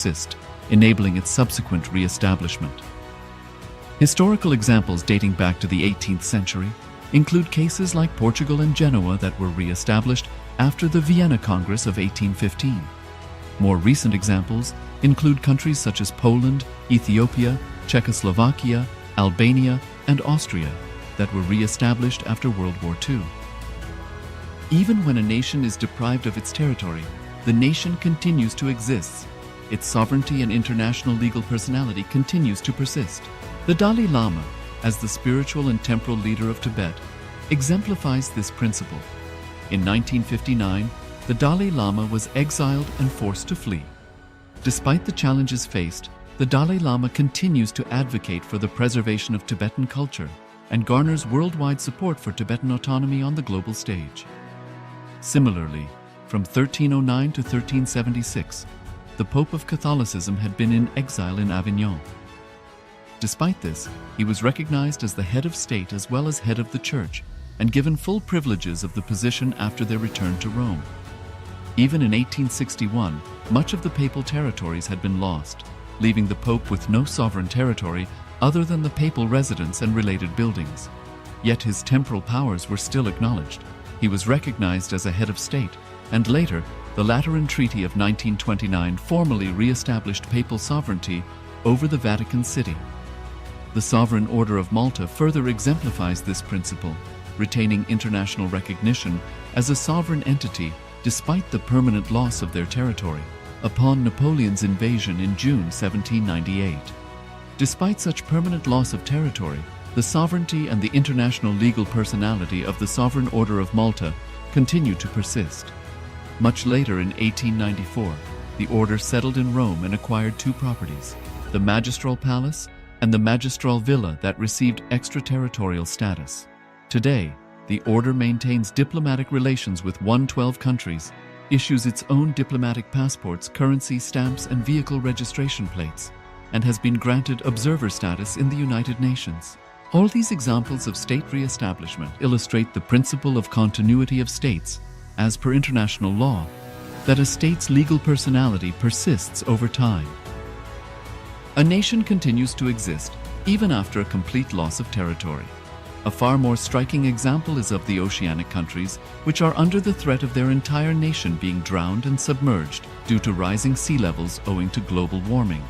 persist, enabling its subsequent re-establishment. Historical examples dating back to the 18th century include cases like Portugal and Genoa that were re-established after the Vienna Congress of 1815. More recent examples include countries such as Poland, Ethiopia, Czechoslovakia, Albania, and Austria that were re-established after World War II. Even when a nation is deprived of its territory, the nation continues to exist. Its sovereignty and international legal personality continues to persist. The Dalai Lama, as the spiritual and temporal leader of Tibet, exemplifies this principle. In 1959, the Dalai Lama was exiled and forced to flee. Despite the challenges faced, the Dalai Lama continues to advocate for the preservation of Tibetan culture and garners worldwide support for Tibetan autonomy on the global stage. Similarly, from 1309 to 1376, the Pope of Catholicism had been in exile in Avignon. Despite this, he was recognized as the head of state as well as head of the church and given full privileges of the position after their return to Rome. Even in 1861, much of the papal territories had been lost, leaving the Pope with no sovereign territory other than the papal residence and related buildings. Yet his temporal powers were still acknowledged. He was recognized as a head of state, and later, the Lateran Treaty of 1929 formally re-established papal sovereignty over the Vatican City. The Sovereign Order of Malta further exemplifies this principle, retaining international recognition as a sovereign entity despite the permanent loss of their territory upon Napoleon's invasion in June 1798. Despite such permanent loss of territory, the sovereignty and the international legal personality of the Sovereign Order of Malta continue to persist. Much later in 1894, the order settled in Rome and acquired two properties, the Magistral Palace and the Magistral Villa that received extraterritorial status. Today, the order maintains diplomatic relations with 112 countries, issues its own diplomatic passports, currency stamps, and vehicle registration plates, and has been granted observer status in the United Nations. All these examples of state re-establishment illustrate the principle of continuity of states, as per international law, that a state's legal personality persists over time. A nation continues to exist even after a complete loss of territory. A far more striking example is of the oceanic countries, which are under the threat of their entire nation being drowned and submerged due to rising sea levels owing to global warming.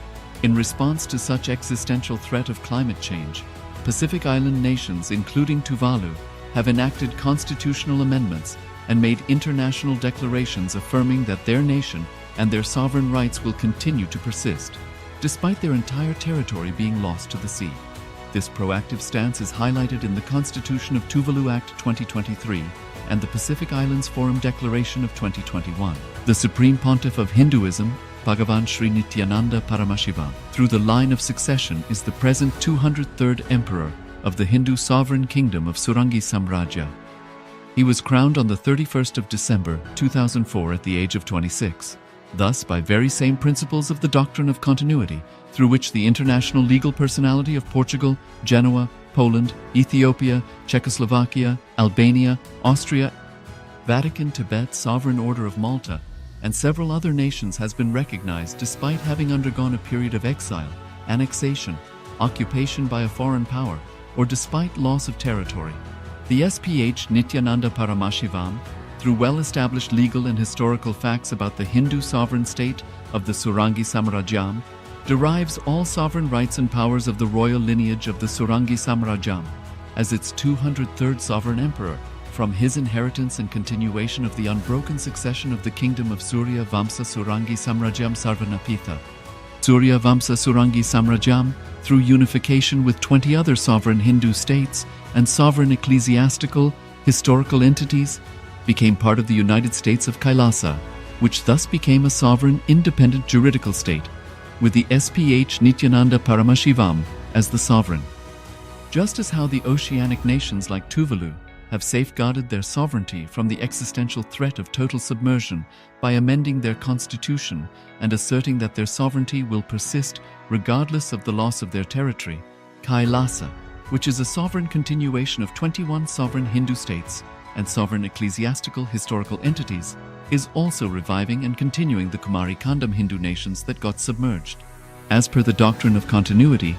In response to such existential threat of climate change, Pacific Island nations, including Tuvalu, have enacted constitutional amendments and made international declarations affirming that their nation and their sovereign rights will continue to persist, despite their entire territory being lost to the sea. This proactive stance is highlighted in the Constitution of Tuvalu Act 2023 and the Pacific Islands Forum Declaration of 2021. The Supreme Pontiff of Hinduism, Bhagavan Sri Nithyananda Paramashivoham, through the line of succession, is the present 203rd Emperor of the Hindu Sovereign Kingdom of Surangi Samrajya. He was crowned on the 31st of December 2004 at the age of 26. Thus, by very same principles of the doctrine of continuity, through which the international legal personality of Portugal, Genoa, Poland, Ethiopia, Czechoslovakia, Albania, Austria, Vatican, Tibet, Sovereign Order of Malta, and several other nations has been recognized despite having undergone a period of exile, annexation, occupation by a foreign power, or despite loss of territory. The SPH Nithyananda Paramashivoham, through well-established legal and historical facts about the Hindu sovereign state of the Surangi Samrajyam, derives all sovereign rights and powers of the royal lineage of the Surangi Samrajyam as its 203rd sovereign emperor, from his inheritance and continuation of the unbroken succession of the kingdom of Surya Vamsa Surangi Samrajyam Sarvanapitha. Surya Vamsa Surangi Samrajyam, through unification with 20 other sovereign Hindu states and sovereign ecclesiastical, historical entities, became part of the United States of KAILASA, which thus became a sovereign, independent juridical state, with the SPH Nithyananda Paramashivoham as the sovereign. Just as how the oceanic nations like Tuvalu have safeguarded their sovereignty from the existential threat of total submersion by amending their constitution and asserting that their sovereignty will persist regardless of the loss of their territory, KAILASA, which is a sovereign continuation of 21 sovereign Hindu states, and sovereign ecclesiastical historical entities, is also reviving and continuing the Kumari Kandam Hindu nations that got submerged. As per the doctrine of continuity,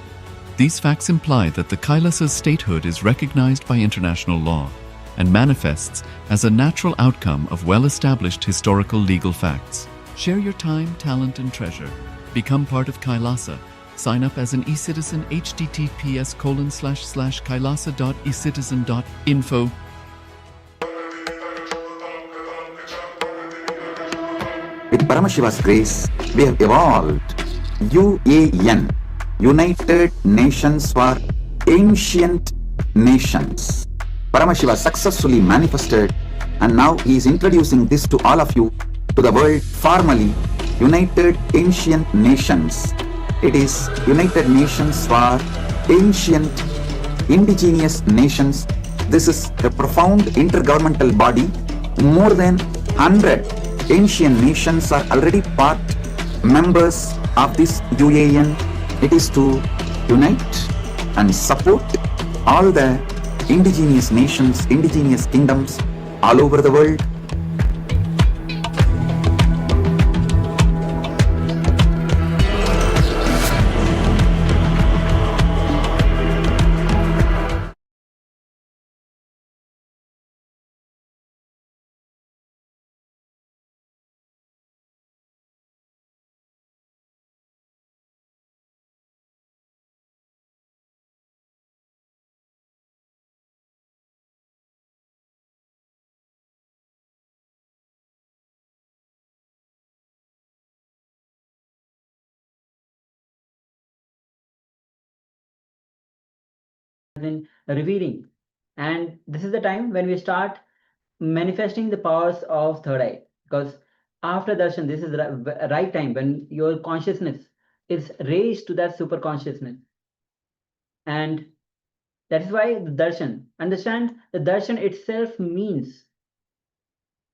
these facts imply that the KAILASA's statehood is recognized by international law and manifests as a natural outcome of well-established historical legal facts. Share your time, talent, and treasure. Become part of KAILASA. Sign up as an eCitizen https://kailasa.ecitizen.info. With Paramashiva's grace, we have evolved UAN, United Nations for Ancient Nations. Paramashiva successfully manifested, and now he is introducing this to all of you, to the world formally, United Ancient Nations. It is United Nations for Ancient Indigenous Nations. This is a profound intergovernmental body. More than 100 ancient nations are already part members of this UAN. It is to unite and support all the indigenous nations, indigenous kingdoms all over the world. Been revealing, and this is the time when we start manifesting the powers of third eye, because after darshan, this is the right time when your consciousness is raised to that super consciousness. And that is why the darshan, understand, the darshan itself means,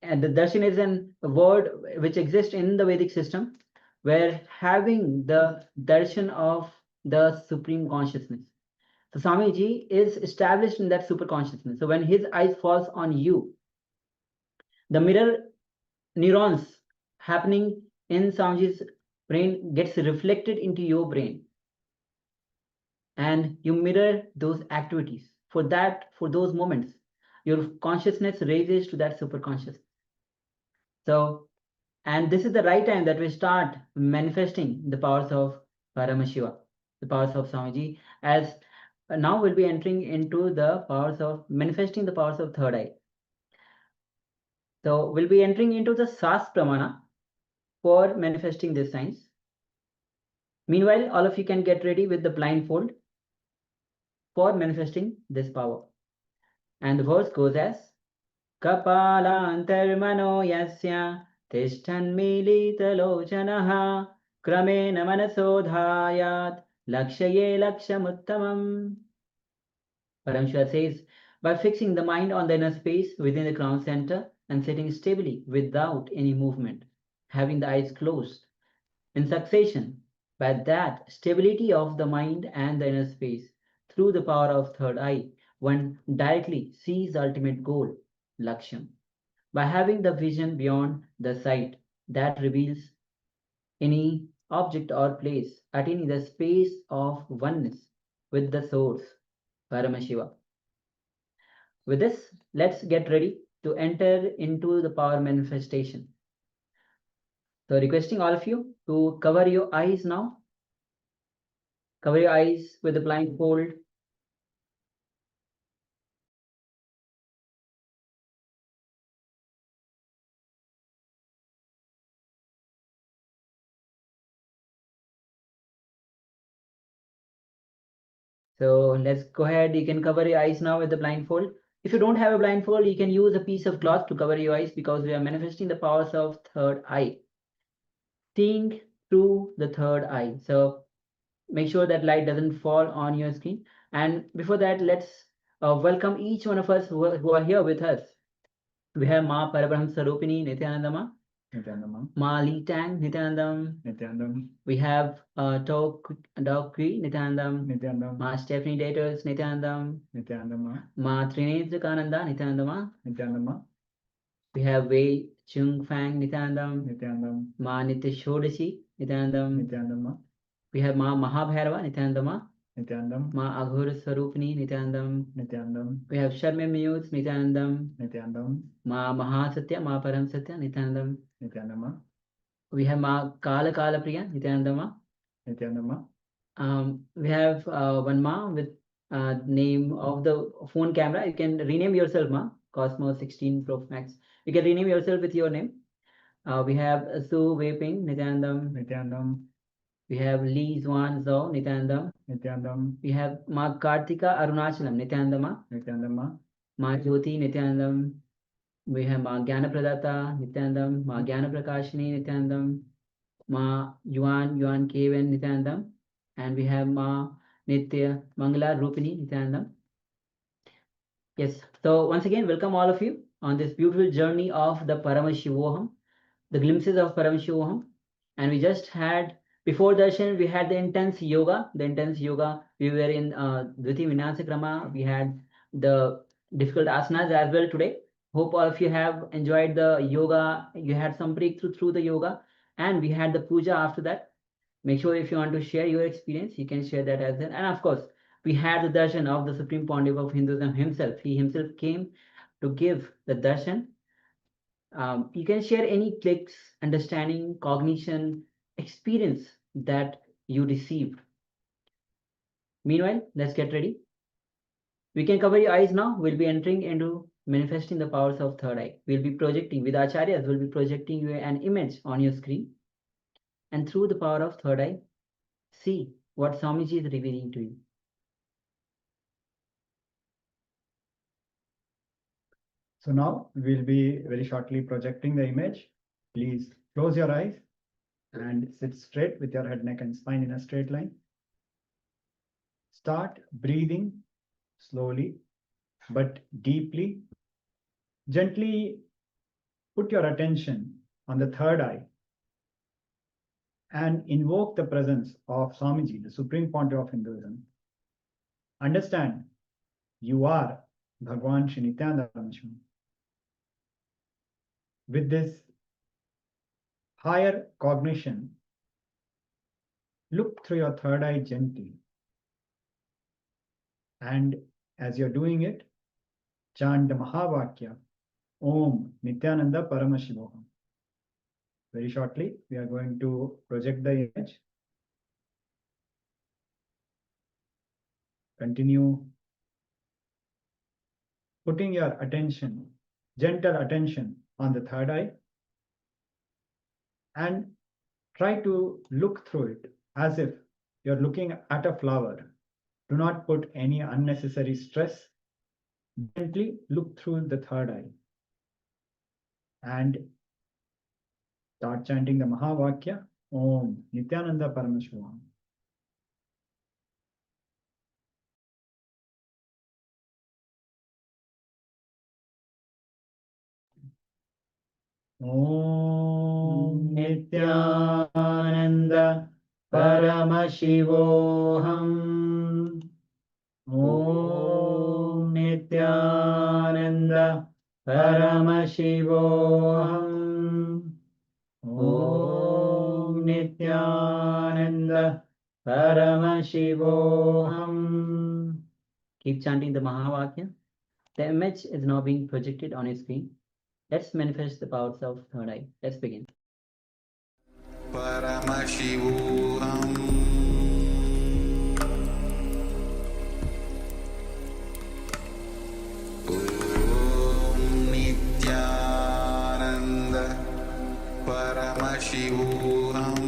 and the darshan is a word which exists in the Vedic system, where having the darshan of the supreme consciousness. So Swamiji is established in that super consciousness. So when his eyes falls on you, the mirror neurons happening in Swamiji's brain gets reflected into your brain, and you mirror those activities. For that, for those moments, your consciousness raises to that super consciousness. So, and this is the right time that we start manifesting the powers of Paramashiva, the powers of Swamiji, as now we'll be entering into the powers of manifesting the powers of third eye. So we'll be entering into the SAS Pramana for manifesting these signs. Meanwhile, all of you can get ready with the blindfold for manifesting this power. And the verse goes as Kapala antarmano yasya tishtan militalochanaha kramena manasodhayat lakshaye lakshamuttamam. Parameshwar says, by fixing the mind on the inner space within the crown center and sitting stably without any movement, having the eyes closed in succession, by that stability of the mind and the inner space, through the power of third eye, one directly sees the ultimate goal, Laksham. By having the vision beyond the sight that reveals any object or place, attaining the space of oneness with the source, Paramashiva. With this, let's get ready to enter into the power manifestation. So requesting all of you to cover your eyes now. Cover your eyes with the blindfold. So let's go ahead. You can cover your eyes now with the blindfold. If you don't have a blindfold, you can use a piece of cloth to cover your eyes, because we are manifesting the powers of third eye. Seeing through the third eye. So make sure that light doesn't fall on your screen. And before that, let's welcome each one of us who are here with us. We have Ma Parabraham Sarupini Nithyananda Ma. Nithyananda. Ma Li Tang, Nithyanandam. Nithyananda. We have Dog Kui, Nithyanandam. Nithyananda. Ma Stephanie Daters, Nithyanandam. Nithyananda. Ma Trinendra Kananda, Nithyanandama. Nithyananda. We have Wei Chung Fang, Nithyanandam. Nithyananda. Ma Nitya Shodashi, Nithyanandam. Nithyananda. We have Ma Mahabhairava, Nithyanandama. Nithyananda. Ma Aghur Sarupni, Nithyanandam. Nithyananda. We have Sharma Muse, Nithyanandam. Nithyananda. Ma Mahasatya, Ma Param Satya, Nithyanandam. Nithyananda. We have Ma Kala Kala Priya, Nithyanandama. Nithyananda. We have one Ma with name of the phone camera. You can rename yourself, Ma. Cosmos 16 Pro Max. You can rename yourself with your name. We have Su Weiping, Nithyanandam. Nithyananda. We have Li Zwan Zhao, Nithyanandam. Nithyananda. We have Ma Kartika Arunachalam, Nithyanandama. Nithyananda. Ma Jyoti, Nithyanandam. We have Ma Jnana Pradata, Nithyanandam. Ma Jnana Prakashini, Nithyanandam. Ma Yuan Keven, Nithyanandam. And we have Ma Nitya Mangala Rupini, Nithyanandam. Yes, so once again, welcome all of you on this beautiful journey of the Paramashivoham, the glimpses of Paramashivoham. And we just had, before darshan, we had the intense yoga. We were in Dviti Vinyasa Krama. We had the difficult asanas as well today. Hope all of you have enjoyed the yoga. You had some breakthrough through the yoga. And we had the puja after that. Make sure if you want to share your experience, you can share that as well. And of course, we had the darshan of the Supreme Pontiff of Hinduism himself. He himself came to give the darshan. You can share any clicks, understanding, cognition, experience that you received. Meanwhile, let's get ready. We can cover your eyes now. We'll be entering into manifesting the powers of third eye. We'll be projecting, with acharyas, we'll be projecting you an image on your screen. And through the power of third eye, see what Swamiji is revealing to you. So now we'll be very shortly projecting the image. Please close your eyes and sit straight with your head, neck, and spine in a straight line. Start breathing slowly but deeply. Gently put your attention on the third eye and invoke the presence of Swamiji, the Supreme Pontiff of Hinduism. Understand, you are Bhagwan Shri Nithyananda Paramahansa. With this higher cognition, look through your third eye gently. And as you're doing it, chant the Mahavakya, Om Nithyananda Paramashivoham. Very shortly, we are going to project the image. Continue putting your attention, gentle attention on the third eye, and try to look through it as if you're looking at a flower. Do not put any unnecessary stress. Gently look through the third eye and start chanting the Mahavakya, Om Nithyananda Paramashivoham. Om Nithyananda Paramashivoham. Om Nithyananda Paramashivoham. Om Nithyananda Paramashivoham. Keep chanting the Mahavakya. The image is now being projected on your screen. Let's manifest the powers of third eye. Let's begin. Paramashivoham. Om Nithyananda Paramashivoham.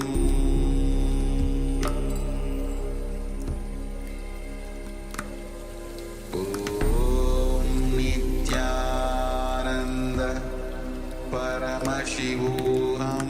Om Nithyananda Paramashivoham.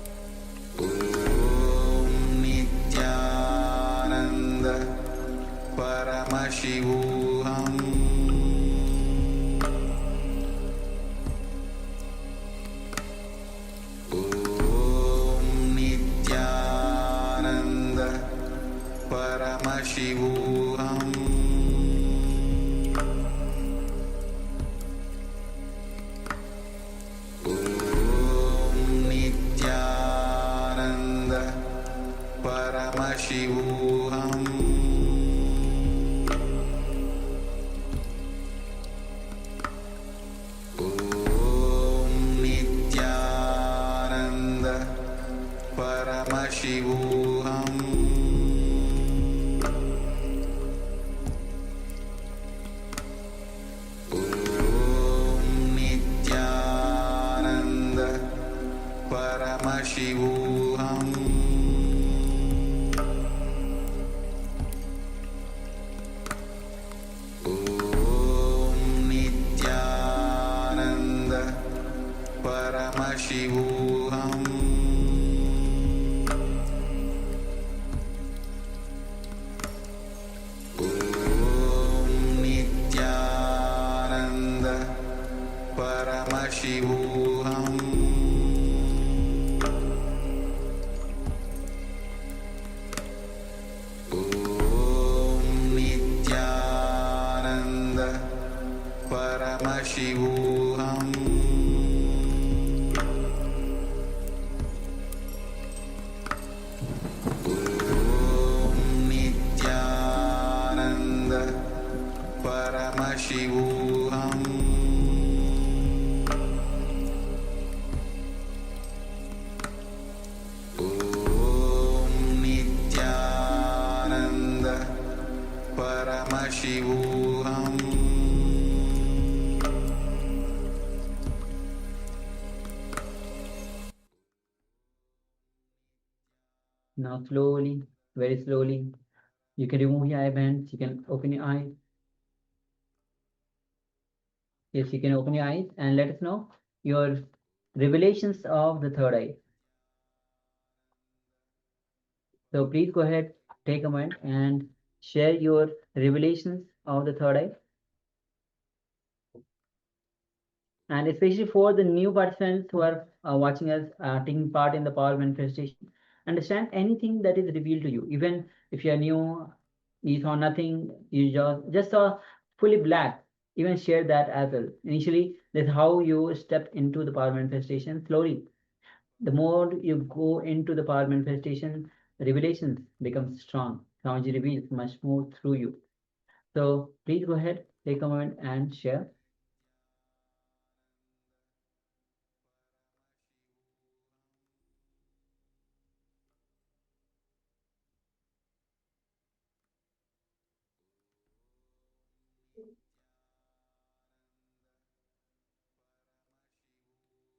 Paramashivoham Om Nithyananda Paramashivoham Om Nithyananda Paramashivoham Om Nithyananda Paramashivoham Om Nithyananda Paramashivoham Om Nithyananda Paramashivoham Now slowly, very slowly, you can remove your eye bands, you can open your eyes. Yes, you can open your eyes and let us know your revelations of the third eye. So please go ahead, take a moment and share your revelations of the third eye. And especially for the new participants who are watching us, taking part in the power manifestation, understand anything that is revealed to you. Even if you are new, you saw nothing, you just saw fully black, even share that as well. Initially, that's how you step into the power manifestation slowly. The more you go into the power manifestation, revelations become strong. Kamaji reveals much more through you. So please go ahead, take a moment and share.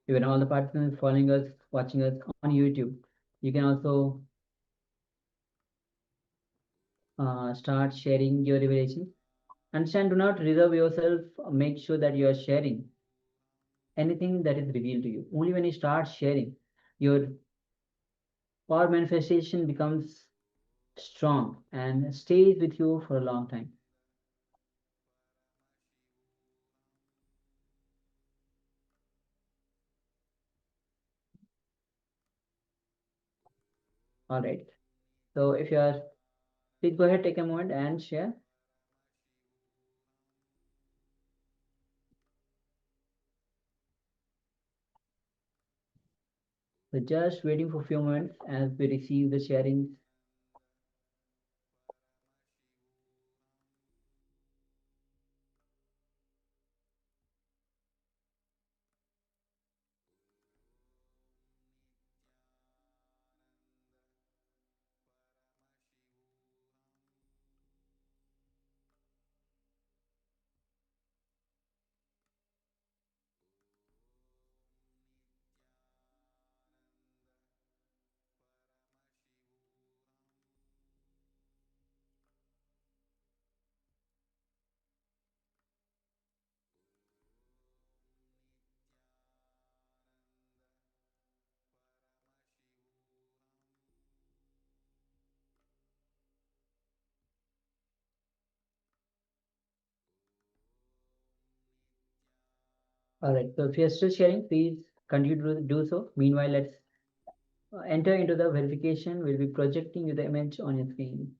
Even all the participants following us, watching us on YouTube, you can also start sharing your revelations. Understand, do not reserve yourself, make sure that you are sharing anything that is revealed to you. Only when you start sharing, your power manifestation becomes strong and stays with you for a long time. All right. So if you are, please go ahead, take a moment and share. So just waiting for a few moments as we receive the sharings. All right, so if you're still sharing, please continue to do so. Meanwhile, let's enter into the verification. We'll be projecting you the image on your screen.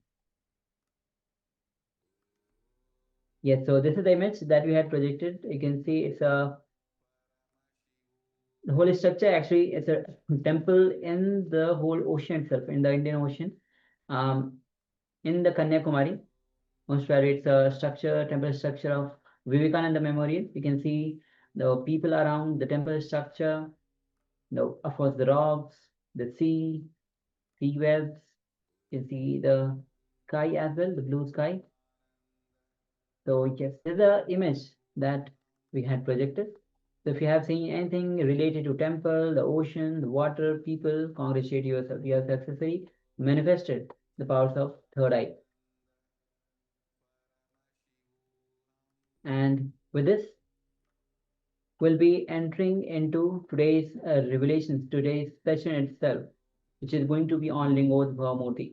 Yes, so this is the image that we had projected. You can see it's the whole structure. Actually, it's a temple in the whole ocean itself, in the Indian Ocean, in the Kanyakumari. Most probably it's a structure, temple structure of Vivekananda Memorial. You can see the people around the temple structure, of course, the rocks, the sea webs. You can see the sky as well, the blue sky. So yes, there's the image that we had projected. So if you have seen anything related to temple, the ocean, the water, people, congratulate yourself. You have successfully manifested the powers of third eye. And with this, we'll be entering into today's revelations, today's session itself, which is going to be on Lingotbhamurti.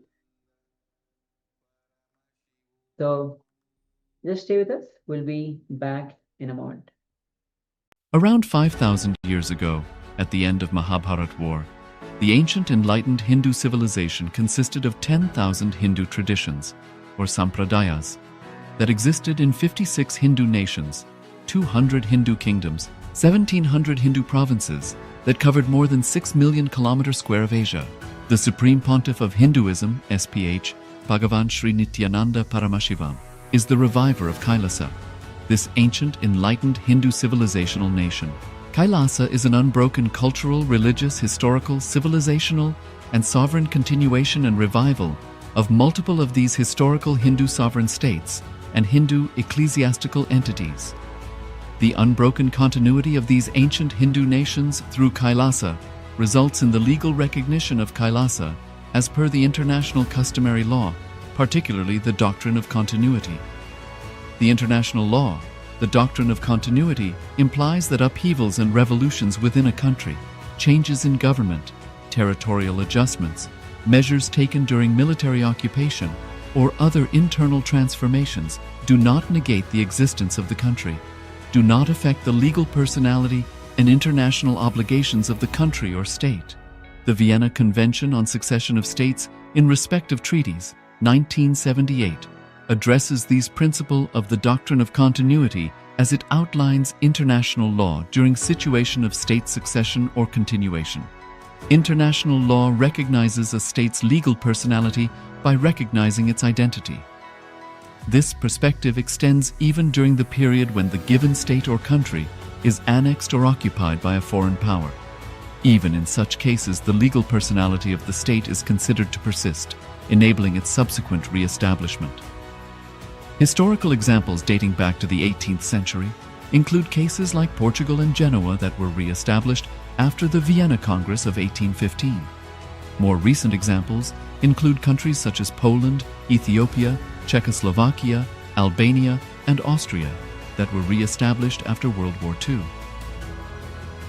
So just stay with us. We'll be back in a moment. Around 5,000 years ago, at the end of Mahabharat War, the ancient enlightened Hindu civilization consisted of 10,000 Hindu traditions, or sampradayas, that existed in 56 Hindu nations, 200 Hindu kingdoms, 1,700 Hindu provinces that covered more than 6 million kilometers square of Asia. The Supreme Pontiff of Hinduism, SPH, Bhagavan Sri Nithyananda Paramashivoham, is the reviver of KAILASA, this ancient enlightened Hindu civilizational nation. KAILASA is an unbroken cultural, religious, historical, civilizational, and sovereign continuation and revival of multiple of these historical Hindu sovereign states and Hindu ecclesiastical entities. The unbroken continuity of these ancient Hindu nations through KAILASA results in the legal recognition of KAILASA as per the international customary law, particularly the doctrine of continuity. The international law, the doctrine of continuity, implies that upheavals and revolutions within a country, changes in government, territorial adjustments, measures taken during military occupation, or other internal transformations do not negate the existence of the country, do not affect the legal personality and international obligations of the country or state. The Vienna Convention on Succession of States in Respective Treaties, 1978, addresses these principles of the doctrine of continuity as it outlines international law during situation of state succession or continuation. International law recognizes a state's legal personality by recognizing its identity. This perspective extends even during the period when the given state or country is annexed or occupied by a foreign power. Even in such cases, the legal personality of the state is considered to persist, enabling its subsequent re-establishment. Historical examples dating back to the 18th century include cases like Portugal and Genoa that were re-established after the Vienna Congress of 1815. More recent examples include countries such as Poland, Ethiopia, Czechoslovakia, Albania, and Austria that were re-established after World War II.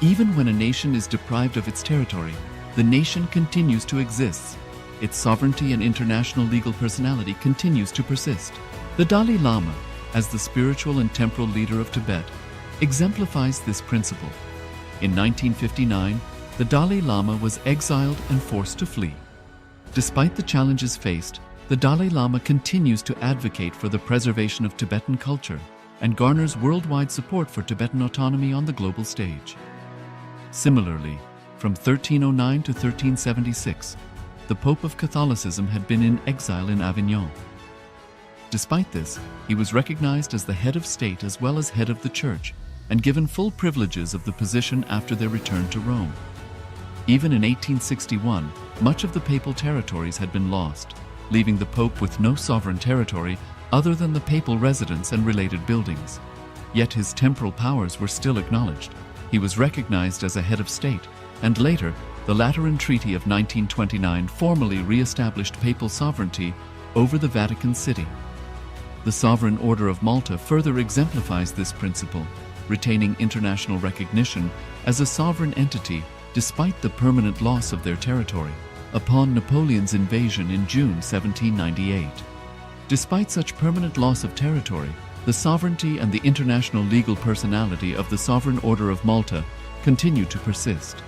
Even when a nation is deprived of its territory, the nation continues to exist. Its sovereignty and international legal personality continues to persist. The Dalai Lama, as the spiritual and temporal leader of Tibet, exemplifies this principle. In 1959, the Dalai Lama was exiled and forced to flee. Despite the challenges faced, the Dalai Lama continues to advocate for the preservation of Tibetan culture and garners worldwide support for Tibetan autonomy on the global stage. Similarly, from 1309 to 1376, the Pope of Catholicism had been in exile in Avignon. Despite this, he was recognized as the head of state as well as head of the church and given full privileges of the position after their return to Rome. Even in 1861, much of the papal territories had been lost, leaving the Pope with no sovereign territory other than the papal residence and related buildings. Yet his temporal powers were still acknowledged. He was recognized as a head of state, and later, the Lateran Treaty of 1929 formally re-established papal sovereignty over the Vatican City. The Sovereign Order of Malta further exemplifies this principle, retaining international recognition as a sovereign entity despite the permanent loss of their territory upon Napoleon's invasion in June 1798. Despite such permanent loss of territory, the sovereignty and the international legal personality of the Sovereign Order of Malta continued to persist.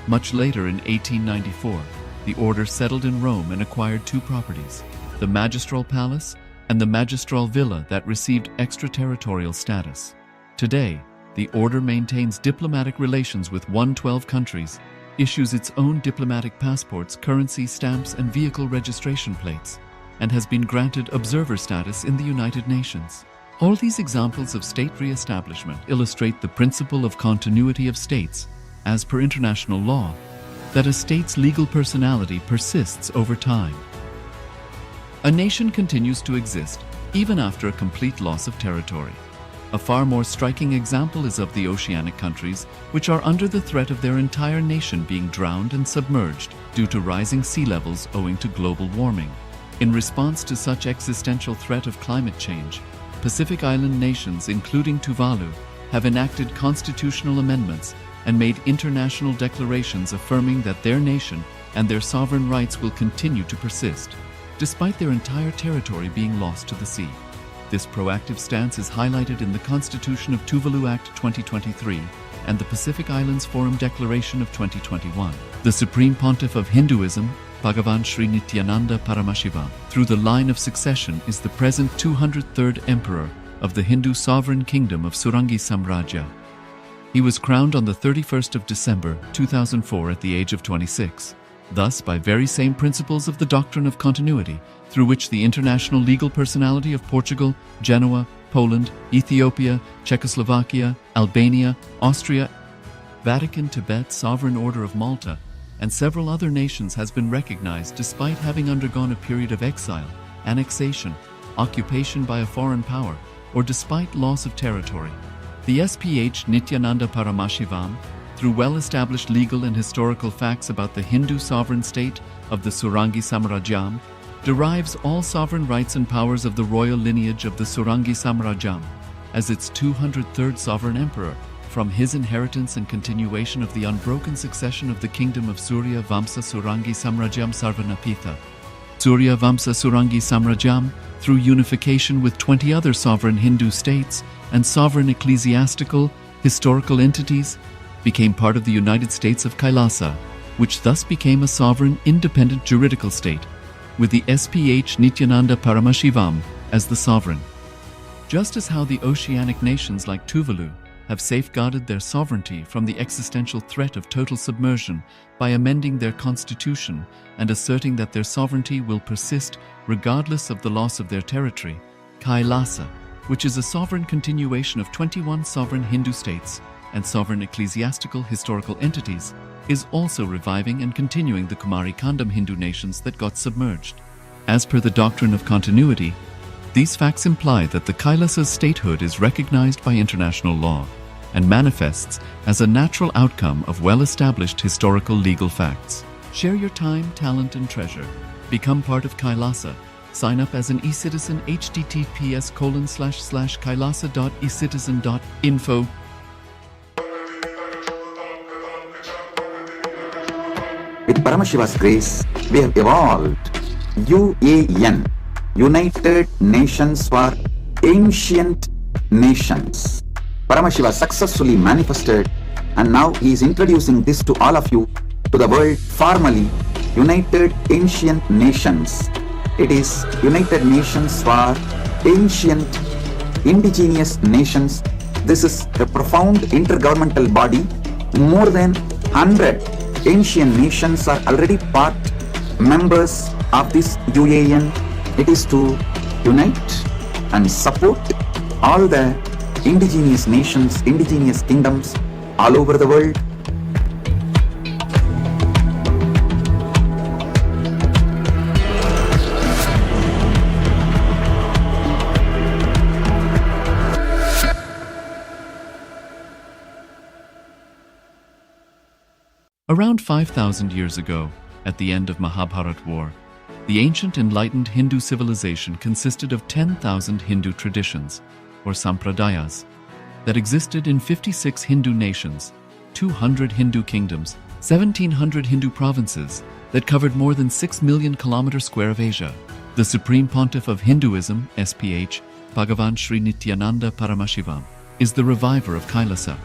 Much later in 1894, the order settled in Rome and acquired two properties, the Magistral Palace and the Magistral Villa that received extraterritorial status. Today, the order maintains diplomatic relations with 112 countries, issues its own diplomatic passports, currency stamps, and vehicle registration plates, and has been granted observer status in the United Nations. All these examples of state re-establishment illustrate the principle of continuity of states, as per international law, that a state's legal personality persists over time. A nation continues to exist even after a complete loss of territory. A far more striking example is of the oceanic countries, which are under the threat of their entire nation being drowned and submerged due to rising sea levels owing to global warming. In response to such existential threat of climate change, Pacific Island nations, including Tuvalu, have enacted constitutional amendments and made international declarations affirming that their nation and their sovereign rights will continue to persist, despite their entire territory being lost to the sea. This proactive stance is highlighted in the Constitution of Tuvalu Act 2023 and the Pacific Islands Forum Declaration of 2021. The Supreme Pontiff of Hinduism, Bhagavan Sri Nithyananda Paramashivoham, through the line of succession is the present 203rd Emperor of the Hindu Sovereign Kingdom of Surangi Samrajya. He was crowned on the 31st of December 2004 at the age of 26. Thus, by very same principles of the doctrine of continuity, through which the international legal personality of Portugal, Genoa, Poland, Ethiopia, Czechoslovakia, Albania, Austria, Vatican, Tibet, Sovereign Order of Malta, and several other nations has been recognized despite having undergone a period of exile, annexation, occupation by a foreign power, or despite loss of territory. The SPH Nithyananda Paramashivoham, through well-established legal and historical facts about the Hindu sovereign state of the Surangi Samrajyam, derives all sovereign rights and powers of the royal lineage of the Surangi Samrajyam as its 203rd sovereign emperor from his inheritance and continuation of the unbroken succession of the kingdom of Surya Vamsa Surangi Samrajyam Sarvanapitha. Surya Vamsa Surangi Samrajyam, through unification with 20 other sovereign Hindu states and sovereign ecclesiastical, historical entities, became part of the United States of KAILASA, which thus became a sovereign, independent juridical state, with the SPH Nithyananda Paramashivoham as the sovereign. Just as how the oceanic nations like Tuvalu have safeguarded their sovereignty from the existential threat of total submersion by amending their constitution and asserting that their sovereignty will persist regardless of the loss of their territory, KAILASA, which is a sovereign continuation of 21 sovereign Hindu states and sovereign ecclesiastical historical entities, is also reviving and continuing the Kumari Kandam Hindu nations that got submerged. As per the doctrine of continuity, these facts imply that the Kailasa's statehood is recognized by international law and manifests as a natural outcome of well-established historical legal facts. Share your time, talent, and treasure. Become part of KAILASA. Sign up as an eCitizen https://kailasa.ecitizen.info. With Paramashiva's grace, we have evolved UAN, United Nations for Ancient Nations. Paramashiva successfully manifested, and now he is introducing this to all of you, to the world formally United Ancient Nations. It is United Nations for Ancient Indigenous Nations. This is a profound intergovernmental body. More than 100 ancient nations are already part members of this UAN. It is to unite and support all the indigenous nations, indigenous kingdoms all over the world. Around 5,000 years ago, at the end of Mahabharat War, the ancient enlightened Hindu civilization consisted of 10,000 Hindu traditions, or sampradayas, that existed in 56 Hindu nations, 200 Hindu kingdoms, 1,700 Hindu provinces that covered more than 6 million kilometers square of Asia. The Supreme Pontiff of Hinduism, SPH, Bhagavan Sri Nithyananda Paramashivoham, is the reviver of KAILASA,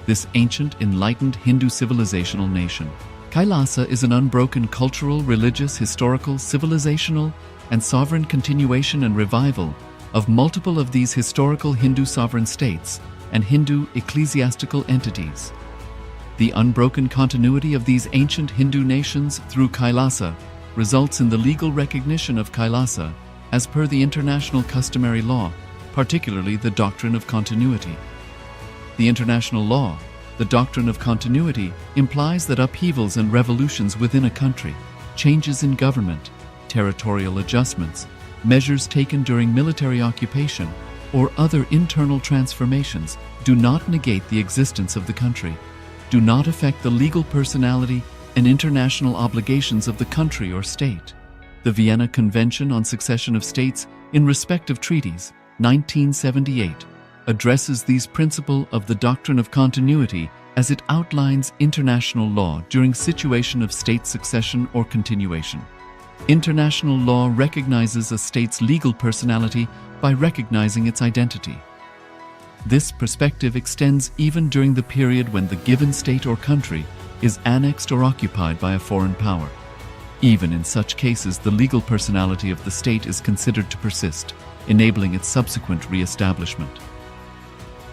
this ancient, enlightened Hindu civilizational nation. KAILASA is an unbroken cultural, religious, historical, civilizational, and sovereign continuation and revival of multiple of these historical Hindu sovereign states and Hindu ecclesiastical entities. The unbroken continuity of these ancient Hindu nations through KAILASA results in the legal recognition of KAILASA as per the international customary law, particularly the doctrine of continuity. The international law, the doctrine of continuity, implies that upheavals and revolutions within a country, changes in government, territorial adjustments, measures taken during military occupation, or other internal transformations do not negate the existence of the country, do not affect the legal personality and international obligations of the country or state. The Vienna Convention on Succession of States in Respect of Treaties, 1978, addresses these principles of the doctrine of continuity as it outlines international law during situation of state succession or continuation. International law recognizes a state's legal personality by recognizing its identity. This perspective extends even during the period when the given state or country is annexed or occupied by a foreign power. Even in such cases, the legal personality of the state is considered to persist, enabling its subsequent re-establishment.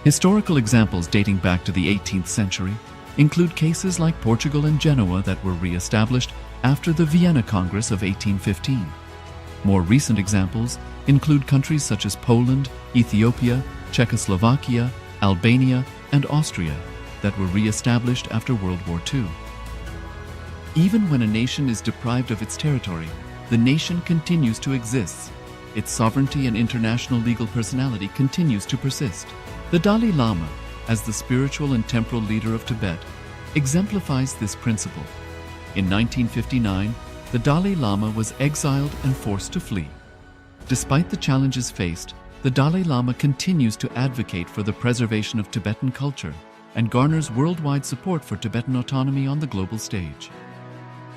Historical examples dating back to the 18th century include cases like Portugal and Genoa that were re-established after the Vienna Congress of 1815. More recent examples include countries such as Poland, Ethiopia, Czechoslovakia, Albania, and Austria that were re-established after World War II. Even when a nation is deprived of its territory, the nation continues to exist. Its sovereignty and international legal personality continues to persist. The Dalai Lama, as the spiritual and temporal leader of Tibet, exemplifies this principle. In 1959, the Dalai Lama was exiled and forced to flee. Despite the challenges faced, the Dalai Lama continues to advocate for the preservation of Tibetan culture and garners worldwide support for Tibetan autonomy on the global stage.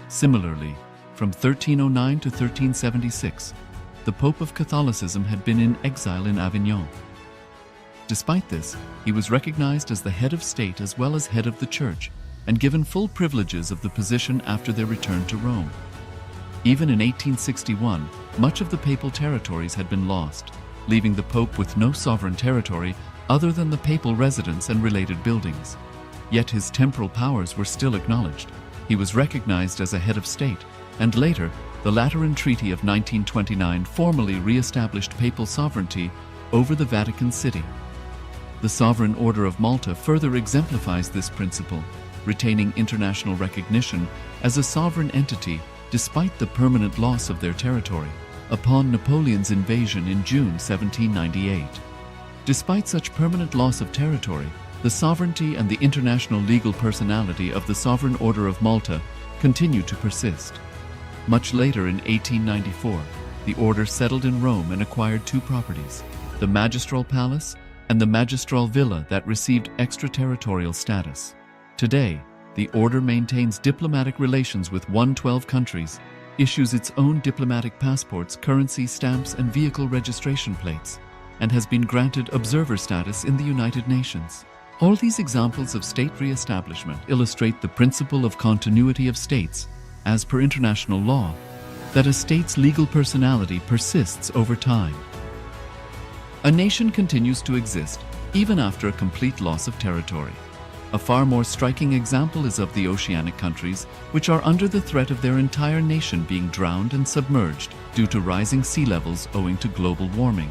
Similarly, from 1309 to 1376, the Pope of Catholicism had been in exile in Avignon. Despite this, he was recognized as the head of state as well as head of the church and given full privileges of the position after their return to Rome. Even in 1861, much of the papal territories had been lost, leaving the Pope with no sovereign territory other than the papal residence and related buildings. Yet his temporal powers were still acknowledged. He was recognized as a head of state, and later, the Lateran Treaty of 1929 formally re-established papal sovereignty over the Vatican City. The Sovereign Order of Malta further exemplifies this principle, retaining international recognition as a sovereign entity despite the permanent loss of their territory upon Napoleon's invasion in June 1798. Despite such permanent loss of territory, the sovereignty and the international legal personality of the Sovereign Order of Malta continue to persist. Much later in 1894, the order settled in Rome and acquired two properties, the Magistral Palace and the Magistral Villa that received extraterritorial status. Today, the order maintains diplomatic relations with 112 countries, issues its own diplomatic passports, currency stamps, and vehicle registration plates, and has been granted observer status in the United Nations. All these examples of state re-establishment illustrate the principle of continuity of states, as per international law, that a state's legal personality persists over time. A nation continues to exist even after a complete loss of territory. A far more striking example is of the oceanic countries, which are under the threat of their entire nation being drowned and submerged due to rising sea levels owing to global warming.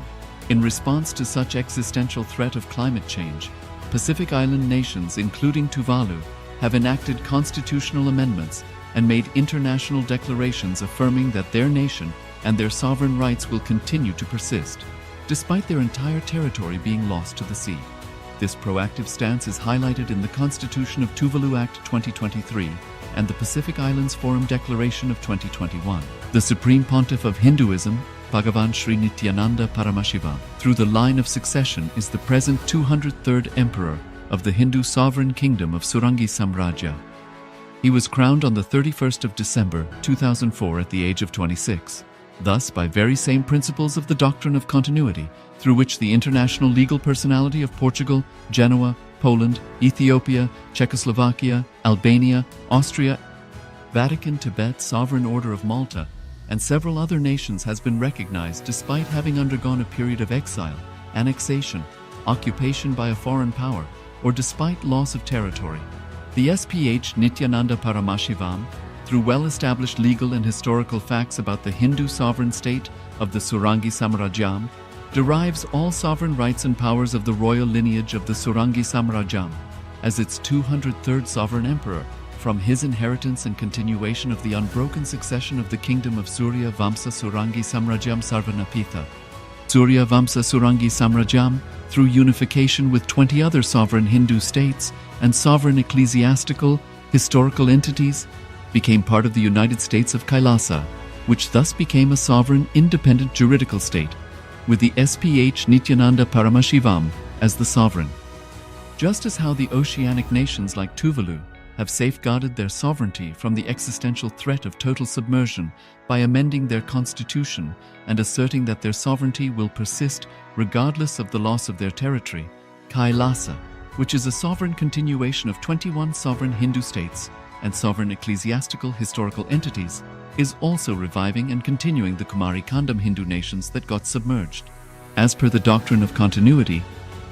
In response to such existential threat of climate change, Pacific Island nations, including Tuvalu, have enacted constitutional amendments and made international declarations affirming that their nation and their sovereign rights will continue to persist, despite their entire territory being lost to the sea. This proactive stance is highlighted in the Constitution of Tuvalu Act 2023 and the Pacific Islands Forum Declaration of 2021. The Supreme Pontiff of Hinduism, Bhagavan Sri Nithyananda Paramashivoham, through the line of succession, is the present 203rd Emperor of the Hindu Sovereign Kingdom of Surangi Samrajya. He was crowned on the 31st of December 2004 at the age of 26. Thus, by very same principles of the doctrine of continuity, through which the international legal personality of Portugal, Genoa, Poland, Ethiopia, Czechoslovakia, Albania, Austria, Vatican, Tibet, Sovereign Order of Malta, and several other nations has been recognized despite having undergone a period of exile, annexation, occupation by a foreign power, or despite loss of territory. The SPH Nithyananda Paramashivoham, through well-established legal and historical facts about the Hindu sovereign state of the Surangi Samrajyam, derives all sovereign rights and powers of the royal lineage of the Surangi Samrajyam as its 203rd sovereign emperor from his inheritance and continuation of the unbroken succession of the kingdom of Surya Vamsa Surangi Samrajyam Sarvanapitha. Surya Vamsa Surangi Samrajyam, through unification with 20 other sovereign Hindu states and sovereign ecclesiastical, historical entities, became part of the United States of KAILASA, which thus became a sovereign, independent juridical state, with the SPH Nithyananda Paramashivoham as the sovereign. Just as how the oceanic nations like Tuvalu have safeguarded their sovereignty from the existential threat of total submersion by amending their constitution and asserting that their sovereignty will persist regardless of the loss of their territory, KAILASA, which is a sovereign continuation of 21 sovereign Hindu states and sovereign ecclesiastical historical entities, is also reviving and continuing the Kumari Kandam Hindu nations that got submerged. As per the doctrine of continuity,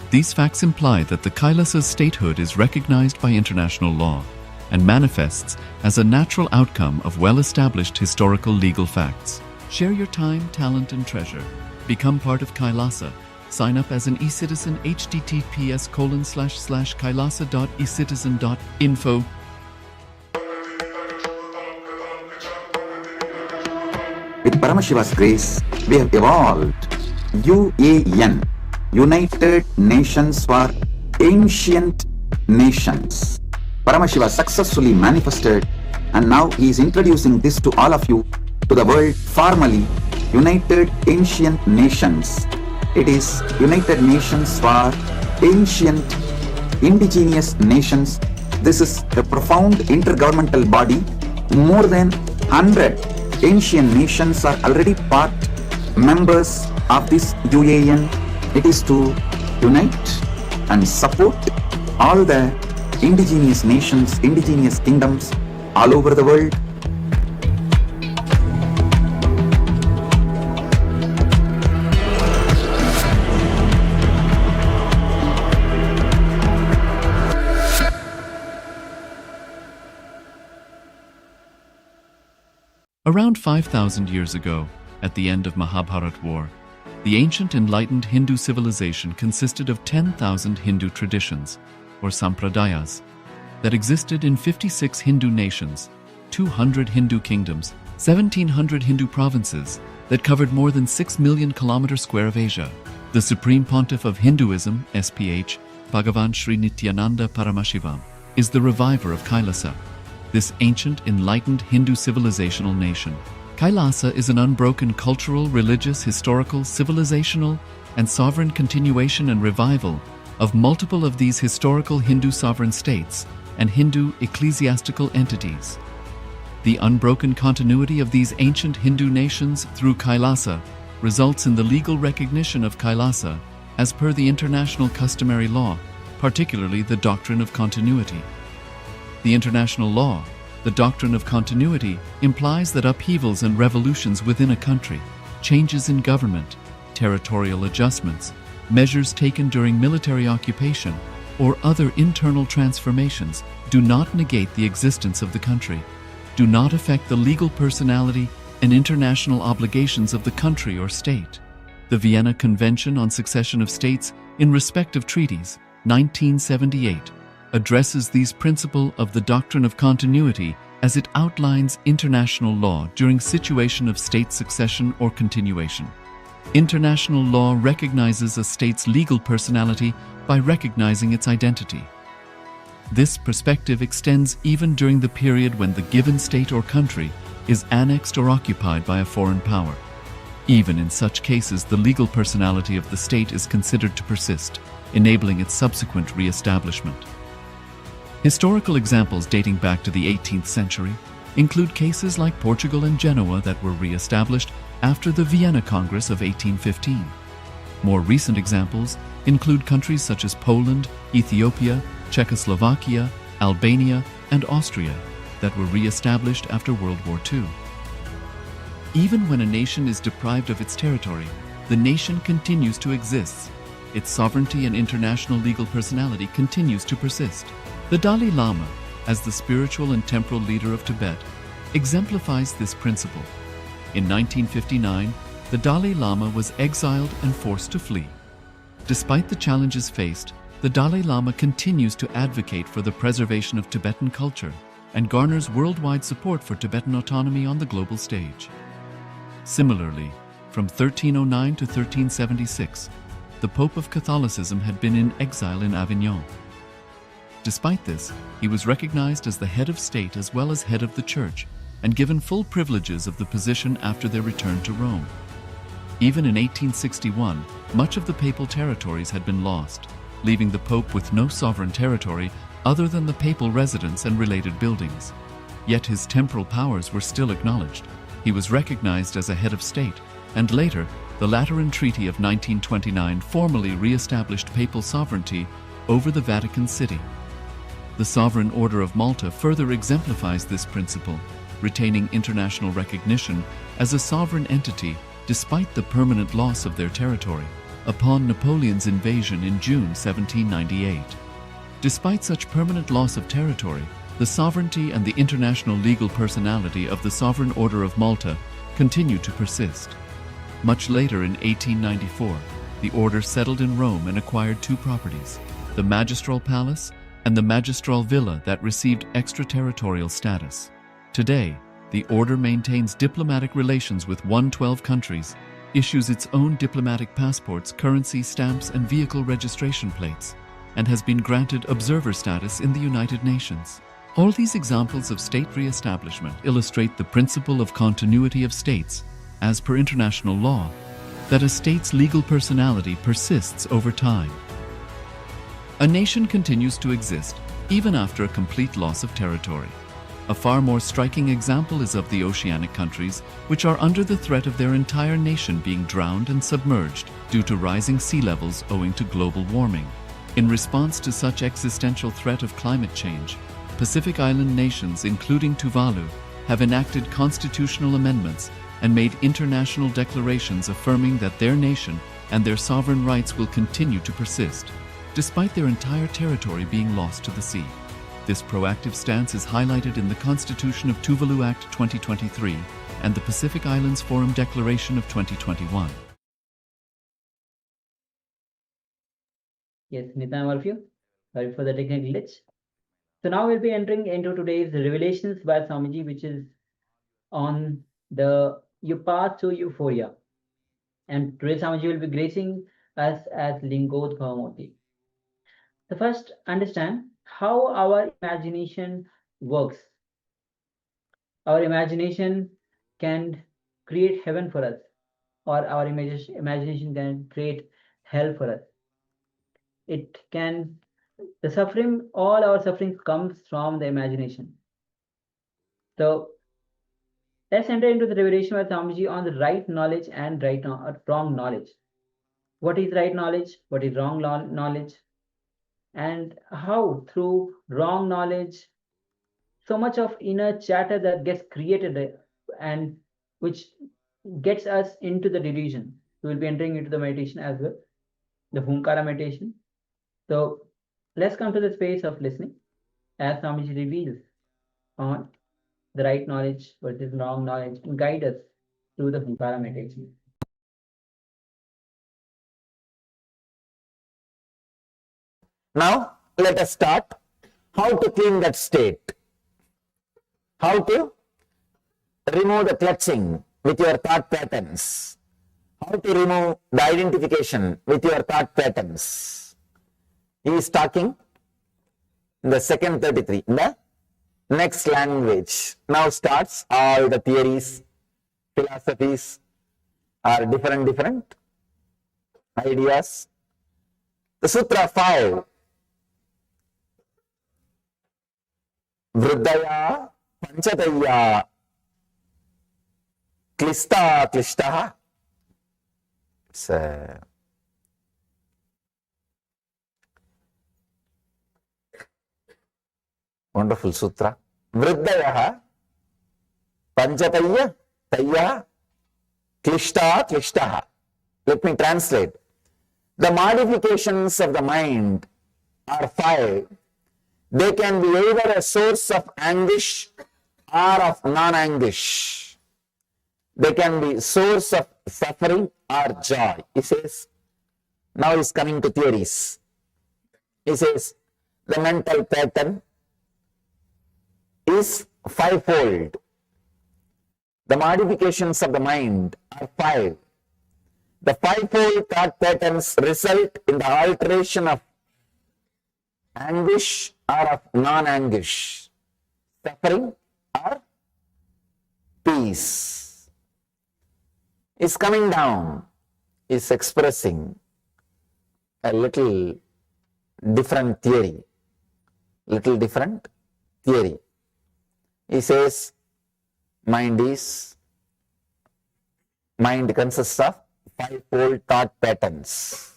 these facts imply that the KAILASA's statehood is recognized by international law and manifests as a natural outcome of well-established historical legal facts. Share your time, talent, and treasure. Become part of KAILASA. Sign up as an eCitizen https://kailasa.ecitizen.info. With Paramashiva's grace, we have evolved UAN, United Nations for Ancient Nations. Paramashiva successfully manifested, and now he is introducing this to all of you, to the world formally United Ancient Nations. It is United Nations for Ancient Indigenous Nations. This is a profound intergovernmental body. More than 100 ancient nations are already part members of this UAN. It is to unite and support all the indigenous nations, indigenous kingdoms all over the world. Around 5,000 years ago, at the end of Mahabharat War, the ancient enlightened Hindu civilization consisted of 10,000 Hindu traditions, or sampradayas, that existed in 56 Hindu nations, 200 Hindu kingdoms, 1,700 Hindu provinces that covered more than 6 million kilometers square of Asia. The Supreme Pontiff of Hinduism, SPH, Bhagavan Sri Nithyananda Paramashivoham, is the reviver of KAILASA, this ancient enlightened Hindu civilizational nation. KAILASA is an unbroken cultural, religious, historical, civilizational, and sovereign continuation and revival of multiple of these historical Hindu sovereign states and Hindu ecclesiastical entities. The unbroken continuity of these ancient Hindu nations through KAILASA results in the legal recognition of KAILASA as per the international customary law, particularly the doctrine of continuity. The international law, the doctrine of continuity, implies that upheavals and revolutions within a country, changes in government, territorial adjustments, measures taken during military occupation, or other internal transformations do not negate the existence of the country, do not affect the legal personality and international obligations of the country or state. The Vienna Convention on Succession of States in respective treaties, 1978, addresses these principles of the doctrine of continuity as it outlines international law during situation of state succession or continuation. International law recognizes a state's legal personality by recognizing its identity. This perspective extends even during the period when the given state or country is annexed or occupied by a foreign power. Even in such cases, the legal personality of the state is considered to persist, enabling its subsequent re-establishment. Historical examples dating back to the 18th century include cases like Portugal and Genoa that were re-established after the Vienna Congress of 1815. More recent examples include countries such as Poland, Ethiopia, Czechoslovakia, Albania, and Austria that were re-established after World War II. Even when a nation is deprived of its territory, the nation continues to exist. Its sovereignty and international legal personality continues to persist. The Dalai Lama, as the spiritual and temporal leader of Tibet, exemplifies this principle. In 1959, the Dalai Lama was exiled and forced to flee. Despite the challenges faced, the Dalai Lama continues to advocate for the preservation of Tibetan culture and garners worldwide support for Tibetan autonomy on the global stage. Similarly, From 1309 to 1376, the Pope of Catholicism had been in exile in Avignon. Despite this, he was recognized as the head of state as well as head of the Church, and given full privileges of the position after their return to Rome. Even in 1861, much of the papal territories had been lost, leaving the Pope with no sovereign territory other than the papal residence and related buildings. Yet his temporal powers were still acknowledged. He was recognized as a head of state, and later, the Lateran Treaty of 1929 formally re-established papal sovereignty over the Vatican City. The Sovereign Order of Malta further exemplifies this principle, retaining international recognition as a sovereign entity despite the permanent loss of their territory upon Napoleon's invasion in June 1798. Despite such permanent loss of territory, the sovereignty and the international legal personality of the Sovereign Order of Malta continue to persist. Much later in 1894, the order settled in Rome and acquired two properties, the Magistral Palace and the Magistral Villa that received extraterritorial status. Today, the order maintains diplomatic relations with 112 countries, issues its own diplomatic passports, currency stamps, and vehicle registration plates, and has been granted observer status in the United Nations. All these examples of state re-establishment illustrate the principle of continuity of states, as per international law, that a state's legal personality persists over time. A nation continues to exist even after a complete loss of territory. A far more striking example is of the oceanic countries, which are under the threat of their entire nation being drowned and submerged due to rising sea levels owing to global warming. In response to such existential threat of climate change, Pacific Island nations, including Tuvalu, have enacted constitutional amendments and made international declarations affirming that their nation and their sovereign rights will continue to persist, despite their entire territory being lost to the sea. This proactive stance is highlighted in the Constitution of Tuvalu Act 2023 and the Pacific Islands Forum Declaration of 2021. Yes, Nithyananda, all of you. Sorry for the technical glitch. So now we'll be entering into today's Revelations by Swamiji, which is on the Your Path to Euphoria. And today Swamiji will be gracing us as Lingodbhavamurti. So first, understand how our imagination works. Our imagination can create heaven for us, or our imagination can create hell for us. It can, the suffering, all our suffering comes from the imagination. So let's enter into the revelation by Swamiji on the right knowledge and wrong knowledge. What is right knowledge? What is wrong knowledge? And how through wrong knowledge, so much of inner chatter that gets created and which gets us into the delusion. We will be entering into the meditation as well, the Bhumkara meditation. So let's come to the space of listening as Swamiji reveals on the right knowledge versus wrong knowledge and guide us through the Bhumkara meditation. Now, let us start how to clean that state. How to remove the clutching with your thought patterns. How to remove the identification with your thought patterns. He is talking in the second 33, in the next language. Now starts all the theories, philosophies, are different ideas. The Sutra 5. Vriddaya panchataya klishtaha. It's a wonderful sutra. Vriddaya panchataya klishtaha. Let me translate. The modifications of the mind are 5. They can be either a source of anguish or of non-anguish. They can be source of suffering or joy. He says, now he's coming to theories. He says, the mental pattern is 5-fold. The modifications of the mind are 5. The fivefold thought patterns result in the alteration of anguish or of non-anguish, suffering or peace. Is coming down, is expressing a little different theory. He says, mind consists of fivefold thought patterns.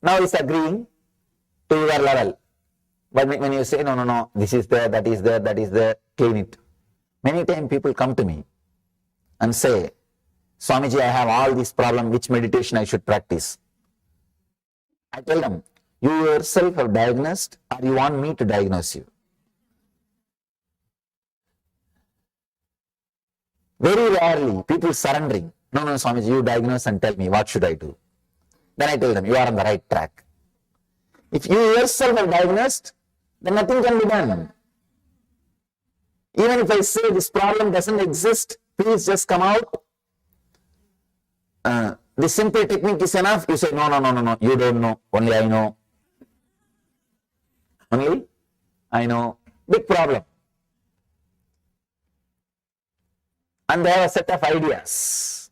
Now he's agreeing to your level. But when you say, no, this is there, that is there, clean it. Many times people come to me and say, Swamiji, I have all these problems, which meditation I should practice? I tell them, you yourself are diagnosed or you want me to diagnose you? Very rarely people surrendering. No, Swamiji, you diagnose and tell me what should I do. Then I tell them, you are on the right track. If you yourself are diagnosed, then nothing can be done. Even if I say this problem doesn't exist, please just come out. The simple technique is enough. You say, no, you don't know. Only I know. Only I know. Big problem. And they have a set of ideas.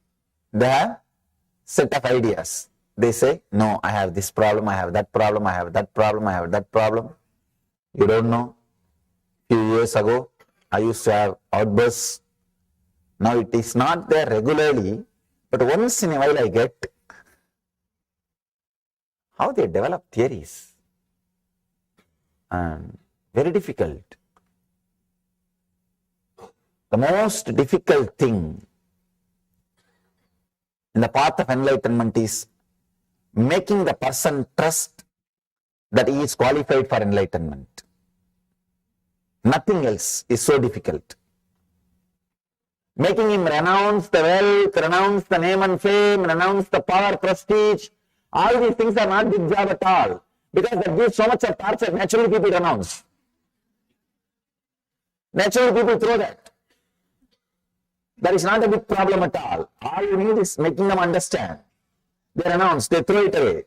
They say, no, I have this problem, I have that problem, I have that problem, I have that problem. You don't know. Few years ago, I used to have outbursts. Now it is not there regularly, but once in a while I get how they develop theories. And very difficult. The most difficult thing in the path of enlightenment is making the person trust that he is qualified for enlightenment. Nothing else is so difficult. Making him renounce the wealth, renounce the name and fame, renounce the power, prestige, all these things are not big job at all. Because that gives so much of torture, naturally people renounce. Naturally people throw that. That is not a big problem at all. All you need is making them understand. They renounce, they throw it away.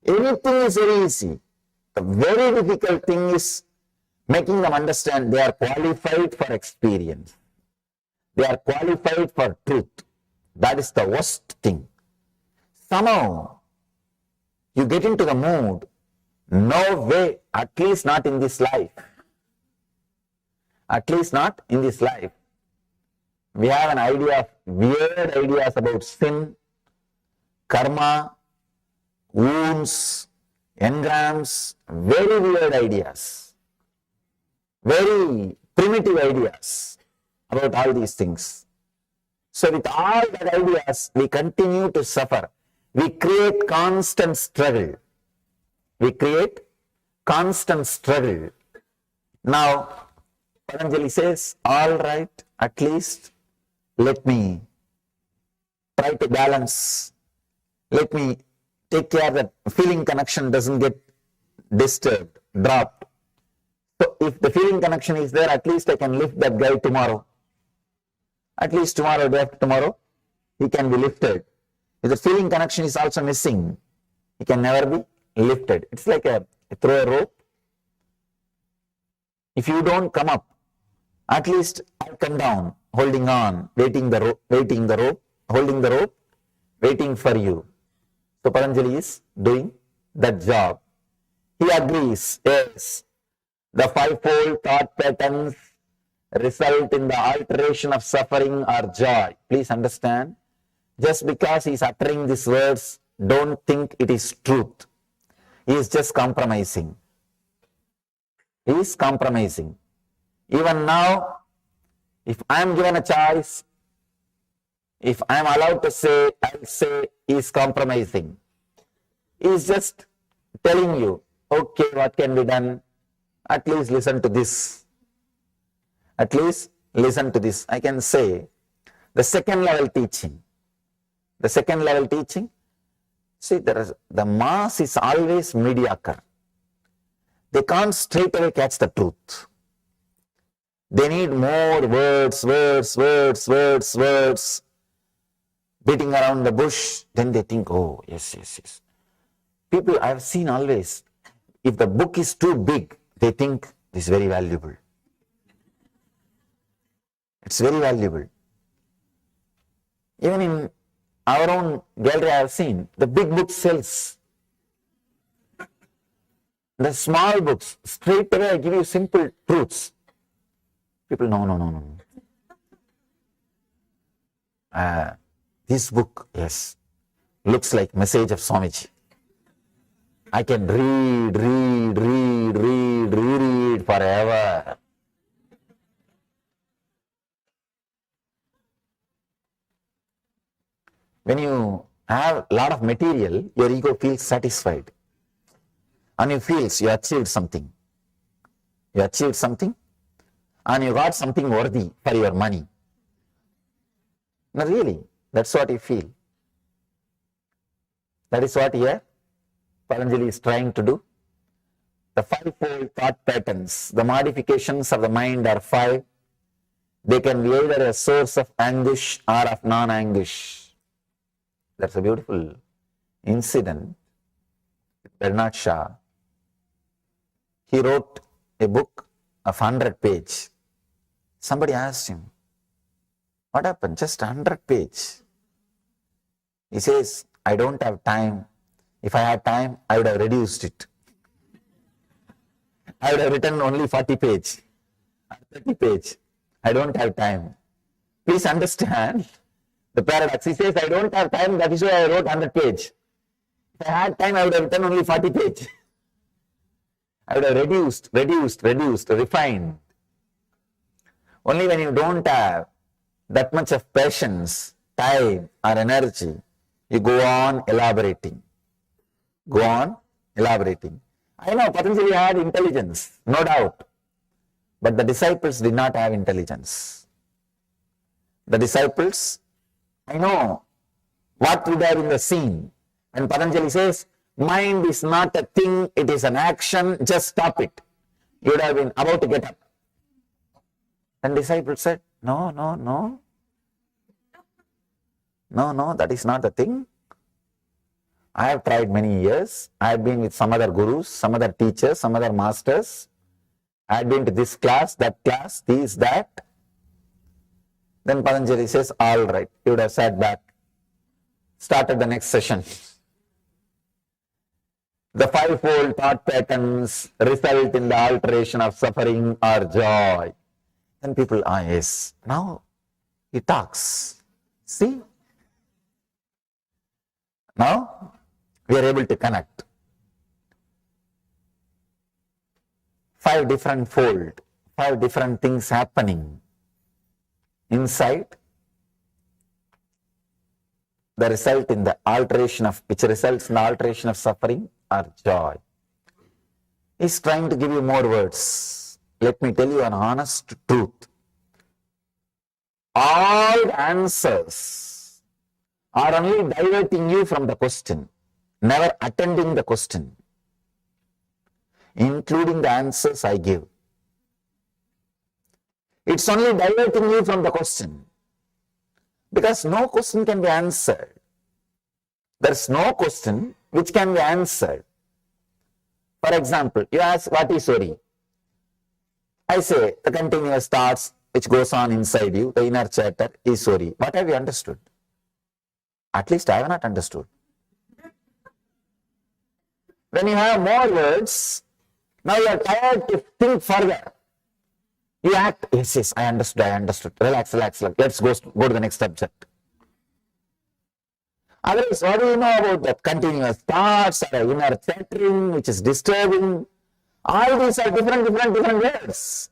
Anything is very easy. The very difficult thing is making them understand they are qualified for experience. They are qualified for truth. That is the worst thing. Somehow, you get into the mood, no way, at least not in this life. At least not in this life. We have an idea of weird ideas about sin, karma, wounds, engrams, very weird ideas, very primitive ideas about all these things. So with all that ideas, we continue to suffer. We create constant struggle. Now, Patanjali says, all right, at least let me try to balance. Let me take care that feeling connection doesn't get disturbed, dropped. So if the feeling connection is there, at least I can lift that guy tomorrow. At least tomorrow, day after tomorrow, he can be lifted. If the feeling connection is also missing, he can never be lifted. It's like throw a rope. If you don't come up, at least I'll come down, holding on, waiting the rope, holding the rope, waiting for you. So Patanjali is doing that job. He agrees, yes, the fivefold thought patterns result in the alteration of suffering or joy. Please understand, just because he is uttering these words, don't think it is truth. He is just compromising. He is compromising. Even now, if I am given a choice, if I am allowed to say, I'll say he is compromising. He is just telling you, okay, what can be done? At least listen to this. At least listen to this. I can say the second level teaching. The second level teaching, see, the mass is always mediocre. They can't straight away catch the truth. They need more words. beating around the bush, then they think, oh, yes. People I have seen always, if the book is too big, they think it's very valuable. It's very valuable. Even in our own gallery I have seen, the big book sells. The small books, straight away I give you simple truths. People, no. This book, yes, looks like message of Swamiji. I can reread forever. When you have a lot of material, your ego feels satisfied. And you feel you achieved something. You achieved something and you got something worthy for your money. No, really, that's what you feel. That is what here Patanjali is trying to do. The fivefold thought patterns, the modifications of the mind are five. They can be either a source of anguish or of non-anguish. That's a beautiful incident. Bernard Shaw, he wrote a book of 100 pages. Somebody asked him, what happened? Just 100 pages. He says, I don't have time. If I had time, I would have reduced it. I would have written only 40 pages, 30 pages. I don't have time. Please understand the paradox. He says, I don't have time, that is why I wrote 100 pages. If I had time, I would have written only 40 pages. I would have reduced, refined. Only when you don't have that much of patience, time or energy, you go on elaborating. I know Patanjali had intelligence, no doubt. But the disciples did not have intelligence. The disciples, I know what would have been the scene. And Patanjali says, mind is not a thing, it is an action, just stop it. You would have been about to get up. And disciples said, no, that is not the thing. I have tried many years. I have been with some other gurus, some other teachers, some other masters. I have been to this class, that class, this, that. Then Patanjali says, all right, you would have sat back, started the next session. The fivefold thought patterns result in the alteration of suffering or joy. Then people, yes, now he talks. See? Now we are able to connect. 5 different fold, 5 different things happening inside. The result in the alteration of, which results in the alteration of suffering or joy. He's trying to give you more words. Let me tell you an honest truth. All answers are only diverting you from the question, never attending the question, including the answers I give. It's only diverting you from the question, because no question can be answered. There's no question which can be answered. For example, you ask, what is worry? I say, the continuous thoughts which goes on inside you, the inner chatter is worry. What have you understood? At least I have not understood. When you have more words, now you are tired to think further. You act, yes, I understood. Relax. Let's go to the next subject. Otherwise, what do you know about that continuous thoughts or inner chattering which is disturbing? All these are different words.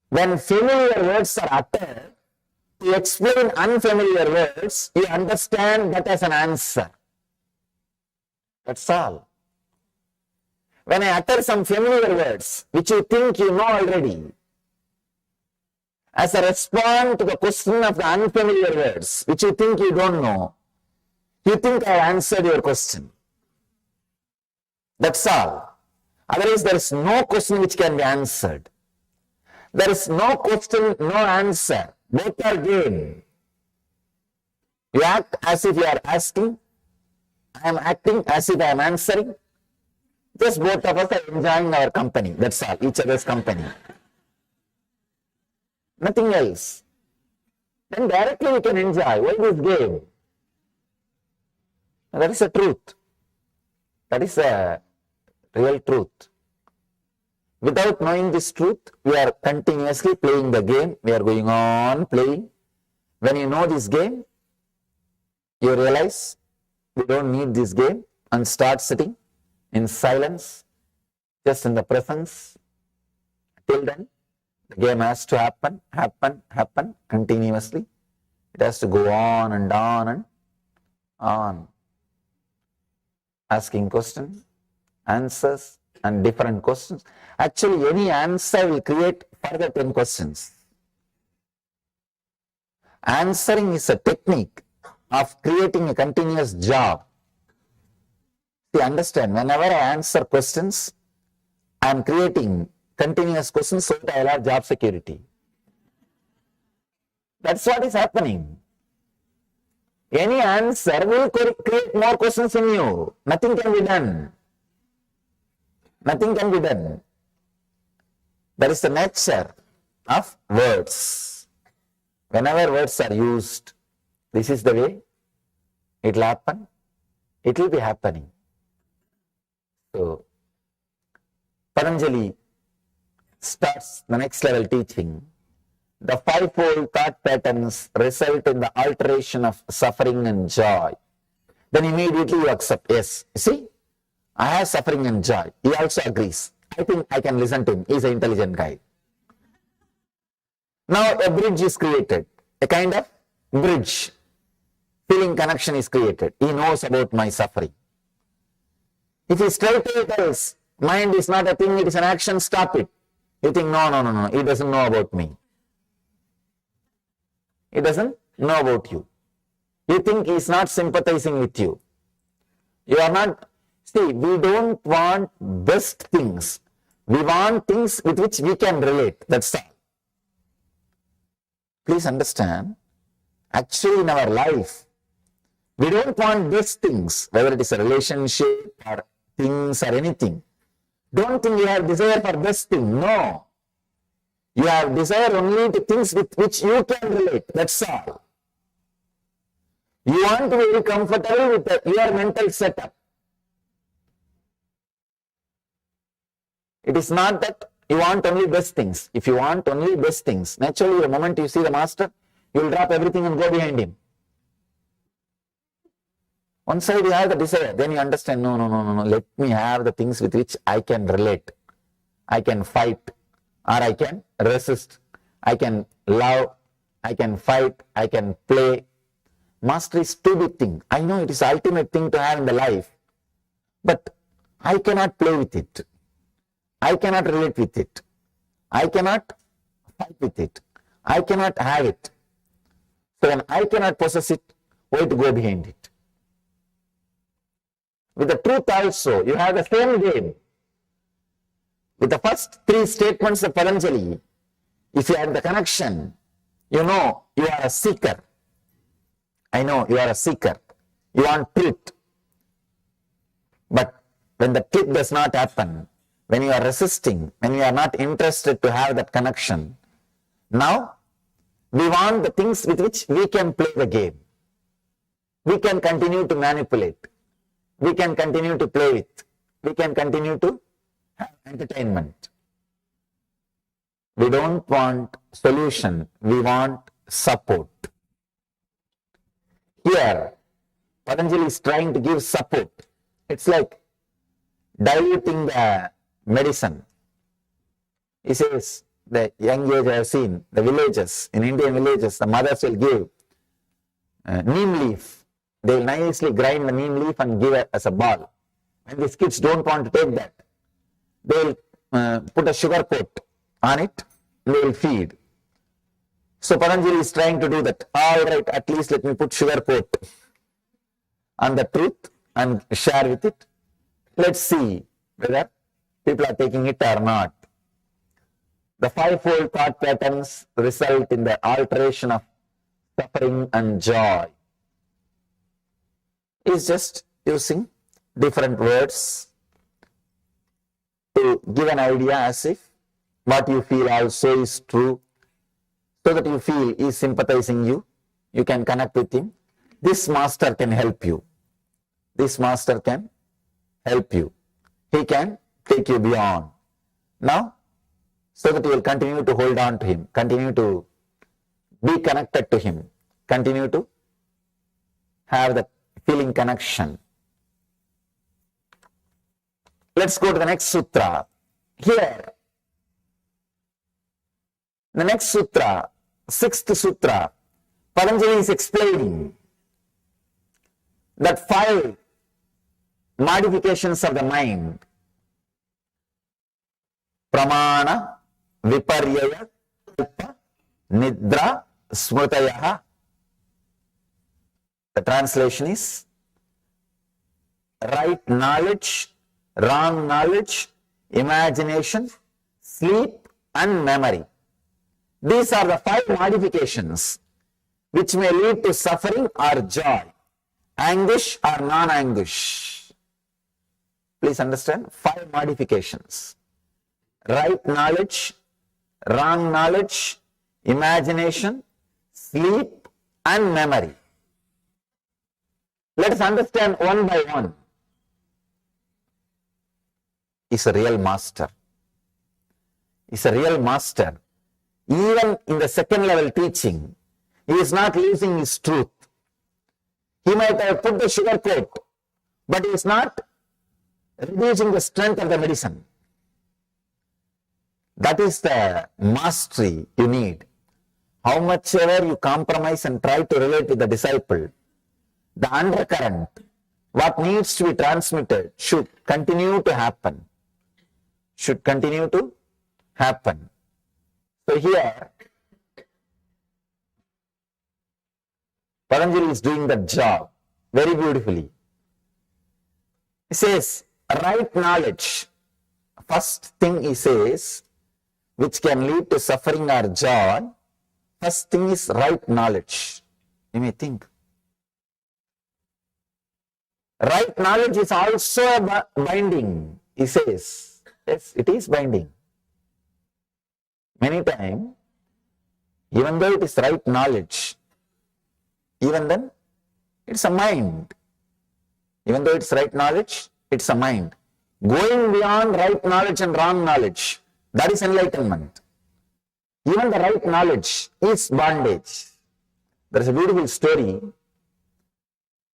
When familiar words are uttered, to explain unfamiliar words, you understand that as an answer. That's all. When I utter some familiar words, which you think you know already, as a response to the question of the unfamiliar words, which you think you don't know, you think I answered your question. That's all. Otherwise, there is no question which can be answered. There is no question, no answer. Both are game. You act as if you are asking. I am acting as if I am answering. Just both of us are enjoying our company. That's all. Each other's company. Nothing else. Then directly we can enjoy. Why this game? That is the truth. That is a real truth. Without knowing this truth, we are continuously playing the game. We are going on playing. When you know this game, you realize we don't need this game and start sitting in silence, just in the presence. Till then, the game has to happen continuously. It has to go on and on and on. Asking questions, answers, and different questions. Actually, any answer will create further 10 questions. Answering is a technique of creating a continuous job. See, understand, whenever I answer questions, I am creating continuous questions so that I will have job security. That's what is happening. Any answer will create more questions in you. Nothing can be done. Nothing can be done. That is the nature of words. Whenever words are used, this is the way it will happen. It will be happening. So, Patanjali starts the next level teaching. The fivefold thought patterns result in the alteration of suffering and joy. Then immediately you accept, yes, see, I have suffering and joy. He also agrees. I think I can listen to him. He's an intelligent guy. Now a bridge is created. A kind of bridge. Feeling connection is created. He knows about my suffering. If he straightaway tells, mind is not a thing, it is an action, stop it. You think, no, he doesn't know about me. He doesn't know about you. You think he is not sympathizing with you. You are not. See, we don't want best things. We want things with which we can relate. That's all. Please understand, actually in our life, we don't want best things, whether it is a relationship or things or anything. Don't think you have desire for best thing. No. You have desire only to things with which you can relate. That's all. You want to be very comfortable with your mental setup. It is not that you want only best things. If you want only best things, naturally the moment you see the master, you will drop everything and go behind him. One side you have the desire, then you understand, no, let me have the things with which I can relate. I can fight, or I can resist. I can love, I can fight, I can play. Mastery is too big thing. I know it is the ultimate thing to have in the life, but I cannot play with it. I cannot relate with it. I cannot fight with it. I cannot have it. So when I cannot possess it, why to go behind it? With the truth also, you have the same game. With the first three statements of Patanjali, if you have the connection, you know you are a seeker. I know you are a seeker. You want truth. But when the truth does not happen, when you are resisting, when you are not interested to have that connection, now we want the things with which we can play the game. We can continue to manipulate. We can continue to play with. We can continue to have entertainment. We don't want solution. We want support. Here, Patanjali is trying to give support. It's like diluting the medicine. He says, the young age I have seen, the villages, in Indian villages, the mothers will give neem leaf. They will nicely grind the neem leaf and give it as a ball. When these kids don't want to take that, they will put a sugar coat on it and they will feed. So Patanjali is trying to do that. All right, at least let me put sugar coat on the truth and share with it. Let's see whether people are taking it or not. The fivefold thought patterns result in the alteration of suffering and joy. is just using different words to give an idea as if what you feel also is true, so that you feel he is sympathizing you. You can connect with him. This master can help you. This master can help you. He can take you beyond. Now, so that you will continue to hold on to him, continue to be connected to him, continue to have that feeling connection. Let's go to the next sutra. Here, the next sutra, 6th sutra, Patanjali is explaining that 5 modifications of the mind: pramana, viparyaya, nidra, smrutayaha. The translation is right knowledge, wrong knowledge, imagination, sleep and memory. These are the 5 modifications which may lead to suffering or joy, anguish or non-anguish. Please understand, 5 modifications: right knowledge, wrong knowledge, imagination, sleep and memory. Let us understand one by one. Is a real master. Is a real master. Even in the 2nd level teaching, he is not losing his truth. He might have put the sugar coat, but he is not reducing the strength of the medicine. That is the mastery you need. How much ever you compromise and try to relate with the disciple, the undercurrent, what needs to be transmitted, should continue to happen. Should continue to happen. So here, Patanjali is doing that job very beautifully. He says, right knowledge, first thing he says, which can lead to suffering or joy, first thing is right knowledge. You may think. Right knowledge is also binding, he says. Yes, it is binding. Many times, even though it is right knowledge, even then, it's a mind. Even though it's right knowledge, it's a mind. Going beyond right knowledge and wrong knowledge, that is enlightenment. Even the right knowledge is bondage. There is a beautiful story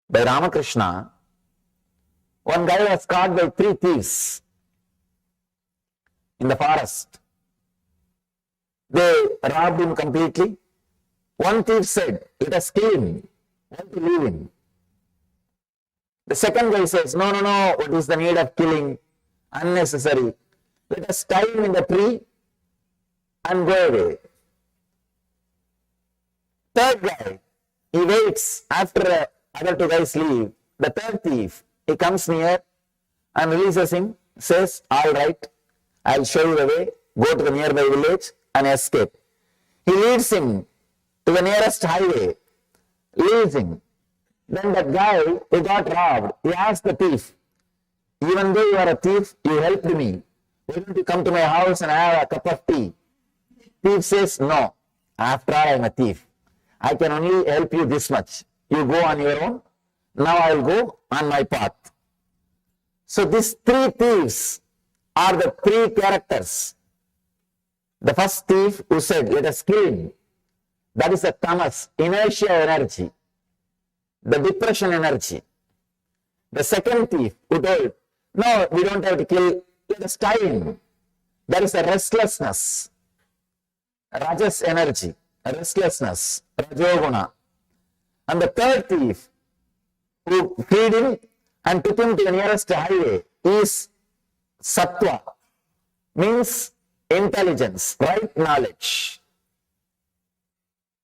by Ramakrishna. One guy was caught by 3 thieves in the forest. They robbed him completely. One thief said, let us kill him. Want to leave him. The second guy says, no, what is the need of killing? Unnecessary. Let us tie him in the tree and go away. Third guy, he waits after other 2 guys leave. The third thief, he comes near and releases him, says, all right, I'll show you the way, go to the nearby village and escape. He leads him to the nearest highway, leaves him. Then that guy who got robbed, he asked the thief, even though you are a thief, you helped me. Why don't you come to my house and have a cup of tea? Thief says, no, after all I am a thief. I can only help you this much. You go on your own. Now I will go on my path. So these 3 thieves are the 3 characters. The first thief who said, let us kill him. That is the tamas, inertia energy, the depression energy. The second thief who told, no, we don't have to kill, let us tie him. That is the restlessness, rajas energy, restlessness, rajoguna. And the third thief who freed him and took him to the nearest highway is sattva, means intelligence, right knowledge.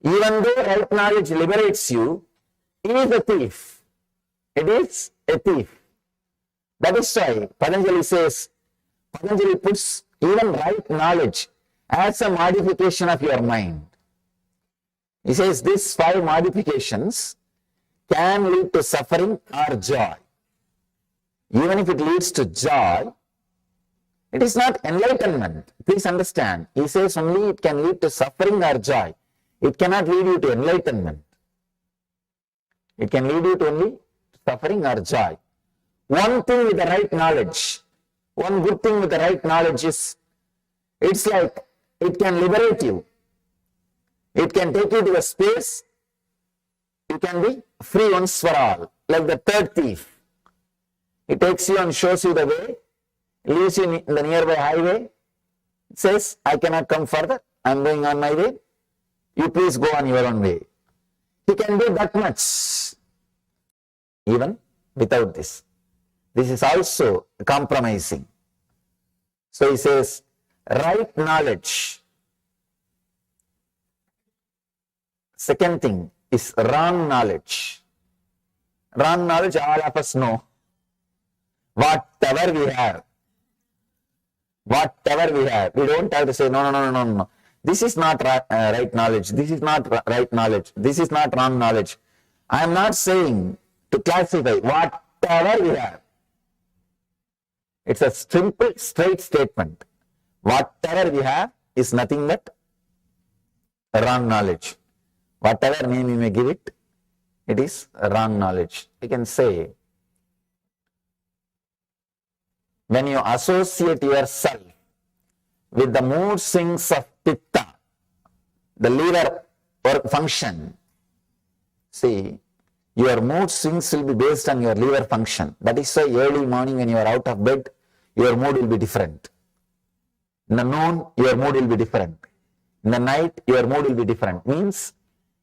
Even though right knowledge liberates you, it is a thief. It is a thief. That is why Patanjali says, Patanjali puts even right knowledge as a modification of your mind. He says these 5 modifications can lead to suffering or joy. Even if it leads to joy, it is not enlightenment. Please understand. He says only it can lead to suffering or joy. It cannot lead you to enlightenment. It can lead you to only suffering or joy. One thing with the right knowledge, one good thing with the right knowledge is, it's like it can liberate you. It can take you to a space. You can be free once for all, like the third thief. It takes you and shows you the way, leaves you in the nearby highway. It says, I cannot come further. I am going on my way. You please go on your own way. He can do that much, even without this. This is also compromising. So he says, right knowledge. Second thing is wrong knowledge. Wrong knowledge, all of us know. Whatever we have. Whatever we have. We don't have to say, no. This is not right knowledge. This is not right knowledge. This is not wrong knowledge. I am not saying to classify whatever we have. It's a simple, straight statement. Whatever we have is nothing but wrong knowledge. Whatever name you may give it, it is wrong knowledge. We can say, when you associate yourself with the mood swings of pitta, the liver function, see, your mood swings will be based on your liver function. That is why early morning when you are out of bed, your mood will be different. In the noon, your mood will be different. In the night, your mood will be different. Means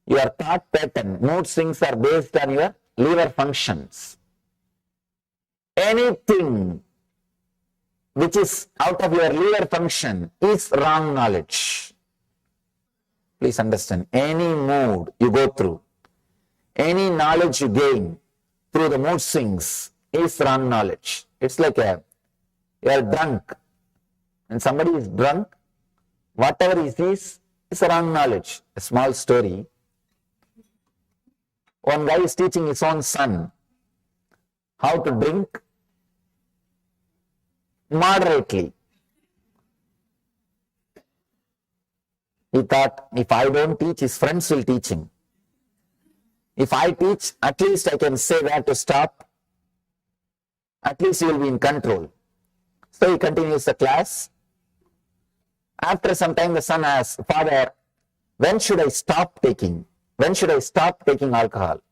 your thought pattern, mood swings are based on your liver functions. Anything which is out of your liver function is wrong knowledge. Please understand, any mood you go through, any knowledge you gain through the mood swings is wrong knowledge. It's like you are drunk. When somebody is drunk, whatever he sees is wrong knowledge. A small story. One guy is teaching his own son how to drink moderately. He thought, if I don't teach, his friends will teach him. If I teach, at least I can say where to stop. At least he will be in control. So he continues the class. After some time, the son asks, Father, when should I stop taking? When should I stop taking alcohol?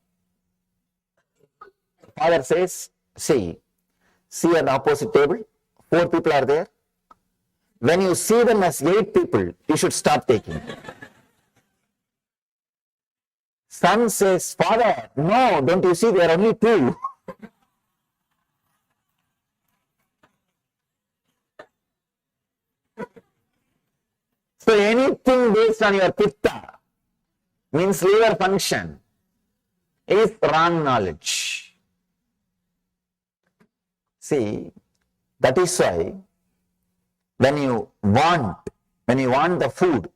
Father says, see an opposite table, 4 people are there. When you see them as 8 people, you should stop taking. Son says, Father, no, don't you see there are only 2. So anything based on your pitta, means liver function, is wrong knowledge. See, that is why when you want the food,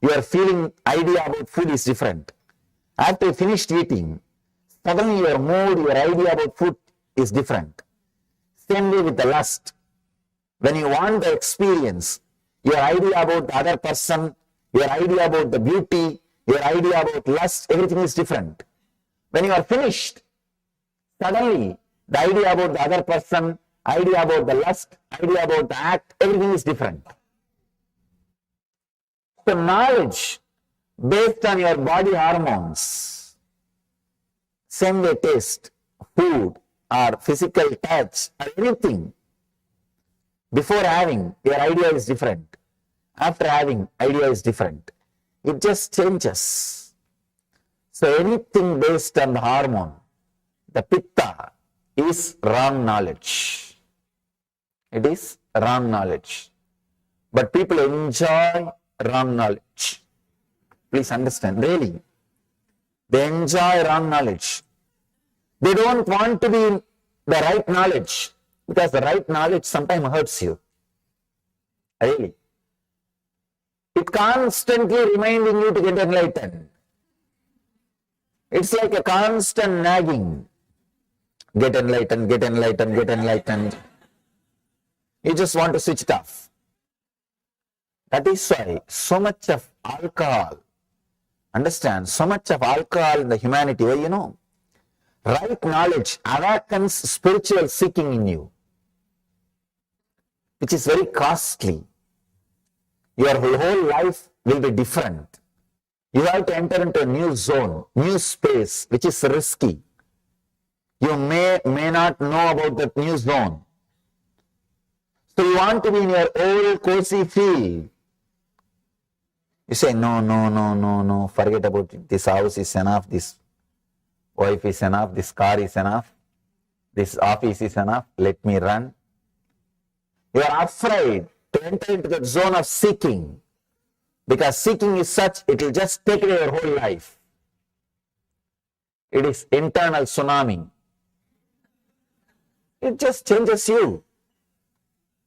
your feeling idea about food is different. After you finished eating, suddenly your mood, your idea about food is different. Same way with the lust. When you want the experience, your idea about the other person, your idea about the beauty, your idea about lust, everything is different. When you are finished, suddenly the idea about the other person, idea about the lust, idea about the act, everything is different. So knowledge based on your body hormones, same way taste, food or physical touch or anything, before having, your idea is different. After having, idea is different. It just changes. So anything based on the hormone, the pitta, is wrong knowledge. It is wrong knowledge. But people enjoy wrong knowledge. Please understand, really. They enjoy wrong knowledge. They don't want to be in the right knowledge, because the right knowledge sometimes hurts you. Really. It constantly reminding you to get enlightened. It's like a constant nagging. Get enlightened, get enlightened, get enlightened. You just want to switch it off. That is why so much of alcohol, understand, so much of alcohol in the humanity, well, you know, right knowledge awakens spiritual seeking in you, which is very costly. Your whole life will be different. You have to enter into a new zone, new space, which is risky. You may not know about that new zone. So you want to be in your old cozy field. You say, no, forget about it. This house is enough, this wife is enough, this car is enough, this office is enough, let me run. You are afraid to enter into the zone of seeking, because seeking is such, it will just take away your whole life. It is internal tsunami. It just changes you.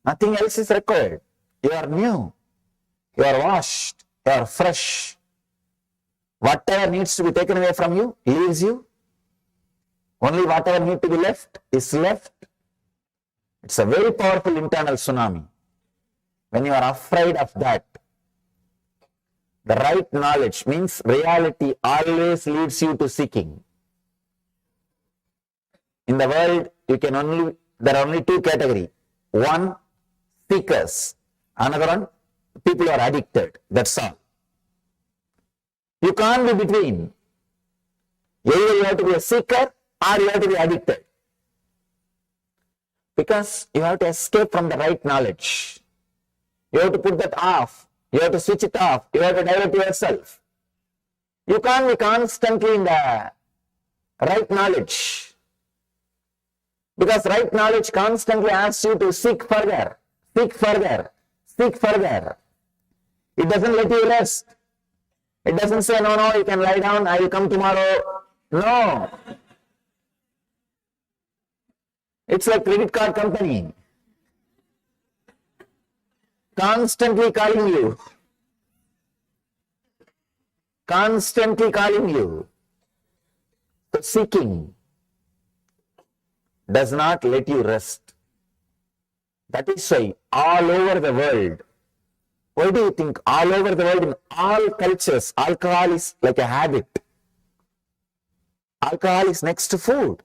Nothing else is required. You are new. You are washed. You are fresh. Whatever needs to be taken away from you, leaves you. Only whatever needs to be left is left. It's a very powerful internal tsunami. When you are afraid of that, the right knowledge means reality always leads you to seeking. In the world, there are only two categories. One, seekers. Another one, people who are addicted. That's all. You can't be between. Either you have to be a seeker or you have to be addicted. Because you have to escape from the right knowledge. You have to put that off. You have to switch it off. You have to divert yourself. You can't be constantly in the right knowledge. Because right knowledge constantly asks you to seek further, seek further, seek further. It doesn't let you rest. It doesn't say, no, you can lie down, I will come tomorrow. No. It's like credit card company. Constantly calling you. Constantly calling you. So seeking does not let you rest. That is why all over the world, why do you think all over the world in all cultures, alcohol is like a habit? Alcohol is next to food,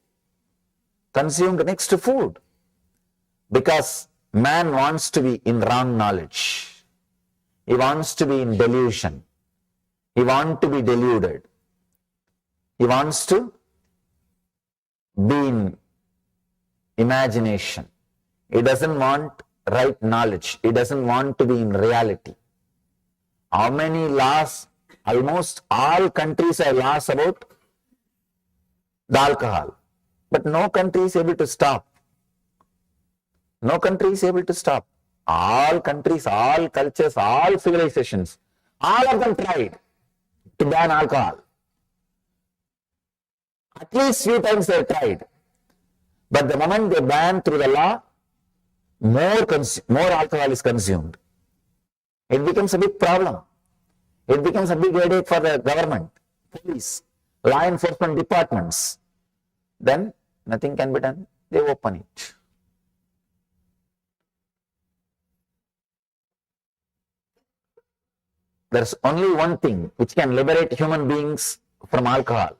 consumed next to food. Because man wants to be in wrong knowledge. He wants to be in delusion. He wants to be deluded. He wants to be in imagination. He doesn't want right knowledge. He doesn't want to be in reality. How many laws? Almost all countries have laws about the alcohol. But no country is able to stop. No country is able to stop. All countries, all cultures, all civilizations, all of them tried to ban alcohol. At least few times they tried. But the moment they ban through the law, more alcohol is consumed. It becomes a big problem. It becomes a big headache for the government, police, law enforcement departments. Then nothing can be done. They open it. There's only one thing which can liberate human beings from alcohol.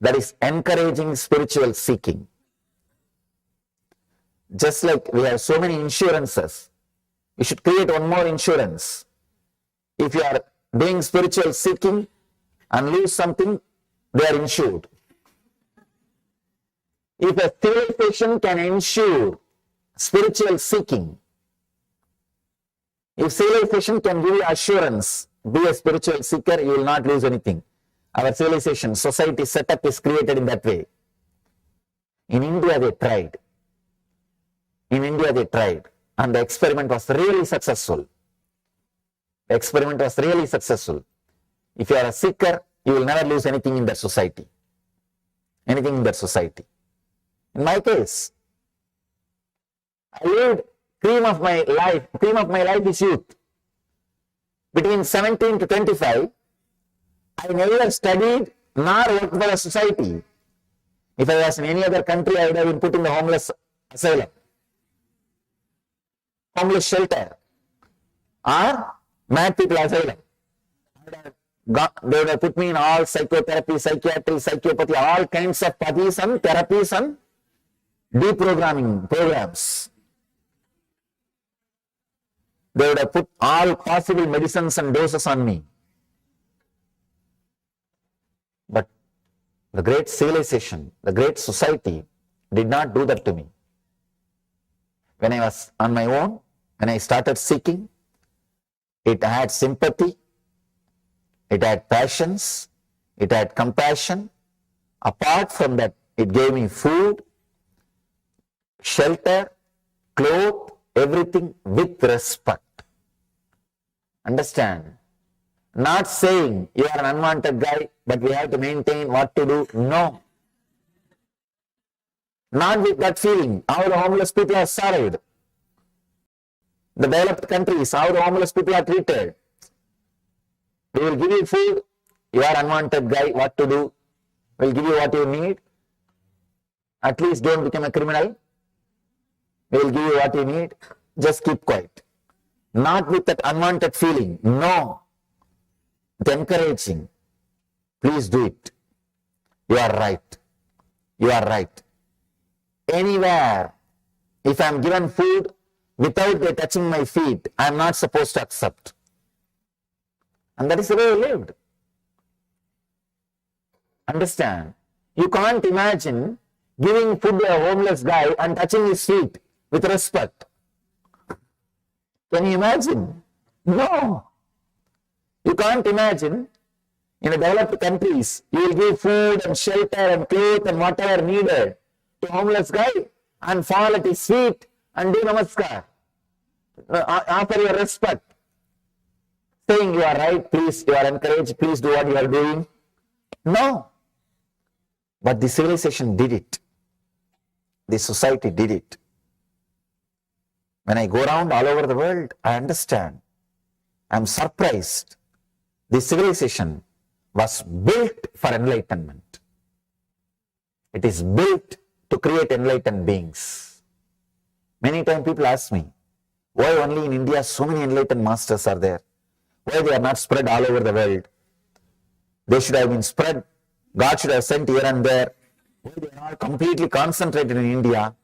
That is encouraging spiritual seeking. Just like we have so many insurances, we should create one more insurance. If you are doing spiritual seeking and lose something, they are insured. If a civilization can ensure spiritual seeking, if civilization can give you assurance, be a spiritual seeker, you will not lose anything. Our civilization, society setup is created in that way. In India, they tried. And the experiment was really successful. If you are a seeker, you will never lose anything in that society. In my case, I lived cream of my life is youth. Between 17 to 25, I neither studied nor worked for the society. If I was in any other country, I would have been put in the homeless asylum, homeless shelter, or mad people asylum. They would have put me in all psychotherapy, psychiatry, psychopathy, all kinds of pathies and therapies and deprogramming programs. They would have put all possible medicines and doses on me. But the great civilization, the great society did not do that to me. When I was on my own, when I started seeking, it had sympathy, it had passions, it had compassion. Apart from that, it gave me food, shelter, clothes, everything with respect. Understand? Not saying you are an unwanted guy, but we have to maintain what to do. No. Not with that feeling. How the homeless people are served. The developed countries, how the homeless people are treated. We will give you food. You are an unwanted guy, what to do? We will give you what you need. At least don't become a criminal. We will give you what you need. Just keep quiet. Not with that unwanted feeling. No. With encouraging. Please do it. You are right. You are right. Anywhere, if I am given food without they touching my feet, I am not supposed to accept. And that is the way I lived. Understand? You can't imagine giving food to a homeless guy and touching his feet with respect. Can you imagine? No. You can't imagine. In the developed countries, you will give food and shelter and clothes and whatever needed to a homeless guy and fall at his feet and do namaskar. Offer your respect. Saying you are right, please, you are encouraged, please do what you are doing. No. But the civilization did it. The society did it. When I go around all over the world, I understand. I am surprised. The civilization was built for enlightenment. It is built to create enlightened beings. Many times people ask me, why only in India so many enlightened masters are there? Why they are not spread all over the world? They should have been spread. God should have sent here and there. Why they are all completely concentrated in India?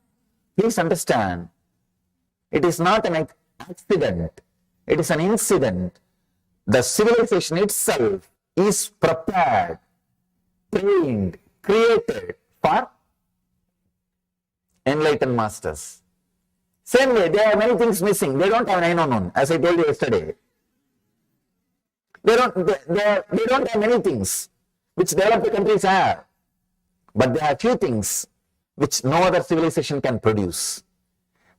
Please understand, it is not an accident. It is an incident. The civilization itself is prepared, trained, created for enlightened masters. Same way, there are many things missing. They don't have 911, as I told you yesterday. They don't have many things which developed countries have. But there are few things which no other civilization can produce.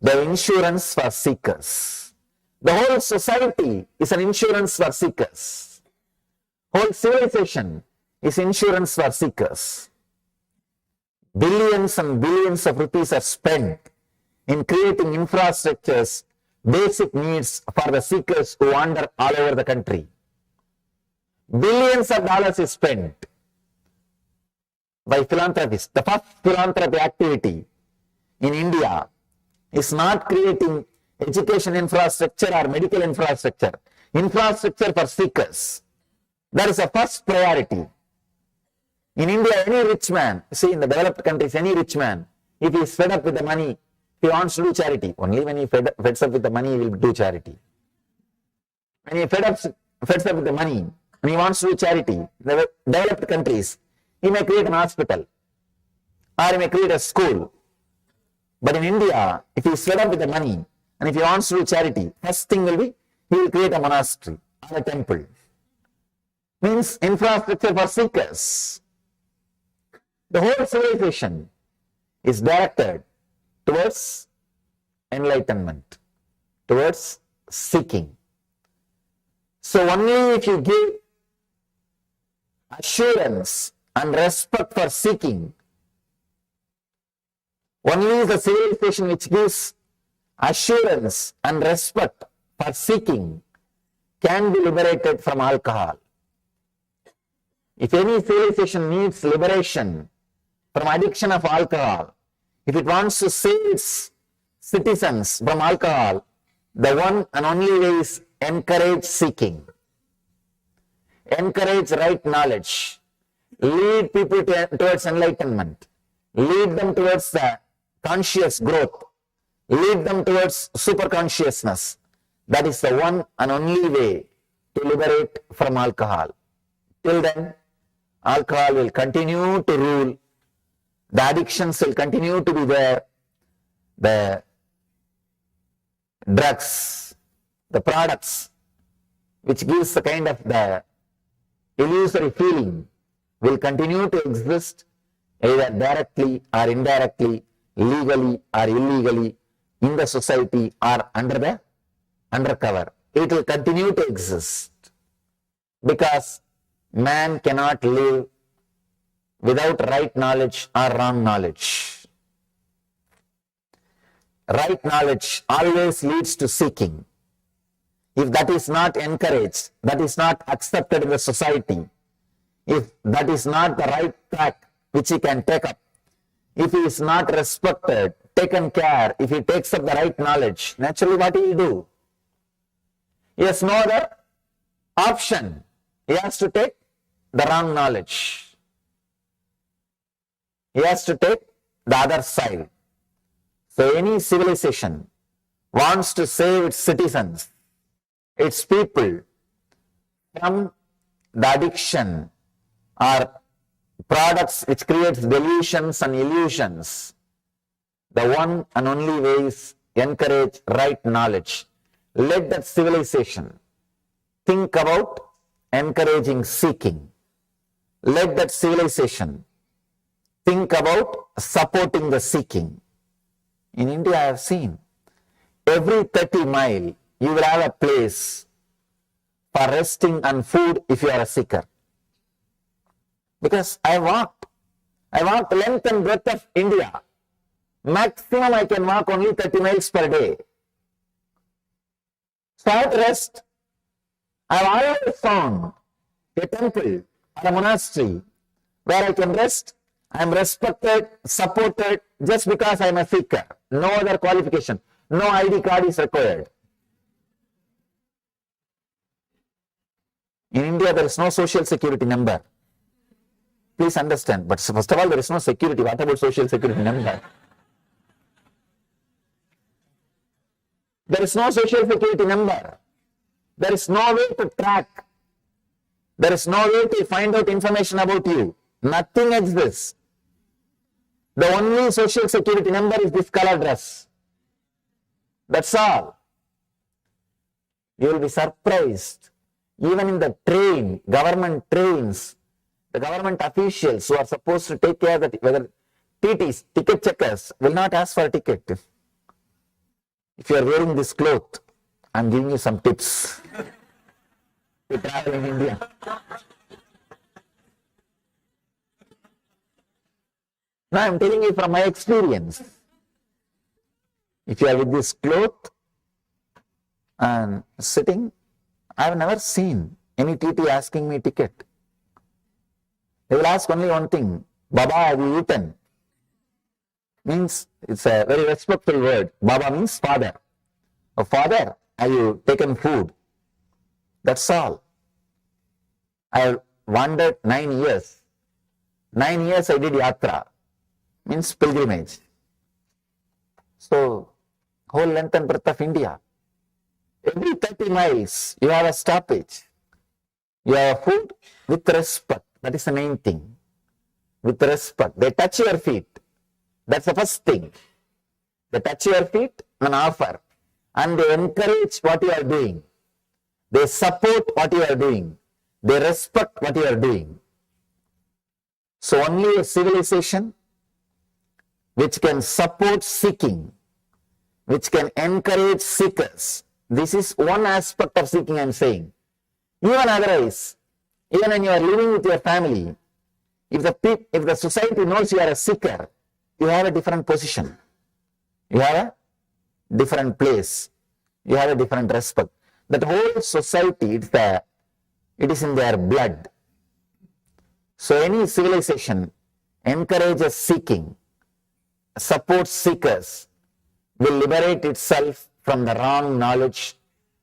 The insurance for seekers. The whole society is an insurance for seekers. Whole civilization is insurance for seekers. Billions and billions of rupees are spent in creating infrastructures, basic needs for the seekers who wander all over the country. Billions of dollars is spent by philanthropists. The first philanthropy activity in India is not creating education infrastructure or medical infrastructure. Infrastructure for seekers. That is the first priority. In India, any rich man, see in the developed countries, any rich man, if he is fed up with the money, he wants to do charity. Only when he feds up with the money, he will do charity. When he feds up with the money, and he wants to do charity, in the developed countries, he may create an hospital, or he may create a school. But in India, if he is fed up with the money, and if he wants to do charity, first thing will be, he will create a monastery or a temple. Means infrastructure for seekers. The whole civilization is directed towards enlightenment, towards seeking. So only if you give assurance and respect for seeking, only the civilization which gives assurance and respect for seeking can be liberated from alcohol. If any civilization needs liberation from addiction of alcohol, if it wants to save its citizens from alcohol, the one and only way is encourage seeking. Encourage right knowledge. Lead people towards enlightenment. Lead them towards the conscious growth. Lead them towards superconsciousness. That is the one and only way to liberate from alcohol. Till then, alcohol will continue to rule. The addictions will continue to be there. The drugs, the products, which gives the kind of the illusory feeling, will continue to exist either directly or indirectly, legally or illegally, in the society or undercover. It will continue to exist because man cannot live without right knowledge or wrong knowledge. Right knowledge always leads to seeking. If that is not encouraged, that is not accepted in the society, if that is not the right track which he can take up, if he is not respected, taken care, if he takes up the right knowledge, naturally what he will do? He has no other option. He has to take the wrong knowledge. He has to take the other side. So any civilization wants to save its citizens, its people, from the addiction or products which creates delusions and illusions. The one and only way is encourage right knowledge. Let that civilization think about encouraging seeking. Let that civilization think about supporting the seeking. In India, I have seen every 30 miles, you will have a place for resting and food if you are a seeker. Because I walked length and breadth of India. Maximum I can walk only 30 miles per day. So I have to rest. I have always found a temple or a monastery where I can rest. I am respected, supported just because I am a seeker. No other qualification. No ID card is required. In India, there is no social security number. Please understand. But first of all, there is no security. What about social security number? There is no social security number. There is no way to track. There is no way to find out information about you. Nothing exists. The only social security number is this color dress. That's all. You will be surprised. Even in the train, government trains, the government officials who are supposed to take care that whether TTs, ticket checkers, will not ask for a ticket. If you are wearing this cloth, I am giving you some tips to travel in India. Now I am telling you from my experience. If you are with this cloth and sitting, I have never seen any TT asking me ticket. They will ask only one thing, Baba, have you eaten? Means, it's a very respectful word. Baba means father. Oh, father, have you taken food? That's all. I wandered 9 years. 9 years I did yatra, means pilgrimage. So, whole length and breadth of India. Every 30 miles, you have a stoppage. You have food with respect. That is the main thing. With respect. They touch your feet. That's the first thing. They touch your feet and offer. And they encourage what you are doing. They support what you are doing. They respect what you are doing. So only a civilization which can support seeking, which can encourage seekers. This is one aspect of seeking I am saying. Even otherwise, even when you are living with your family, if the society knows you are a seeker, you have a different position. You have a different place. You have a different respect. That whole society, it is in their blood. So any civilization encourages seeking, supports seekers, will liberate itself from the wrong knowledge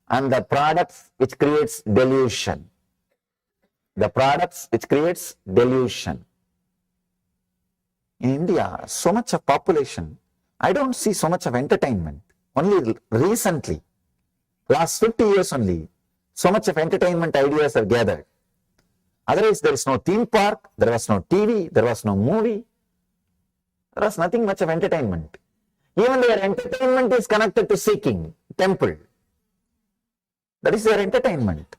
and the products which creates delusion. The products which creates delusion. In India, so much of population, I don't see so much of entertainment. Only recently, last 50 years only, so much of entertainment ideas are gathered. Otherwise, there is no theme park, there was no TV, there was no movie. There was nothing much of entertainment. Even their entertainment is connected to seeking, temple. That is their entertainment.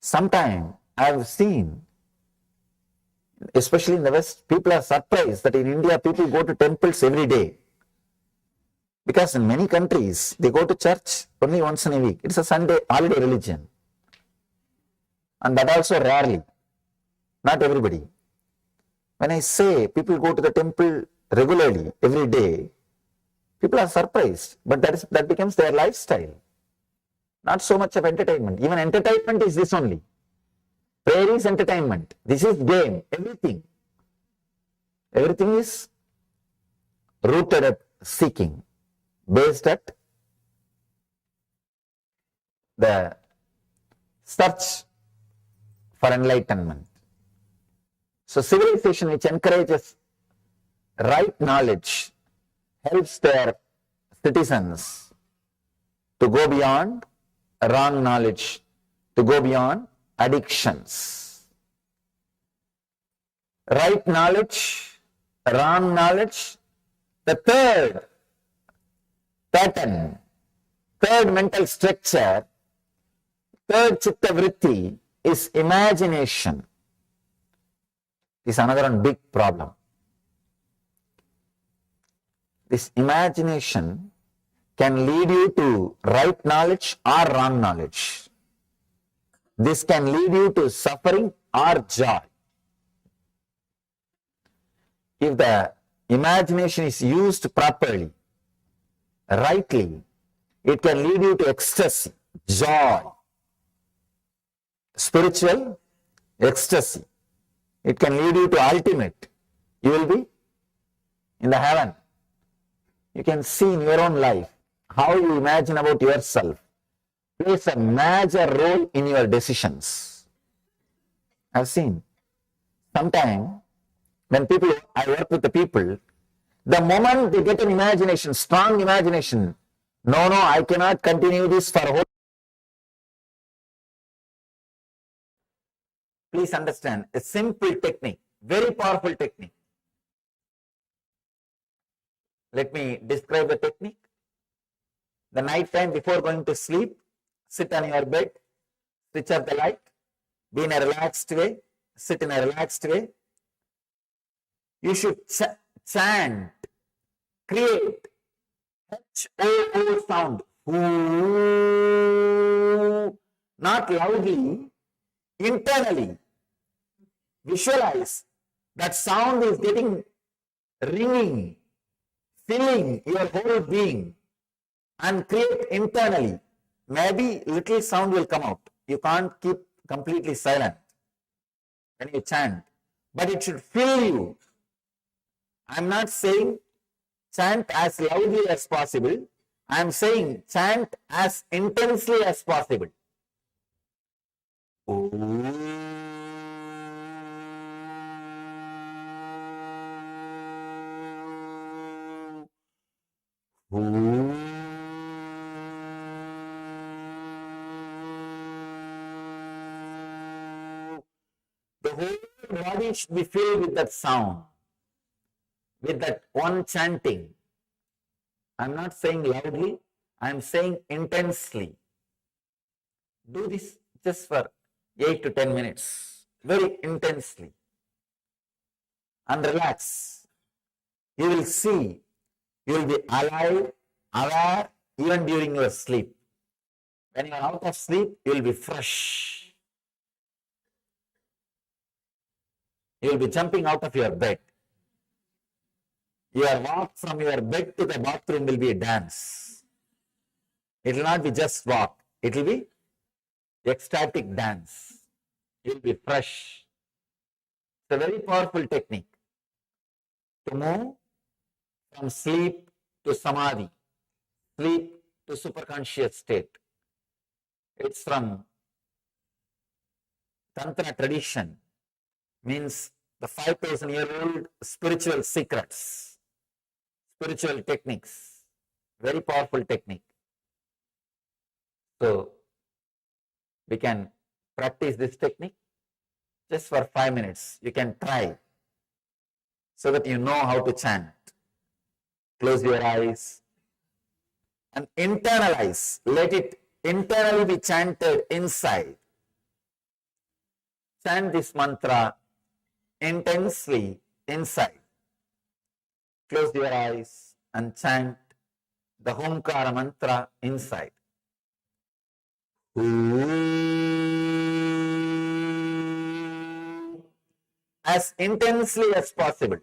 Sometime I have seen, especially in the West, people are surprised that in India people go to temples every day. Because in many countries, they go to church only once in a week. It's a Sunday holiday religion. And that also rarely. Not everybody. When I say people go to the temple regularly, every day, people are surprised. But that becomes their lifestyle. Not so much of entertainment. Even entertainment is this only. Prayer is entertainment. This is game. Everything. Everything is rooted at seeking, based at the search for enlightenment. So civilization which encourages right knowledge helps their citizens to go beyond wrong knowledge, to go beyond addictions. Right knowledge, wrong knowledge. The third pattern, third mental structure, third chitta vritti is imagination. This is another one big problem. This imagination can lead you to right knowledge or wrong knowledge. This can lead you to suffering or joy. If the imagination is used properly, rightly, it can lead you to ecstasy, joy, spiritual ecstasy. It can lead you to ultimate. You will be in the heaven. You can see in your own life how you imagine about yourself plays a major role in your decisions. I've seen sometimes when I work with the people, the moment they get an imagination, strong imagination, no, I cannot continue this for whole. Please understand, a simple technique, very powerful technique. Let me describe the technique. The night time before going to sleep, sit on your bed, switch off the light, be in a relaxed way, sit in a relaxed way. You should chant, create H-O-O sound, ooh, not loudly, internally. Visualize that sound is getting ringing, filling your whole being, and create internally. Maybe little sound will come out. You can't keep completely silent when you chant, but it should fill you. I'm not saying chant as loudly as possible. I'm saying chant as intensely as possible. The whole body should be filled with that sound, with that one chanting. I'm not saying loudly, I'm saying intensely. Do this just for 8 to 10 minutes, very intensely. And relax. You will see, you will be alive, aware, even during your sleep. When you are out of sleep, you will be fresh. You will be jumping out of your bed. Your walk from your bed to the bathroom will be a dance. It will not be just walk. It will be ecstatic dance. You'll be fresh. It's a very powerful technique to move from sleep to samadhi, sleep to superconscious state. It's from Tantra tradition, means the 5,000-year-old spiritual secrets, spiritual techniques, very powerful technique. So, we can practice this technique just for 5 minutes. You can try so that you know how to chant. Close your eyes and internalize. Let it internally be chanted inside. Chant this mantra intensely inside. Close your eyes and chant the Homkara mantra inside. As intensely as possible.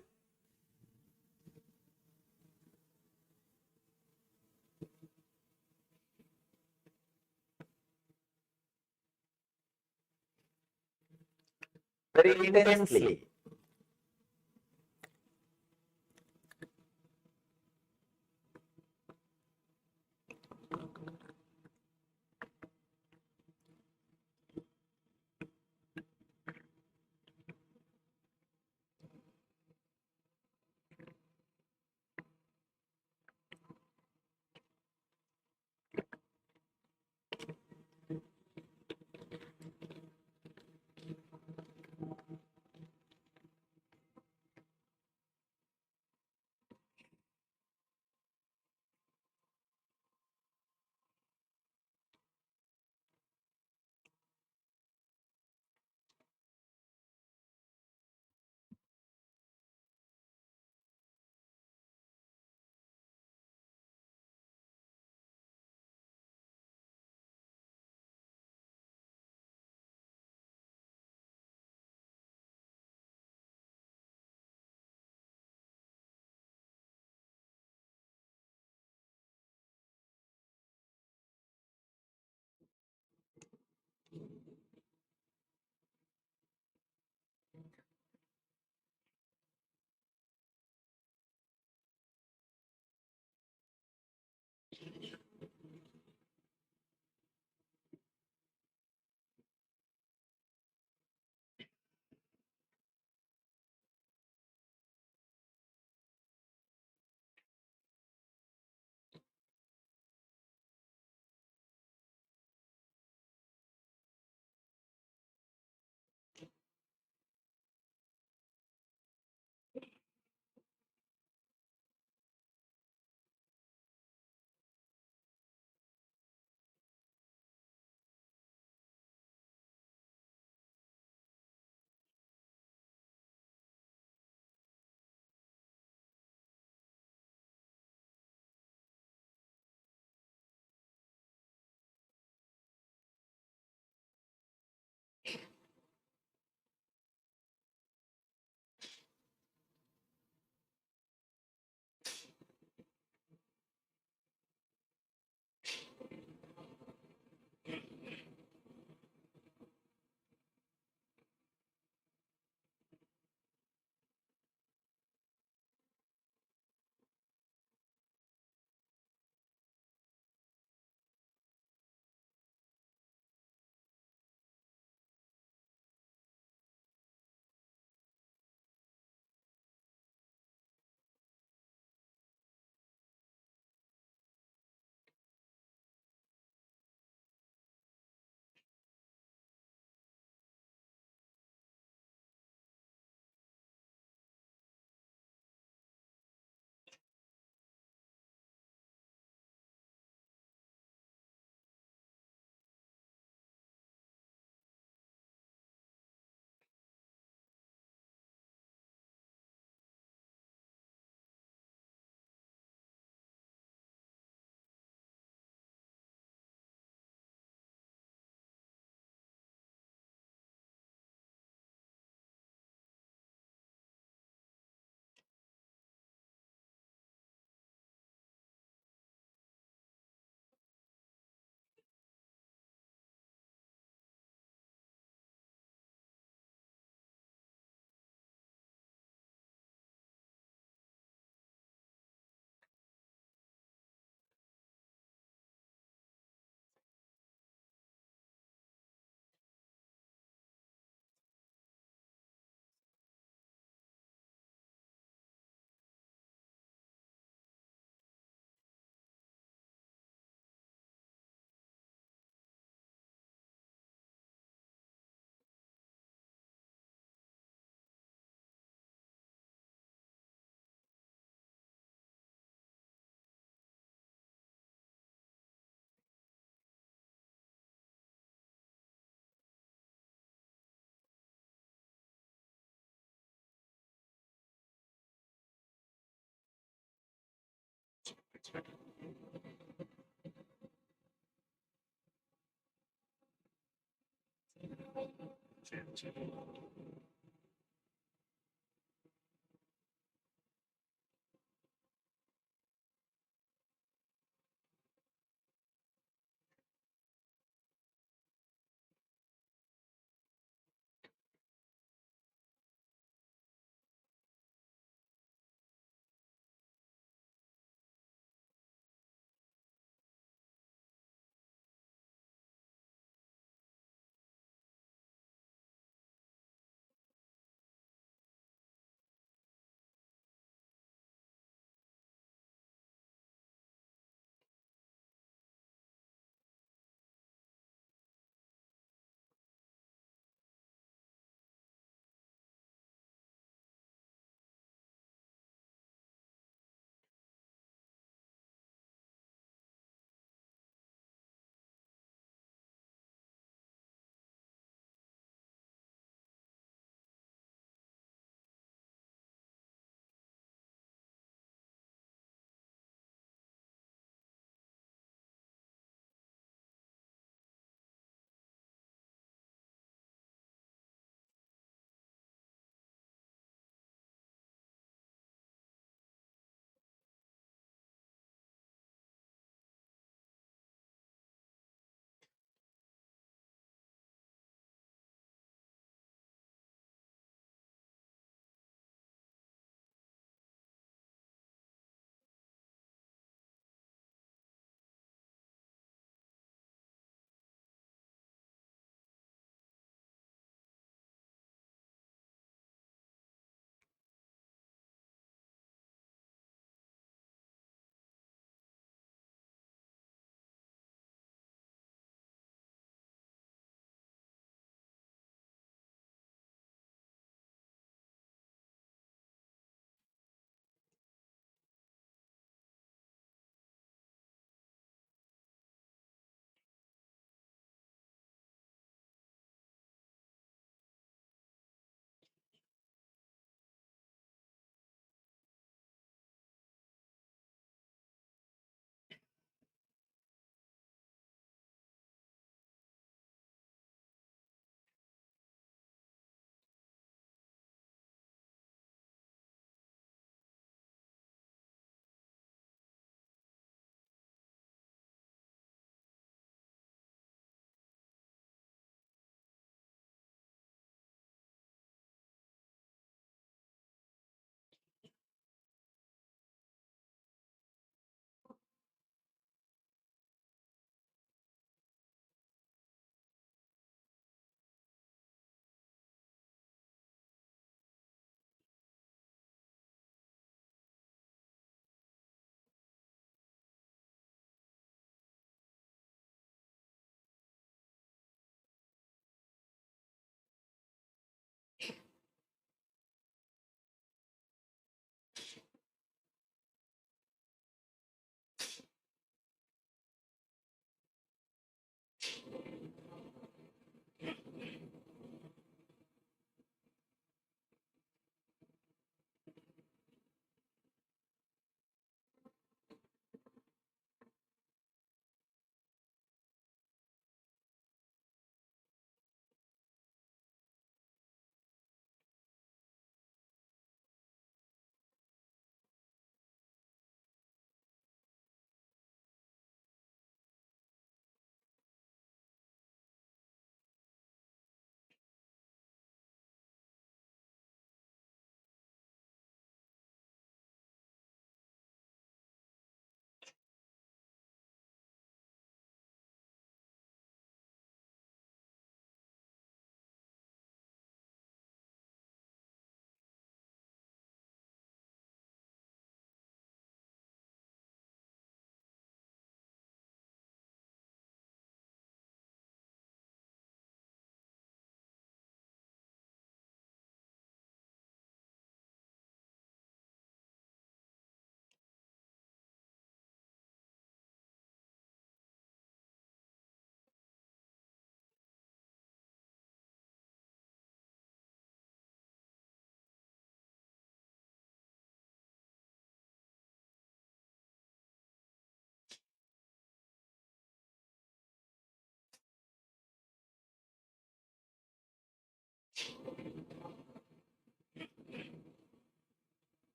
Very intensely.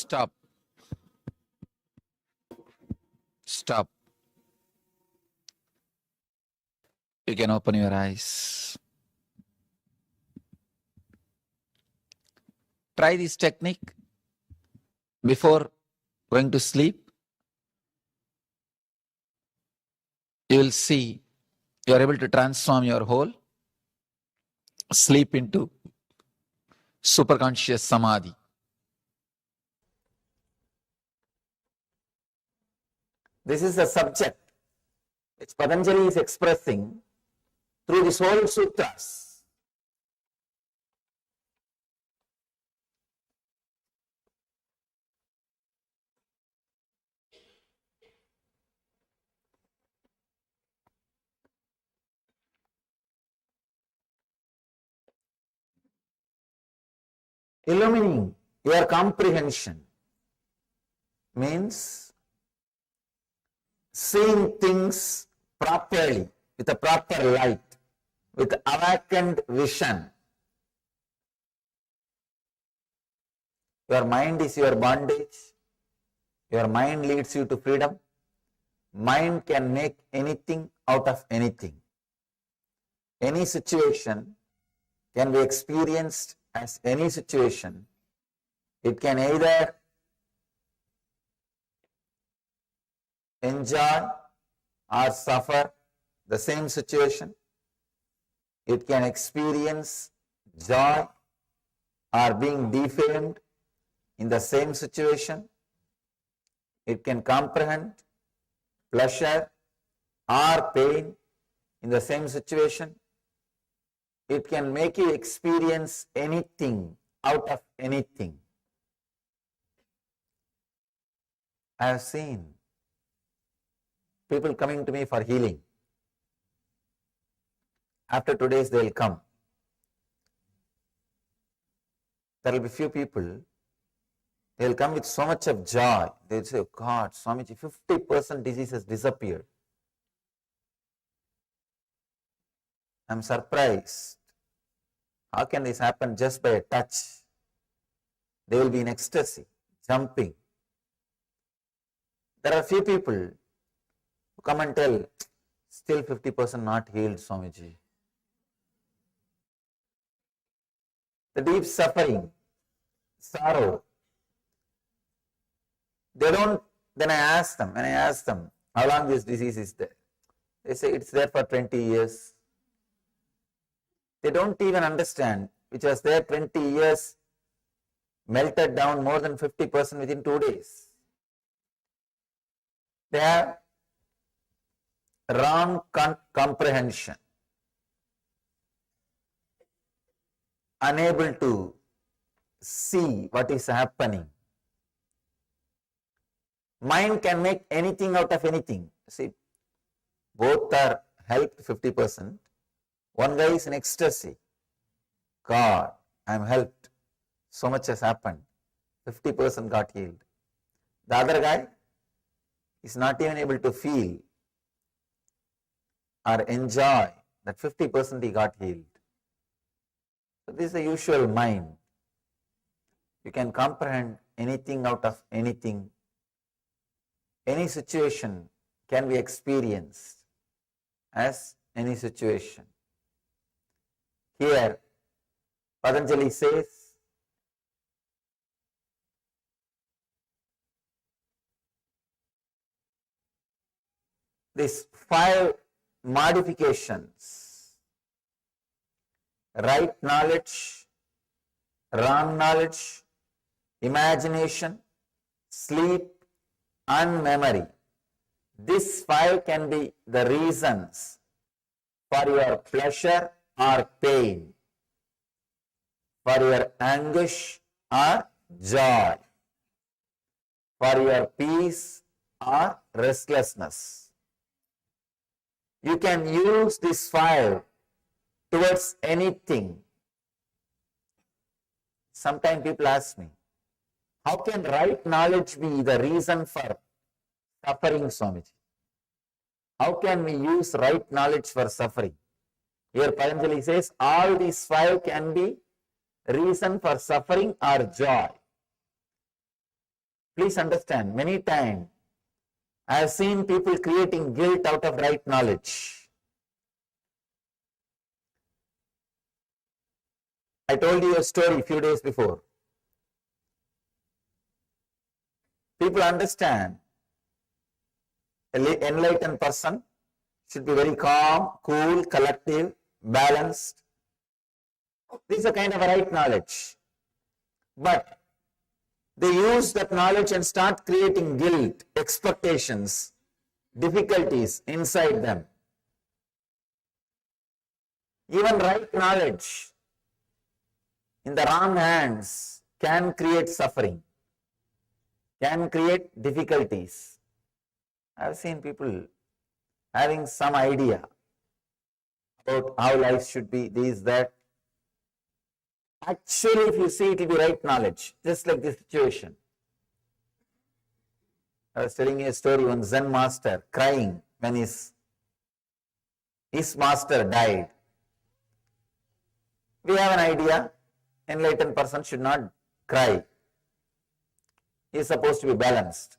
Stop. Stop. You can open your eyes. Try this technique before going to sleep. You will see you are able to transform your whole sleep into superconscious samadhi. This is the subject which Patanjali is expressing through this whole sutras. Illumining your comprehension means seeing things properly, with a proper light, with awakened vision. Your mind is your bondage. Your mind leads you to freedom. Mind can make anything out of anything. Any situation can be experienced as any situation. It can either enjoy or suffer the same situation. It can experience joy or being defamed in the same situation. It can comprehend pleasure or pain in the same situation. It can make you experience anything out of anything. I have seen people coming to me for healing. After 2 days, they will come. There will be few people, they will come with so much of joy. They will say, oh God, Swamiji, 50% disease has disappeared. I am surprised. How can this happen just by a touch? They will be in ecstasy, jumping. There are few people who come and tell, still 50% not healed, Swamiji. The deep suffering, sorrow. They don't, then I ask them, how long this disease is there? They say it's there for 20 years. They don't even understand, which was there 20 years, melted down more than 50% within 2 days. They have wrong comprehension, unable to see what is happening. Mind can make anything out of anything. See, both are helped 50%. One guy is in ecstasy. God, I am helped. So much has happened. 50% got healed. The other guy is not even able to feel or enjoy that 50% he got healed. So this is the usual mind. You can comprehend anything out of anything. Any situation can be experienced as any situation. Here, Patanjali says, these 5 modifications: right knowledge, wrong knowledge, imagination, sleep, and memory. These 5 can be the reasons for your pleasure or pain, for your anguish or joy, for your peace or restlessness. You can use these 5 towards anything. Sometimes people ask me, how can right knowledge be the reason for suffering, Swamiji? How can we use right knowledge for suffering? Here Patanjali says all these 5 can be reason for suffering or joy. Please understand, many times I have seen people creating guilt out of right knowledge. I told you a story a few days before. People understand an enlightened person should be very calm, cool, collective, balanced. This is a kind of a right knowledge. But they use that knowledge and start creating guilt, expectations, difficulties inside them. Even right knowledge in the wrong hands can create suffering, can create difficulties. I have seen people having some idea about how life should be, this, that. Actually, if you see, it will be right knowledge, just like this situation. I was telling you a story, one Zen master crying when his master died. We have an idea, enlightened person should not cry. He is supposed to be balanced.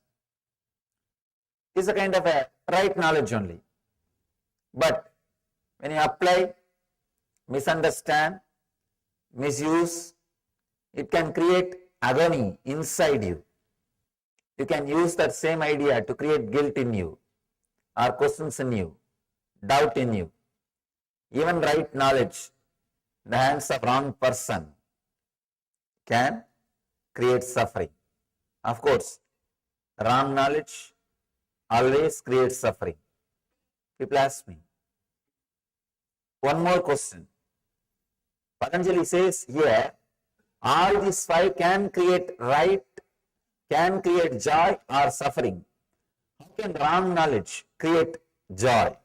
It's a kind of a right knowledge only. But when you apply, misunderstand, misuse, it can create agony inside you. You can use that same idea to create guilt in you, or questions in you, doubt in you. Even right knowledge in the hands of wrong person can create suffering. Of course, wrong knowledge always creates suffering. People ask me. One more question. Patanjali says here, all these five can create right, can create joy or suffering. How can wrong knowledge create joy?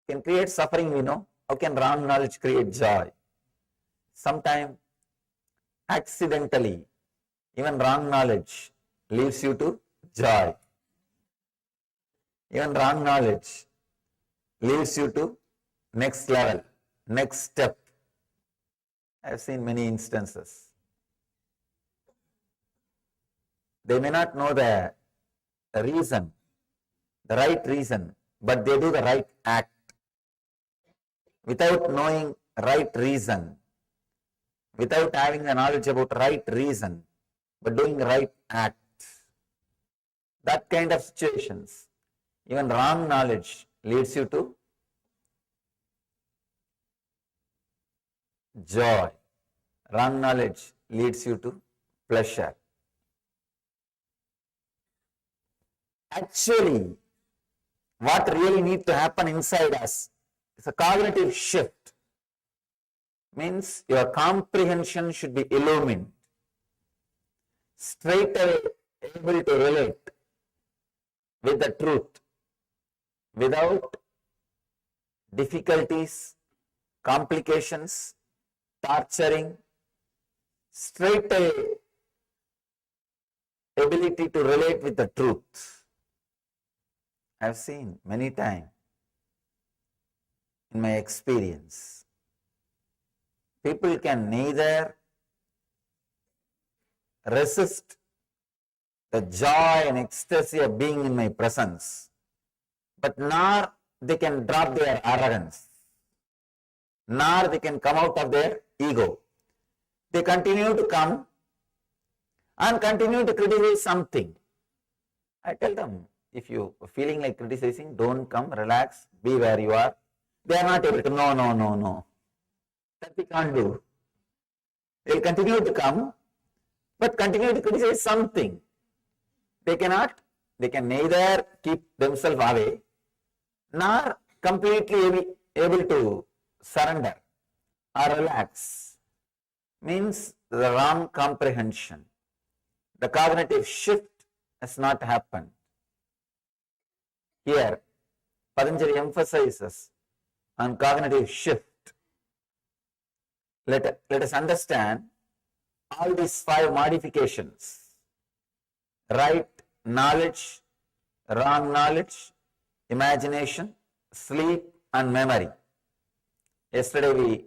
Can create suffering, we know. How can wrong knowledge create joy? Sometimes, accidentally, even wrong knowledge leads you to joy. Even wrong knowledge leads you to next level, next step. I have seen many instances. They may not know the reason, the right reason, but they do the right act. Without knowing right reason, without having the knowledge about right reason, but doing the right act. That kind of situations, even wrong knowledge leads you to joy. Wrong knowledge leads you to pleasure. Actually, what really needs to happen inside us is a cognitive shift. Means your comprehension should be illumined. Straight away able to relate with the truth without difficulties, complications, torturing, straight away ability to relate with the truth. I have seen many times in my experience, people can neither resist the joy and ecstasy of being in my presence, but nor they can drop their arrogance, nor they can come out of their ego. They continue to come and continue to criticize something. I tell them, if you are feeling like criticizing, don't come, relax, be where you are. They are not able to, no. That we can't do. They will continue to come, but continue to criticize something. They can neither keep themselves away, nor completely able to surrender or relax. Means the wrong comprehension. The cognitive shift has not happened. Here, Patanjali emphasizes on cognitive shift. Let us understand all these five modifications. Right knowledge, wrong knowledge, imagination, sleep and memory. Yesterday we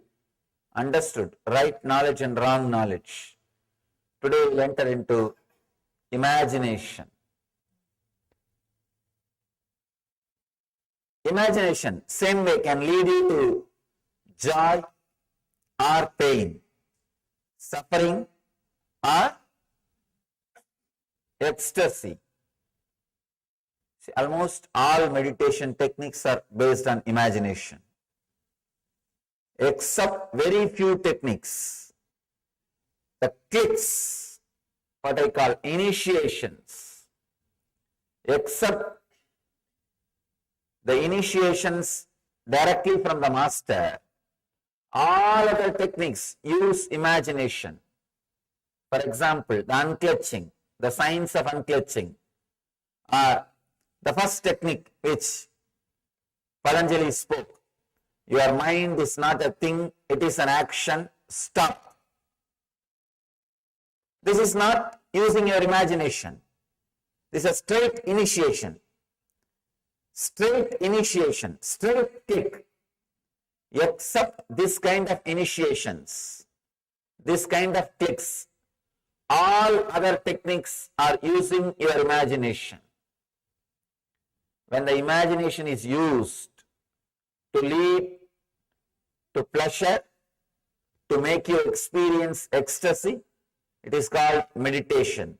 understood right knowledge and wrong knowledge. Today we will enter into imagination. Imagination, same way, can lead you to joy or pain, suffering or ecstasy. See, almost all meditation techniques are based on imagination, except very few techniques. The clicks, what I call initiations, except the initiations directly from the master, all other techniques use imagination. For example, the unclutching, the science of unclutching, or the first technique which Patanjali spoke. Your mind is not a thing, it is an action, stop. This is not using your imagination. This is a straight initiation. Straight initiation, straight click. Except this kind of initiations, this kind of clicks, all other techniques are using your imagination. When the imagination is used to lead to pleasure, to make you experience ecstasy, it is called meditation.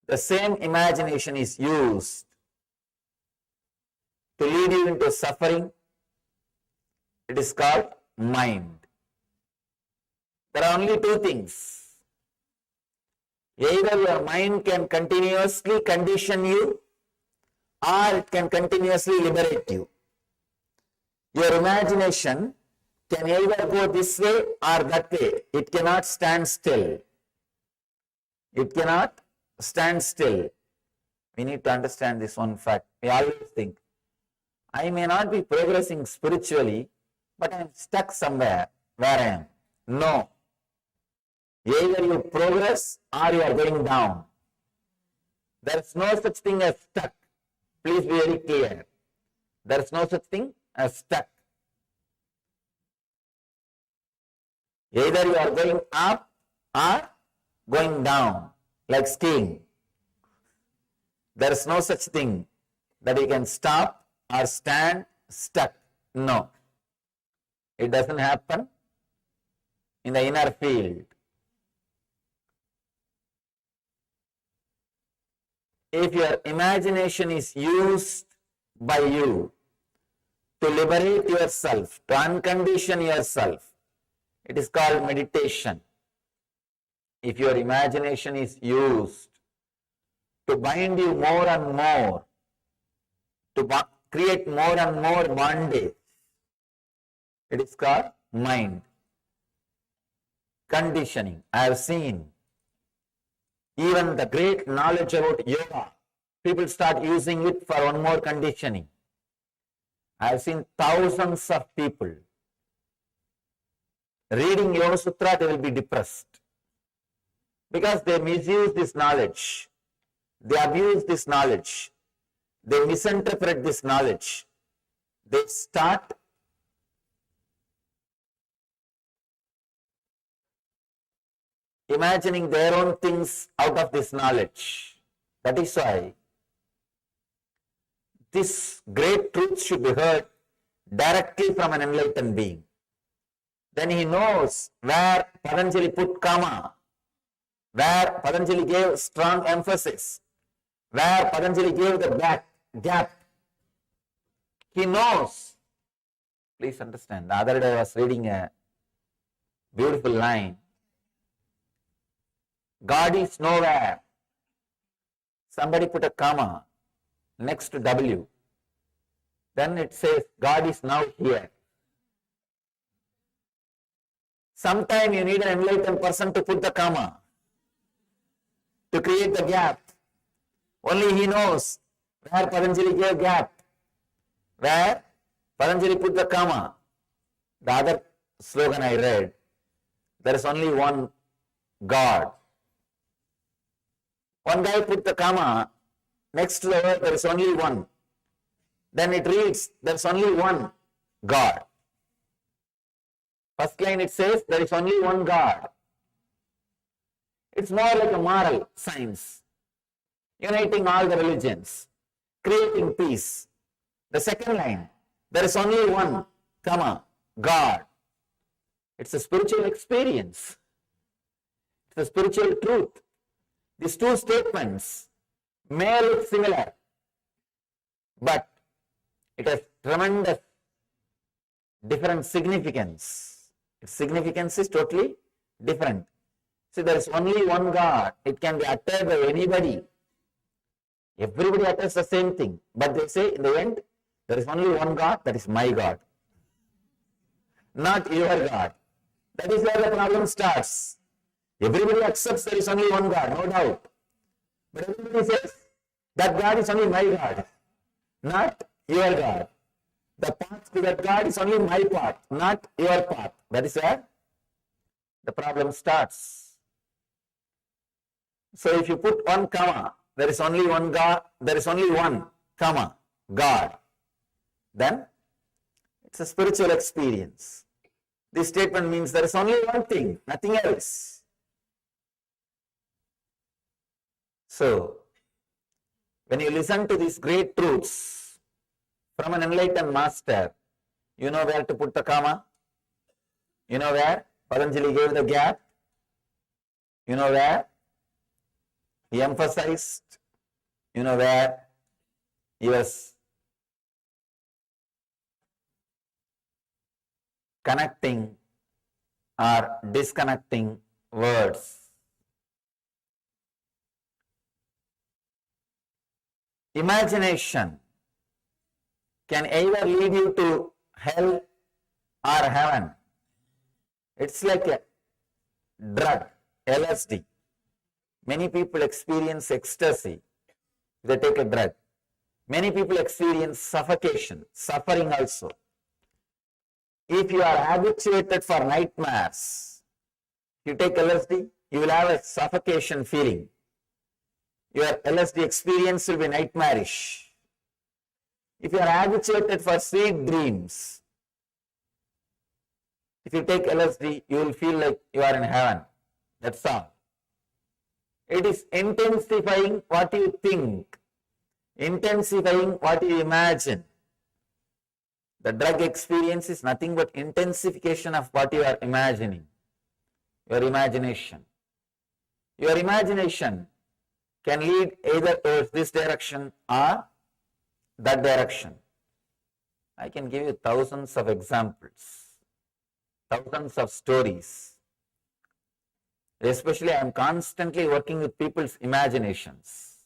The same imagination is used to lead you into suffering, it is called mind. There are only two things. Either your mind can continuously condition you, or it can continuously liberate you. Your imagination can either go this way or that way. It cannot stand still. It cannot stand still. We need to understand this one fact. We always think, I may not be progressing spiritually, but I am stuck somewhere where I am. No. Either you progress or you are going down. There is no such thing as stuck. Please be very clear. There is no such thing as stuck. Either you are going up or going down, like skiing. There is no such thing that you can stop or stand stuck. No. It doesn't happen in the inner field. If your imagination is used by you to liberate yourself, to uncondition yourself, it is called meditation. If your imagination is used to bind you more and more, to create more and more bondage, it is called mind. Conditioning. I have seen even the great knowledge about yoga, people start using it for one more conditioning. I have seen thousands of people reading Yoga Sutra, they will be depressed because they misuse this knowledge, they abuse this knowledge, they misinterpret this knowledge, they start imagining their own things out of this knowledge. That is why this great truth should be heard directly from an enlightened being. Then he knows where Patanjali put comma, where Patanjali gave strong emphasis, where Patanjali gave the gap. He knows. Please understand, the other day I was reading a beautiful line. God is nowhere. Somebody put a comma next to W. Then it says, God is now here. Sometime you need an enlightened person to put the comma, to create the gap. Only he knows where Patanjali gave gap, where Patanjali put the comma. The other slogan I read, there is only one God. One guy put the comma, next to the word there is only one. Then it reads, there is only one God. First line it says, there is only one God. It's more like a moral science, uniting all the religions, creating peace. The second line, there is only one, comma, God. It's a spiritual experience. It's a spiritual truth. These two statements may look similar, but it has tremendous different significance. Its significance is totally different. See, there is only one God. It can be uttered by anybody. Everybody utters the same thing. But they say in the end, there is only one God, that is my God. Not your God. That is where the problem starts. Everybody accepts there is only one God, no doubt. But everybody says that God is only my God, not your God. The path to that God is only my path, not your path. That is where the problem starts. So if you put one comma, there is only one God, there is only one comma, God, then it's a spiritual experience. This statement means there is only one thing, nothing else. So, when you listen to these great truths from an enlightened master, you know where to put the comma, you know where Patanjali gave the gap, you know where he emphasized, you know where he was connecting or disconnecting words. Imagination can either lead you to hell or heaven. It's like a drug, LSD. Many people experience ecstasy. They take a drug. Many people experience suffocation, suffering also. If you are habituated for nightmares, you take LSD, you will have a suffocation feeling. Your LSD experience will be nightmarish. If you are habituated for sweet dreams, if you take LSD, you will feel like you are in heaven. That's all. It is intensifying what you think, intensifying what you imagine. The drug experience is nothing but intensification of what you are imagining, your imagination. Your imagination can lead either towards this direction or that direction. I can give you thousands of examples, thousands of stories. Especially, I am constantly working with people's imaginations.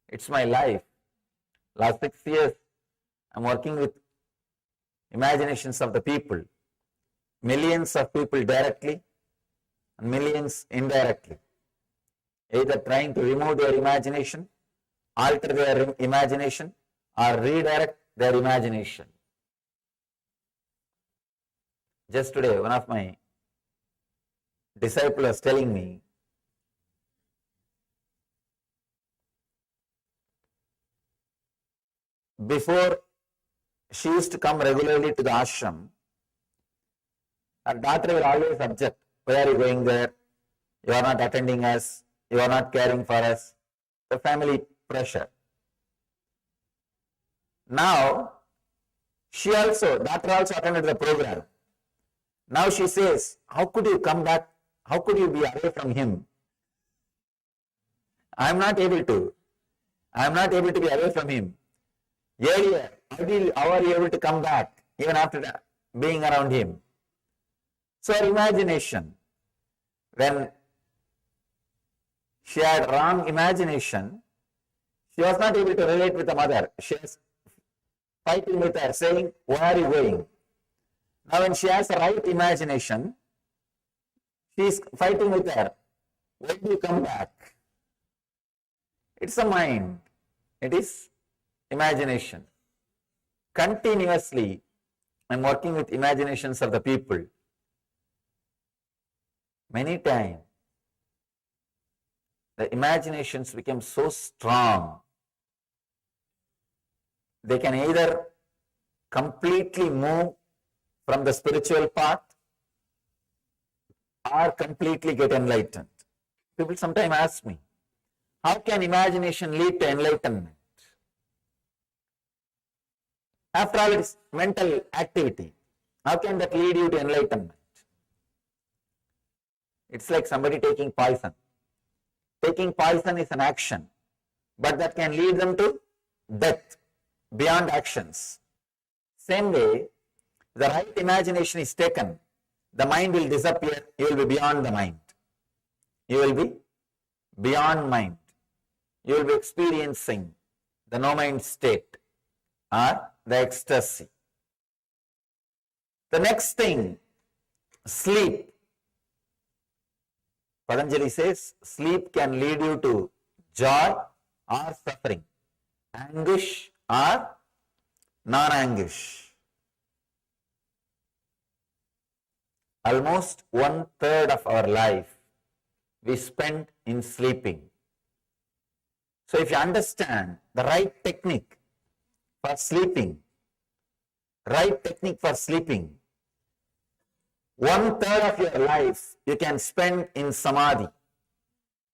It's my life. Last 6 years, I am working with imaginations of the people. Millions of people directly and millions indirectly. Either trying to remove their imagination, alter their imagination, or redirect their imagination. Just today, one of my disciples was telling me, before she used to come regularly to the ashram, her daughter will always object. Why are you going there? You are not attending us. You are not caring for us. The family pressure. Now, daughter also attended the program. Now she says, how could you come back? How could you be away from him? I am not able to. I am not able to be away from him. Earlier, how are you able to come back even after being around him? So her imagination, when she had wrong imagination, she was not able to relate with the mother. She was fighting with her, saying, where are you going? Now when she has the right imagination, she is fighting with her. When do you come back? It's a mind. It is imagination. Continuously, I am working with imaginations of the people. Many times, the imaginations become so strong, they can either completely move from the spiritual path or completely get enlightened. People sometimes ask me, how can imagination lead to enlightenment? After all, it's mental activity. How can that lead you to enlightenment? It's like somebody taking poison. Taking poison is an action, but that can lead them to death beyond actions. Same way, the right imagination is taken, the mind will disappear, you will be beyond the mind. You will be beyond mind. You will be experiencing the no mind state or the ecstasy. The next thing, sleep. Patanjali says, sleep can lead you to joy or suffering, anguish or non-anguish. Almost 1/3 of our life we spend in sleeping. So if you understand the right technique for sleeping, 1/3 of your life you can spend in samadhi.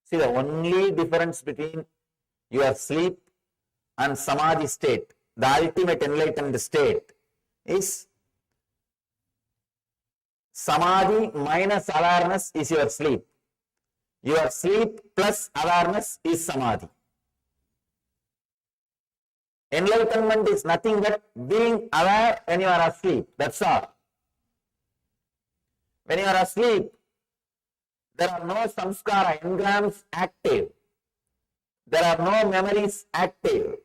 See, the only difference between your sleep and samadhi state, the ultimate enlightened state, is samadhi minus awareness is your sleep. Your sleep plus awareness is samadhi. Enlightenment is nothing but being aware when you are asleep. That's all. When you are asleep, there are no samskara, engrams active. There are no memories active.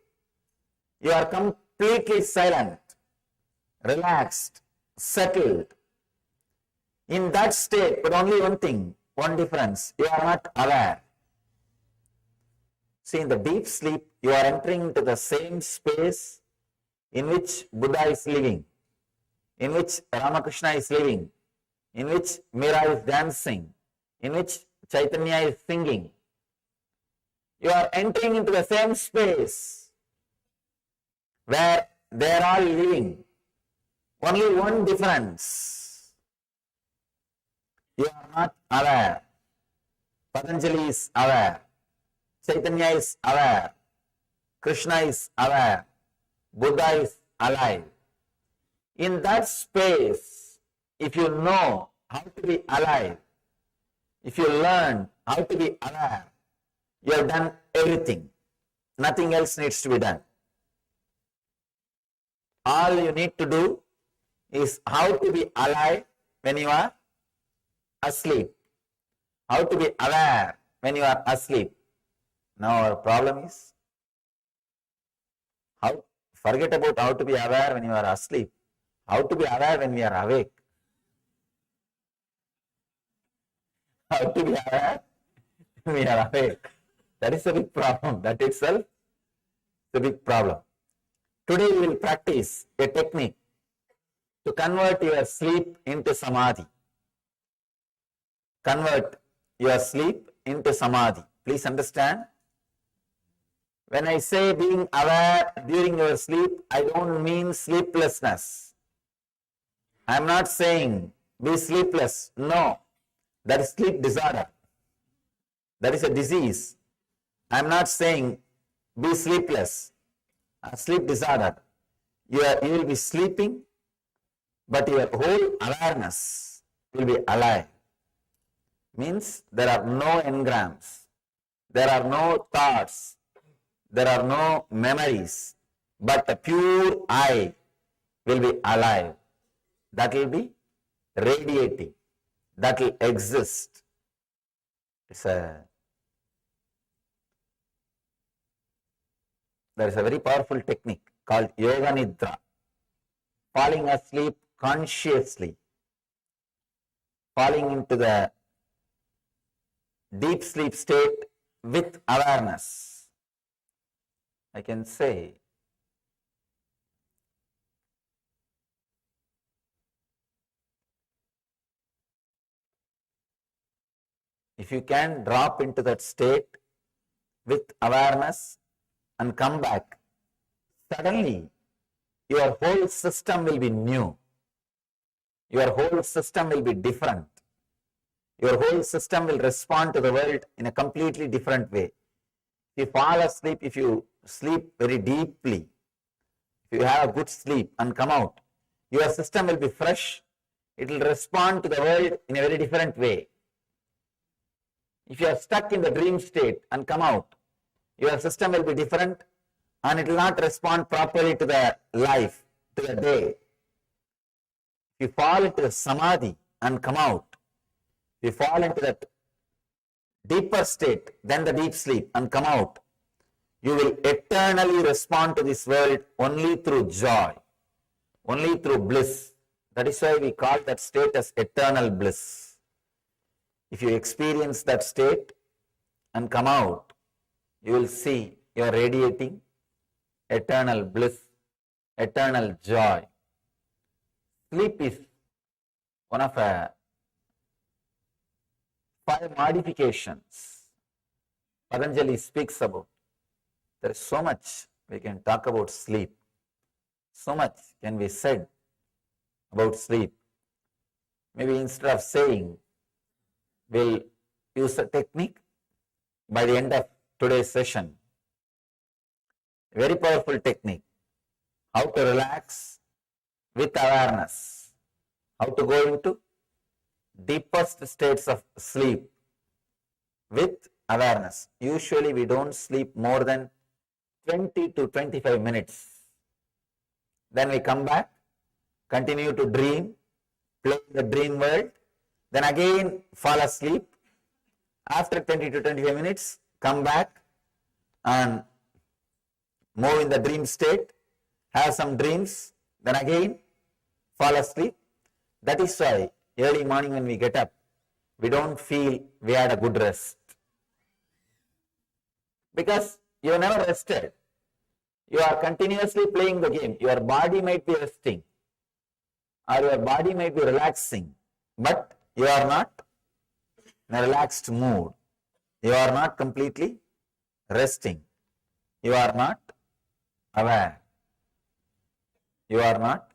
You are completely silent, relaxed, settled. In that state, but only one thing, one difference, you are not aware. See, in the deep sleep, you are entering into the same space in which Buddha is living, in which Ramakrishna is living, in which Meera is dancing, in which Chaitanya is singing. You are entering into the same space where they are all living. Only one difference. You are not aware. Patanjali is aware. Chaitanya is aware. Krishna is aware. Buddha is alive. In that space, if you know how to be alive, if you learn how to be aware, you have done everything. Nothing else needs to be done. All you need to do is how to be alive when you are asleep. How to be aware when you are asleep. Now our problem is, forget about how to be aware when you are asleep. How to be aware when we are awake. How to be aware when we are awake. That is a big problem. That itself is a big problem. Today we will practice a technique to convert your sleep into samadhi. Convert your sleep into samadhi. Please understand. When I say being aware during your sleep, I don't mean sleeplessness. I am not saying be sleepless. No, that is sleep disorder. That is a disease. I am not saying be sleepless. Sleep disorder. You will be sleeping, but your whole awareness will be alive. Means there are no engrams. There are no thoughts. There are no memories, but the pure I will be alive. That will be radiating. That will exist. There is a very powerful technique called Yoga Nidra. Falling asleep consciously. Falling into the deep sleep state with awareness. I can say, if you can drop into that state with awareness and come back, suddenly your whole system will be new. Your whole system will be different. your whole system will respond to the world in a completely different way. If you fall asleep, if you sleep very deeply, if you have a good sleep and come out, your system will be fresh. It will respond to the world in a very different way. If you are stuck in the dream state and come out, your system will be different and it will not respond properly to the life, to the day. If you fall into the samadhi and come out, if you fall into that deeper state than the deep sleep and come out, you will eternally respond to this world only through joy, only through bliss. That is why we call that state as eternal bliss. If you experience that state and come out, you will see you are radiating eternal bliss, eternal joy. Sleep is one of 5 modifications Patanjali speaks about. There is so much we can talk about sleep. So much can be said about sleep. Maybe instead of saying, we'll use a technique by the end of today's session. A very powerful technique. How to relax with awareness. How to go into deepest states of sleep with awareness. Usually we don't sleep more than 20 to 25 minutes. Then we come back, continue to dream, play in the dream world, then again fall asleep. After 20 to 25 minutes, come back and move in the dream state, have some dreams, then again fall asleep. That is why early morning when we get up, we don't feel we had a good rest. Because you have never rested. You are continuously playing the game. Your body might be resting or your body might be relaxing, but you are not in a relaxed mood. You are not completely resting. You are not aware. You are not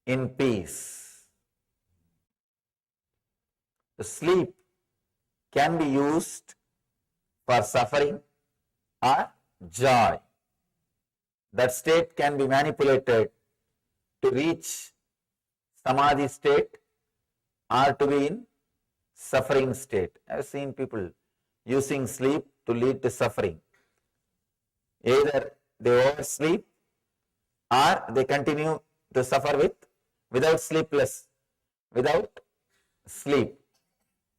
in peace. The sleep can be used for suffering or joy. That state can be manipulated to reach samadhi state or to be in suffering state. I have seen people using sleep to lead to suffering. Either they oversleep or they continue to suffer without sleep,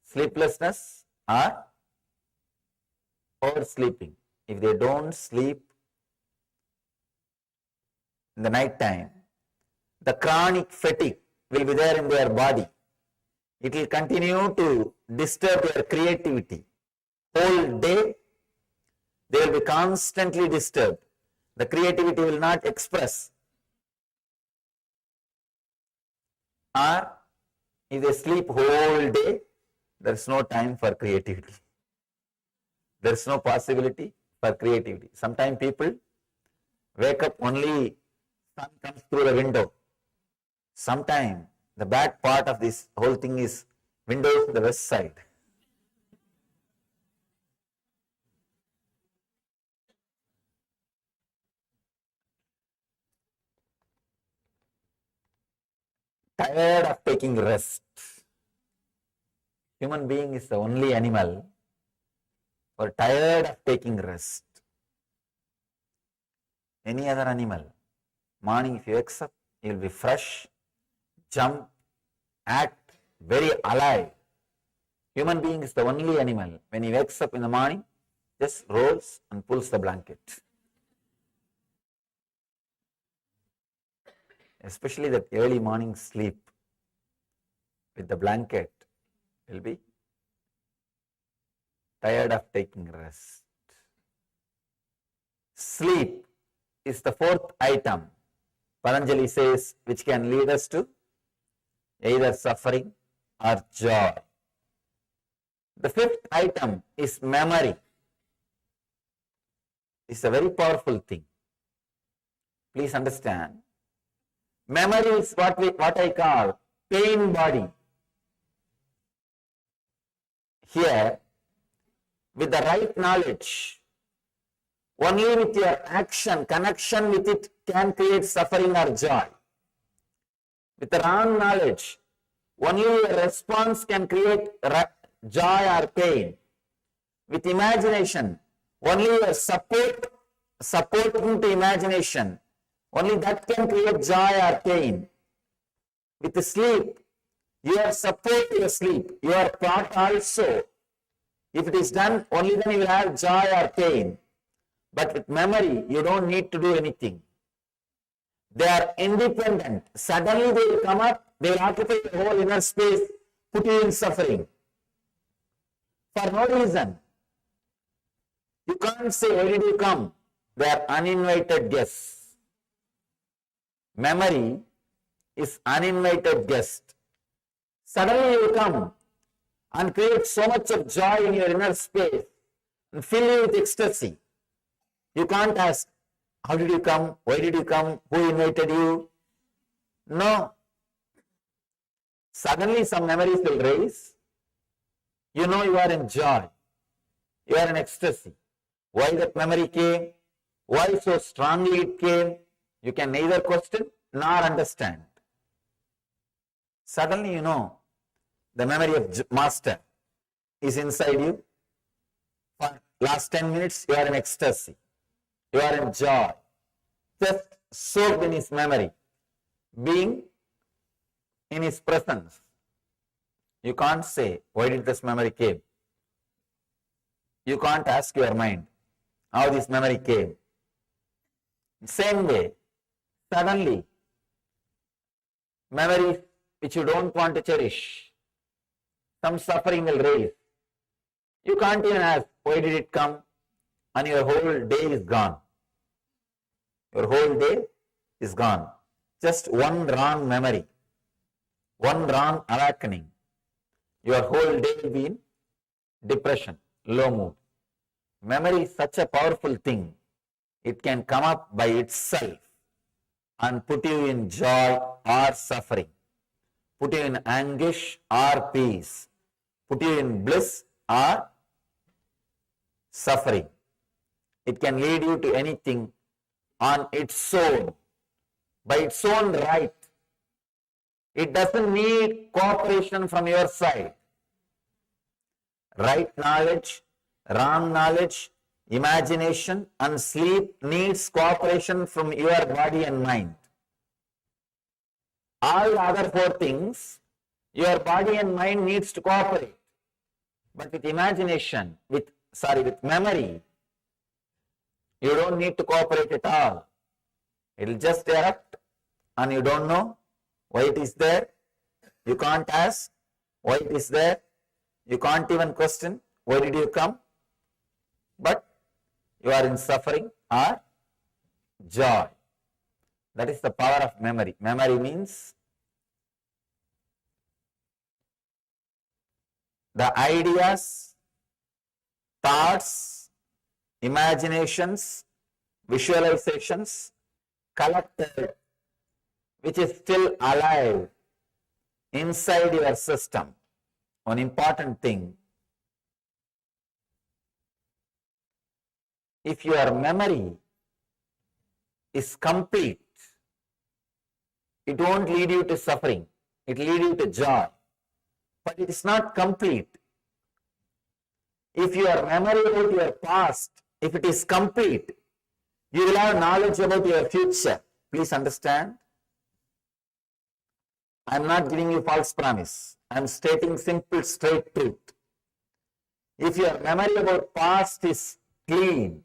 sleeplessness or oversleeping. If they don't sleep in the night time, the chronic fatigue will be there in their body. It will continue to disturb their creativity. Whole day, they will be constantly disturbed. The creativity will not express. Or if they sleep whole day, there is no time for creativity. There is no possibility for creativity. Sometimes people wake up only sun comes through the window. Sometimes the bad part of this whole thing is windows on the west side. Tired of taking rest. Human being is the only animal who are tired of taking rest. Any other animal, morning if you wake up, you will be fresh, jump, act very alive. Human being is the only animal, when he wakes up in the morning, just rolls and pulls the blanket. Especially that early morning sleep with the blanket will be tired of taking rest. Sleep is the 4th item, Patanjali says, which can lead us to either suffering or joy. The 5th item is memory. It's a very powerful thing. Please understand. Memory is what I call pain body. here with the right knowledge. Only with your action, connection with it can create suffering or joy. With the wrong knowledge, only your response can create joy or pain. With imagination, only your supporting to imagination, only that can create joy or pain. With the sleep, your support to your sleep, your thought also. If it is done, only then you will have joy or pain. But with memory, you don't need to do anything. They are independent. Suddenly they will come up, they will occupy the whole inner space, put you in suffering. For no reason. You can't say, why did you come? They are uninvited guests. Memory is uninvited guest. Suddenly you will come and create so much of joy in your inner space and fill you with ecstasy. You can't ask, how did you come? Why did you come? Who invited you? No. Suddenly some memories will raise. You know you are in joy. You are in ecstasy. Why that memory came? Why so strongly it came? You can neither question nor understand. Suddenly you know the memory of Master is inside you. For last 10 minutes you are in ecstasy. You are in joy. Just soaked in his memory. Being in his presence. You can't say, why did this memory came? You can't ask your mind how this memory came. Same way, suddenly, memories which you don't want to cherish, some suffering will raise. You can't even ask, why did it come? And your whole day is gone. Your whole day is gone. Just one wrong memory, one wrong awakening. Your whole day will be in depression, low mood. Memory is such a powerful thing. It can come up by itself and put you in joy or suffering, put you in anguish or peace, put you in bliss or suffering. It can lead you to anything on its own, by its own right. It doesn't need cooperation from your side. Right knowledge, wrong knowledge, imagination and sleep needs cooperation from your body and mind. All the other four things, your body and mind needs to cooperate. But with imagination, with memory, you don't need to cooperate at all. It will just erupt and you don't know why it is there. You can't ask why it is there. You can't even question why did you come. But you are in suffering or joy. That is the power of memory. Memory means the ideas, thoughts, imaginations, visualizations collected, which is still alive inside your system. One important thing, if your memory is complete, it won't lead you to suffering, it will lead you to joy. But it is not complete. If your memory about your past, if it is complete, you will have knowledge about your future. Please understand. I am not giving you false promise. I am stating simple, straight truth. If your memory about past is clean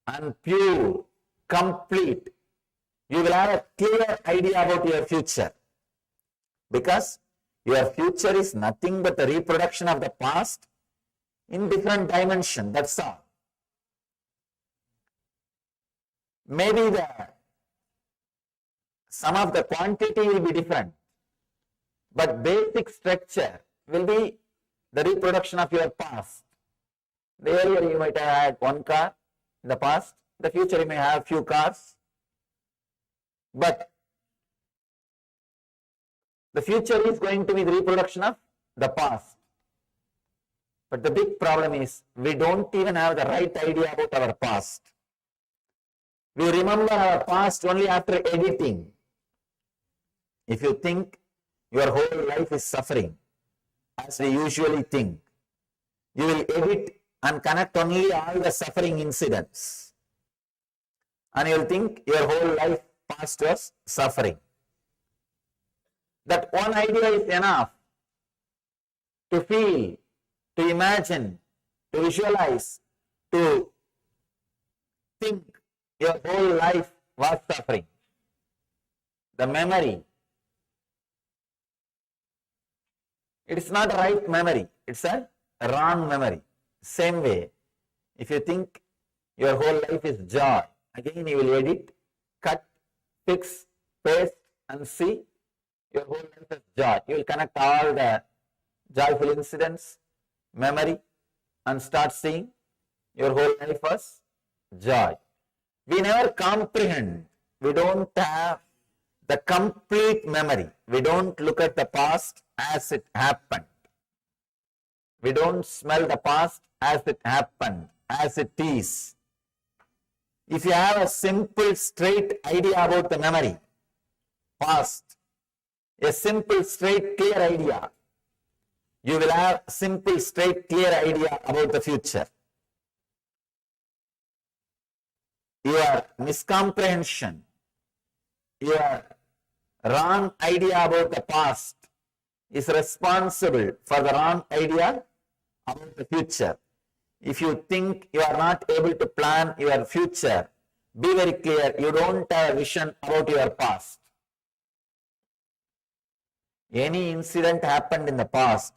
and pure, complete, you will have a clear idea about your future. Because your future is nothing but a reproduction of the past in different dimension. That's all. Maybe some of the quantity will be different, but basic structure will be the reproduction of your past. Earlier you might have had one car in the past, in the future you may have few cars, but the future is going to be the reproduction of the past. But the big problem is we don't even have the right idea about our past. We remember our past only after editing. If you think your whole life is suffering, as we usually think, you will edit and connect only all the suffering incidents. And you will think your whole life past was suffering. That one idea is enough to feel, to imagine, to visualize, to think your whole life was suffering. The memory, it is not a right memory, it's a wrong memory. Same way, if you think your whole life is joy, again you will edit, cut, fix, paste and see your whole life is joy. You will connect all the joyful incidents, memory, and start seeing your whole life was joy. We never comprehend. We don't have the complete memory. We don't look at the past as it happened. We don't smell the past as it happened, as it is. If you have a simple, straight idea about the memory, past, a simple, straight, clear idea, you will have a simple, straight, clear idea about the future. Your miscomprehension, your wrong idea about the past is responsible for the wrong idea about the future. If you think you are not able to plan your future, be very clear, you don't have a vision about your past. Any incident happened in the past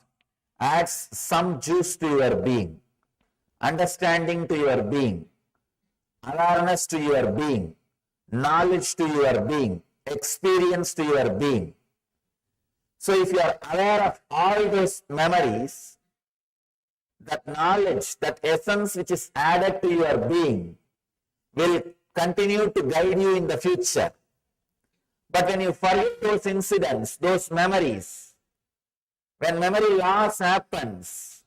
adds some juice to your being, understanding to your being, awareness to your being, knowledge to your being, experience to your being. So if you are aware of all those memories, that knowledge, that essence which is added to your being will continue to guide you in the future. But when you forget those incidents, those memories, when memory loss happens,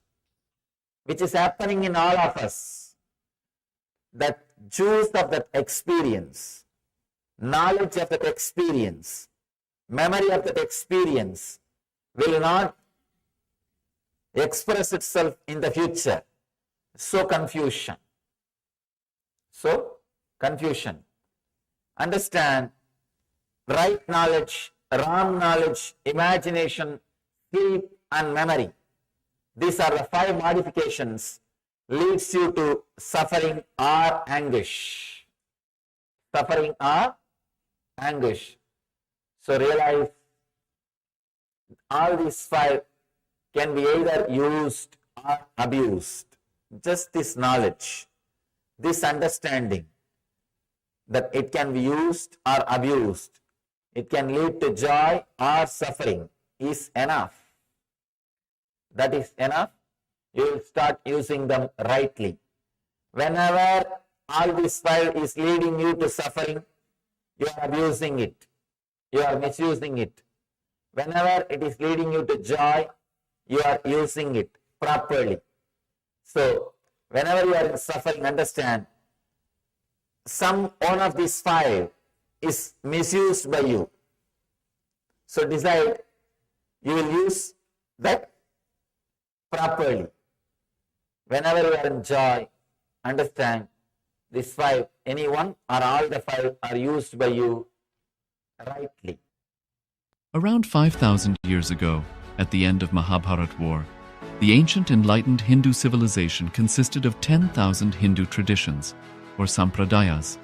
which is happening in all of us, that juice of that experience, knowledge of that experience, memory of that experience will not express itself in the future. So confusion. Understand, right knowledge, wrong knowledge, imagination, sleep and memory. These are the 5 modifications leads you to suffering or anguish. Suffering or anguish. So realize all these 5 can be either used or abused. Just this knowledge, this understanding that it can be used or abused, it can lead to joy or suffering is enough. That is enough. You will start using them rightly. Whenever all this 5 is leading you to suffering, you are abusing it. You are misusing it. Whenever it is leading you to joy, you are using it properly. So, whenever you are in suffering, understand, one of these 5 is misused by you. So, decide you will use that properly. Whenever you are in joy, understand these 5, any one or all the 5 are used by you rightly. Around 5,000 years ago, at the end of Mahabharat War, the ancient enlightened Hindu civilization consisted of 10,000 Hindu traditions, or sampradayas,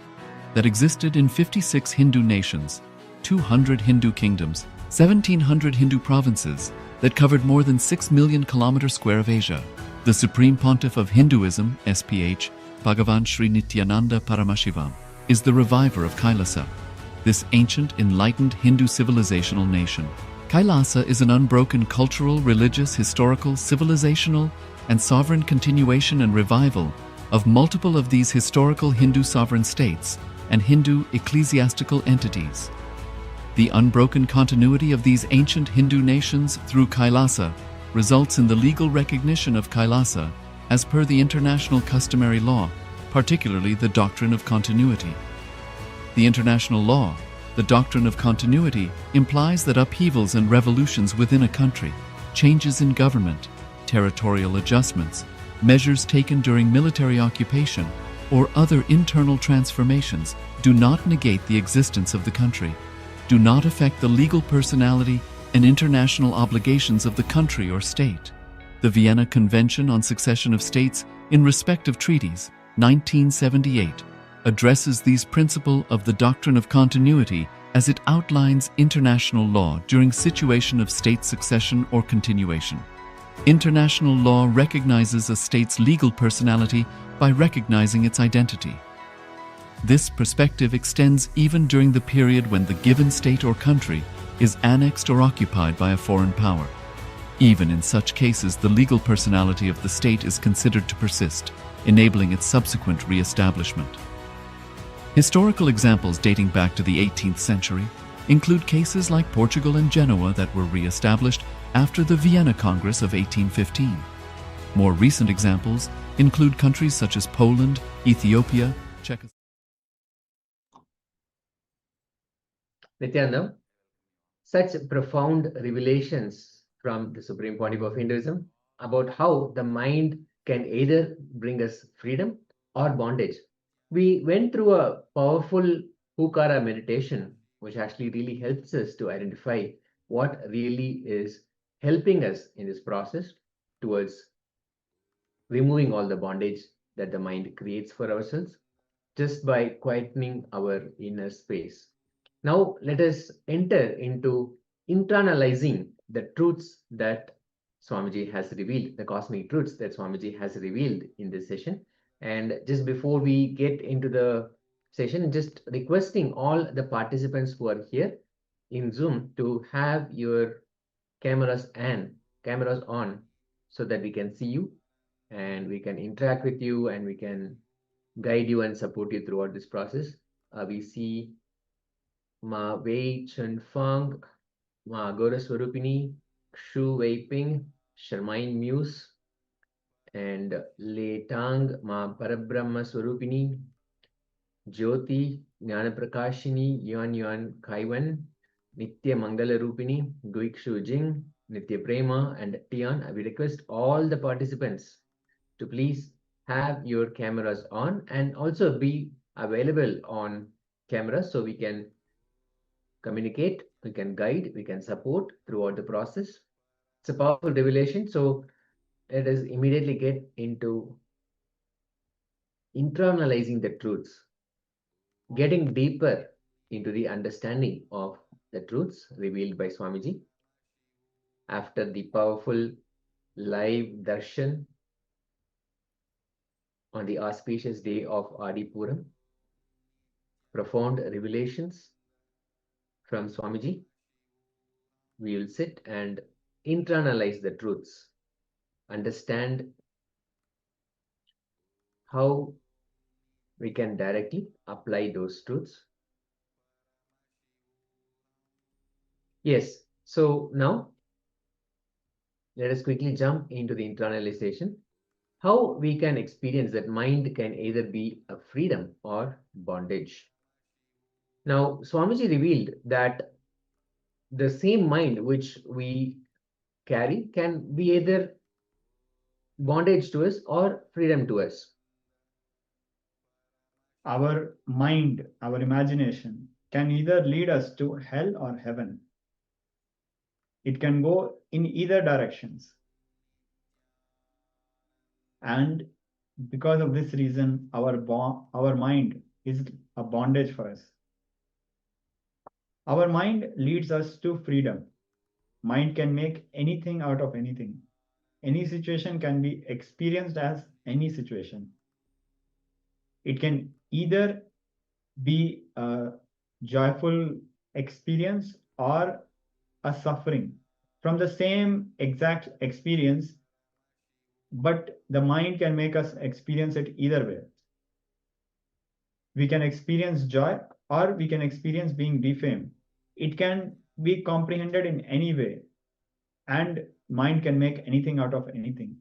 that existed in 56 Hindu nations, 200 Hindu kingdoms, 1,700 Hindu provinces that covered more than 6 million kilometers square of Asia. The Supreme Pontiff of Hinduism, SPH, Bhagavan Sri Nithyananda Paramashivoham, is the reviver of KAILASA, this ancient enlightened Hindu civilizational nation. KAILASA is an unbroken cultural, religious, historical, civilizational, and sovereign continuation and revival of multiple of these historical Hindu sovereign states and Hindu ecclesiastical entities. The unbroken continuity of these ancient Hindu nations through KAILASA results in the legal recognition of KAILASA as per the international customary law, particularly the doctrine of continuity. The international law, the doctrine of continuity, implies that upheavals and revolutions within a country, changes in government, territorial adjustments, measures taken during military occupation, or other internal transformations do not negate the existence of the country, do not affect the legal personality and international obligations of the country or state. The Vienna Convention on Succession of States in respect of treaties, 1978, addresses these principles of the doctrine of continuity as it outlines international law during situation of state succession or continuation. International law recognizes a state's legal personality by recognizing its identity. This perspective extends even during the period when the given state or country is annexed or occupied by a foreign power. Even in such cases, the legal personality of the state is considered to persist, enabling its subsequent re-establishment. Historical examples dating back to the 18th century include cases like Portugal and Genoa that were re-established after the Vienna Congress of 1815. More recent examples include countries such as Poland, Ethiopia, Czechoslovakia. Nithyananda, such profound revelations from the Supreme Pontiff of Hinduism about how the mind can either bring us freedom or bondage. We went through a powerful Hukara meditation, which actually really helps us to identify what really is helping us in this process towards removing all the bondage that the mind creates for ourselves just by quietening our inner space. Now, let us enter into internalizing the truths that Swamiji has revealed, the cosmic truths that Swamiji has revealed in this session. And just before we get into the session, just requesting all the participants who are here in Zoom to have your cameras on so that we can see you and we can interact with you and we can guide you and support you throughout this process. We see Ma Wei Chen Fang, Ma Agora Swarupini, Shu Wei Ping, Sharmine Muse, and Le Tang, Ma Parabrahma Swarupini, Jyoti, Jnana Prakashini, Yuan Yuan Kaiwan, Nitya Mangala Rupini, Guik Shu Jing, Nitya Prema, and Tian. We request all the participants to please have your cameras on and also be available on camera so we can communicate, we can guide, we can support throughout the process. It's a powerful revelation, so let us immediately get into internalizing the truths, getting deeper into the understanding of the truths revealed by Swamiji after the powerful live darshan on the auspicious day of Adipuram. Profound revelations from Swamiji. We will sit and internalize the truths, understand how we can directly apply those truths. Yes, so now let us quickly jump into the internalization. How we can experience that mind can either be a freedom or bondage. Now, Swamiji revealed that the same mind which we carry can be either bondage to us or freedom to us. Our mind, our imagination can either lead us to hell or heaven. It can go in either directions. And because of this reason, our mind is a bondage for us. Our mind leads us to freedom. Mind can make anything out of anything. Any situation can be experienced as any situation. It can either be a joyful experience or a suffering from the same exact experience, but the mind can make us experience it either way. We can experience joy or we can experience being defamed. It can be comprehended in any way. And Mind can make anything out of anything.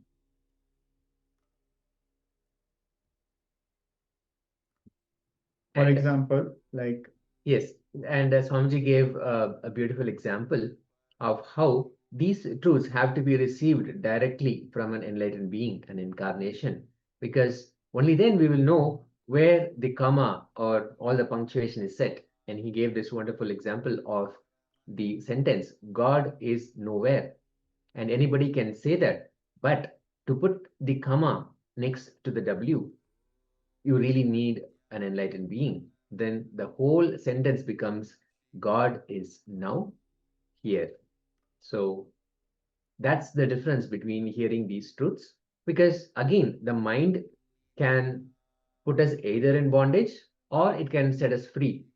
For And example, like yes, and Swamiji gave a beautiful example of how these truths have to be received directly from an enlightened being, an incarnation, because only then we will know where the comma or all the punctuation is set. And he gave this wonderful example of the sentence, God is nowhere. And anybody can say that, but to put the comma next to the W, you really need an enlightened being. Then the whole sentence becomes God is now here. So that's the difference between hearing these truths. Because again, the mind can put us either in bondage or it can set us free.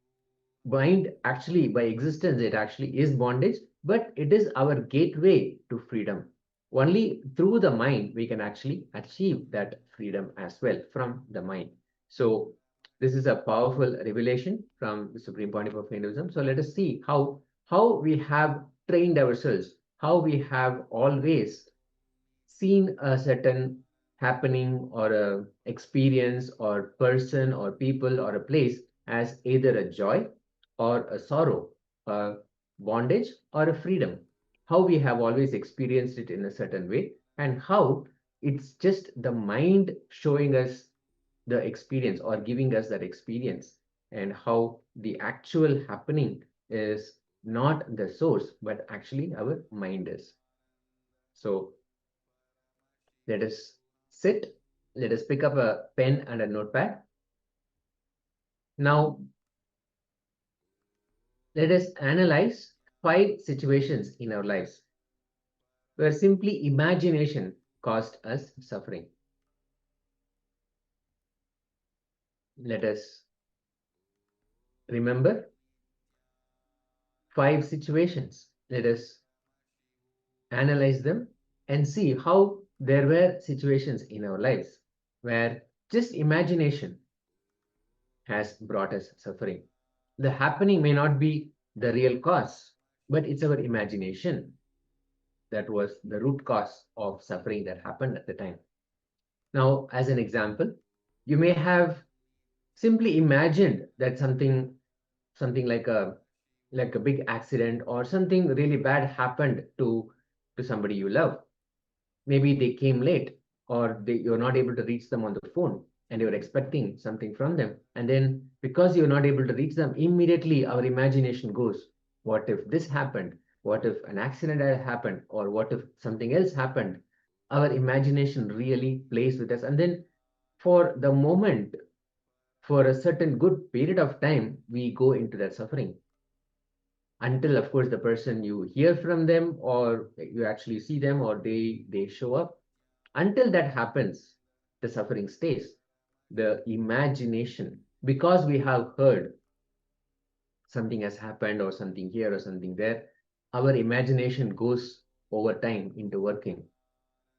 Mind actually, by existence, it actually is bondage, but it is our gateway to freedom. Only through the mind we can actually achieve that freedom as well from the mind. So this is a powerful revelation from the Supreme Pontiff of Hinduism. So let us see how we have trained ourselves, how we have always seen a certain happening or a experience or person or people or a place as either a joy or a sorrow, a bondage or a freedom. How we have always experienced it in a certain way, and how it's just the mind showing us the experience or giving us that experience, and how the actual happening is not the source, but actually our mind is. So let us sit. Let us pick up a pen and a notepad. Now, let us analyze 5 situations in our lives where simply imagination caused us suffering. Let us remember 5 situations. Let us analyze them and see how there were situations in our lives where just imagination has brought us suffering. The happening may not be the real cause, but it's our imagination that was the root cause of suffering that happened at the time. Now, as an example, you may have simply imagined that something like a big accident or something really bad happened to somebody you love. Maybe they came late, or you're not able to reach them on the phone, and you're expecting something from them. And then because you're not able to reach them, immediately our imagination goes, what if this happened? What if an accident had happened? Or what if something else happened? Our imagination really plays with us. And then for the moment, for a certain good period of time, we go into that suffering until, of course, the person you hear from them, or you actually see them, or they show up. Until that happens, the suffering stays. The imagination, because we have heard something has happened or something here or something there, our imagination goes over time into working.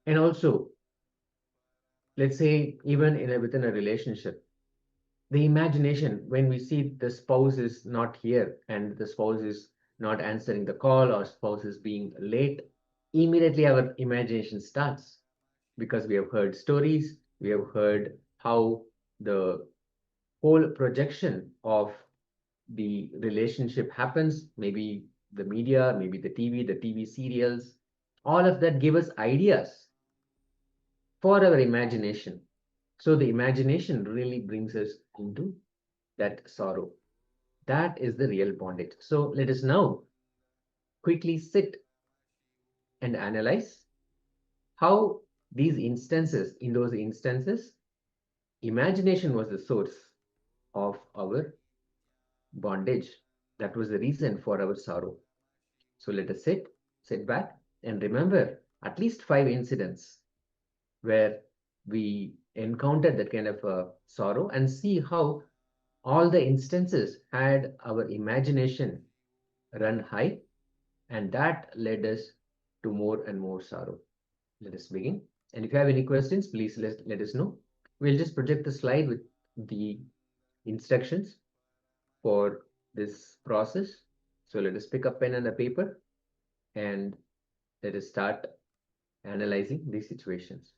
And also, let's say even within a relationship, the imagination, when we see the spouse is not here and the spouse is not answering the call, or spouse is being late, immediately our imagination starts, because we have heard stories, we have heard how the whole projection of the relationship happens, maybe the media, maybe the TV serials, all of that give us ideas for our imagination. So the imagination really brings us into that sorrow. That is the real bondage. So let us now quickly sit and analyze how in those instances, imagination was the source of our bondage. That was the reason for our sorrow. So let us sit back and remember at least 5 incidents where we encountered that kind of sorrow, and see how all the instances had our imagination run high, and that led us to more and more sorrow. Let us begin. And if you have any questions, please let us know. We'll just project the slide with the instructions for this process. So let us pick up pen and a paper, and let us start analyzing these situations.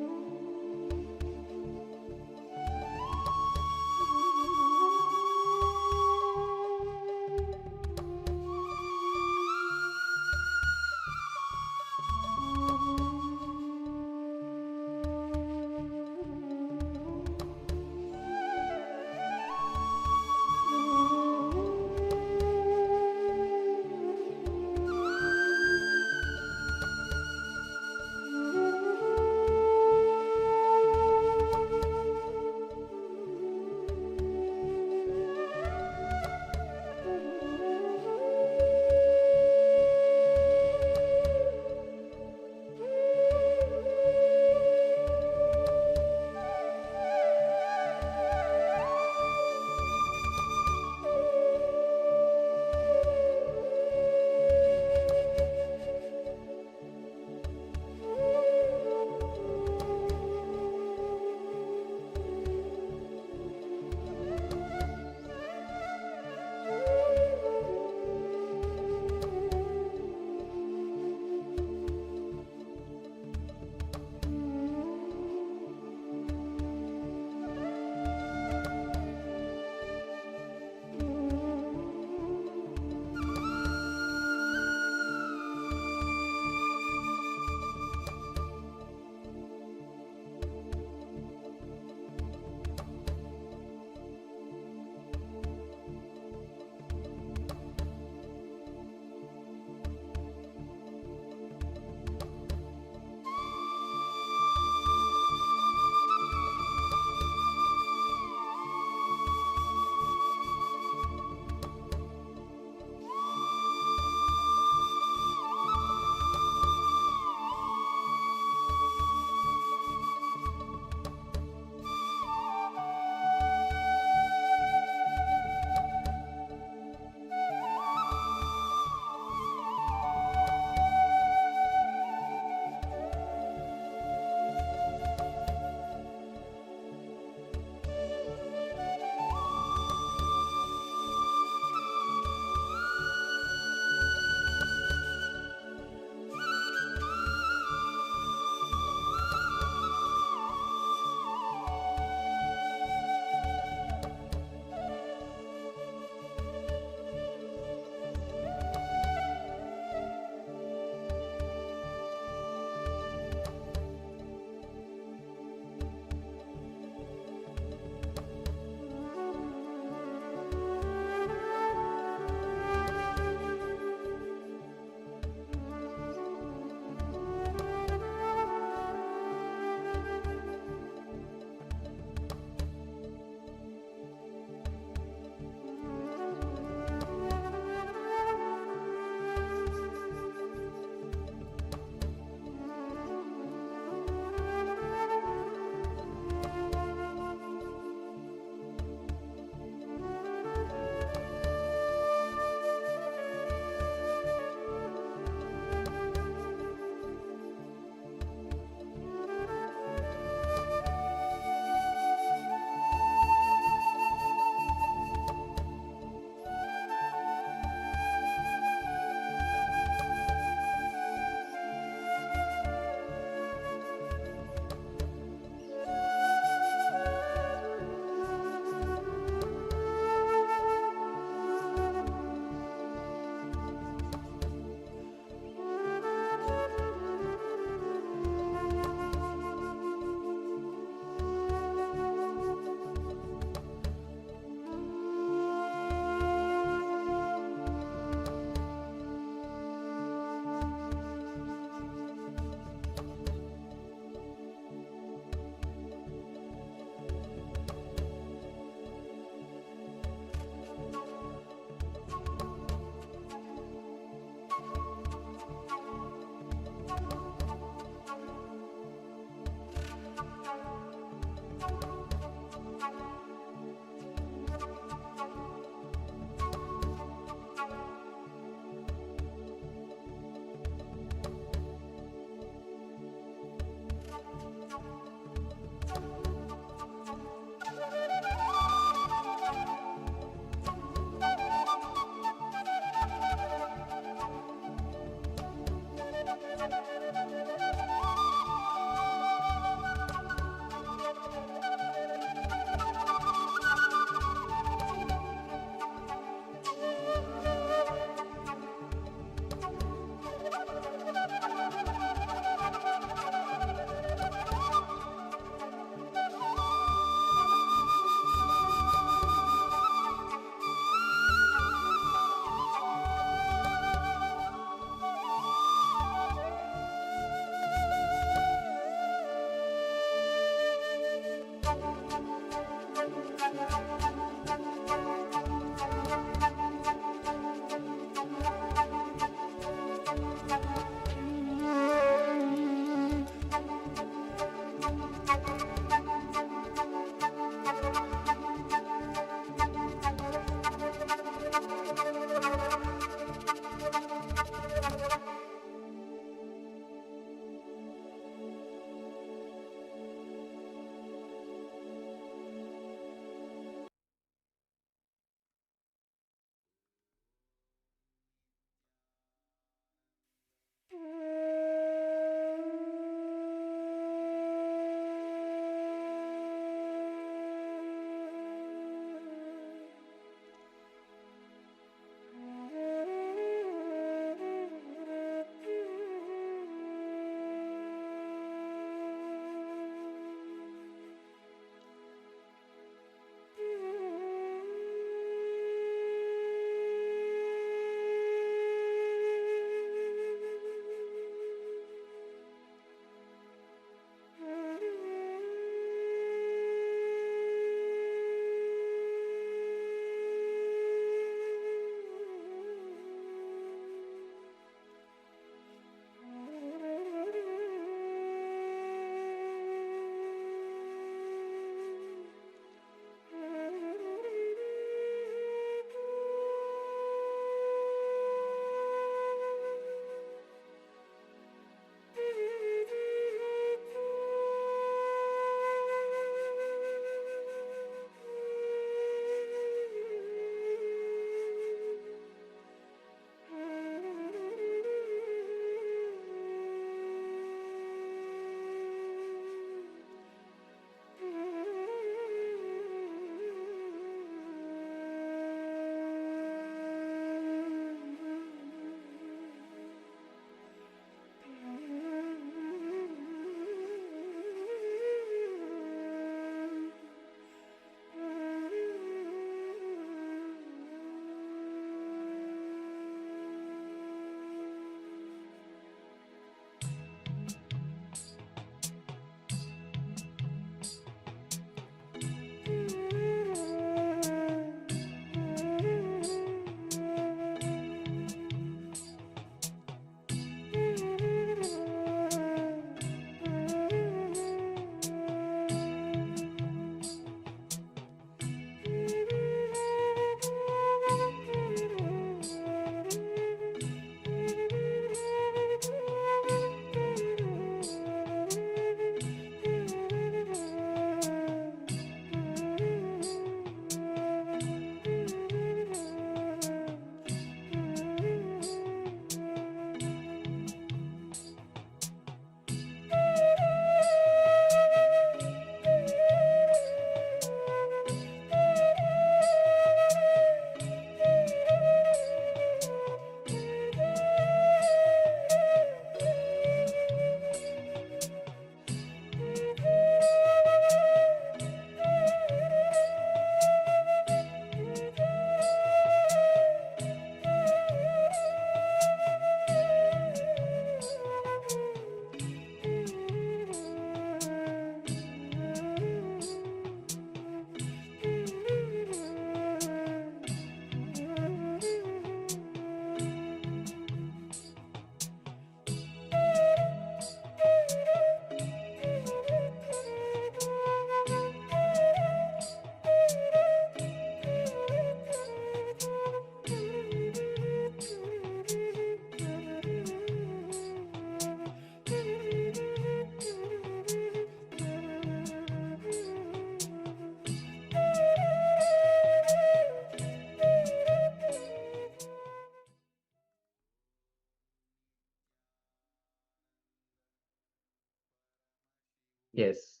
Yes.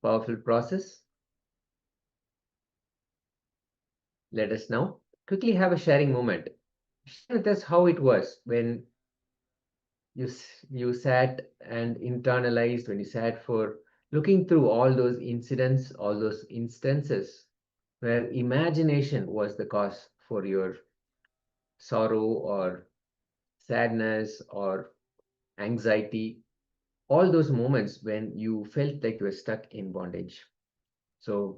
Powerful process. Let us now quickly have a sharing moment. Share with us how it was when you sat and internalized, when you sat for looking through all those incidents, all those instances where imagination was the cause for your sorrow or sadness or anxiety, all those moments when you felt like you were stuck in bondage. So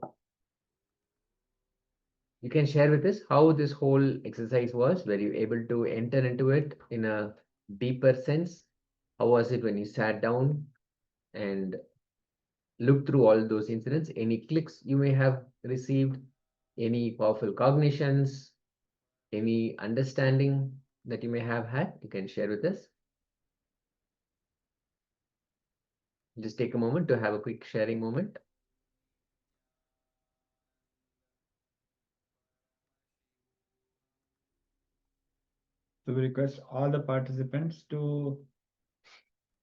you can share with us how this whole exercise was. Were you able to enter into it in a deeper sense? How was it when you sat down and looked through all those incidents? Any clicks you may have received? Any powerful cognitions? Any understanding that you may have had? You can share with us. Just take a moment to have a quick sharing moment. So we request all the participants to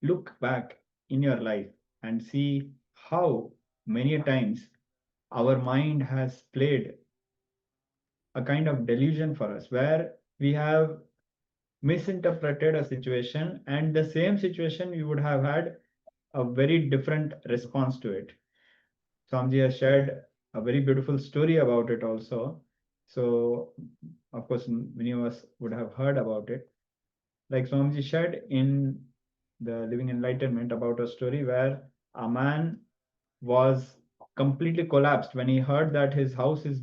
look back in your life and see how many times our mind has played a kind of delusion for us, where we have misinterpreted a situation, and the same situation we would have had a very different response to it. Swamiji has shared a very beautiful story about it also. So, of course, many of us would have heard about it. Like Swamiji shared in the Living Enlightenment about a story where a man was completely collapsed when he heard that his house is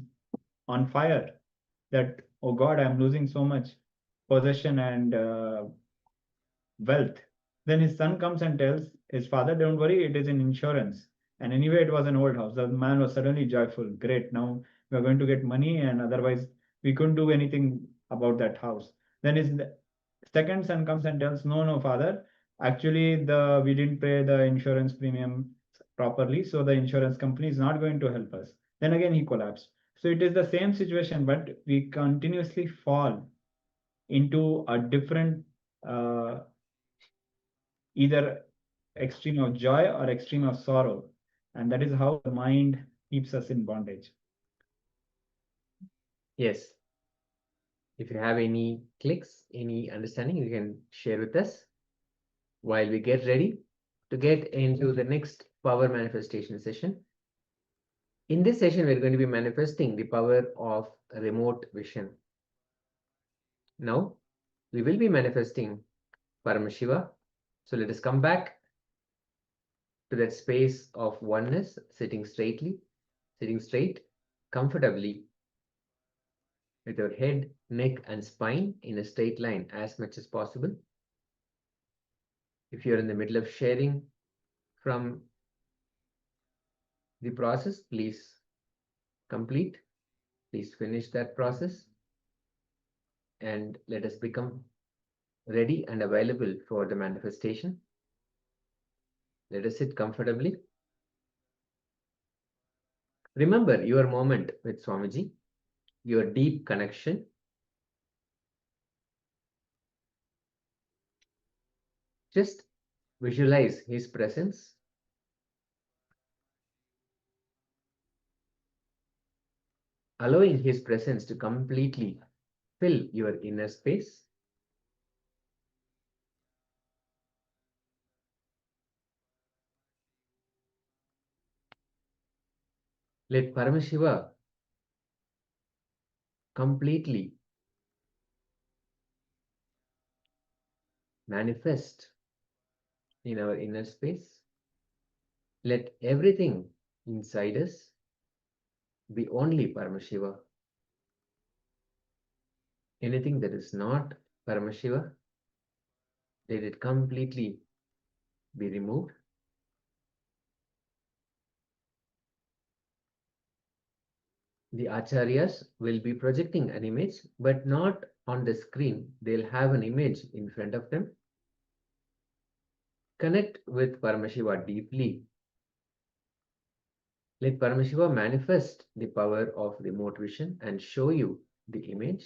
on fire. That, oh God, I'm losing so much possession and wealth. Then his son comes and tells his father, don't worry, it is in insurance. And anyway, it was an old house. The man was suddenly joyful. Great, now we are going to get money, and otherwise we couldn't do anything about that house. Then his second son comes and tells, no, no, father, actually we didn't pay the insurance premium properly, so the insurance company is not going to help us. Then again he collapsed. So it is the same situation, but we continuously fall into a different either extreme of joy or extreme of sorrow. And that is how the mind keeps us in bondage. Yes. If you have any clicks, any understanding, you can share with us while we get ready to get into the next power manifestation session. In this session, we're going to be manifesting the power of remote vision. Now, we will be manifesting Paramashiva. So let us come back to that space of oneness, sitting straight, comfortably, with your head, neck, and spine in a straight line as much as possible. If you're in the middle of sharing from the process, please complete, please finish that process, and let us become ready and available for the manifestation. Let us sit comfortably. Remember your moment with Swamiji, your deep connection. Just visualize his presence. Allowing his presence to completely fill your inner space. Let Paramashiva completely manifest in our inner space. Let everything inside us be only Paramashiva. Anything that is not Paramashiva, let it completely be removed. The Acharyas will be projecting an image, but not on the screen. They'll have an image in front of them. Connect with Paramashiva deeply. Let Paramashiva manifest the power of remote vision and show you the image.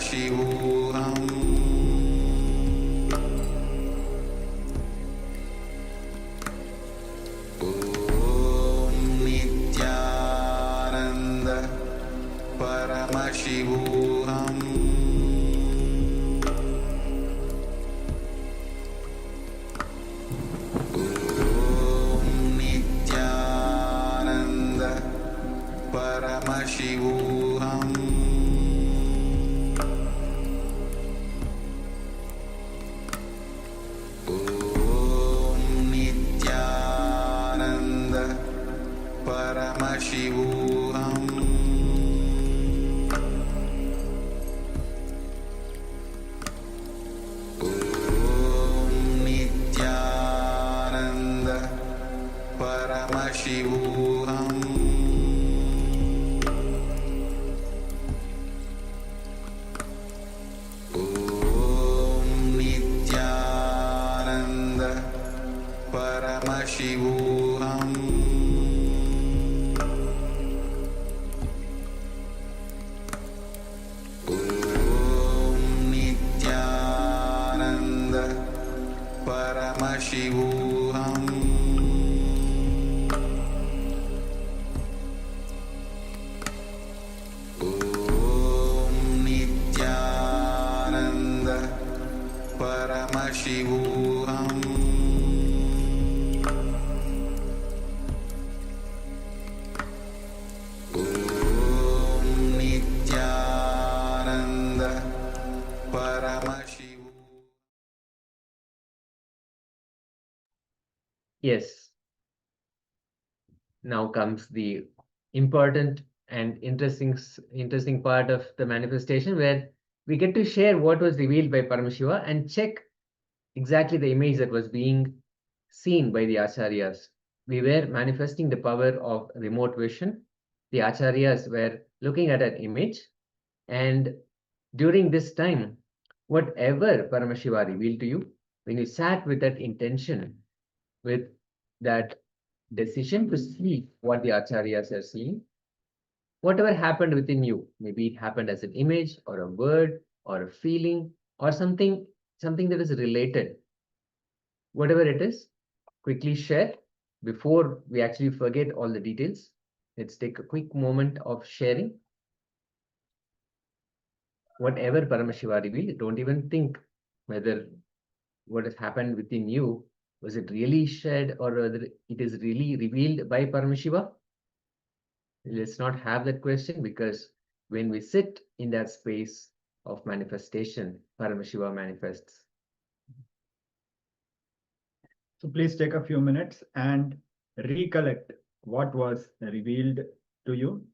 Paramashivoham Om Nithyananda Paramashivoham Om Nithyananda Paramashivoham Om Nithyananda Paramashivoham Om Nithyananda Paramashivoham Om Nithyananda Paramashivoham Om Nithyananda Paramashivoham Om Nithyananda Paramashivoham Om Nithyananda Paramashivoham. Yes. Now comes the important and interesting part of the manifestation, where we get to share what was revealed by Paramashiva and check exactly the image that was being seen by the acharyas. We were manifesting the power of remote vision. The acharyas were looking at an image, and during this time, whatever Paramashiva revealed to you, when you sat with that intention, with that decision to see what the acharyas are seeing, whatever happened within you, maybe it happened as an image or a word or a feeling or something that is related, whatever it is, quickly share before we actually forget all the details. Let's take a quick moment of sharing. Whatever Paramashiva revealed, don't even think whether what has happened within you, was it really shared or whether it is really revealed by Paramashiva. Let's not have that question, because when we sit in that space of manifestation, Paramashiva manifests. So please take a few minutes and recollect what was revealed to you.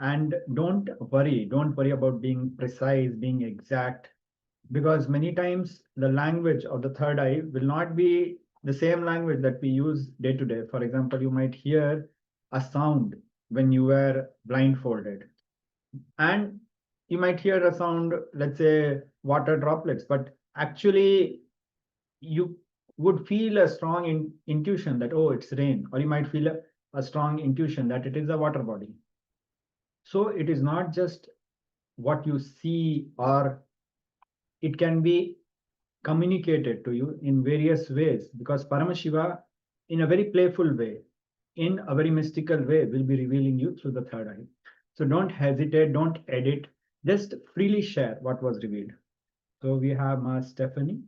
And don't worry about being precise, being exact, because many times the language of the third eye will not be the same language that we use day to day. For example, you might hear a sound when you were blindfolded, and you might hear a sound, let's say water droplets, but actually you would feel a strong intuition that, oh, it's rain, or you might feel a strong intuition that it is a water body. So it is not just what you see, or it can be communicated to you in various ways, because Paramashiva, in a very playful way, in a very mystical way, will be revealing you through the third eye. So don't hesitate, don't edit, just freely share what was revealed. So we have Ma Stephanie.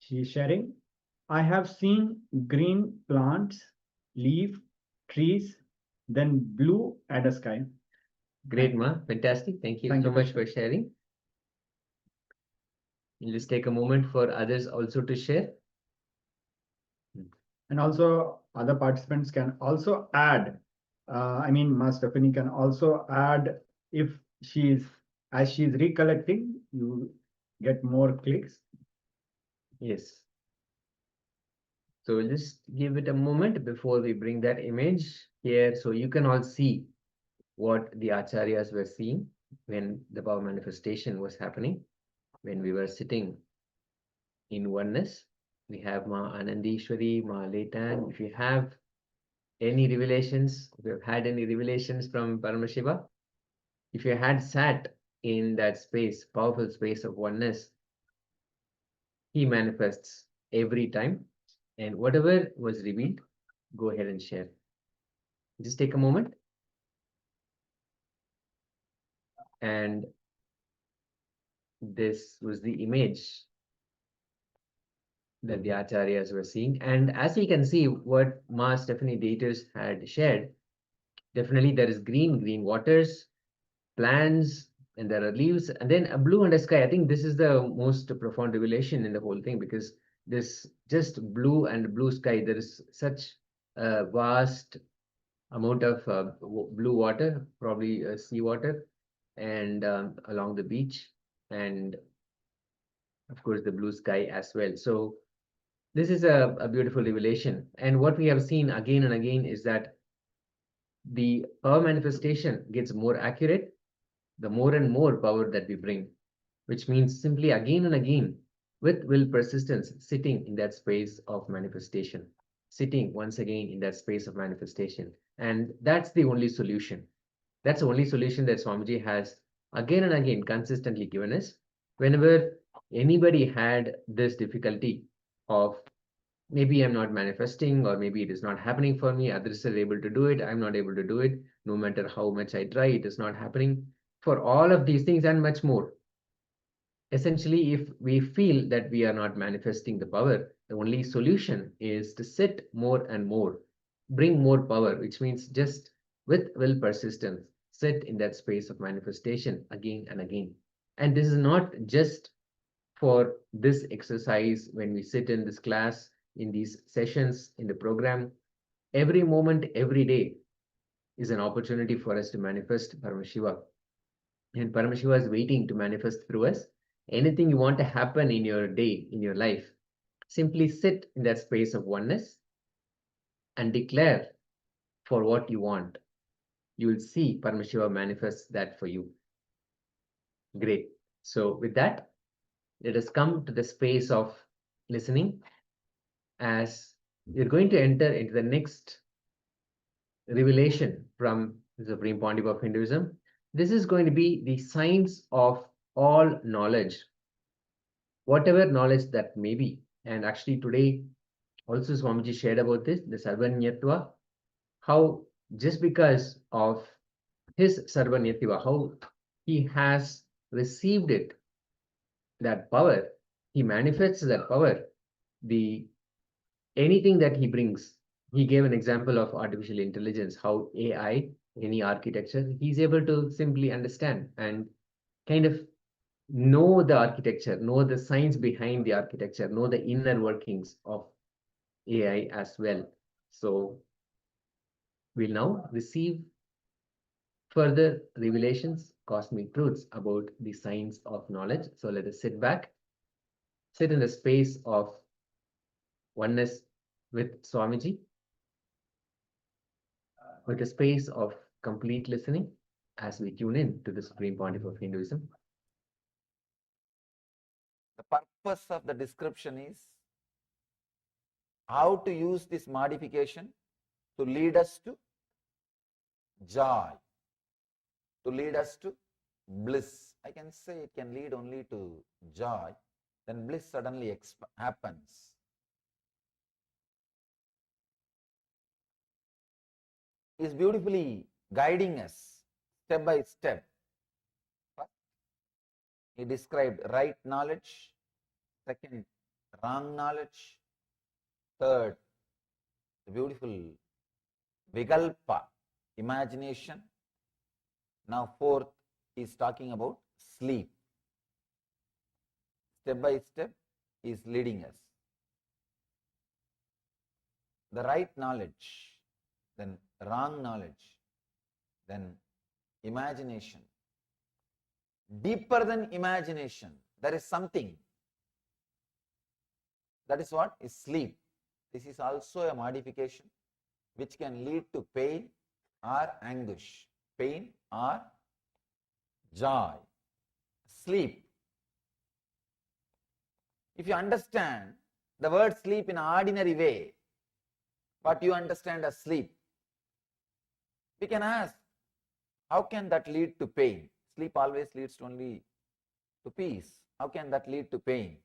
She is sharing. I have seen green plants, leaf, trees, then blue and a sky. Great, Ma. Fantastic. Thank you so much for sharing. We'll just take a moment for others also to share. And also other participants can also add. Ma Stephanie can also add if as she's recollecting, you get more clicks. Yes. So we'll just give it a moment before we bring that image here, so you can all see what the acharyas were seeing when the power manifestation was happening, when we were sitting in oneness. We have Ma Anandishwari, Ma Leitan. If you have any revelations, if you have had any revelations from Paramashiva, if you had sat in that space, powerful space of oneness, he manifests every time. And whatever was revealed, go ahead and share. Just take a moment. And this was the image that the acharyas were seeing. And as we can see, what Ma Stephanie Daters had shared, definitely there is green waters, plants, and there are leaves, and then a blue and a sky. I think this is the most profound revelation in the whole thing, because this just blue and blue sky, there is such a vast amount of blue water, probably sea water, and along the beach, and of course the blue sky as well. So this is a beautiful revelation. And what we have seen again and again is that the power manifestation gets more accurate the more and more power that we bring, which means simply again and again with will persistence, sitting in that space of manifestation, sitting once again in that space of manifestation. And that's the only solution. That's the only solution that Swamiji has again and again consistently given us. Whenever anybody had this difficulty of maybe I'm not manifesting, or maybe it is not happening for me, others are able to do it, I'm not able to do it, no matter how much I try, it is not happening. For all of these things and much more, essentially, if we feel that we are not manifesting the power, the only solution is to sit more and more, bring more power, which means just with will persistence, sit in that space of manifestation again and again. And this is not just for this exercise when we sit in this class, in these sessions, in the program. Every moment, every day is an opportunity for us to manifest Paramashiva. And Paramashiva is waiting to manifest through us. Anything you want to happen in your day, in your life, simply sit in that space of oneness and declare for what you want. You will see Paramashiva manifest that for you. Great. So with that, let us come to the space of listening, as we're going to enter into the next revelation from the Supreme Pontiff of Hinduism. This is going to be the science of all knowledge, whatever knowledge that may be. And actually today, also Swamiji shared about this, the Sarvanyatva, how just because of his Sarvanyatva, how he has received it, that power, he manifests that power, anything that he brings. He gave an example of artificial intelligence, how AI, any architecture, he's able to simply understand and kind of know the architecture, know the science behind the architecture, know the inner workings of AI as well. So we'll now receive further revelations, cosmic truths about the science of knowledge. So let us sit back, sit in the space of oneness with Swamiji, with a space of complete listening as we tune in to the Supreme Pontiff of Hinduism. The purpose of the description is how to use this modification to lead us to joy, to lead us to bliss. I can say it can lead only to joy, then bliss suddenly happens. He is beautifully guiding us step by step. First, he described right knowledge. Second, wrong knowledge. Third, the beautiful vigalpa, imagination. Now fourth, he is talking about sleep. Step by step, he is leading us. The right knowledge, then wrong knowledge, then imagination. Deeper than imagination, there is something. That is what is sleep. This is also a modification which can lead to pain or anguish, pain or joy. Sleep. If you understand the word sleep in an ordinary way, what you understand as sleep, we can ask, how can that lead to pain? Sleep always leads only to peace. How can that lead to pain?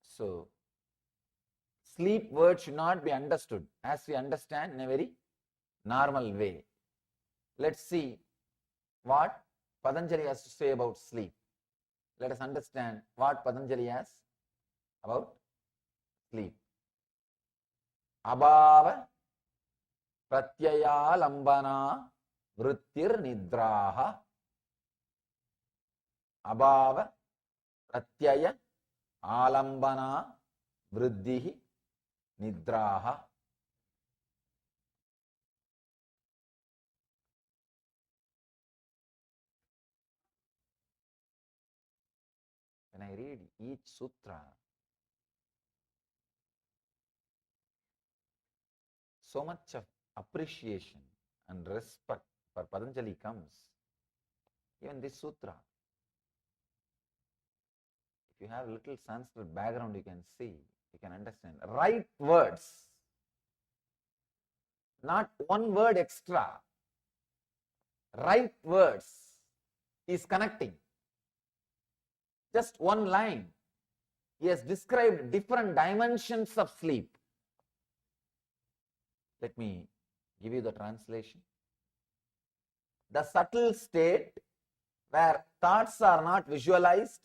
So, sleep word should not be understood as we understand in a very normal way. Let's see what Patanjali has to say about sleep. Let us understand what Patanjali has about sleep. Abhava pratyaya lambana vrittir nidraha. Abhava pratyaya alambana vriddhi nidraha. When I read each sutra, so much of appreciation and respect for Patanjali comes. Even this sutra, if you have a little Sanskrit background, you can see, you can understand. Right words, not one word extra. Right words is connecting. Just one line. He has described different dimensions of sleep. Let me give you the translation. The subtle state where thoughts are not visualized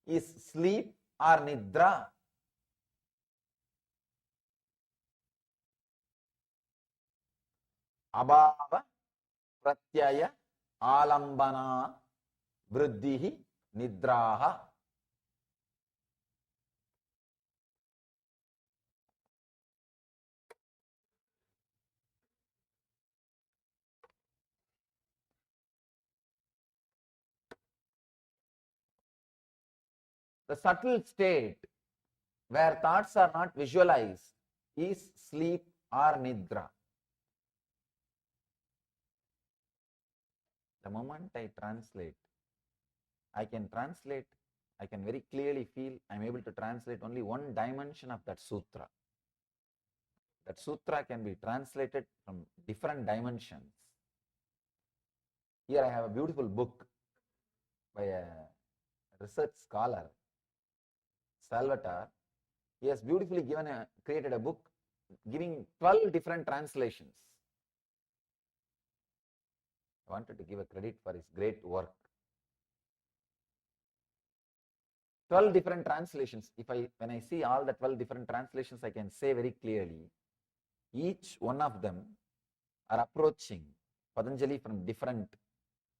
is sleep or nidra. Abhava pratyaya alambana vriddhi nidraha. The subtle state where thoughts are not visualized is sleep or nidra. The moment I translate, I can very clearly feel I am able to translate only one dimension of that sutra. That sutra can be translated from different dimensions. Here I have a beautiful book by a research scholar, Salvatore. He has beautifully created a book giving 12 different translations. I wanted to give a credit for his great work. 12 different translations. When I see all the 12 different translations, I can say very clearly, each one of them are approaching Patanjali from different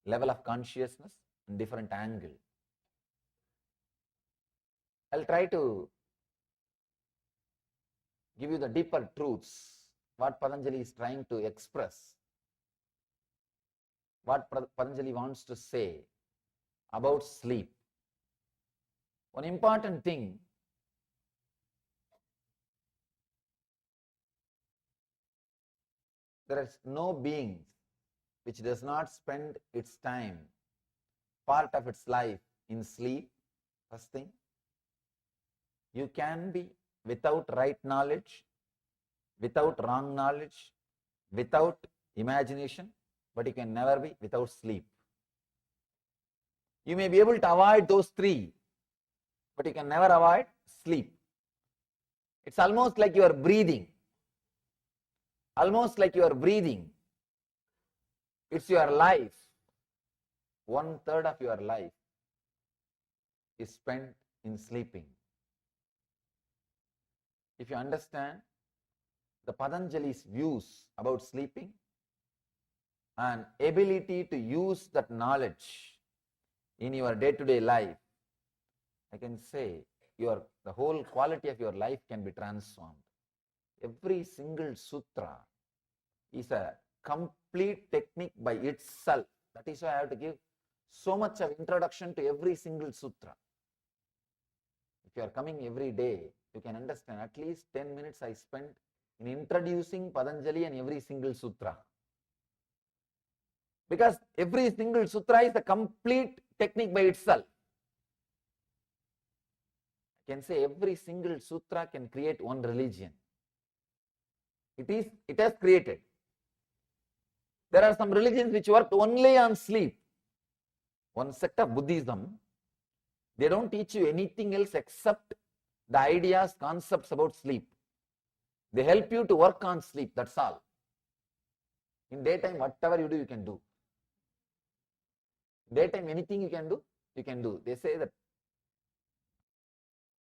level of consciousness and different angle. I'll try to give you the deeper truths, what Patanjali is trying to express, what Patanjali wants to say about sleep. One important thing, there is no being which does not spend its time, part of its life in sleep. First thing, you can be without right knowledge, without wrong knowledge, without imagination, but you can never be without sleep. You may be able to avoid those three, but you can never avoid sleep. It's almost like you are breathing. Almost like you are breathing. It's your life. 1/3 of your life is spent in sleeping. If you understand the Patanjali's views about sleeping and ability to use that knowledge in your day-to-day life, I can say the whole quality of your life can be transformed. Every single sutra is a complete technique by itself. That is why I have to give so much of introduction to every single sutra. If you are coming every day, you can understand at least 10 minutes I spent in introducing Patanjali and every single sutra. Because every single sutra is a complete technique by itself. I can say every single sutra can create one religion. It has created. There are some religions which work only on sleep. One sect of Buddhism, they don't teach you anything else except the ideas, concepts about sleep. They help you to work on sleep, that's all. In daytime, whatever you do, you can do. Daytime, anything you can do, you can do. They say that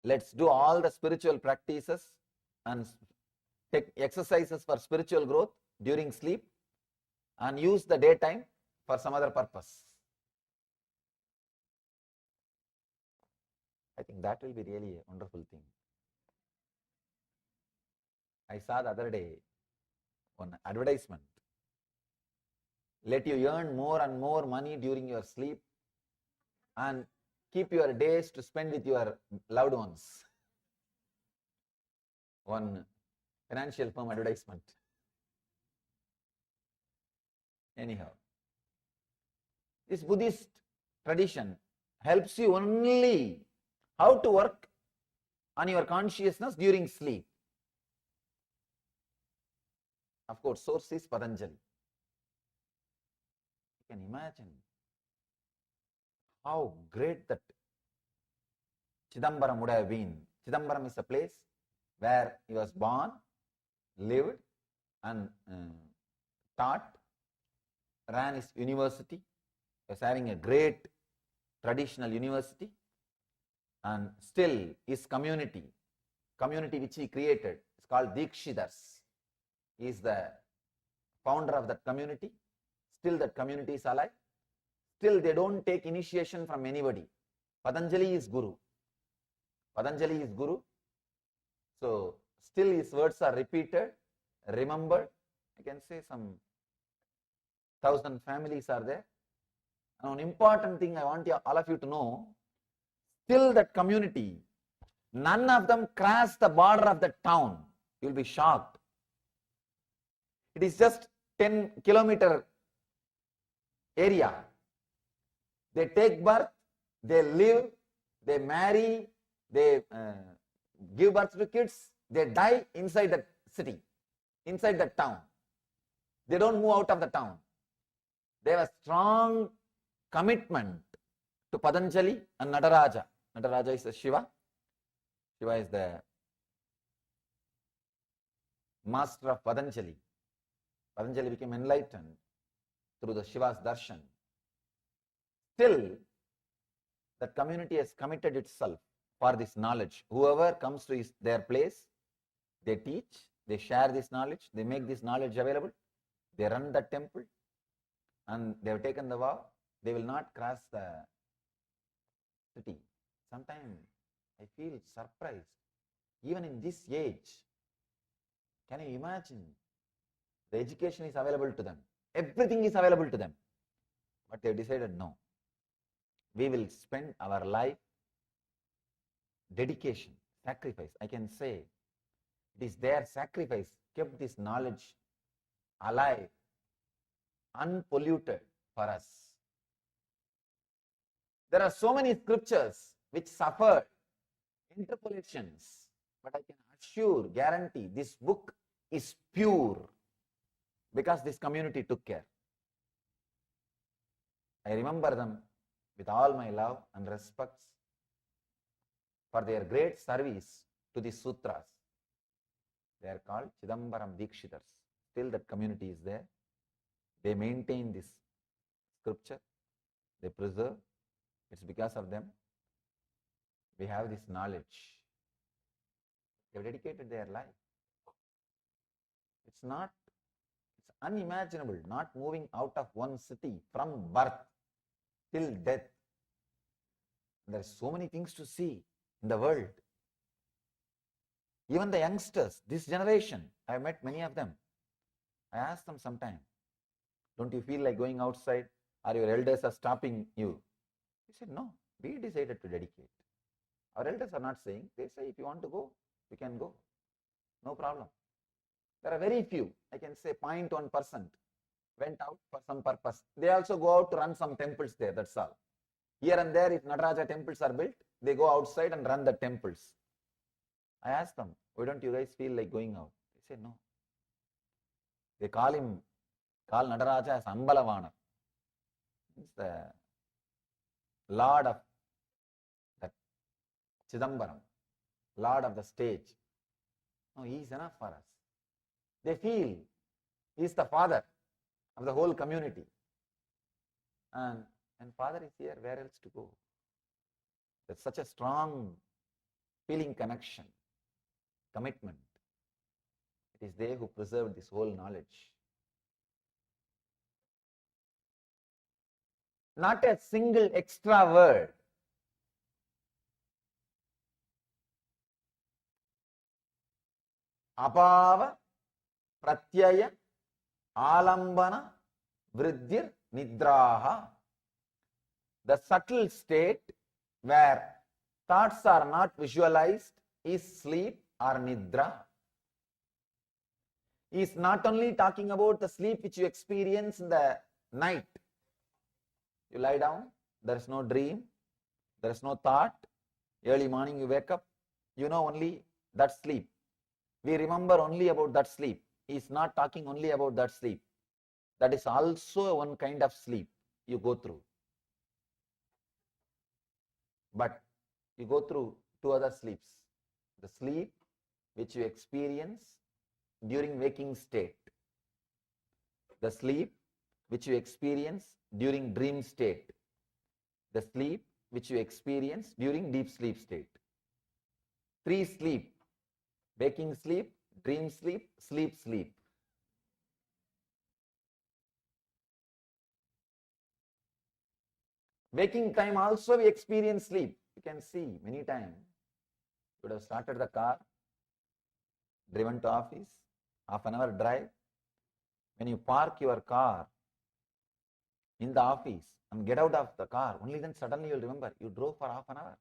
let's do all the spiritual practices and take exercises for spiritual growth during sleep and use the daytime for some other purpose. I think that will be really a wonderful thing. I saw the other day one advertisement. Let you earn more and more money during your sleep and keep your days to spend with your loved ones. One financial firm advertisement. Anyhow, this Buddhist tradition helps you only how to work on your consciousness during sleep. Of course, source is Patanjali. You can imagine how great that Chidambaram would have been. Chidambaram is a place where he was born, lived and taught, ran his university, was having a great traditional university, and still his community which he created is called Dikshidars. He is the founder of that community. Still that community is alive. Still they don't take initiation from anybody. Patanjali is Guru. Patanjali is Guru. So still his words are repeated, remembered. I can say some 1,000 families are there. And one important thing I want all of you to know, still that community, none of them cross the border of the town. You will be shocked. It is just 10-kilometer area. They take birth, they live, they marry, they give birth to kids, they die inside that city, inside that town. They don't move out of the town. They have a strong commitment to Patanjali and Nataraja. Nataraja is the Shiva. Shiva is the master of Patanjali. Patanjali became enlightened through the Shiva's darshan. Still, that community has committed itself for this knowledge. Whoever comes to their place, they teach, they share this knowledge, they make this knowledge available, they run the temple, and they have taken the vow, they will not cross the city. Sometimes I feel surprised. Even in this age, can you imagine? The education is available to them. Everything is available to them. But they decided, no. We will spend our life, dedication, sacrifice. I can say it is their sacrifice kept this knowledge alive, unpolluted for us. There are so many scriptures which suffered interpolations, but I can assure, guarantee, this book is pure because this community took care. I remember them with all my love and respects for their great service to the sutras. They are called Chidambaram Dikshidars. Still that community is there. They maintain this scripture. They preserve. It's because of them we have this knowledge. They have dedicated their life. It's unimaginable, not moving out of one city from birth till death. There are so many things to see in the world. Even the youngsters, this generation, I have met many of them. I ask them sometime, don't you feel like going outside, or your elders are stopping you? They said, no, we decided to dedicate. Our elders are not saying, they say, if you want to go, you can go. No problem. There are very few, I can say 0.1% went out for some purpose. They also go out to run some temples there, that's all. Here and there, if Nataraja temples are built, they go outside and run the temples. I asked them, why don't you guys feel like going out? They say, no. They call him call Nataraja as Ambalavana. It's the Lord of that Chidambaram, Lord of the stage. No, he is enough for us. They feel he is the father of the whole community. And father is here, where else to go? There's such a strong feeling connection, commitment. It is they who preserved this whole knowledge. Not a single extra word. Apava, pratyaya, alambana, vriddhir, nidraha. The subtle state where thoughts are not visualized is sleep or nidra. He is not only talking about the sleep which you experience in the night. You lie down, there is no dream, there is no thought. Early morning you wake up, you know only that sleep. We remember only about that sleep. He is not talking only about that sleep. That is also one kind of sleep you go through. But you go through two other sleeps. The sleep which you experience during waking state. The sleep which you experience during dream state. The sleep which you experience during deep sleep state. Three sleep: waking sleep, dream sleep, sleep sleep. Waking time also we experience sleep. You can see many times. You would have started the car, driven to office, half an hour drive. When you park your car in the office and get out of the car, only then suddenly you will remember you drove for half an hour.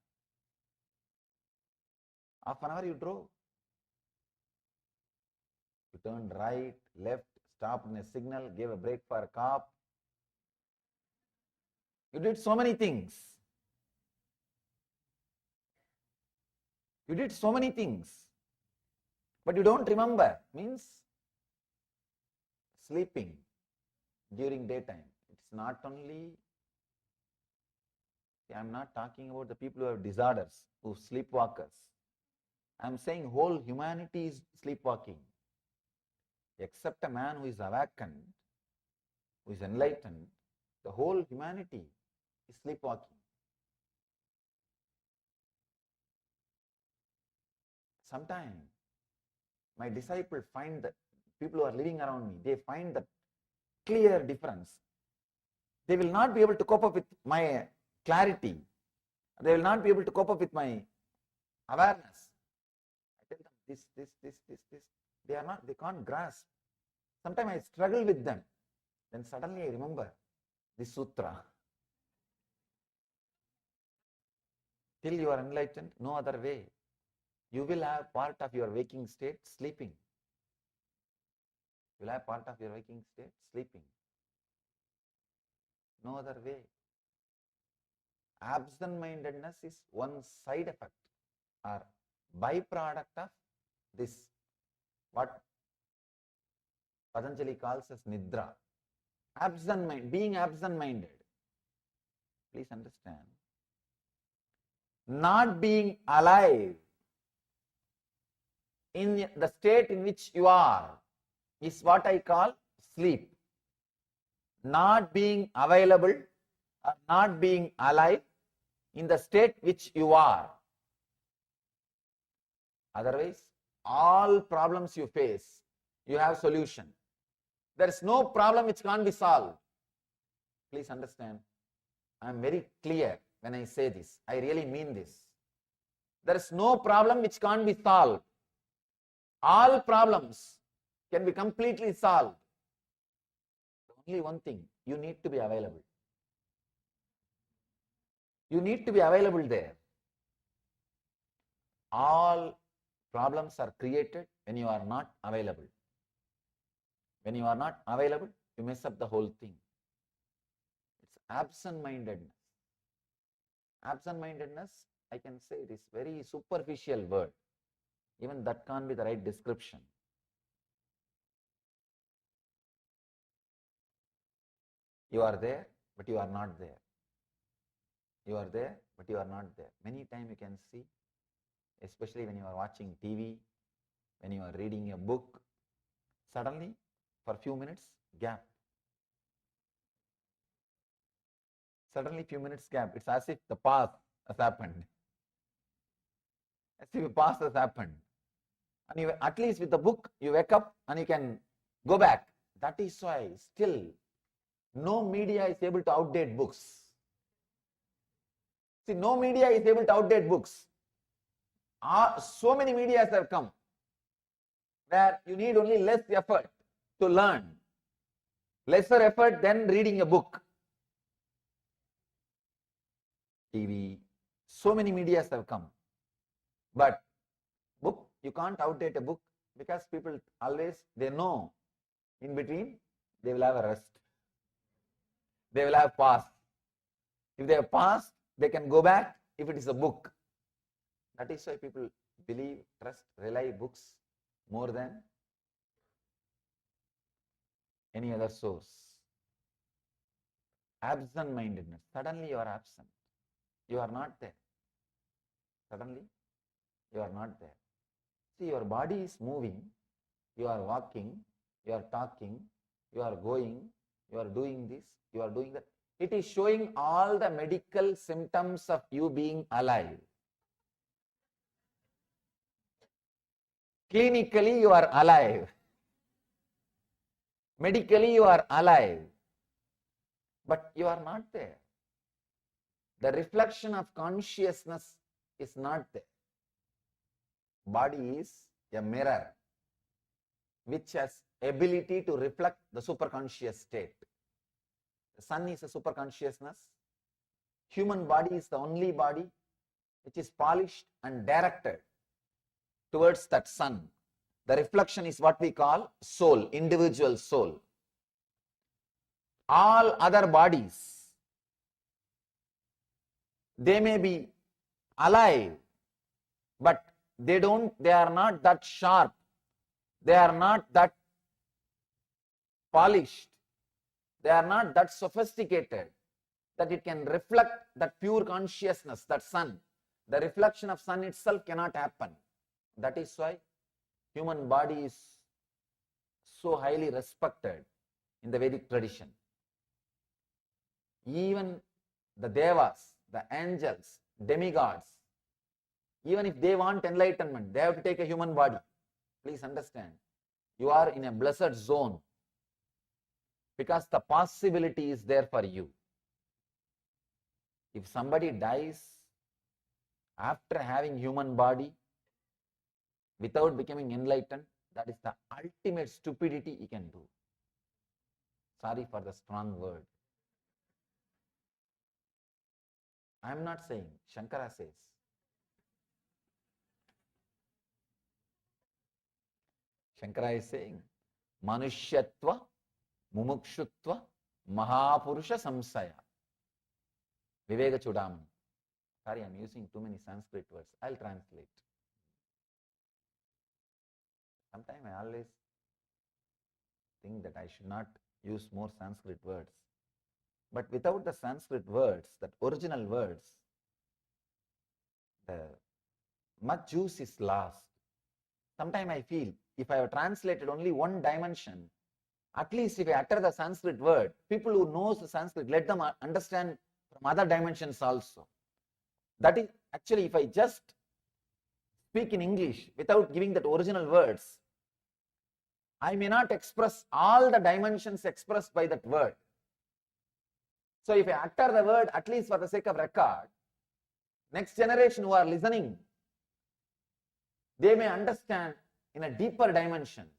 Half an hour you drove. You turned right, left, stopped in a signal, gave a brake for a cop. You did so many things. You did so many things. But you don't remember. Means sleeping during daytime. It's not only, I'm not talking about the people who have disorders, who sleepwalkers. I'm saying whole humanity is sleepwalking. Except a man who is awakened, who is enlightened, the whole humanity is sleepwalking. Sometimes my disciples find that people who are living around me, they find the clear difference. They will not be able to cope up with my clarity. They will not be able to cope up with my awareness. I tell them this. They can't grasp. Sometimes I struggle with them. Then suddenly I remember this sutra. Till you are enlightened, no other way. You will have part of your waking state sleeping. You will have part of your waking state sleeping. No other way. Absent-mindedness is one side effect or byproduct of this, what Patanjali calls as nidra. Being absent-minded. Please understand. Not being alive in the state in which you are is what I call sleep. Not being available or not being alive in the state which you are. Otherwise, all problems you face, you have solution. There is no problem which can't be solved. Please understand. I am very clear when I say this. I really mean this. There is no problem which can't be solved. All problems can be completely solved. Only one thing, you need to be available. You need to be available there. All problems are created when you are not available. When you are not available, you mess up the whole thing. It's absent-mindedness. Absent-mindedness, I can say it is very superficial word. Even that can't be the right description. You are there, but you are not there. You are there, but you are not there. Many times you can see, especially when you are watching TV, when you are reading a book, suddenly, for a few minutes, gap. Suddenly, few minutes gap. It's as if the past has happened. As if the past has happened. And you, at least with the book, you wake up and you can go back. That is why still no media is able to outdate books. See, no media is able to outdate books. So many medias have come where you need only less effort to learn. Lesser effort than reading a book. TV, so many medias have come. But book, you can't outdate a book because people always, they know in between they will have a rest. They will have pause. If they have paused, they can go back if it is a book. That is why people believe, trust, rely books more than any other source. Absent-mindedness. Suddenly you are absent. You are not there. Suddenly you are not there. See, your body is moving, you are walking, you are talking, you are going, you are doing this, you are doing that. It is showing all the medical symptoms of you being alive. Clinically, you are alive. Medically, you are alive. But you are not there. The reflection of consciousness is not there. Body is a mirror which has ability to reflect the superconscious state. The sun is a superconsciousness. Human body is the only body which is polished and directed towards that sun. The reflection is what we call soul, individual soul. All other bodies, they may be alive, but they are not that sharp, they are not that polished, they are not that sophisticated that it can reflect that pure consciousness, that sun. The reflection of sun itself cannot happen. That is why human body is so highly respected in the Vedic tradition. Even the devas, the angels, demigods, even if they want enlightenment, they have to take a human body. Please understand, you are in a blessed zone because the possibility is there for you. If somebody dies after having human body without becoming enlightened, that is the ultimate stupidity he can do. Sorry for the strong word. I am not saying, Shankara says. Shankara is saying, Manushyatva, Mumukshutva, Mahapurusha Samsaya. Viveka Chudamani. Sorry, I am using too many Sanskrit words. I will translate. Sometimes I always think that I should not use more Sanskrit words. But without the Sanskrit words, that original words, much juice is lost. Sometimes I feel, if I have translated only one dimension, at least if I utter the Sanskrit word, people who knows the Sanskrit, let them understand from other dimensions also. That is, actually, if I just speak in English without giving that original words, I may not express all the dimensions expressed by that word. So if I utter the word, at least for the sake of record, next generation who are listening, they may understand in a deeper dimensions,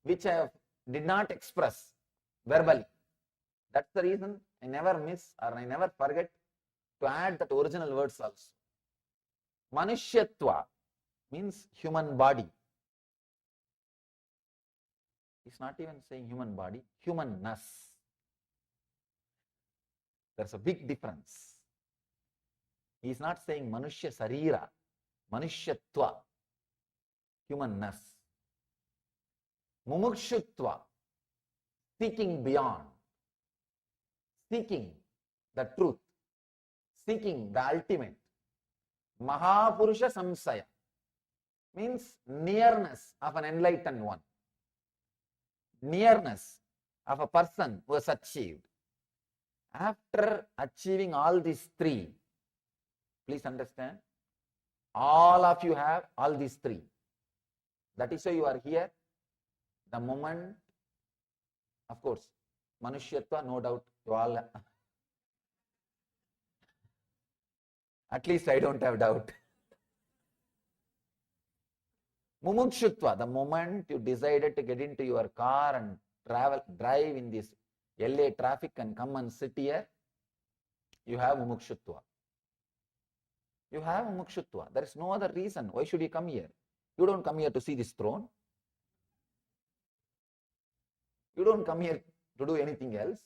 which I did not express verbally. That's the reason I never miss or I never forget to add that original words also. Manushyatva means human body. It's not even saying human body, humanness. There's a big difference. He is not saying Manushya Sarira, Manushyatva, humanness. Mumukshutva, seeking beyond. seeking the truth, seeking the ultimate. Mahapurusha samsaya means nearness of an enlightened one, nearness of a person who has achieved. After achieving all these three, please understand, all of you have all these three. That is why you are here. The moment, of course, Manushyatva, no doubt, you all, at least I don't have doubt. Mumukshutva, the moment you decided to get into your car and drive in this LA traffic and come and sit here, you have mumukshutva. You have mumukshutva. There is no other reason. Why should you come here? You don't come here to see this throne. You don't come here to do anything else.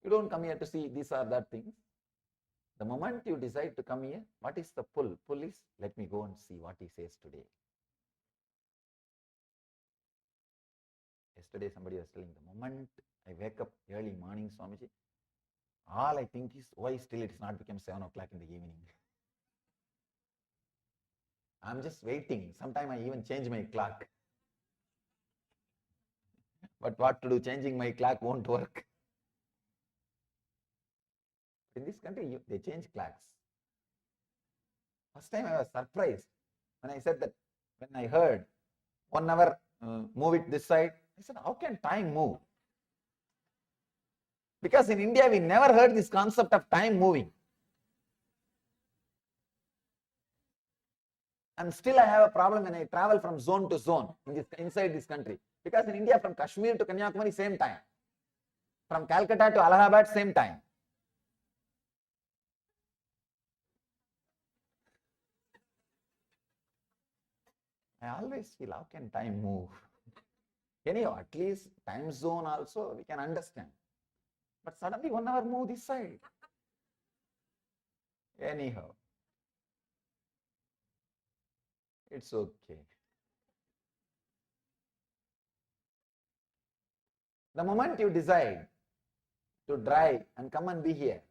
You don't come here to see this or that things. The moment you decide to come here, what is the pull? Pull is, let me go and see what he says today. Yesterday somebody was telling, the moment I wake up early morning, Swamiji, all I think is, why still it is not become 7 o'clock in the evening? I'm just waiting. Sometimes I even change my clock. But what to do? Changing my clock won't work. In this country, they change clocks. First time I was surprised when I said that, when I heard 1 hour, move it this side. I said, how can time move? Because in India, we never heard this concept of time moving. And still I have a problem when I travel from zone to zone inside this country. Because in India, from Kashmir to Kanyakumari, same time. From Calcutta to Allahabad, same time. I always feel, how can time move? Anyhow, at least time zone also we can understand. But suddenly 1 hour move this side. Anyhow, it's okay. The moment you decide to drive and come and be here,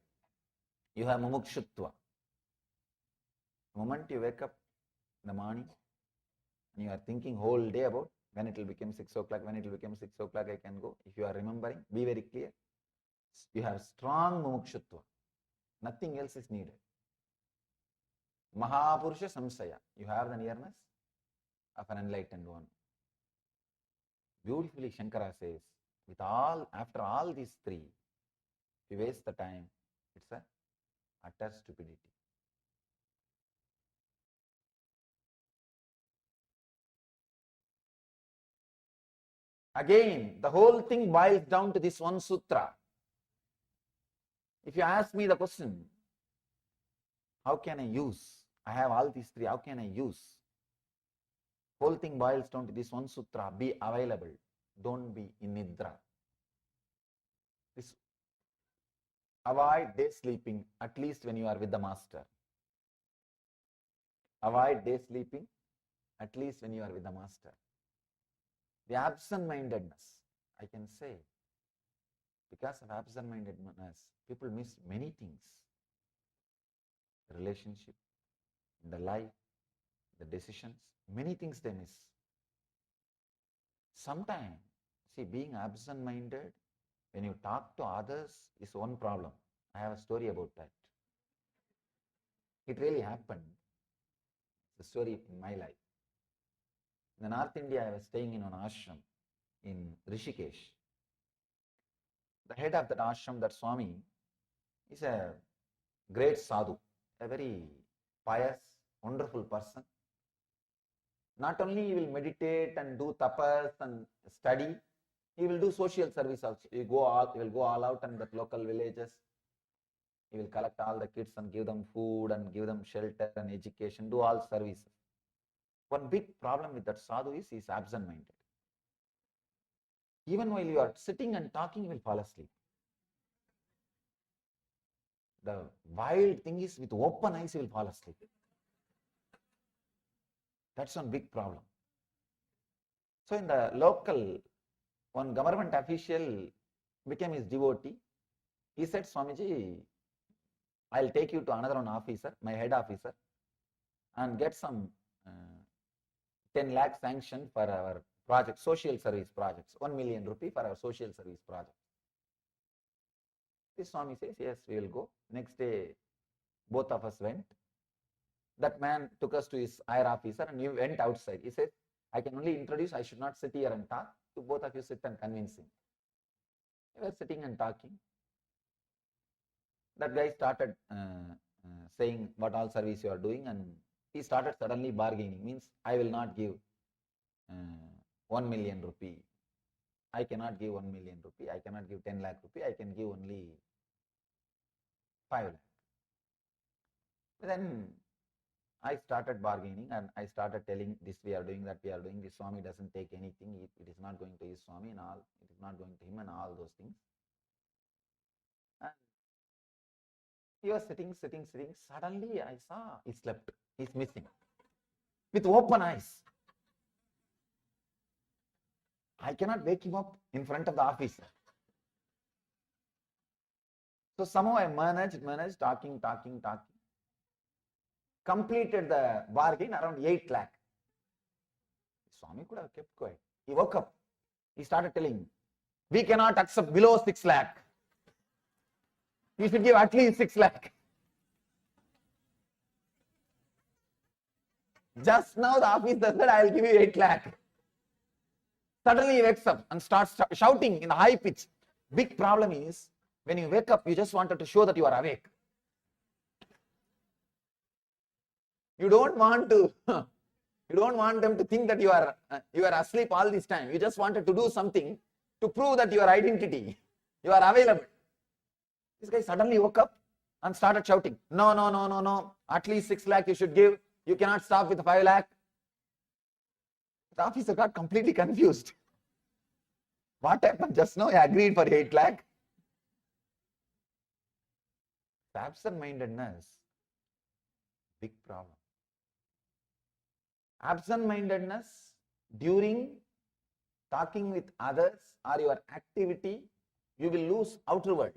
you have mumukshutva. The moment you wake up in the morning and you are thinking whole day about when it will become 6 o'clock, when it will become 6 o'clock I can go. If you are remembering, be very clear. You have strong mumukshutva. Nothing else is needed. Mahapurusha samsaya. You have the nearness of an enlightened one. Beautifully Shankara says, with all, after all these three, if you waste the time, it's a utter stupidity. Again, the whole thing boils down to this one sutra. If you ask me the question, how can I use? I have all these three, how can I use? Whole thing boils down to this one sutra, be available, don't be in nidra. This, avoid day sleeping, at least when you are with the master. Avoid day sleeping, at least when you are with the master. The absent-mindedness, I can say, because of absent-mindedness, people miss many things. The relationship, the life, the decisions, many things they miss. Sometimes, see, being absent-minded, when you talk to others, is one problem. I have a story about that. It really happened. It's a story in my life. In the North India, I was staying in an ashram in Rishikesh. The head of that ashram, that Swami, is a great sadhu, a very pious, wonderful person. Not only he will meditate and do tapas and study, he will do social service also. He will go all out in the local villages. He will collect all the kids and give them food and give them shelter and education, do all services. One big problem with that sadhu is he is absent-minded. Even while you are sitting and talking, he will fall asleep. The wild thing is, with open eyes, he will fall asleep. That's one big problem. So in the local, one government official became his devotee. He said, Swamiji, I'll take you to another one officer, my head officer, and get some 10 lakh sanction for our project, social service projects, 1 million rupee for our social service project. This Swami says, yes, we will go. Next day, both of us went. That man took us to his higher officer and we went outside. He said, I can only introduce, I should not sit here and talk. You both of you sit and convince him. We were sitting and talking. That guy started saying what all service you are doing, and he started suddenly bargaining. Means, I will not give 1 million rupee. I cannot give 1 million rupee. I cannot give 10 lakh rupee. I can give only 5 lakh. Then I started bargaining and I started telling this we are doing, that we are doing. This Swami doesn't take anything. It is not going to his Swami and all. It is not going to him and all those things. And he was sitting. Suddenly I saw he slept. He's missing. With open eyes. I cannot wake him up in front of the officer. So somehow I managed, talking. Completed the bargain around 8 lakh. Swami could have kept quiet. He woke up. He started telling, we cannot accept below 6 lakh. You should give at least 6 lakh. Just now the officer said, I will give you 8 lakh. Suddenly he wakes up and starts shouting in a high pitch. Big problem is, when you wake up, you just wanted to show that you are awake. You don't want them to think that you are asleep all this time. You just wanted to do something to prove that your identity, you are available. This guy suddenly woke up and started shouting, no, at least 6 lakh you should give. You cannot stop with 5 lakh. The officer got completely confused. What happened just now? I agreed for 8 lakh. Absent-mindedness, big problem. Absent-mindedness during talking with others or your activity, you will lose outer world.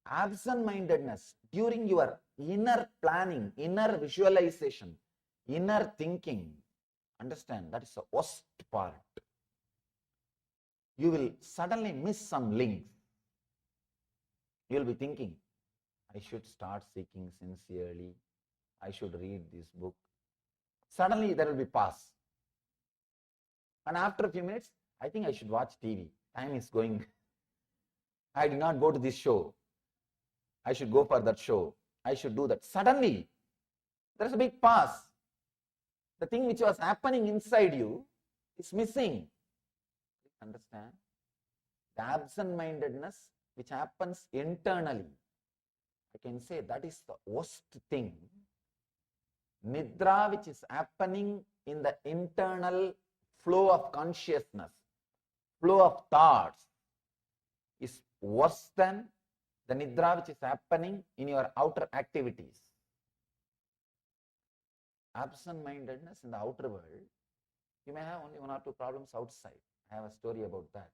Absent-mindedness during your inner planning, inner visualization, inner thinking, understand, that is the worst part. You will suddenly miss some links. You will be thinking, I should start seeking sincerely. I should read this book. Suddenly there will be pause. And after a few minutes, I think I should watch TV. Time is going. I did not go to this show. I should go for that show. I should do that. Suddenly, there is a big pause. The thing which was happening inside you is missing. Understand? The absent-mindedness which happens internally, I can say that is the worst thing. Nidra, which is happening in the internal flow of consciousness, flow of thoughts, is worse than the Nidra which is happening in your outer activities. Absent-mindedness in the outer world, you may have only 1 or 2 problems outside. I have a story about that.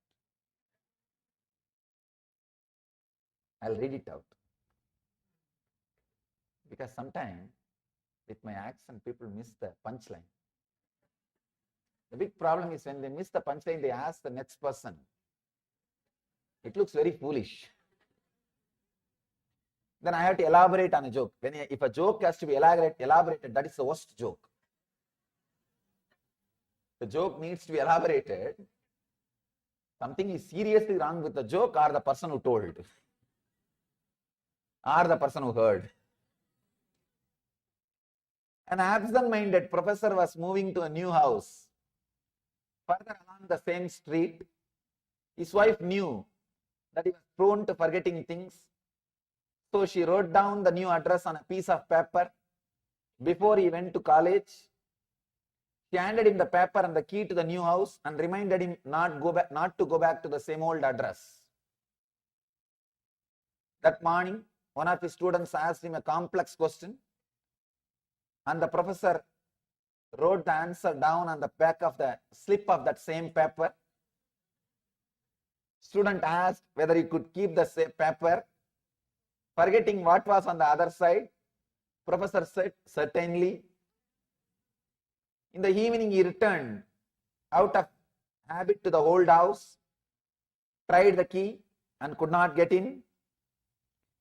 I'll read it out. Because sometimes with my accent, people miss the punchline. The big problem is when they miss the punchline, they ask the next person. It looks very foolish. Then I have to elaborate on a joke. If a joke has to be elaborated, that is the worst joke. The joke needs to be elaborated. Something is seriously wrong with the joke or the person who told, or the person who heard. An absent-minded professor was moving to a new house. Further along the same street, his wife knew that he was prone to forgetting things. So she wrote down the new address on a piece of paper. Before he went to college, she handed him the paper and the key to the new house and reminded him not to go back to the same old address. That morning, one of his students asked him a complex question, and the professor wrote the answer down on the back of the slip of that same paper. Student asked whether he could keep the paper, forgetting what was on the other side. Professor said, certainly. In the evening, he returned out of habit to the old house, tried the key and could not get in.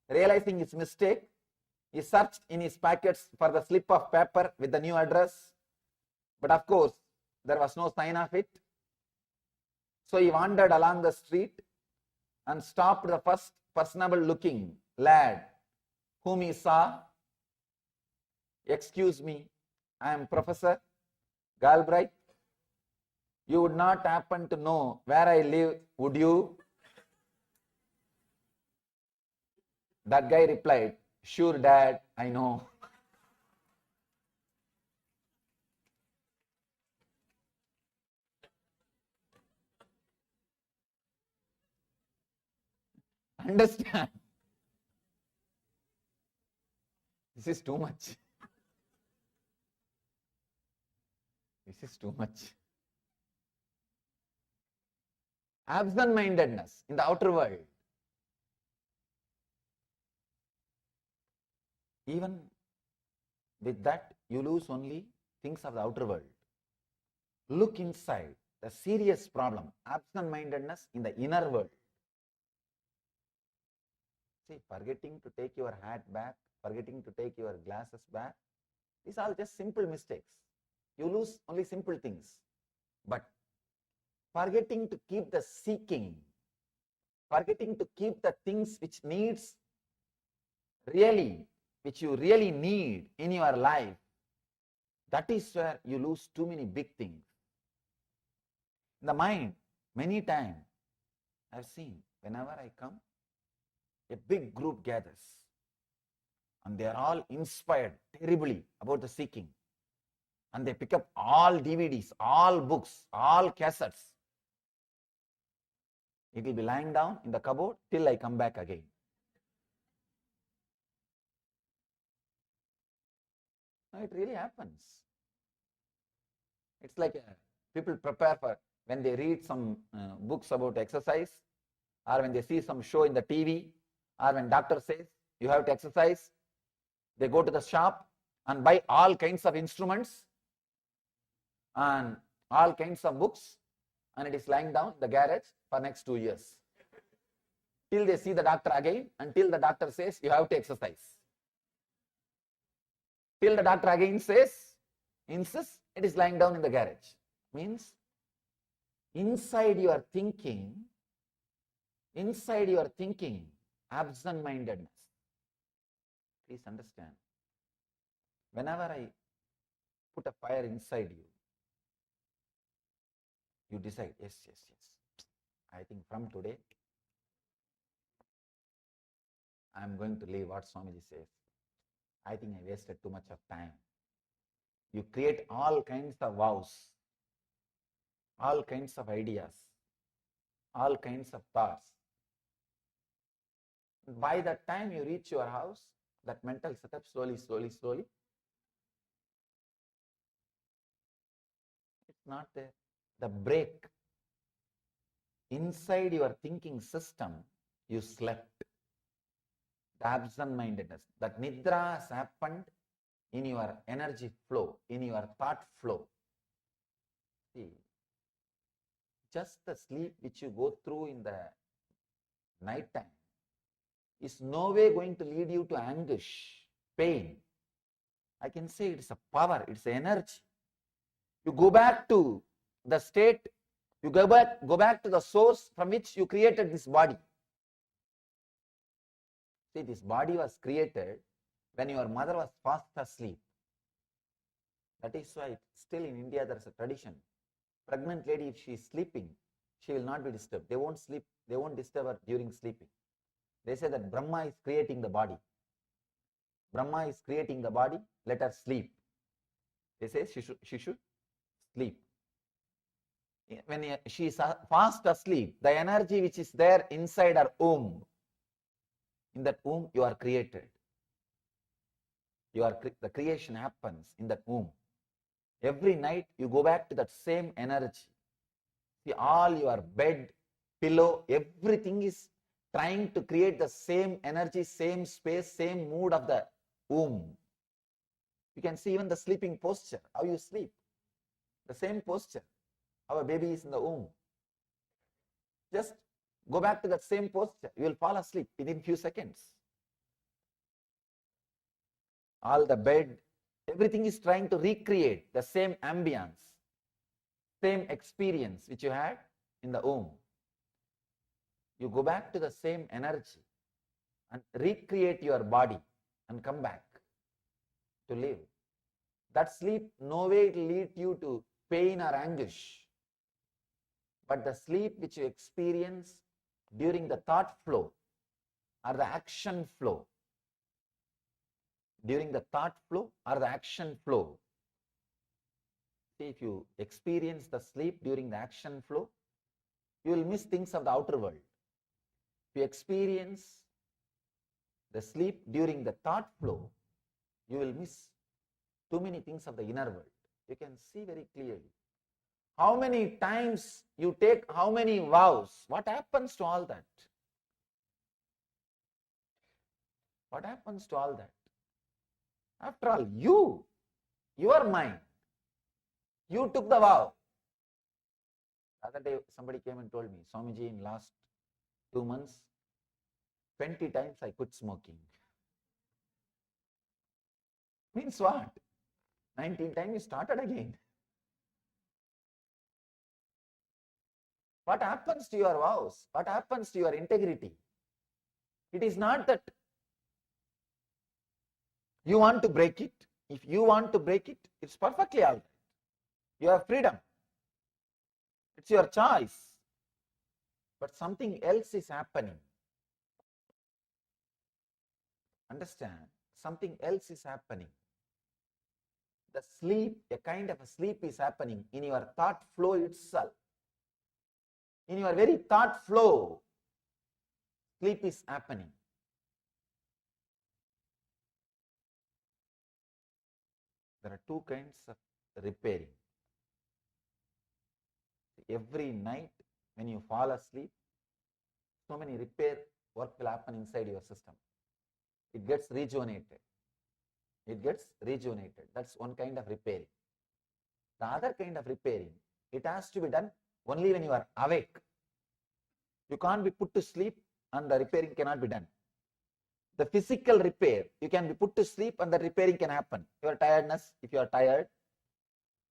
Realizing his mistake, he searched in his pockets for the slip of paper with the new address, but of course, there was no sign of it. So he wandered along the street and stopped the first personable-looking lad whom he saw. Excuse me, I am Professor Galbraith. You would not happen to know where I live, would you? That guy replied, sure, Dad, I know. Understand? This is too much. This is too much. Absent-mindedness in the outer world. Even with that, you lose only things of the outer world. Look inside, the serious problem, absent-mindedness in the inner world. See, forgetting to take your hat back, forgetting to take your glasses back, these are just simple mistakes. You lose only simple things. But forgetting to keep the seeking, forgetting to keep the things which you really need in your life, that is where you lose too many big things. In the mind, many times I've seen, whenever I come, a big group gathers and they are all inspired terribly about the seeking. And they pick up all DVDs, all books, all cassettes. It will be lying down in the cupboard till I come back again. No, it really happens. It's like people prepare for when they read some books about exercise, or when they see some show in the TV, or when doctor says you have to exercise, they go to the shop and buy all kinds of instruments and all kinds of books, and it is lying down in the garage for next 2 years. Till they see the doctor again, until the doctor says you have to exercise. Till the doctor again insists, it is lying down in the garage. Means inside your thinking, absent-mindedness. Please understand. Whenever I put a fire inside you, you decide, yes. I think from today, I am going to leave what Swamiji says. I think I wasted too much of time. You create all kinds of vows, all kinds of ideas, all kinds of thoughts. By the time you reach your house, that mental setup slowly, it's not there. The break inside your thinking system, you slept. The absent-mindedness, that nidra has happened in your energy flow, in your thought flow. See, just the sleep which you go through in the night time is no way going to lead you to anguish, pain. I can say it's a power, it's energy. You go back to the state, you go back to the source from which you created this body. See, this body was created when your mother was fast asleep. That is why still in India there is a tradition. Pregnant lady, if she is sleeping, she will not be disturbed. They won't sleep, they won't disturb her during sleeping. They say that Brahma is creating the body. Brahma is creating the body, let her sleep. They say she should sleep. When she is fast asleep, the energy which is there inside her womb, in that womb you are created. The creation happens in that womb. Every night you go back to that same energy. See, all your bed, pillow, everything is trying to create the same energy, same space, same mood of the womb. You can see even the sleeping posture, how you sleep, the same posture. Our baby is in the womb. Just go back to that same posture. You will fall asleep within few seconds. All the bed, everything is trying to recreate the same ambience, same experience which you had in the womb. You go back to the same energy and recreate your body and come back to live. That sleep no way will lead you to pain or anguish. But the sleep which you experience during the thought flow or the action flow, during the thought flow or the action flow, see, if you experience the sleep during the action flow, you will miss things of the outer world. If you experience the sleep during the thought flow, you will miss too many things of the inner world. You can see very clearly. How many times you take how many vows? What happens to all that? What happens to all that? After all, your mind, you took the vow. The other day, somebody came and told me, Swamiji, in last 2 months, 20 times I quit smoking. Means what? 19 times you started again. What happens to your vows? What happens to your integrity? It is not that you want to break it. If you want to break it, it's perfectly all right. You have freedom. It's your choice. But something else is happening. Understand? Something else is happening. The sleep, a kind of a sleep is happening in your thought flow itself. In your very thought flow, sleep is happening. There are two kinds of repairing. Every night when you fall asleep, so many repair work will happen inside your system. It gets rejuvenated. It gets rejuvenated. That's one kind of repairing. The other kind of repairing, it has to be done only when you are awake. You can't be put to sleep and the repairing cannot be done. The physical repair, you can be put to sleep and the repairing can happen. Your tiredness, if you are tired,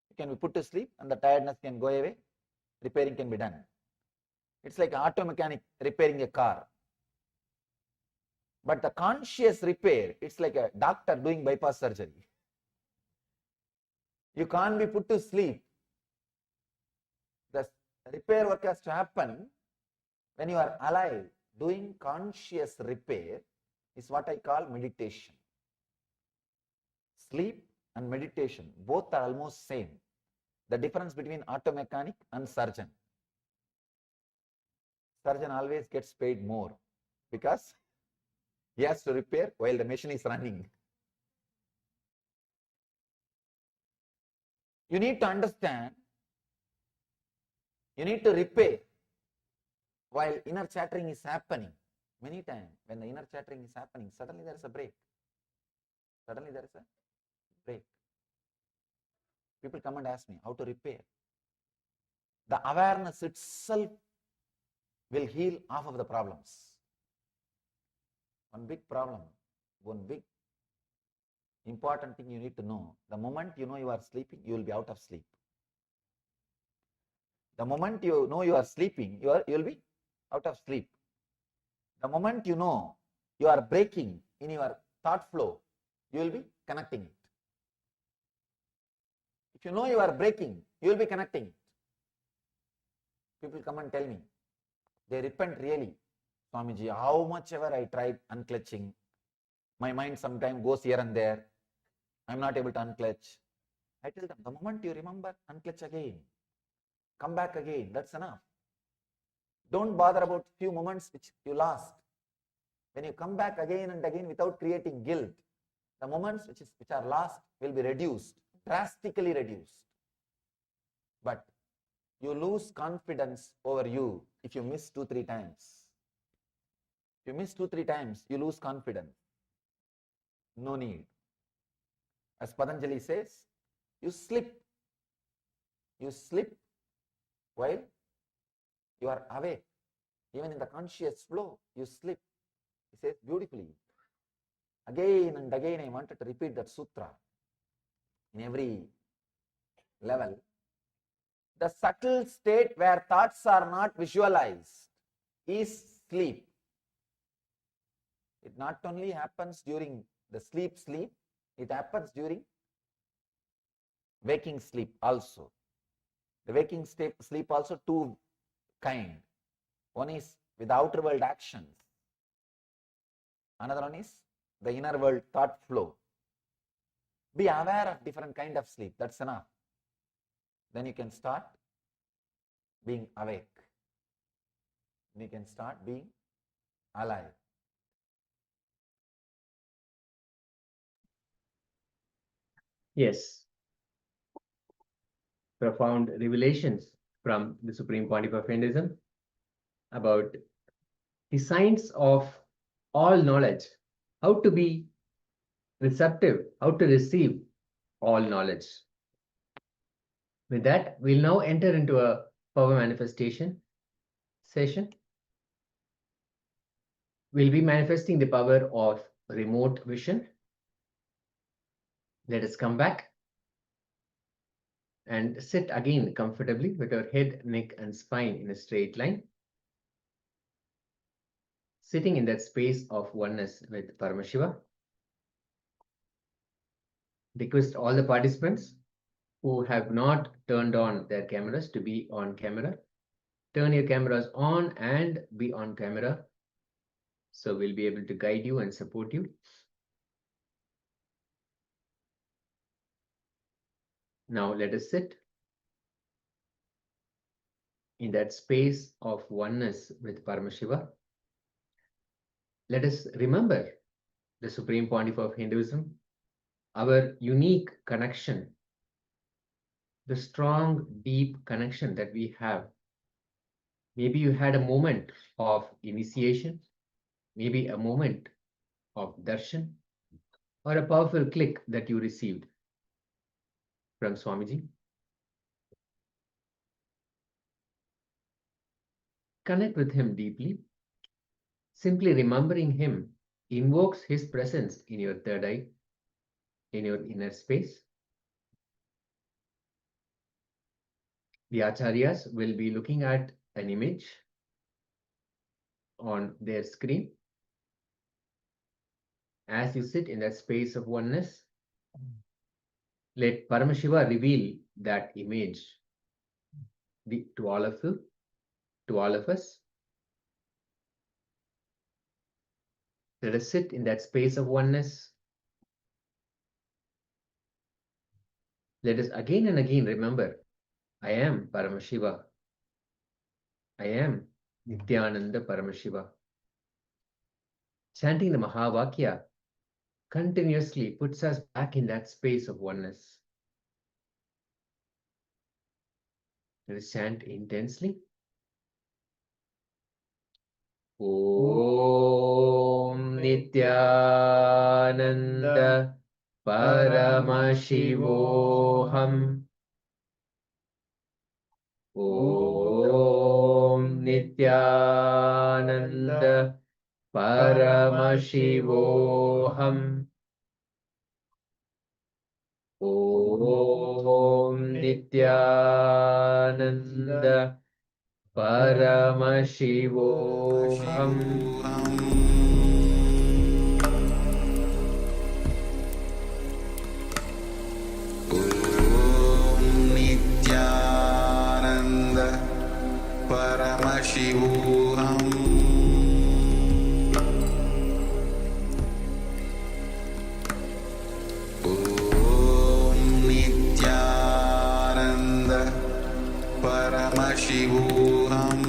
you can be put to sleep and the tiredness can go away. Repairing can be done. It's like an auto mechanic repairing a car. But the conscious repair, it's like a doctor doing bypass surgery. You can't be put to sleep. The repair work has to happen when you are alive. Doing conscious repair is what I call meditation. Sleep and meditation, both are almost same. The difference between auto mechanic and surgeon. Surgeon always gets paid more because he has to repair while the machine is running. You need to understand, you need to repair while inner chattering is happening. Many times when the inner chattering is happening, suddenly there is a break. Suddenly there is a break. People come and ask me how to repair. The awareness itself will heal half of the problems. One big problem, one big important thing you need to know, the moment you know you are sleeping, you will be out of sleep. The moment you know you are sleeping, you will be out of sleep. The moment you know you are breaking in your thought flow, you will be connecting it. If you know you are breaking, you will be connecting it. People come and tell me, they repent really. Swamiji, how much ever I tried unclutching, my mind sometimes goes here and there. I am not able to unclutch. I tell them, the moment you remember, unclutch again. Come back again, that's enough. Don't bother about few moments which you lost. When you come back again and again without creating guilt, the moments which are lost will be reduced, drastically reduced. But You lose confidence over you if you miss 2-3 times. If you miss 2-3 times, you lose confidence. No need. As Patanjali says, you slip. You slip while you are awake. Even in the conscious flow, you slip. He says beautifully. Again and again, I wanted to repeat that sutra in every level. The subtle state where thoughts are not visualized is sleep. It not only happens during the sleep, it happens during waking sleep also. The waking sleep also two kind. One is with outer world actions. Another one is the inner world thought flow. Be aware of different kind of sleep. That's enough. Then you can start being awake. You can start being alive. Yes. Profound revelations from the Supreme Pontiff of Hinduism about the science of all knowledge, how to be receptive, how to receive all knowledge. With that, we'll now enter into a power manifestation session. We'll be manifesting the power of remote vision. Let us come back and sit again comfortably with our head, neck, and spine in a straight line. Sitting in that space of oneness with Paramashiva. Request all the participants who have not turned on their cameras to be on camera. Turn your cameras on and be on camera. So we'll be able to guide you and support you. Now let us sit in that space of oneness with Paramashiva. Let us remember the Supreme Pontiff of Hinduism, our unique connection, the strong, deep connection that we have. Maybe you had a moment of initiation, maybe a moment of darshan, or a powerful click that you received from Swamiji. Connect with him deeply. Simply remembering him invokes his presence in your third eye, in your inner space. The Acharyas will be looking at an image on their screen. As you sit in that space of oneness, let Paramashiva reveal that image to all of you, to all of us. Let us sit in that space of oneness. Let us again and again remember, I am Paramashiva. I am Nithyananda Paramashiva. Chanting the Mahavakya continuously puts us back in that space of oneness. Let us chant intensely. Om Nithyananda Paramashivoham. Om Nithyananda Paramashivoham. Om Nithyananda Paramashivoham. Nithyananda Paramashivoham. Nithyananda Paramashivoham.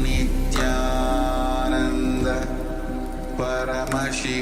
Nithyananda Paramashivoham.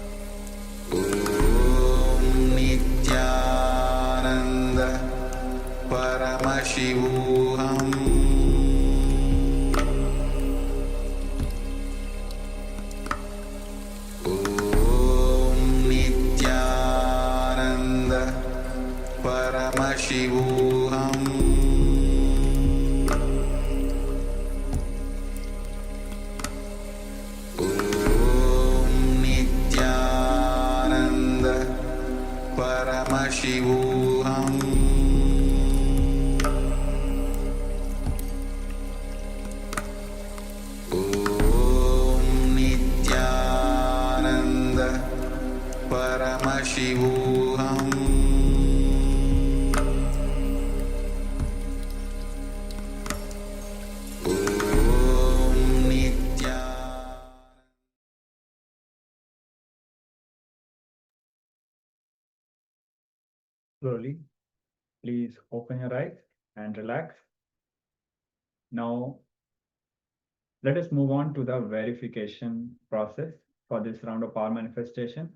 Slowly, please open your eyes and relax. Now, let us move on to the verification process for this round of power manifestation.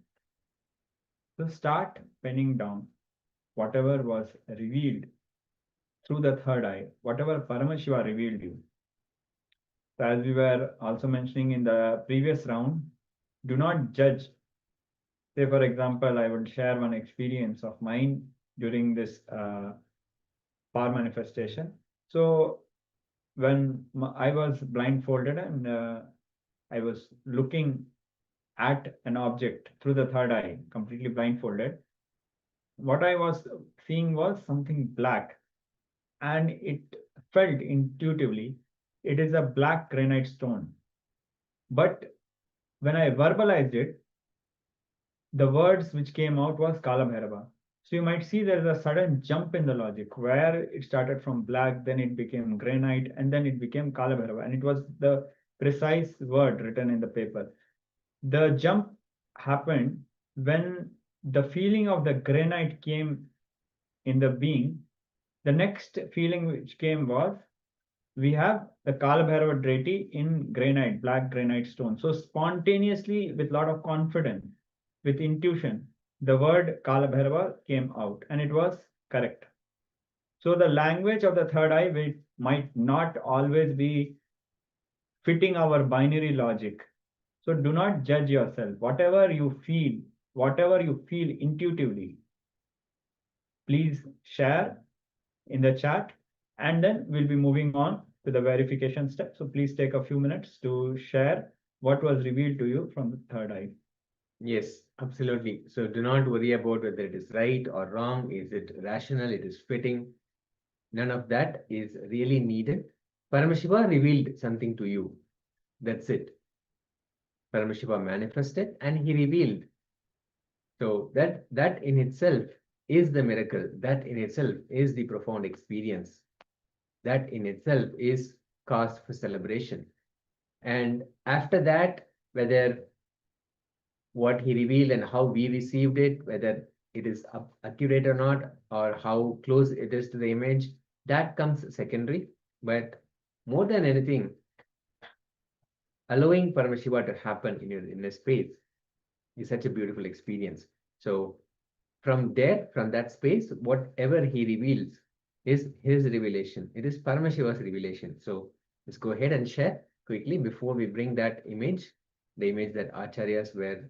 So start penning down whatever was revealed through the third eye, whatever Paramashiva revealed you. So as we were also mentioning in the previous round, do not judge. Say, for example, I would share one experience of mine during this power manifestation. So when I was blindfolded and I was looking at an object through the third eye, completely blindfolded, what I was seeing was something black, and it felt intuitively it is a black granite stone. But when I verbalized it, the words which came out was Kalabhairava. So you might see there's a sudden jump in the logic where it started from black, then it became granite, and then it became Kalabhairava. And it was the precise word written in the paper. The jump happened when the feeling of the granite came in the being. The next feeling which came was, we have the Kalabhairava deity in granite, black granite stone. So spontaneously, with a lot of confidence, with intuition, the word Kalabhairava came out, and it was correct. So the language of the third eye might not always be fitting our binary logic. So do not judge yourself. Whatever you feel intuitively, please share in the chat, and then we'll be moving on to the verification step. So please take a few minutes to share what was revealed to you from the third eye. Yes, absolutely. So do not worry about whether it is right or wrong. Is it rational? It is fitting. None of that is really needed. Paramashiva revealed something to you. That's it. Paramashiva manifested and he revealed. So that in itself is the miracle. That in itself is the profound experience. That in itself is cause for celebration. And after that, whether what he revealed and how we received it, whether it is accurate or not, or how close it is to the image, that comes secondary. But more than anything, allowing Paramashiva to happen in your inner space is such a beautiful experience. So from there, from that space, whatever he reveals is his revelation. It is Paramashiva's revelation. So let's go ahead and share quickly before we bring that image, the image that Acharyas were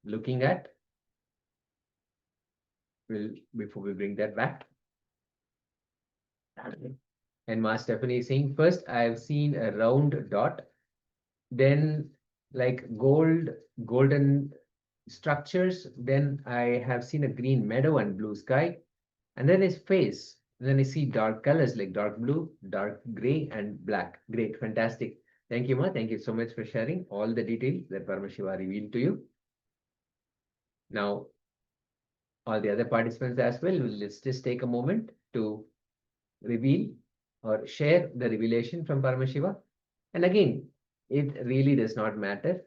looking at. Before we bring that back. And Ma Stephanie is saying, first I have seen a round dot, then like golden structures, then I have seen a green meadow and blue sky, and then his face. And then I see dark colors like dark blue, dark gray, and black. Great, fantastic. Thank you, Ma. Thank you so much for sharing all the details that Paramashiva revealed to you. Now, all the other participants as well, let's just take a moment to reveal or share the revelation from Paramashiva. And again, it really does not matter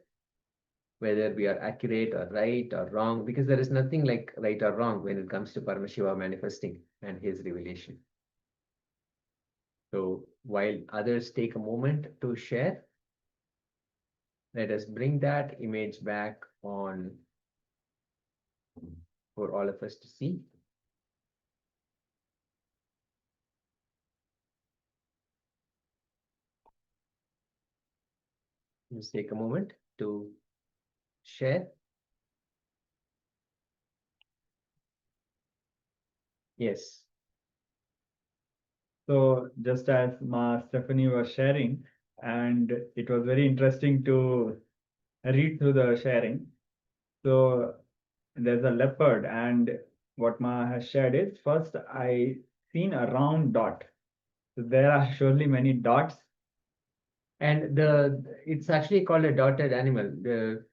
whether we are accurate or right or wrong, because there is nothing like right or wrong when it comes to Paramashiva manifesting and his revelation. So while others take a moment to share, let us bring that image back on for all of us to see. Let's take a moment to share. Yes. So just as Ma Stephanie was sharing, and it was very interesting to read through the sharing. So there's a leopard, and what Ma has shared is, first I seen a round dot. So there are surely many dots. And it's actually called a dotted animal. The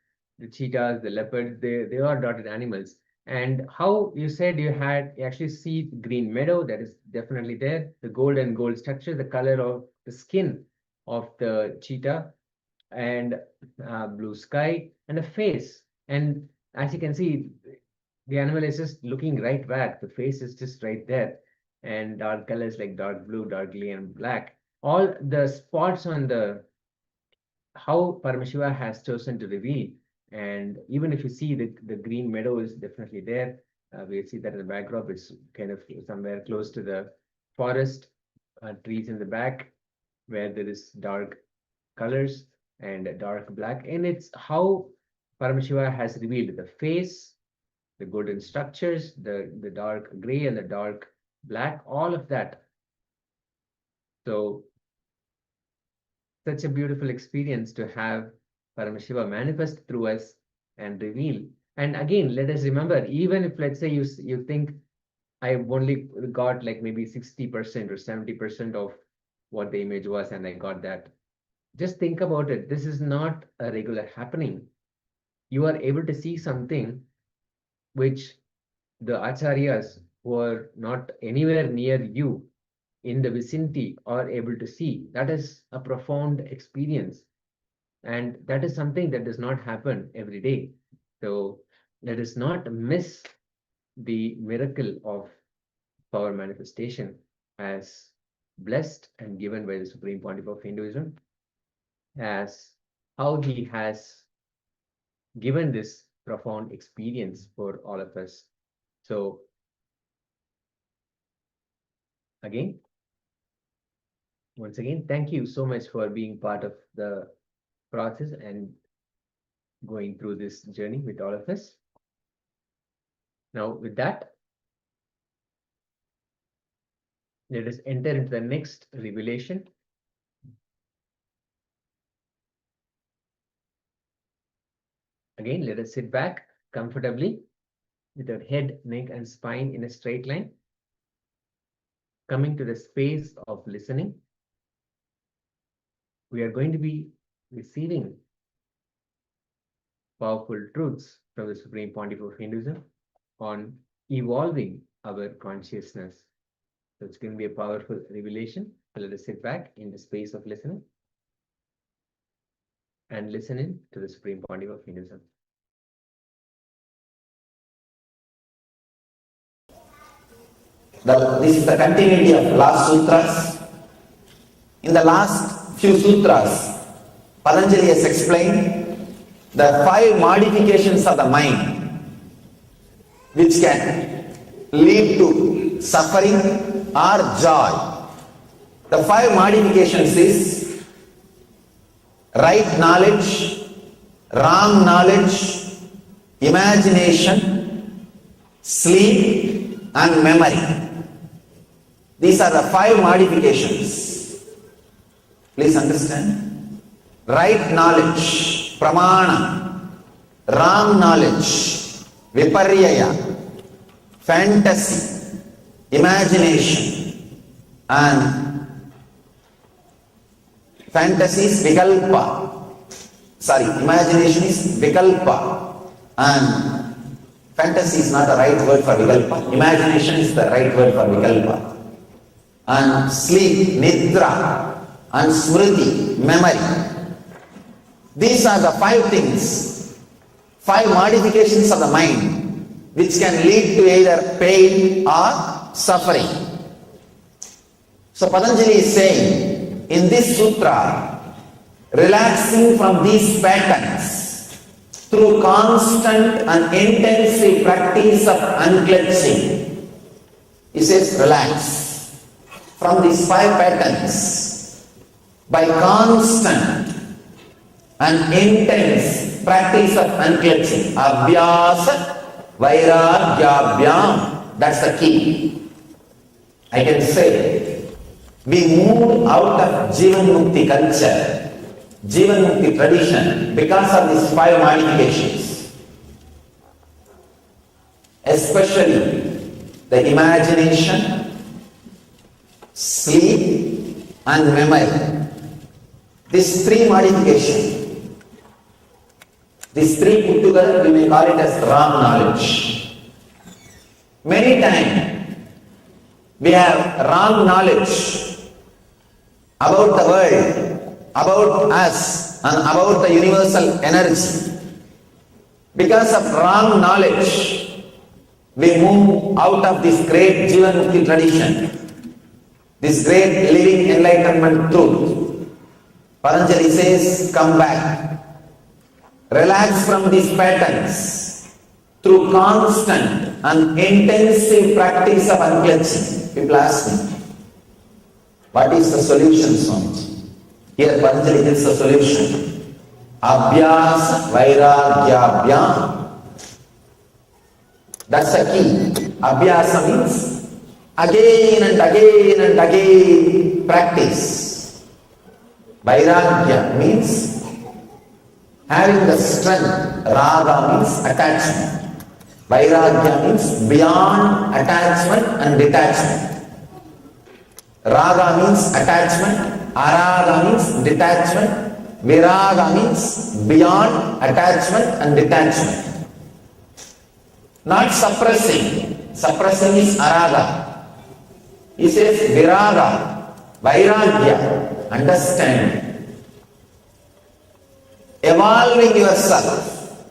cheetahs, the leopards, they are dotted animals. And how you said you actually see the green meadow, that is definitely there. The gold and gold structure, the color of the skin of the cheetah, and blue sky, and a face. And as you can see, the animal is just looking right back. The face is just right there. And dark colors like dark blue, dark green, and black. All the spots on the how Paramashiva has chosen to reveal. And even if you see the green meadow is definitely there, we see that in the backdrop. It's kind of somewhere close to the forest, trees in the back, where there is dark colors and dark black. And it's how Paramashiva has revealed the face, the golden structures, the dark gray and the dark black, all of that. So such a beautiful experience to have Paramashiva manifest through us and reveal. And again, let us remember, even if, let's say, you think I've only got like maybe 60% or 70% of what the image was, and I got that. Just think about it. This is not a regular happening. You are able to see something which the acharyas who are not anywhere near you in the vicinity are able to see. That is a profound experience. And that is something that does not happen every day. So let us not miss the miracle of power manifestation as blessed and given by the Supreme Pontiff of Hinduism, as how he has given this profound experience for all of us. So once again, thank you so much for being part of the process and going through this journey with all of us. Now, with that, let us enter into the next revelation. Again, let us sit back comfortably with our head, neck, and spine in a straight line, coming to the space of listening. We are going to be receiving powerful truths from the Supreme Pontiff of Hinduism on evolving our consciousness. So it's going to be a powerful revelation. So let us sit back in the space of listening and listen in to the Supreme Pontiff of Hinduism. This is the continuity of last sutras. In the last few sutras, Patanjali has explained the 5 modifications of the mind which can lead to suffering or joy. The 5 modifications is right knowledge, wrong knowledge, imagination, sleep, and memory. These are the 5 modifications. Please understand. Right knowledge, pramana. Wrong knowledge, viparyaya. Fantasy, imagination, and fantasy is vikalpa. Sorry, imagination is vikalpa, and fantasy is not the right word for vikalpa. Imagination is the right word for vikalpa. And sleep, nidra, and smriti, memory. These are the 5 things, 5 modifications of the mind which can lead to either pain or suffering. So Patanjali is saying in this sutra, relaxing from these patterns through constant and intensive practice of unclenching. He says relax from these 5 patterns by constant and intense practice of unclenching. Abhyasa Vairagyabhyam, that's the key. I can say, we moved out of Jivan Mukti culture, Jivan Mukti tradition because of these 5 modifications. Especially the imagination, sleep, and memory. These 3 modifications. These 3 put together, we may call it as wrong knowledge. Many times we have wrong knowledge about the world, about us, and about the universal energy. Because of wrong knowledge, we move out of this great Jivanmukti tradition, this great living enlightenment truth. Patanjali says, come back. Relax from these patterns through constant and intensive practice of unclenching. People ask me, what is the solution, Swamiji? Here Patanjali gives the solution. Abhyasa Vairagyabhyam. That's the key. Abhyasa means again and again and again practice. Vairagya means having the strength. Raga means attachment. Vairagya means beyond attachment and detachment. Raga means attachment. Araga means detachment. Viraga means beyond attachment and detachment. Not suppressing. Suppressing is araga. He says viraga, vairagya, understand. Evolving yourself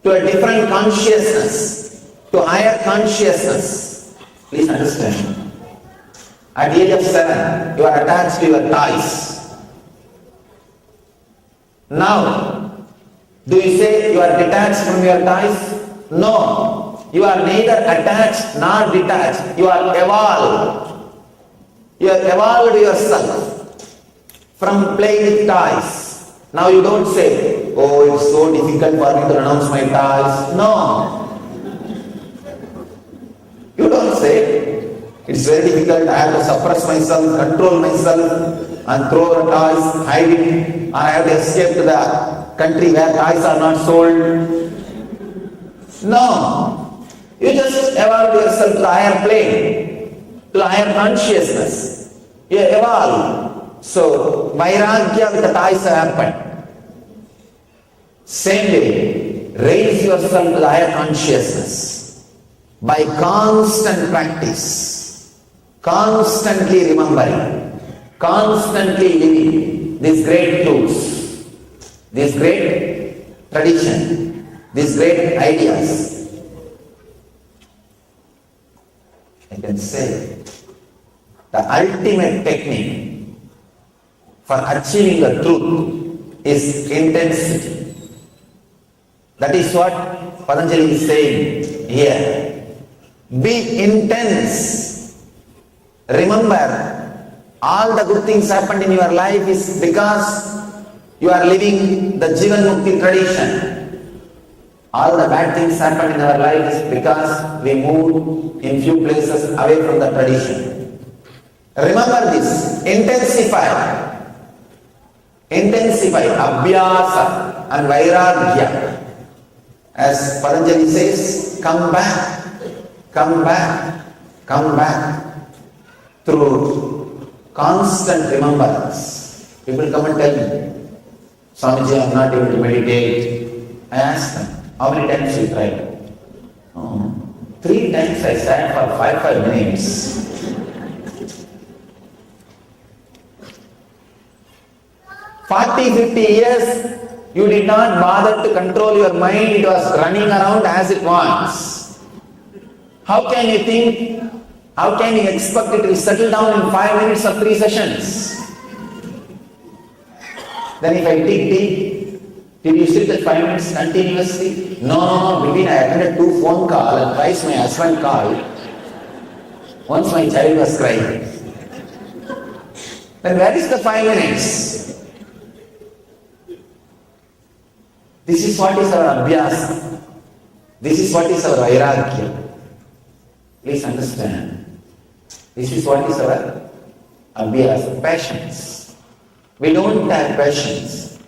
to a different consciousness, to higher consciousness. Please understand. At the age of 7, you are attached to your toys. Now, do you say you are detached from your toys? No. You are neither attached nor detached. You are evolved. You have evolved yourself from playing with toys. Now you don't say, oh, it's so difficult for me to renounce my toys. No. You don't say, it's very difficult, I have to suppress myself, control myself, and throw the toys, hide it, or I have to escape to the country where toys are not sold. No. You just evolve yourself to the higher plane, to the higher consciousness. You evolve. So, vairagya with the toys have happened. Same way, raise yourself to the higher consciousness by constant practice, constantly remembering, constantly living these great truths, this great tradition, these great ideas. I can say the ultimate technique for achieving the truth is intensity. That is what Patanjali is saying here. Be intense. Remember, all the good things happened in your life is because you are living the Jivanmukti tradition. All the bad things happened in our life is because we moved in few places away from the tradition. Remember this. Intensify. Intensify. Abhyasa and vairagya. As Patanjali says, come back, come back, come back through constant remembrance. People come and tell me, Swamiji, I am not able to meditate. I ask them, how many times you tried? Oh, 3 times I sat for 5 minutes. 40-50 years, you did not bother to control your mind, it was running around as it wants. How can you think, how can you expect it to settle down in 5 minutes of 3 sessions? Then if I dig deep, did you sit at 5 minutes continuously? No, between I attended 2 phone calls and twice my husband called. Once my child was crying. Then where is the 5 minutes? This is what is our abhyasa. This is what is our vairagya. Please understand. This is what is our abhyasa, passions. We don't have passions.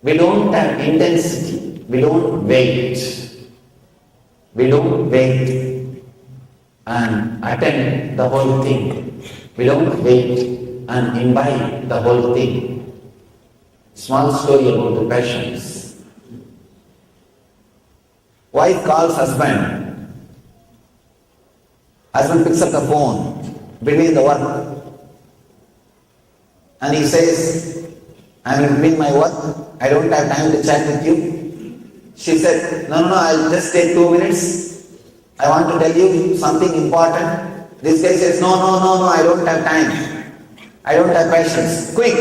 We don't have intensity. We don't wait. We don't wait and attend the whole thing. We don't wait and imbibe the whole thing. Small story about the passions. Wife calls husband. Husband picks up the phone between the work and he says, I'm in between my work, I don't have time to chat with you. She said, no, I'll just take 2 minutes. I want to tell you something important. This guy says, no, I don't have time. I don't have patience. Quick.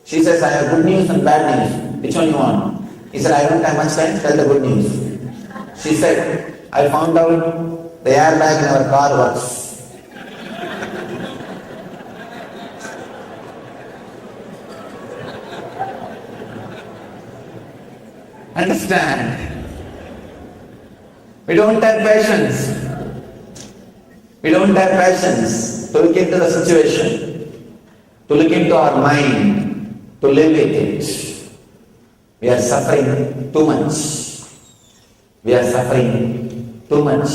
She says, I have good news and bad news. Which one you want? He said, I don't have much time. Tell the good news. She said, I found out the airbag in our car works. Understand? We don't have patience. We don't have patience to look into the situation, to look into our mind, to live with it. We are suffering too much. We are suffering too much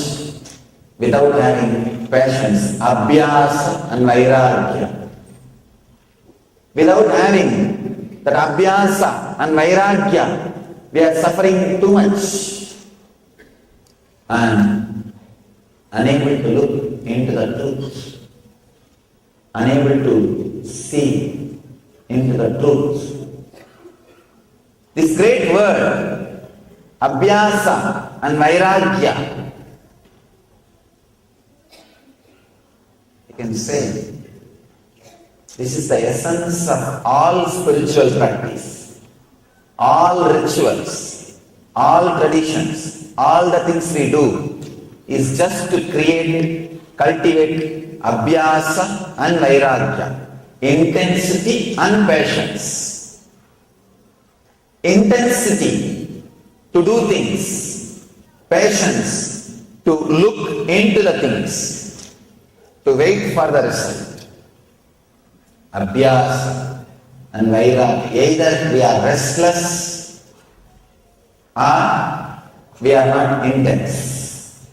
without having patience, abhyasa and vairagya. Without having that abhyasa and vairagya, we are suffering too much and unable to look into the truth, unable to see into the truth. This great word, abhyasa and vairagya, you can say, this is the essence of all spiritual practice. All rituals, all traditions, all the things we do is just to cultivate abhyasa and vairagya, intensity and patience. Intensity to do things, patience to look into the things, to wait for the result. Abhyasa and vairagya, either we are restless or we are not intense.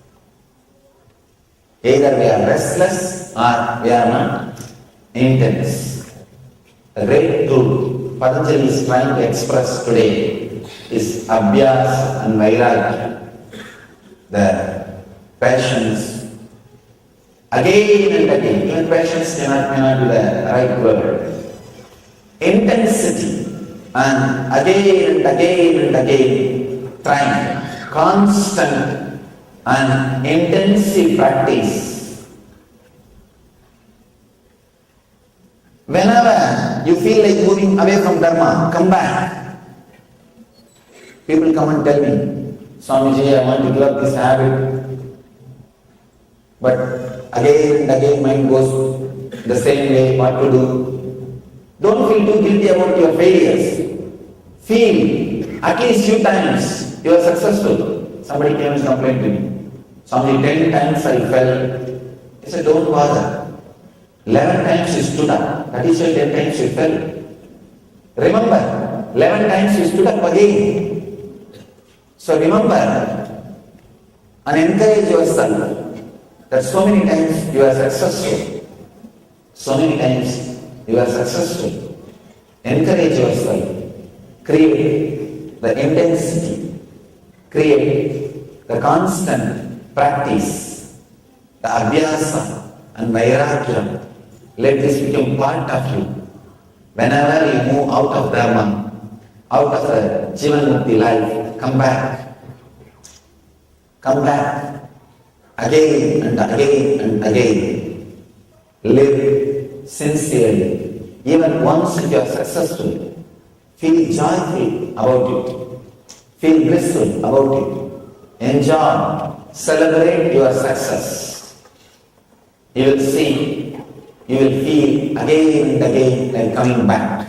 Either we are restless or we are not intense. The great truth Patanjali is trying to express today is abhyasa and vairagya, the patience. Again and again, even patience may not be the right word. Intensity and again and again trying, constant and intensive practice. Whenever you feel like moving away from Dharma, come back. People come and tell me, Swamiji, I want to give up this habit. But again and again mind goes the same way, what to do? Don't feel too guilty about your failures. Feel at least few times you are successful. Somebody came and complained to me. Somebody 10 times I fell. I said, don't bother. 11 times you stood up. That is why 10 times you fell. Remember, 11 times you stood up again. So remember and encourage yourself that so many times you are successful. So many times you are successful. Encourage yourself. Create the intensity. Create the constant practice. The abhyasa and vairagya. Let this become part of you. Whenever you move out of Dharma, out of the Jivanmukti life, come back. Come back. Again and again and again. Live sincerely. Even once if you are successful, feel joyful about it. Feel blissful about it. Enjoy. Celebrate your success. You will see, you will feel again and again like coming back.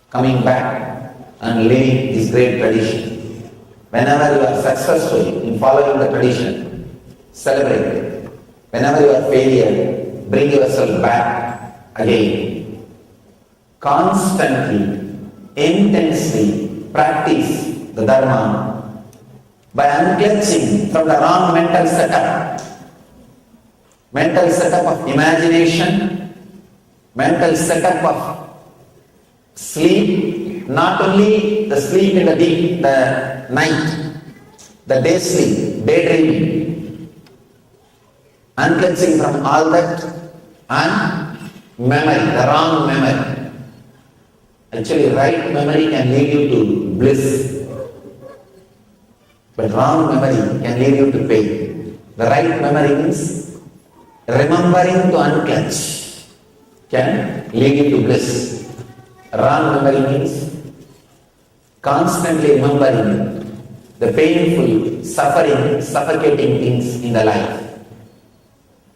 Coming back and living this great tradition. Whenever you are successful in following the tradition, celebrate it. Whenever you are failure, bring yourself back again. Constantly, intensely practice the Dharma by unclenching from the wrong mental setup. Mental setup of imagination, mental setup of sleep, not only the sleep in the night, the day sleep, daydreaming. unclenching from all that and memory, the wrong memory. Actually, right memory can lead you to bliss, but wrong memory can lead you to pain. The right memory means remembering to unclench can lead you to bliss. Wrong memory means constantly remembering the painful, suffering, suffocating things in the life.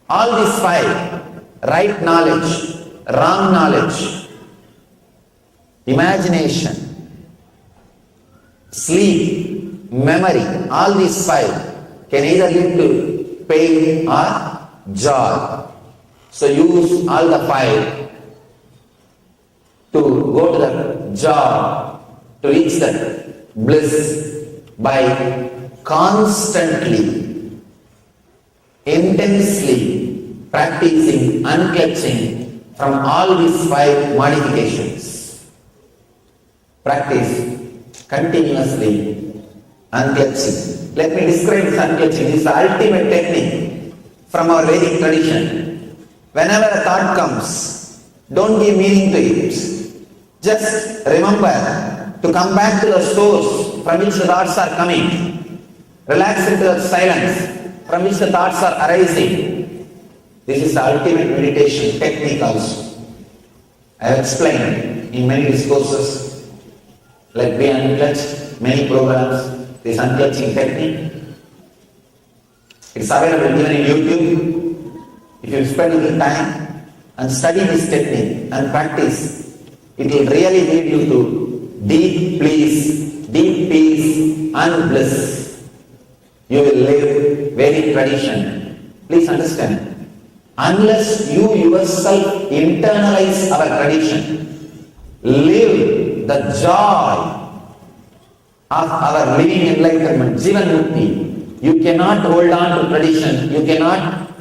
All these five, right knowledge, wrong knowledge, imagination, sleep, memory, all these five can either lead to pain or joy. So use all the five to go to the joy, to reach the bliss by constantly, intensely practicing unclenching from all these five modifications. Practice continuously unclenching. Let me describe this unclenching. This is the ultimate technique from our Vedic tradition. Whenever a thought comes, don't give meaning to it. Just remember to come back to the source from which the thoughts are coming. Relax into the silence from which the thoughts are arising. This is the ultimate meditation technique also. I have explained in many discourses, like Be Unclenched, many programs, this unclenching technique. It's available even in YouTube. If you spend a little time and study this technique and practice, it will really lead you to deep peace and bliss. You will live Vedic tradition. Please understand, unless you yourself internalize our tradition, live the joy of our living enlightenment, Jivan Mukti, you cannot hold on to tradition, you cannot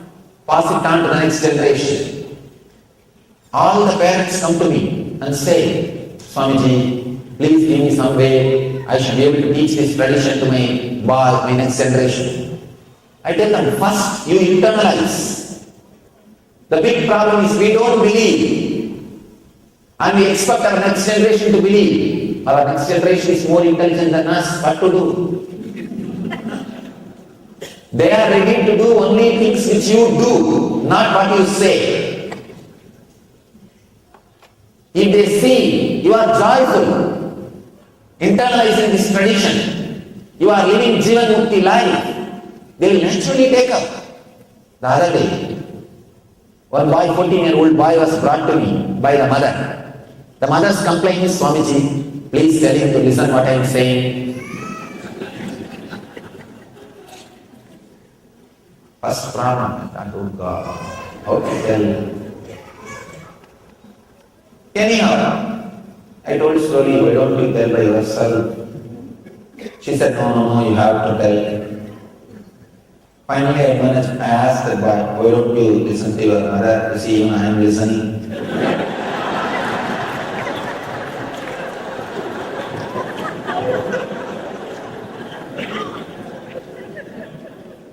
pass it on to the next generation. All the parents come to me and say, Swamiji, please give me some way, I should be able to teach this tradition to my next generation. I tell them, first you internalize. The big problem is we don't believe and we expect our next generation to believe. Our next generation is more intelligent than us, what to do? They are ready to do only things which you do, not what you say. If they see you are joyful, internalizing this tradition, you are living Jivan Mukti life, they will naturally take up. The other day, one boy, 14-year-old boy was brought to me by the mother. The mother's complaint is, Swamiji, please tell him to listen what I am saying. First problem, I told God, how to tell. Anyhow, I told slowly, why don't you tell by yourself? She said, no, you have to tell. Finally, I asked her, but why don't you listen to your mother? You see, even I am listening.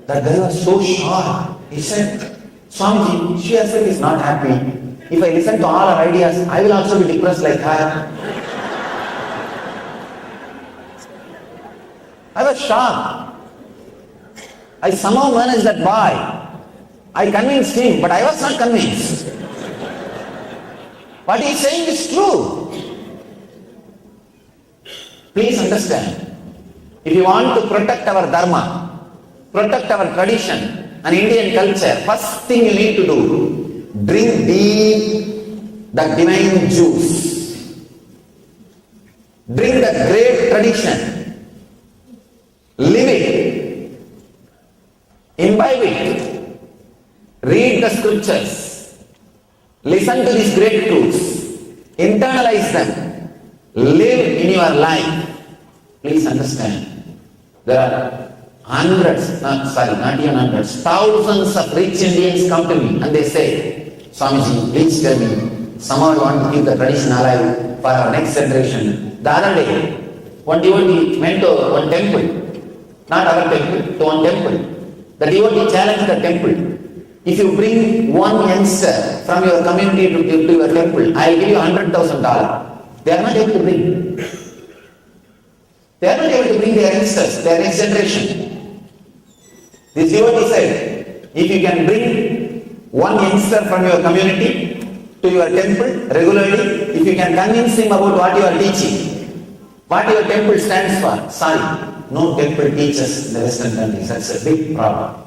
That guy was so shocked. He said, Swamiji, she herself is not happy. If I listen to all her ideas, I will also be depressed like her. I was shocked. I somehow managed that boy. I convinced him, but I was not convinced. What he is saying is true. Please understand, if you want to protect our dharma, protect our tradition and Indian culture, first thing you need to do, drink deep the divine juice. Drink the great tradition. Live it. Imbibe it. Read the scriptures. Listen to these great truths. Internalize them. Live in your life. Please understand. There are hundreds, not even hundreds, thousands of rich Indians come to me and they say, Swamiji, please tell me, somehow I want to keep the tradition alive for our next generation. The other day, one devotee went to one temple, not our temple, to one temple. The devotee challenged the temple. If you bring one youngster from your community to your temple, I'll give you $100,000. They are not able to bring. They are not able to bring their youngsters, their next generation. This devotee said, if you can bring one youngster from your community to your temple regularly, if you can convince him about what you are teaching, what your temple stands for, sorry, no temple teaches in the Western countries. That's a big problem.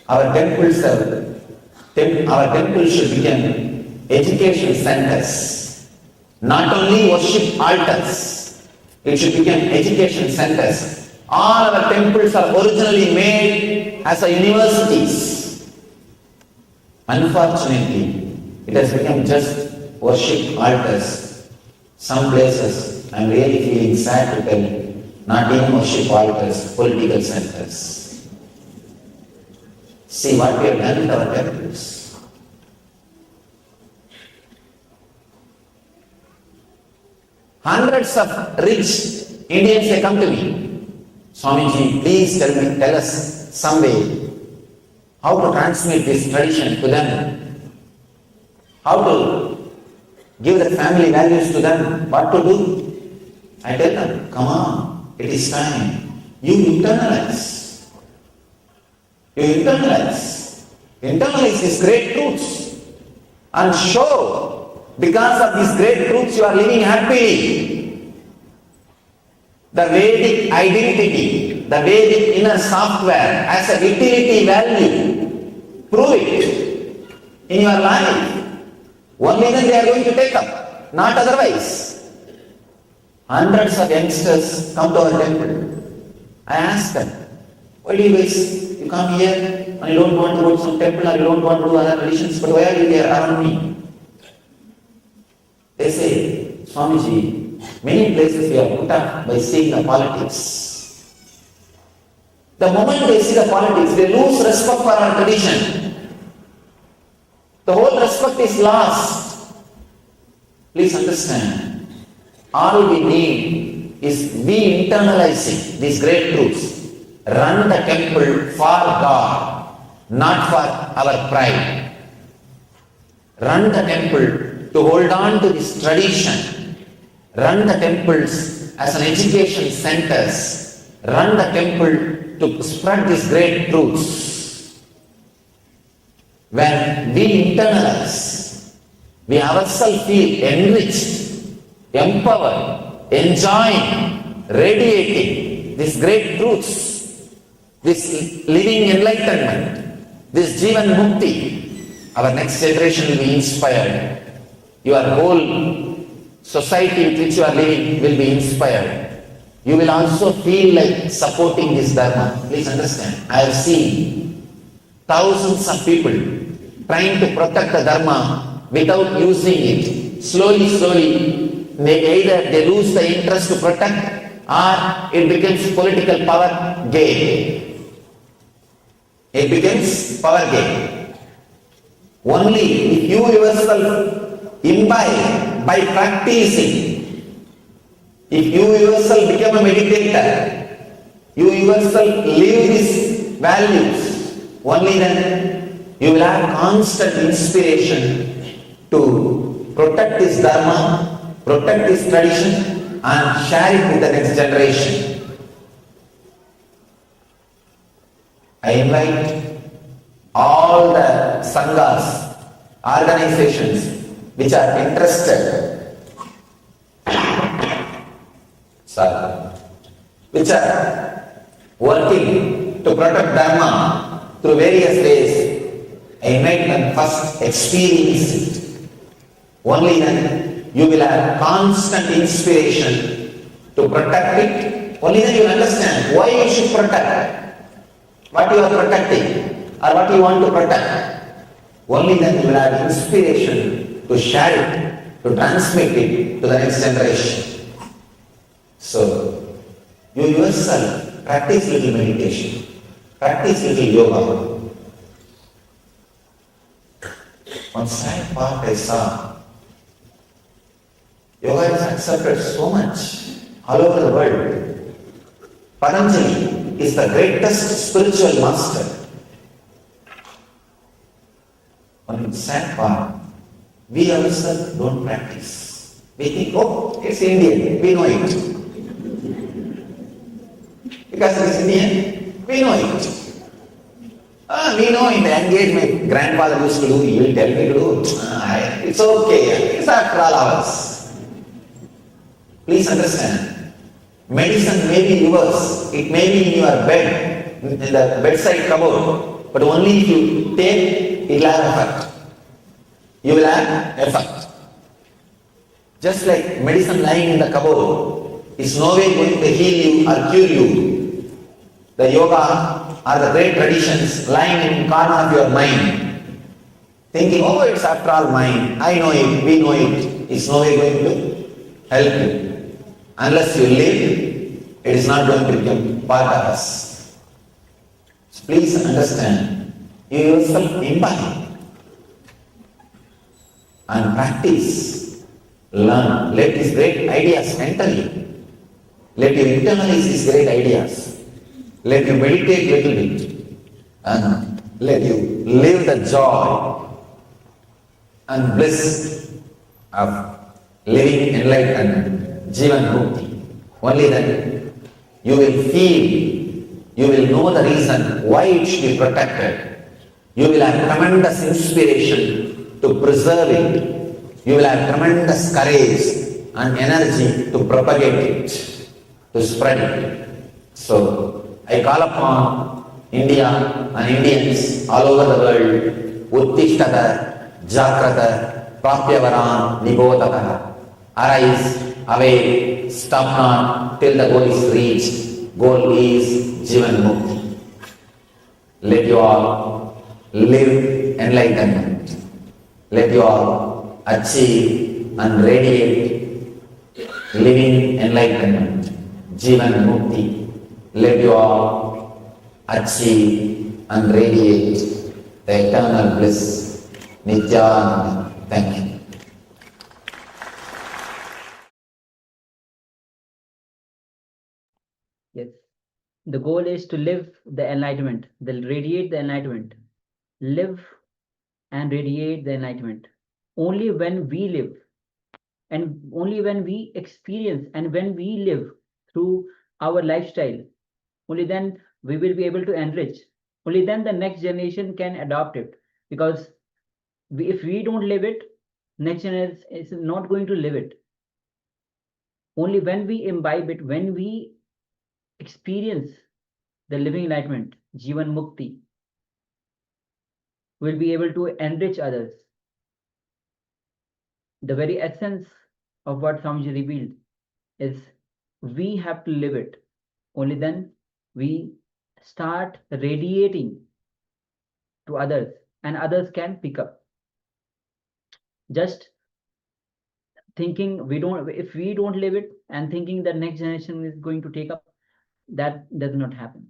Our temples should become education centers, not only worship altars. It should become education centers. All our temples are originally made as a universities. Unfortunately, it has become just worship altars. Some places, I am really feeling sad to tell, not even worship altars, political centers. See what we have done with our temples. Hundreds of rich Indians, they come to me. Swamiji, please tell us some way how to transmit this tradition to them. How to give the family values to them. What to do? I tell them, come on, it is time. You internalize. You internalize these great truths and show because of these great truths you are living happily. The Vedic identity, the Vedic inner software as a utility value, prove it in your life. Only then they are going to take up, not otherwise. Hundreds of youngsters come to our temple. I ask them, why do you guys you come here and you don't want to go to some temple or you don't want to do other traditions, but why are you here around me? They say, Swamiji, many places we are put up by seeing the politics. The moment they see the politics, they lose respect for our tradition. The whole respect is lost. Please understand, all we need is we internalizing these great truths. Run the temple for God, not for our pride. Run the temple to hold on to this tradition. Run the temples as an education centers. Run the temple to spread these great truths. When we internalize, we ourselves feel enriched, empowered, enjoying, radiating these great truths. This living enlightenment, this Jivan Mukti, our next generation will be inspired. Your whole society with which you are living will be inspired. You will also feel like supporting this Dharma. Please understand, I have seen thousands of people trying to protect the Dharma without using it. Slowly, they lose the interest to protect or it becomes political power game. It becomes power game. Only if you yourself imbibe by practicing, if you yourself become a meditator, you yourself live these values, only then you will have constant inspiration to protect this Dharma, protect this tradition and share it with the next generation. I invite all the sanghas, organizations which are interested, which are working to protect Dharma through various ways. I invite them first experience it. Only then you will have constant inspiration to protect it. Only then you will understand why you should protect. What you are protecting or what you want to protect. Only then you will have inspiration to share it, to transmit it to the next generation. So, you yourself practice little meditation, practice little yoga. One sad part I saw, yoga is accepted so much all over the world. Patanjali is the greatest spiritual master. sad part. We ourselves don't practice. We think, oh, it's Indian, we know it. Because it's Indian, we know it. We know in the engagement, my grandfather used to do, he will tell me to do. It's okay, it's after all ours. Please understand, medicine may be yours, it may be in your bed, in the bedside cupboard, but only if you take, it will have effect. You will have effect. Just like medicine lying in the cupboard is no way going to heal you or cure you. The yoga or the great traditions lying in corner of your mind, thinking, oh, it's after all mine, I know it, we know it, is no way going to help you. Unless you live, it is not going to become part of us. So please understand, you yourself embody and practice, learn, let these great ideas enter you. Let you internalize these great ideas. Let you meditate a little bit and let you live the joy and bliss of living enlightened Jivan Mukti. Only then you will feel, you will know the reason why it should be protected. You will have tremendous inspiration to preserve it. You will have tremendous courage and energy to propagate it, to spread it. So, I call upon India and Indians all over the world, Uttishtata, Jagrata, Pratyavaran, Nibodhata. Arise, awake, stop not till the goal is reached. Goal is Jivan Mukti. Let you all live enlightenment. Let you all achieve and radiate living enlightenment, Jivan Mukti. Let you all achieve and radiate the eternal bliss, Nithyananda. Thank you. Yes. The goal is to live the enlightenment, radiate the enlightenment. Live and radiate the enlightenment. Only when we live and only when we experience and when we live through our lifestyle, only then we will be able to enrich. Only then the next generation can adopt it. Because if we don't live it, next generation is not going to live it. Only when we imbibe it, when we experience the living enlightenment, Jivan Mukti, we'll be able to enrich others. The very essence of what Swamiji revealed is we have to live it. Only then we start radiating to others and others can pick up. Just thinking if we don't live it and thinking that next generation is going to take up, that does not happen.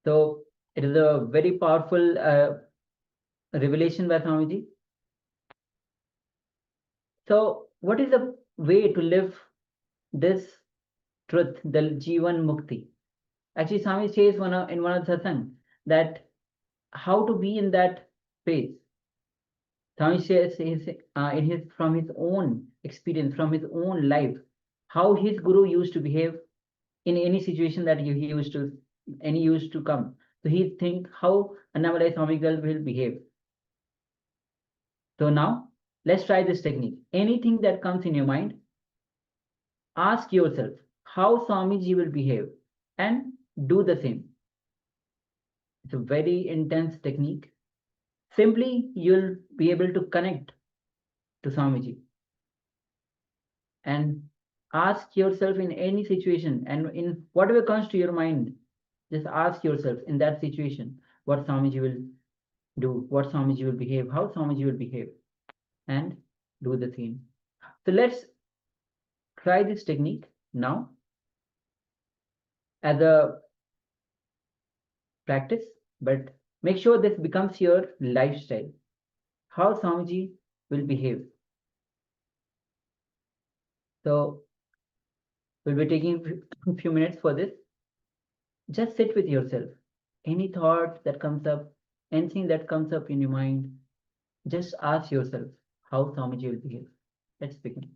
So it is a very powerful revelation by Swamiji. So what is the way to live this truth, the Jivan Mukti? Actually, Swami says in one of the satsang that how to be in that phase. Swami says from his own experience, from his own life, how his guru used to behave in any situation that he used to come. So he think how Annamalai Swamigal will behave. So now let's try this technique. Anything that comes in your mind, ask yourself how Swamiji will behave and do the same. It's a very intense technique. Simply, you'll be able to connect to Swamiji and ask yourself in any situation and in whatever comes to your mind, just ask yourself in that situation what Swamiji will do, what Swamiji will behave, how Swamiji will behave, and do the same. So let's try this technique now as a practice, but make sure this becomes your lifestyle. How Swamiji will behave. So we'll be taking a few minutes for this. Just sit with yourself. Any thought that comes up, anything that comes up in your mind, just ask yourself how Swamiji will behave. Let's begin.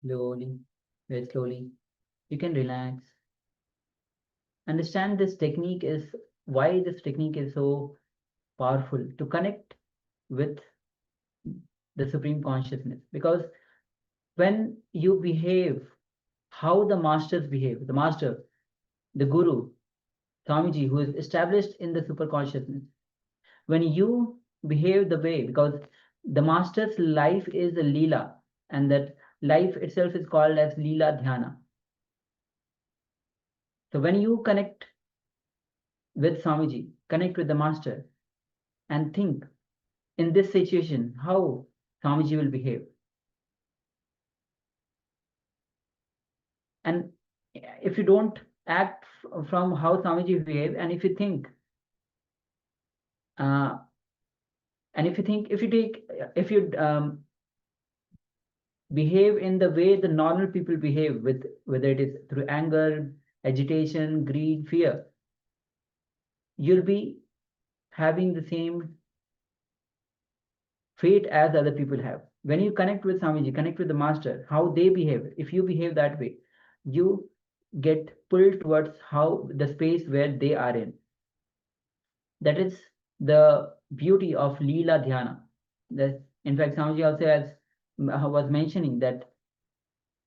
Slowly, very slowly. You can relax. Understand this technique is why this technique is so powerful to connect with the Supreme Consciousness. Because when you behave how the masters behave, the master, the guru, Swamiji, who is established in the superconsciousness, when you behave the way, because the master's life is a Leela, and that life itself is called as Leela Dhyana. So when you connect with Swamiji, connect with the master, and think in this situation how Swamiji will behave. And if you don't act from how Swamiji will behave, and if you think, if you behave in the way the normal people behave, with whether it is through anger, agitation, greed, fear, you'll be having the same fate as other people have. When you connect with Swamiji, connect with the master, how they behave, if you behave that way, you get pulled towards how the space where they are in. That is the beauty of Leela Dhyana. In fact, Swamiji also was mentioning that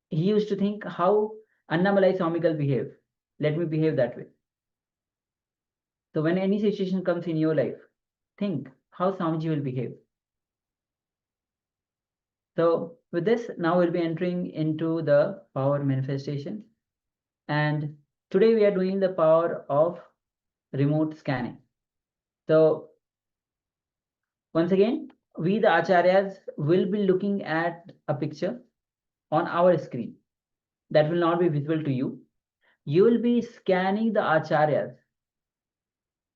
he used to think how Annamalai Swamigal behave. Let me behave that way. So when any situation comes in your life, think how Swamiji will behave. So with this, now we'll be entering into the power manifestation. And today we are doing the power of remote scanning. So once again, we the Acharyas will be looking at a picture on our screen that will not be visible to you. You will be scanning the Acharyas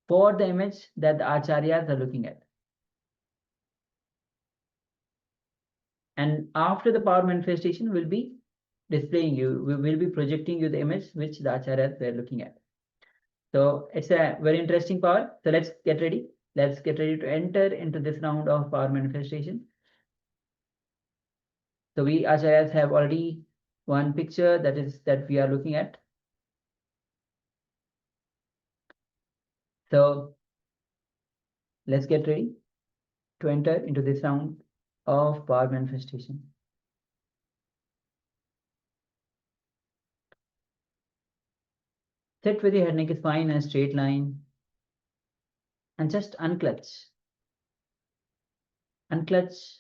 for the image that the Acharyas are looking at. And after the power manifestation, will be displaying you, we will be projecting you the image which the Acharyas were looking at. So it's a very interesting power. So let's get ready. Let's get ready to enter into this round of power manifestation. So we Acharyas have already one picture that we are looking at. So let's get ready to enter into this round of power manifestation. Sit with your head, neck, spine in a straight line, and just unclutch. Unclutch.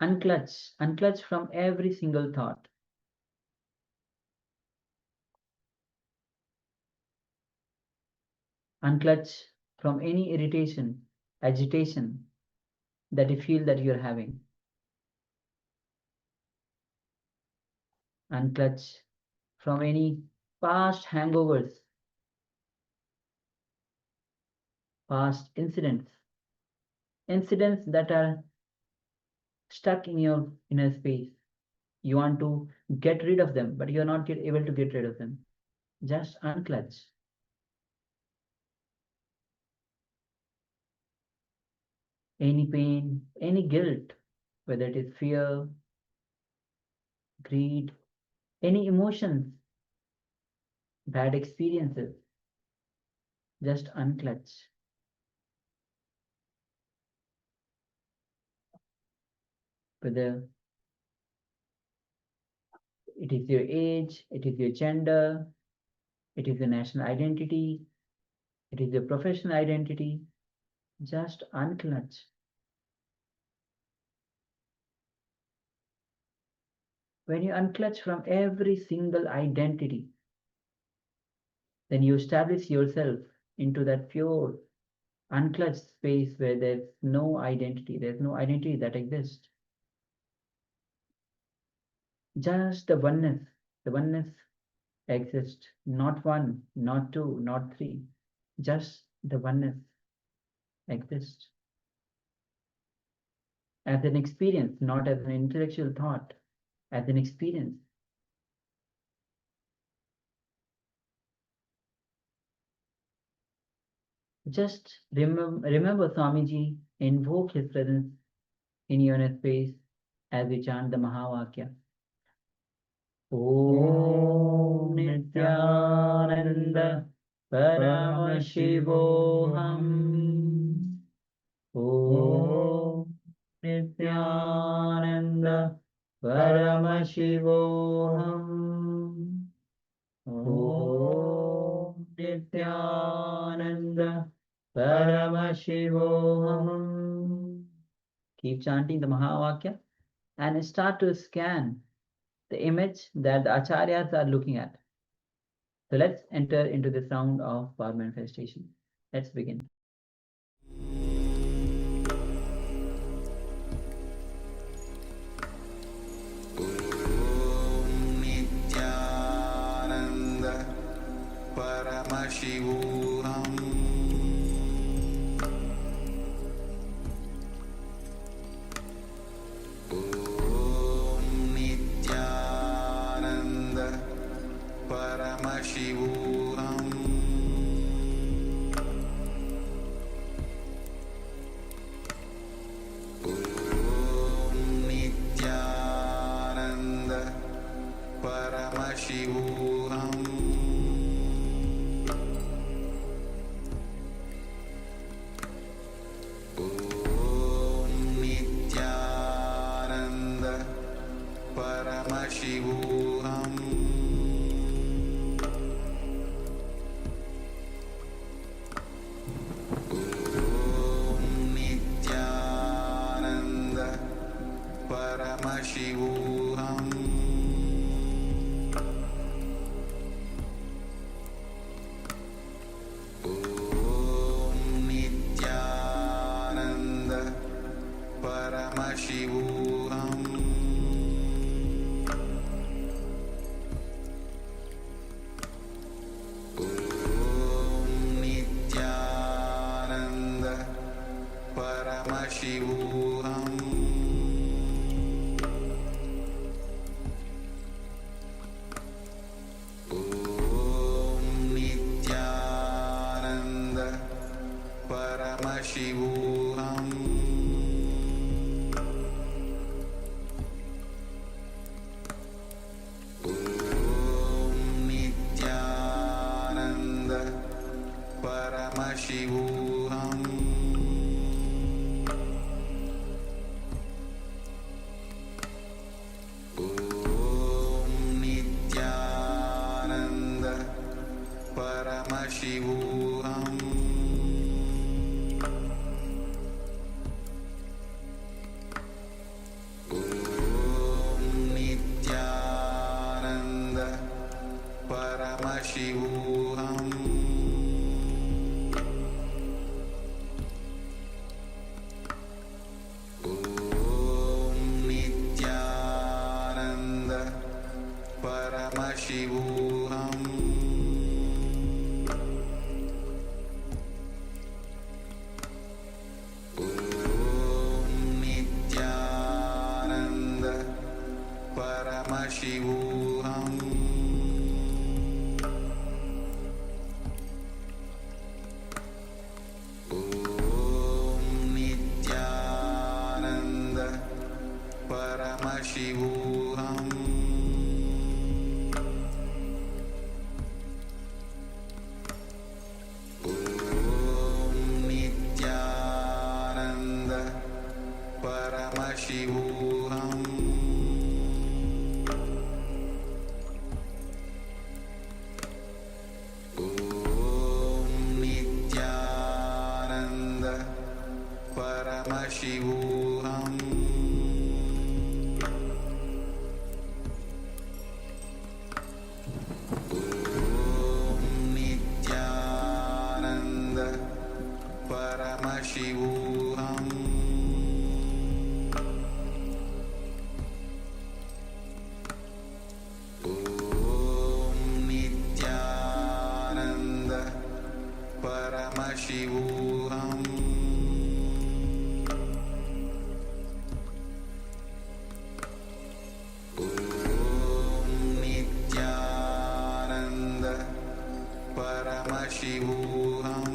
Unclutch. Unclutch from every single thought. Unclutch from any irritation, agitation that you feel that you're having. Unclutch from any past hangovers, past incidents that are stuck in your inner space. You want to get rid of them, but you're not able to get rid of them. Just unclutch. Any pain, any guilt, whether it is fear, greed, any emotions, bad experiences, just unclutch. Whether it is your age, it is your gender, it is your national identity, it is your professional identity, just unclutch. When you unclutch from every single identity, then you establish yourself into that pure, unclutched space where there's no identity. There's no identity that exists. Just the oneness. The oneness exists. Not one, not two, not three. Just the oneness exists. As an experience, not as an intellectual thought, as an experience. Just remember Swamiji, invoke his presence in your space as we chant the Mahavakya. Om Nithyananda Paramashivoham. Om Nithyananda Paramashivoham. Om Nithyananda Paramashivoham. Keep chanting the Mahavakya and start to scan the image that the acharyas are looking at. So let's enter into the sound of power manifestation. Let's begin. Nithyananda Paramashivoham. Om Nithyananda Paramashivoham. Om Nithyananda Paramashivoham. Om Nithyananda Paramashivoham. Om Nithyananda Paramashivoham. Om Nithyananda Paramashivoham. Om Nithyananda Paramashivoham. Om Nithyananda Paramashivoham. Om Nithyananda Paramashivoham. Om Nithyananda Paramashivoham. Om Nithyananda Paramashivoham. Om Nithyananda Paramashivoham. Om Nithyananda Paramashivoham. Om Nithyananda Paramashivoham. Om Nithyananda Paramashivoham. Om Nithyananda Paramashivoham. Om Nithyananda Paramashivoham. Om Nithyananda Paramashivoham. Om Nithyananda Paramashivoham.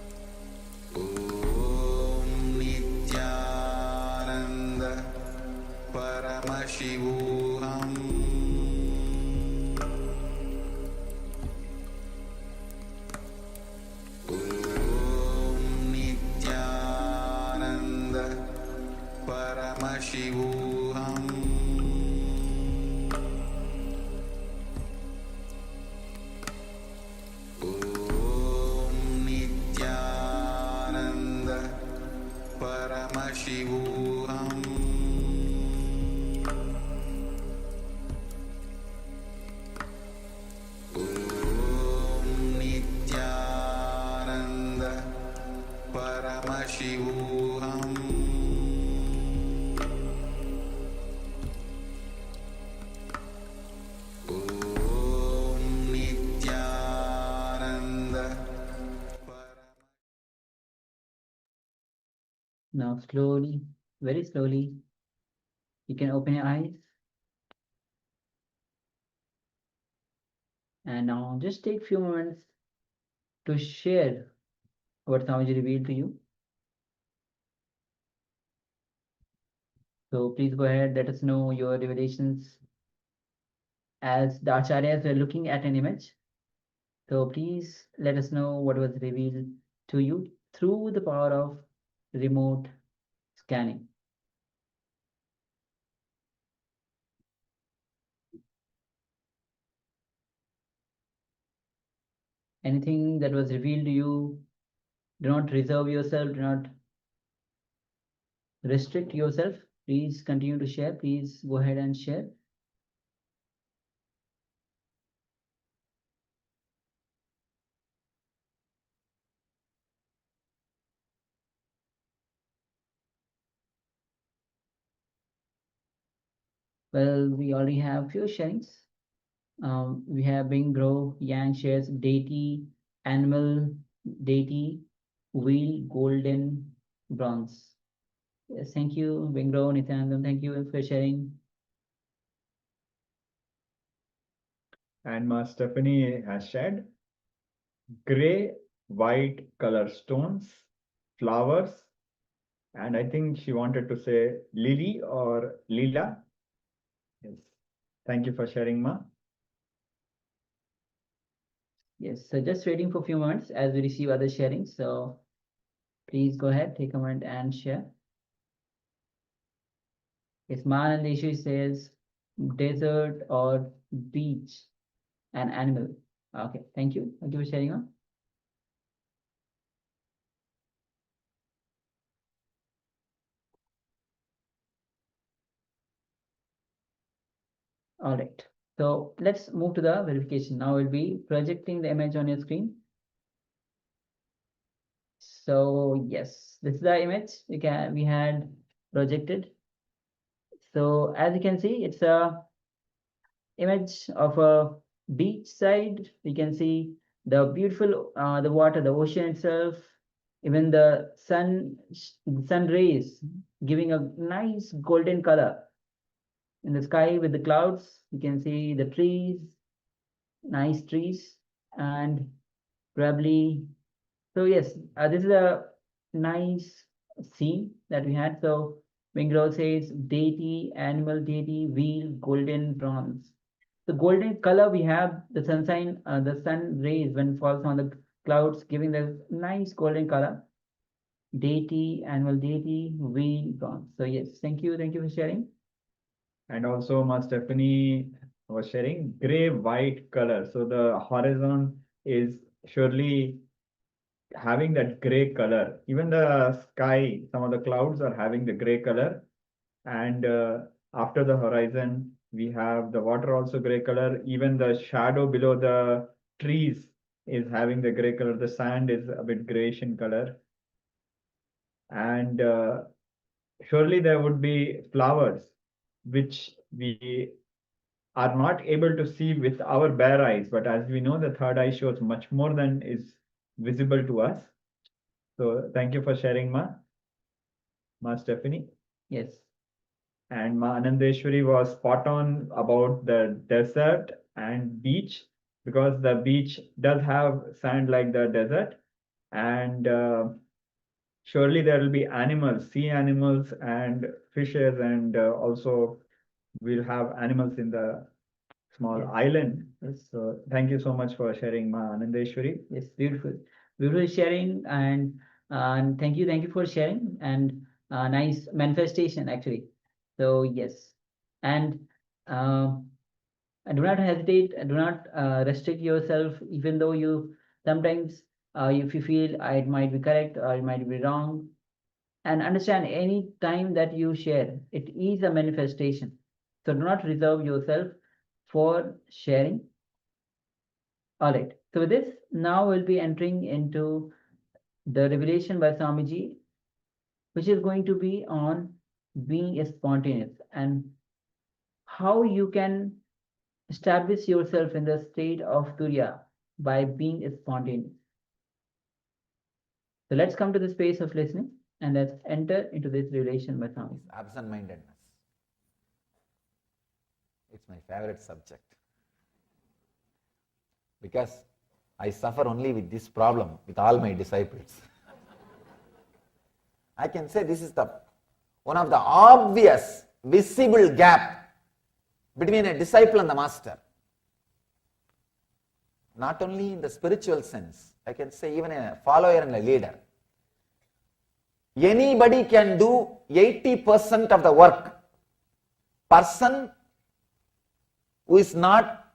Now slowly, very slowly, you can open your eyes. And now just take few moments to share what Swamiji revealed to you. So please go ahead, let us know your revelations. As the Acharyas were looking at an image, so please let us know what was revealed to you through the power of remote scanning. Anything that was revealed to you, do not reserve yourself, do not restrict yourself. Please continue to share. Please go ahead and share. Well, we already have few sharings. We have Bing Grow, Yang shares, deity, animal, deity, wheel, golden, bronze. Yes, thank you, Bing Grow, Nithyananda. Thank you for sharing. And Ma Stephanie has shared gray, white color stones, flowers, and I think she wanted to say lily or lila. Yes. Thank you for sharing, Ma. Yes, so just waiting for a few moments as we receive other sharings. So please go ahead, take a moment and share. Yes, Manandeshu says desert or beach and animal. Okay, thank you. Thank you for sharing on. All right. So let's move to the verification. Now we'll be projecting the image on your screen. So yes, this is the image we had projected. So as you can see, it's a image of a beach side. You can see the beautiful the water, the ocean itself, even the sun rays giving a nice golden color in the sky with the clouds. You can see the trees, nice trees, and probably so yes, this is a nice scene that we had. So Wingrove says deity, animal deity, wheel, golden, bronze. The golden color we have the sunshine, the sun rays when it falls on the clouds, giving the nice golden color. Deity, animal deity, wheel, bronze. So yes, thank you for sharing. And also Ma Stephanie was sharing gray white color. So the horizon is surely having that gray color. Even the sky, some of the clouds are having the gray color. And after the horizon, we have the water also gray color. Even the shadow below the trees is having the gray color. The sand is a bit grayish in color. And surely there would be flowers, which we are not able to see with our bare eyes. But as we know, the third eye shows much more than is visible to us. So thank you for sharing, Ma Stephanie. Yes. And Ma Anandeshwari was spot on about the desert and beach, because the beach does have sand like the desert. And surely there will be animals, sea animals and fishes, and also we'll have animals in the small Yes. island. Yes. So thank you so much for sharing, Ma Anandeshwari. Yes, beautiful. Beautiful sharing, and thank you for sharing, and nice manifestation actually. So yes, and do not hesitate, do not restrict yourself, even though you sometimes if you feel it might be correct or it might be wrong, and understand any time that you share, it is a manifestation. So do not reserve yourself for sharing. All right. So with this, now we'll be entering into the revelation by Swamiji, which is going to be on being spontaneous and how you can establish yourself in the state of Turiya by being spontaneous. So let's come to the space of listening. And let's enter into this relation by Swami. Absent-mindedness. It's my favorite subject. Because I suffer only with this problem with all my disciples. I can say this is one of the obvious, visible gap between a disciple and the master. Not only in the spiritual sense, I can say even a follower and a leader. Anybody can do 80% of the work. Person who is not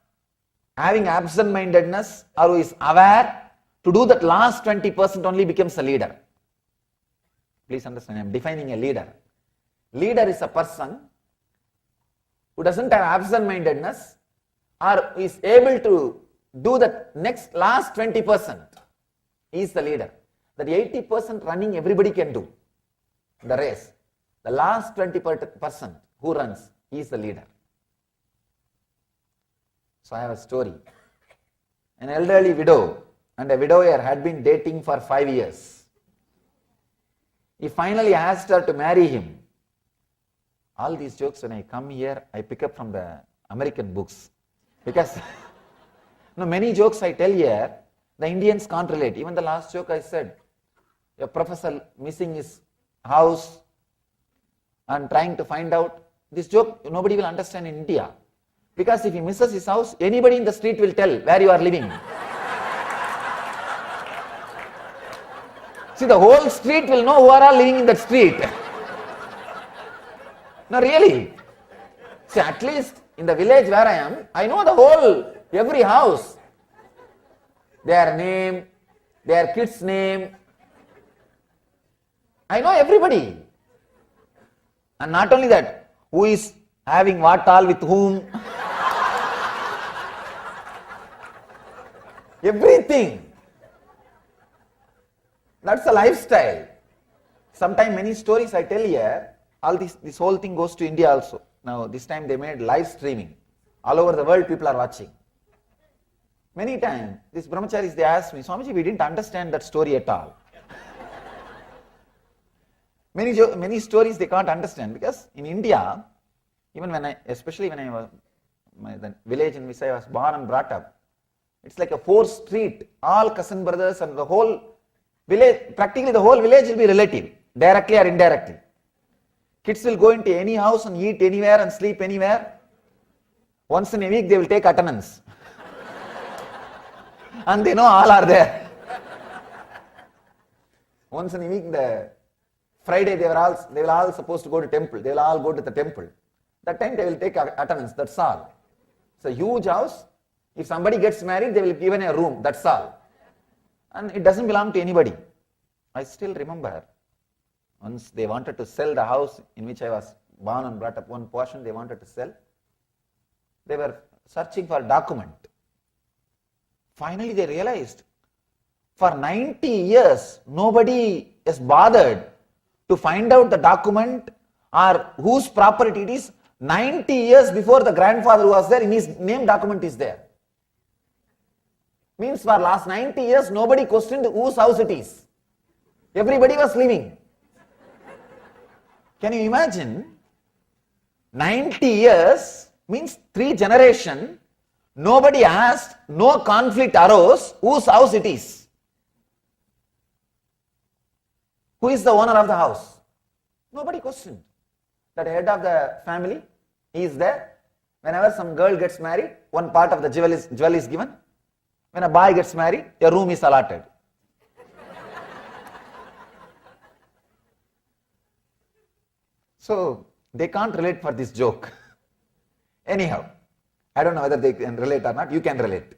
having absent-mindedness or who is aware to do that last 20% only becomes a leader. Please understand, I am defining a leader. Leader is a person who doesn't have absent-mindedness or is able to do the next last 20%. He is the leader. That 80% running everybody can do the race. The last 20% who runs, he is the leader. So I have a story. An elderly widow and a widower had been dating for 5 years. He finally asked her to marry him. All these jokes, when I come here, I pick up from the American books. Because many jokes I tell here, the Indians can't relate. Even the last joke I said, a professor missing his house and trying to find out. This joke nobody will understand in India. Because if he misses his house, anybody in the street will tell where you are living. See, the whole street will know who are all living in that street. No, really. See, at least in the village where I am, I know every house. Their name, their kid's name. I know everybody. And not only that, who is having what all with whom. Everything. That's a lifestyle. Sometimes many stories I tell here, this whole thing goes to India also. Now this time they made live streaming. All over the world people are watching. Many times, these brahmacharis, they ask me, Swamiji, we didn't understand that story at all. Many stories they can't understand because in India, even especially when I was, the village in which I was born and brought up, it's like a 4th street, all cousin brothers and the whole village, practically the whole village will be relative, directly or indirectly. Kids will go into any house and eat anywhere and sleep anywhere. Once in a week they will take attendance. And they know all are there. Once in a week, the Friday they will all supposed to go to temple. They will all go to the temple. That time they will take attendance, that's all. It's a huge house. If somebody gets married, they will give a room, that's all. And it doesn't belong to anybody. I still remember, once they wanted to sell the house in which I was born and brought up, one portion they wanted to sell. They were searching for a document. Finally they realized, for 90 years, nobody is bothered to find out the document or whose property it is. 90 years before the grandfather was there, in his name document is there. Means for last 90 years, nobody questioned whose house it is. Everybody was living. Can you imagine? 90 years means 3 generations. Nobody asked, no conflict arose, whose house it is. Who is the owner of the house? Nobody questioned. That head of the family, he is there. Whenever some girl gets married, one part of the jewel is given. When a boy gets married, a room is allotted. So, they can't relate for this joke. Anyhow, I don't know whether they can relate or not, you can relate.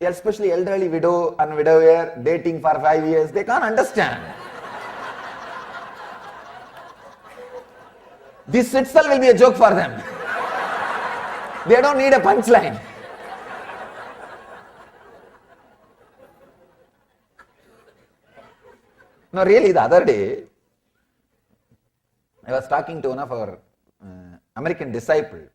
Especially elderly widow and widower dating for 5 years, they can't understand. This itself will be a joke for them. They don't need a punchline. No, really, the other day, I was talking to one of our American disciples.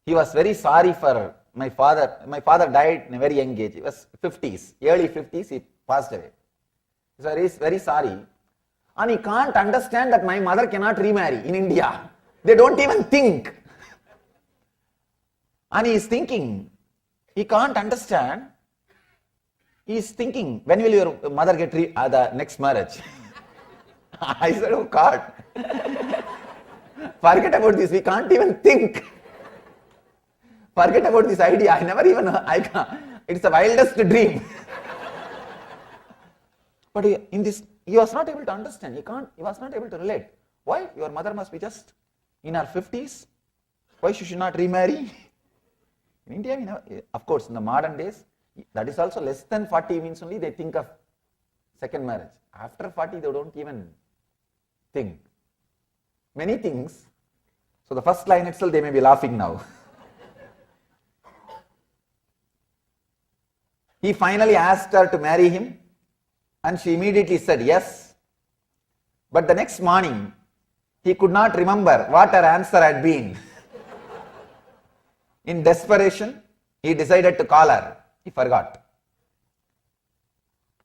He was very sorry for my father. My father died in a very young age. He was 50s, early 50s, he passed away. Very, very sorry. And he can't understand that my mother cannot remarry in India. They don't even think. And he is thinking, he can't understand. He is thinking, when will your mother get the next marriage? I said, oh God, forget about this, we can't even think. Forget about this idea, it's the wildest dream. But in this, he was not able to understand, he was not able to relate. Why? Your mother must be just in her 50s. Why she should not remarry? In India, of course, in the modern days, that is also less than 40 means only they think of second marriage. After 40, they don't even think. Many things. So the first line itself, they may be laughing now. He finally asked her to marry him, and she immediately said yes. But the next morning, he could not remember what her answer had been. In desperation, he decided to call her. He forgot.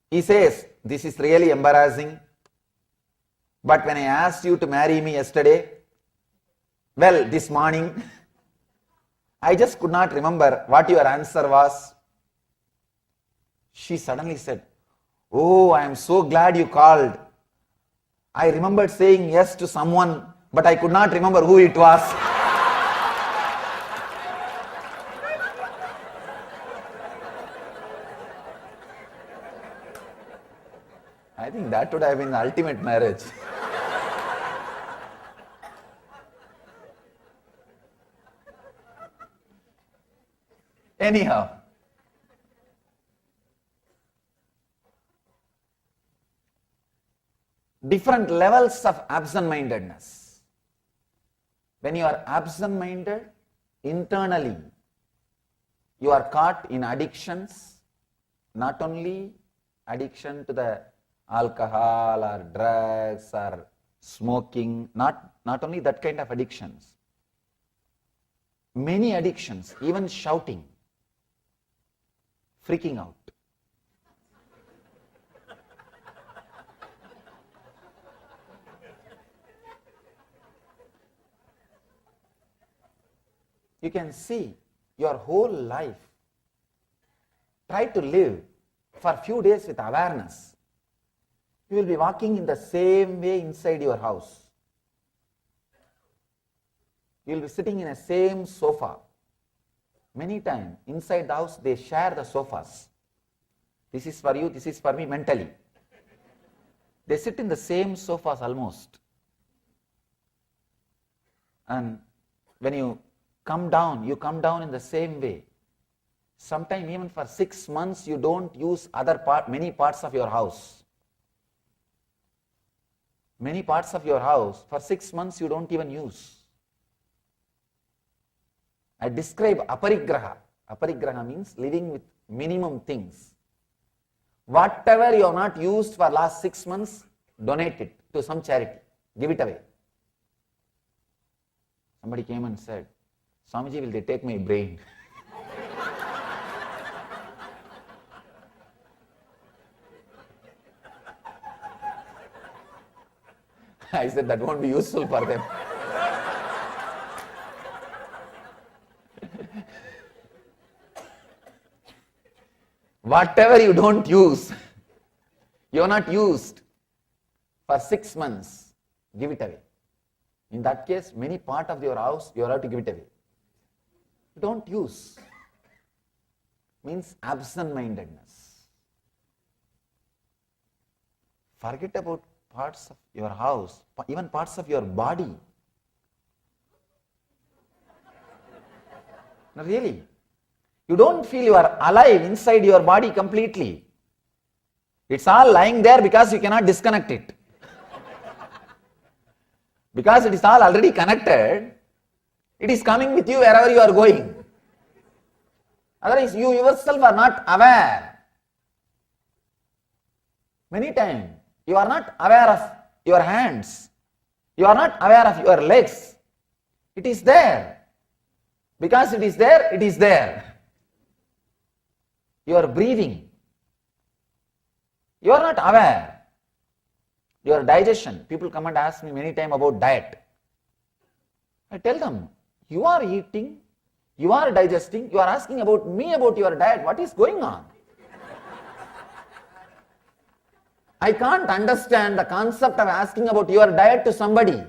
He says, this is really embarrassing. But when I asked you to marry me yesterday, well, this morning, I just could not remember what your answer was. She suddenly said, oh, I am so glad you called. I remembered saying yes to someone, but I could not remember who it was. I think that would have been the ultimate marriage. Anyhow, different levels of absent-mindedness. When you are absent-minded, internally, you are caught in addictions, not only addiction to the alcohol or drugs or smoking, not only that kind of addictions. Many addictions, even shouting, freaking out. You can see your whole life. Try to live for a few days with awareness. You will be walking in the same way inside your house. You will be sitting in a same sofa. Many times inside the house they share the sofas. This is for you, this is for me mentally. They sit in the same sofas almost. And when you come down in the same way. Sometimes even for 6 months you don't use many parts of your house. Many parts of your house, for 6 months you don't even use. I describe aparigraha. Aparigraha means living with minimum things. Whatever you have not used for last 6 months, donate it to some charity. Give it away. Somebody came and said, Swamiji, will they take my brain? I said, that won't be useful for them. Whatever you don't use, you have not used for 6 months, give it away. In that case, many part of your house, you have to give it away. Don't use. Means absent-mindedness. Forget about parts of your house, even parts of your body. No, really. You don't feel you are alive inside your body completely. It's all lying there because you cannot disconnect it. Because it is all already connected, it is coming with you wherever you are going. Otherwise, you yourself are not aware. Many times, you are not aware of your hands. You are not aware of your legs. It is there. Because it is there, it is there. You are breathing. You are not aware. your digestion. People come and ask me many times about diet. I tell them, you are eating, you are digesting, you are asking about me about your diet. What is going on? I can't understand the concept of asking about your diet to somebody.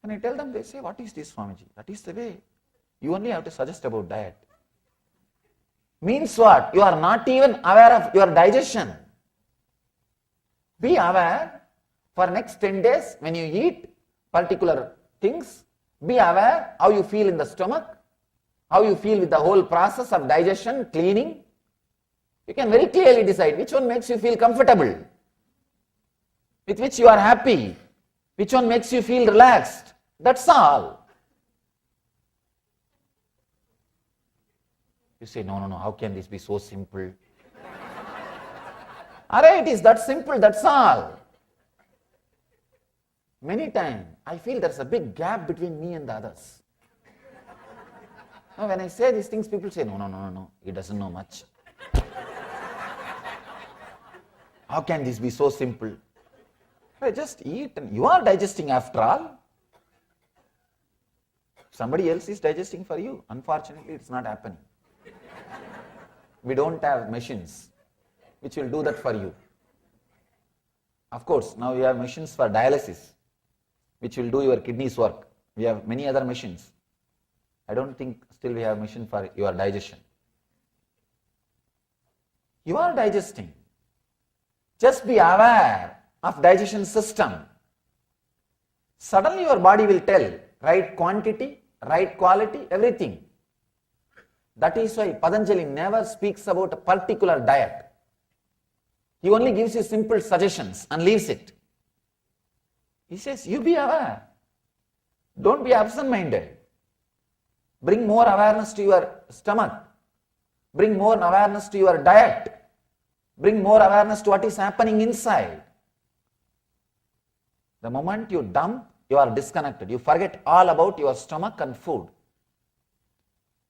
When I tell them, they say, what is this, Swamiji? That is the way. You only have to suggest about diet. Means what? You are not even aware of your digestion. Be aware for next 10 days when you eat particular things. Be aware how you feel in the stomach, how you feel with the whole process of digestion, cleaning. You can very clearly decide which one makes you feel comfortable, with which you are happy, which one makes you feel relaxed. That's all. You say, no, how can this be so simple? Alright, it is that simple, that's all. Many times, I feel there's a big gap between me and the others. Now, when I say these things, people say, no, he doesn't know much. How can this be so simple? I just eat and you are digesting after all. Somebody else is digesting for you. Unfortunately, it's not happening. We don't have machines which will do that for you. Of course, now we have machines for dialysis which will do your kidneys work. We have many other machines. I don't think still we have machine for your digestion. You are digesting. Just be aware of digestion system. Suddenly your body will tell right quantity, right quality, everything. That is why Patanjali never speaks about a particular diet. He only gives you simple suggestions and leaves it. He says, you be aware. Don't be absent-minded. Bring more awareness to your stomach. Bring more awareness to your diet. Bring more awareness to what is happening inside. The moment you dump, you are disconnected. You forget all about your stomach and food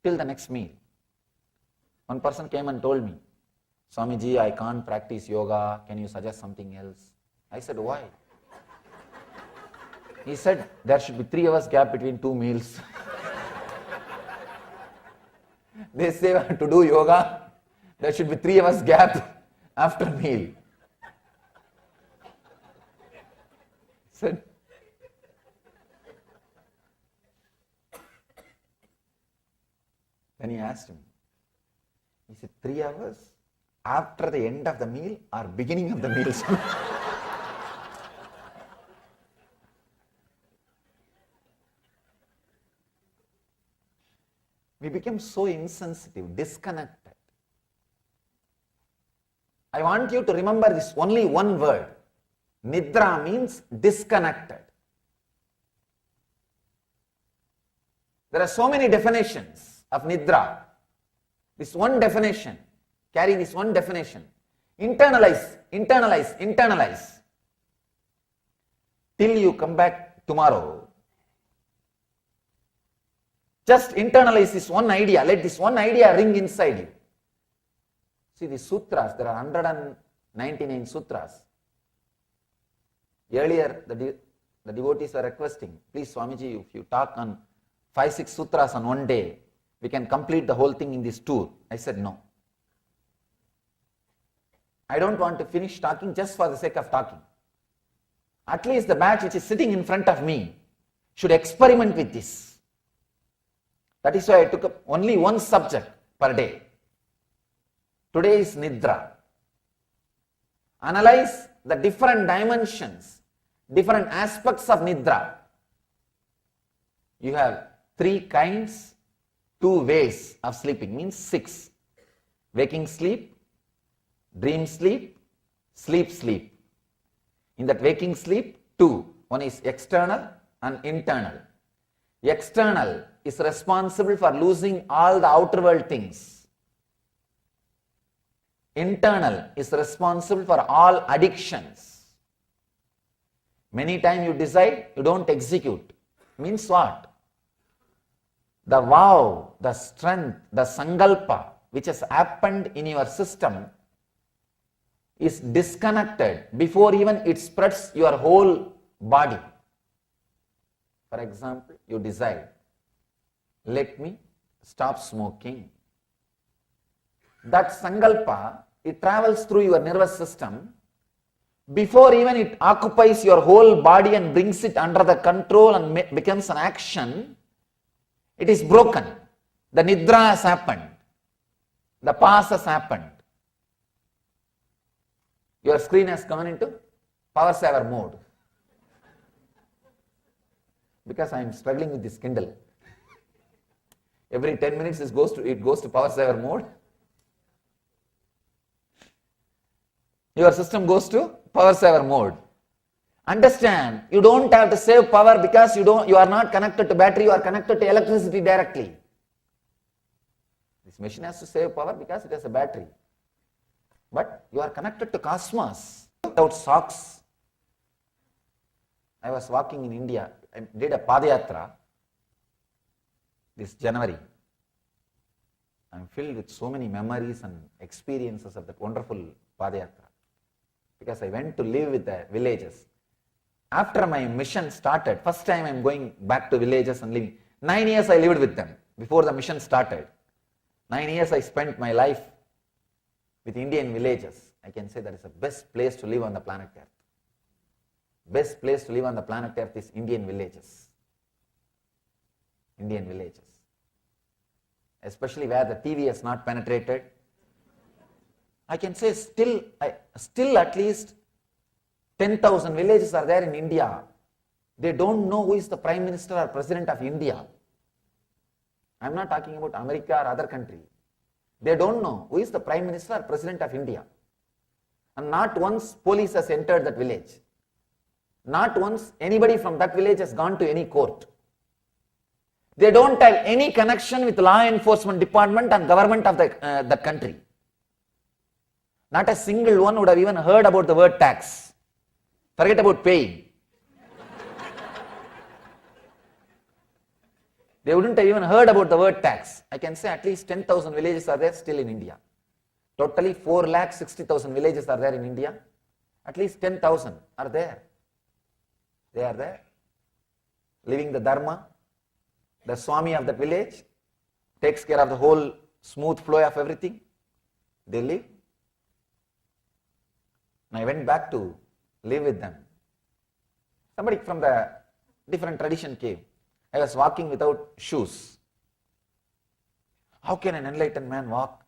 till the next meal. One person came and told me, Swamiji, I can't practice yoga. Can you suggest something else? I said, why? He said, there should be 3 hours gap between 2 meals. They say to do yoga, there should be 3 hours gap after meal. Said, then he asked him, he said, 3 hours after the end of the meal or beginning of the meal? We became so insensitive, disconnected. I want you to remember this only one word. Nidra means disconnected. There are so many definitions of Nidra. This one definition, carry this one definition. Internalize, internalize, internalize. Till you come back tomorrow. Just internalize this one idea. Let this one idea ring inside you. See the sutras, there are 199 sutras. Earlier, the devotees were requesting, please Swamiji, if you talk on 5-6 sutras on one day, we can complete the whole thing in this tour. I said no. I don't want to finish talking just for the sake of talking. At least the batch which is sitting in front of me should experiment with this. That is why I took up only one subject per day. Today is Nidra. Analyze the different dimensions, different aspects of Nidra. You have 3 kinds, 2 ways of sleeping, means 6. Waking sleep, dream sleep, sleep. In that waking sleep, 2. One is external and internal. External is responsible for losing all the outer world things. Internal is responsible for all addictions. Many times you decide, you don't execute. Means what? The vow, the strength, the sankalpa which has happened in your system is disconnected before even it spreads your whole body. For example, you decide, let me stop smoking. That sankalpa, it travels through your nervous system. Before even it occupies your whole body and brings it under the control and becomes an action, it is broken. The nidra has happened. The pass has happened. Your screen has gone into power saver mode. Because I am struggling with this Kindle. Every 10 minutes it goes to power saver mode. Your system goes to power saver mode. Understand, you don't have to save power because you are not connected to battery, you are connected to electricity directly. This machine has to save power because it has a battery. But you are connected to cosmos without socks. I was walking in India. I did a Padayatra this January. I am filled with so many memories and experiences of that wonderful Padayatra. Because I went to live with the villages. After my mission started, first time I am going back to villages and living. 9 years I lived with them before the mission started. 9 years I spent my life with Indian villages. I can say that is the best place to live on the planet Earth. Best place to live on the planet Earth is Indian villages. Indian villages. Especially where the TV has not penetrated. I can say still at least 10,000 villages are there in India. They don't know who is the Prime Minister or President of India. I am not talking about America or other country. They don't know who is the Prime Minister or President of India. And not once police has entered that village. Not once anybody from that village has gone to any court. They don't have any connection with law enforcement department and government of that country. Not a single one would have even heard about the word tax. Forget about paying. They wouldn't have even heard about the word tax. I can say at least 10,000 villages are there still in India. Totally 4,60,000 villages are there in India. At least 10,000 are there. They are there. Living the Dharma. The Swami of the village takes care of the whole smooth flow of everything. They live. And I went back to live with them. Somebody from the different tradition came. I was walking without shoes. How can an enlightened man walk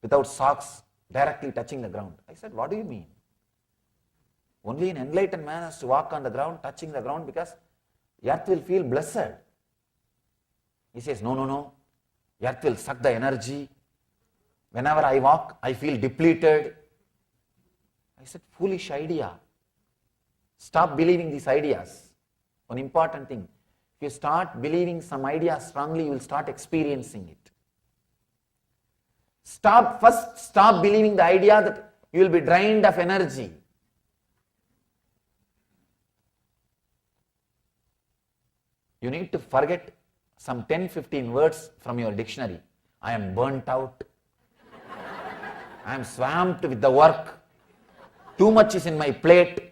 without socks directly touching the ground? I said, what do you mean? Only an enlightened man has to walk on the ground, touching the ground, because earth will feel blessed. He says, no. Earth will suck the energy. Whenever I walk, I feel depleted. I said, foolish idea. Stop believing these ideas. One important thing. If you start believing some idea strongly, you will start experiencing it. Stop believing the idea that you will be drained of energy. You need to forget some 10-15 words from your dictionary. I am burnt out. I am swamped with the work. Too much is in my plate.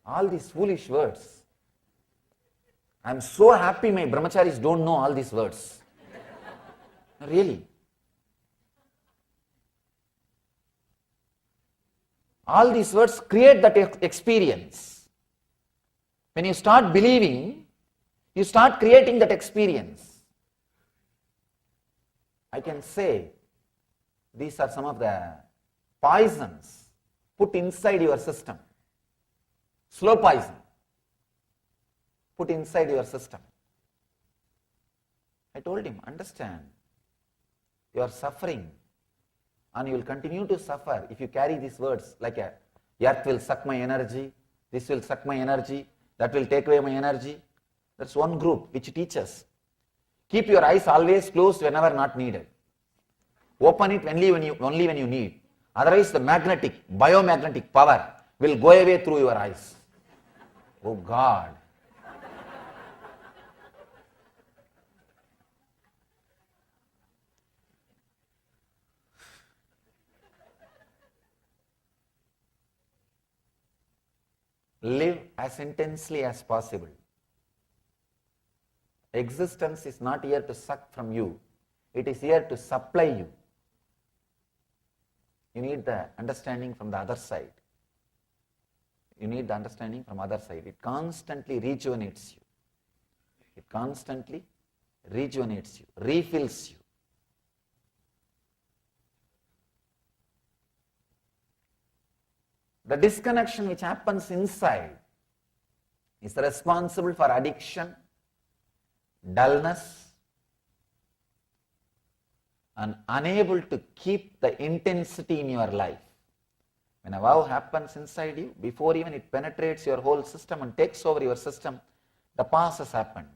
All these foolish words. I am so happy my brahmacharis don't know all these words. Really. All these words create that experience. When you start believing, you start creating that experience. I can say these are some of the poisons put inside your system. Slow poison put inside your system. I told him, understand, you are suffering and you will continue to suffer if you carry these words like earth will suck my energy, this will suck my energy, that will take away my energy. That's one group which teaches. Keep your eyes always closed whenever not needed. Open it only when you need. Otherwise the biomagnetic power will go away through your eyes. Oh God. live as intensely as possible. Existence is not here to suck from you. It is here to supply you. You need the understanding from the other side. You need the understanding from other side. It constantly rejuvenates you. It constantly rejuvenates you, refills you. The disconnection which happens inside is responsible for addiction, dullness, and unable to keep the intensity in your life. When a vow happens inside you, before even it penetrates your whole system and takes over your system, the pause has happened.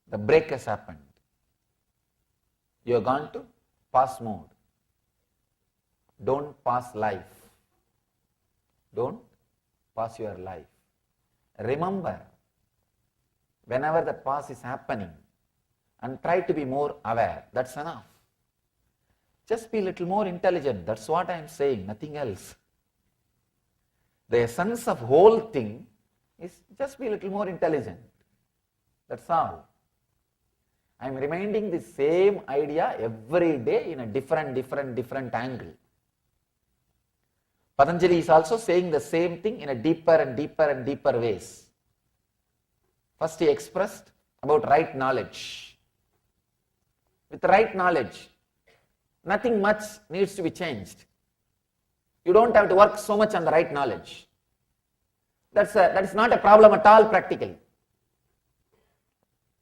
The break has happened. You have gone to pause mode. Don't pause life. Don't pause your life. Remember, whenever the pause is happening, and try to be more aware. That's enough. Just be a little more intelligent. That's what I am saying, nothing else. The essence of whole thing is just be a little more intelligent. That's all. I am reminding the same idea every day in a different angle. Patanjali is also saying the same thing in a deeper and deeper ways. First he expressed about right knowledge. With right knowledge, nothing much needs to be changed. You don't have to work so much on the right knowledge. That is not a problem at all practically.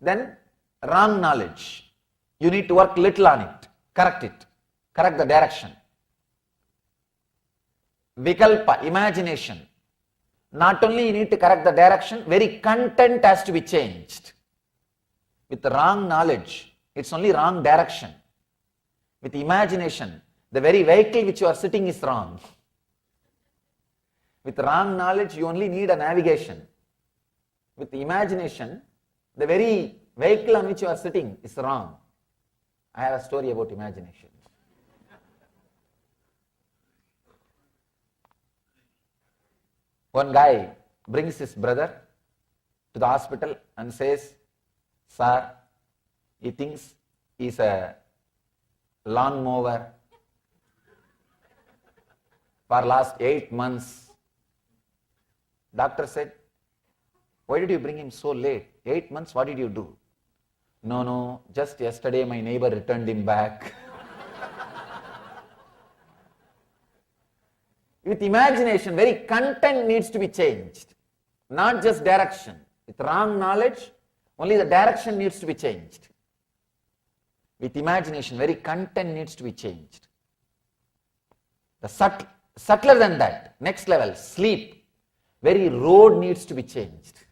Then wrong knowledge. You need to work little on it, correct the direction. Vikalpa, imagination. Not only you need to correct the direction, very content has to be changed. With the wrong knowledge, it's only wrong direction. With imagination, the very vehicle which you are sitting is wrong. With wrong knowledge, you only need a navigation. With imagination, the very vehicle on which you are sitting is wrong. I have a story about imagination. One guy brings his brother to the hospital and says, "Sir, he thinks he's a lawnmower for last 8 months. Doctor said, "Why did you bring him so late? 8 months, what did you do?" No, just yesterday my neighbor returned him back." With imagination, very content needs to be changed, not just direction. With wrong knowledge, only the direction needs to be changed. With imagination, very content needs to be changed. The subtler than that, next level, sleep, very road needs to be changed.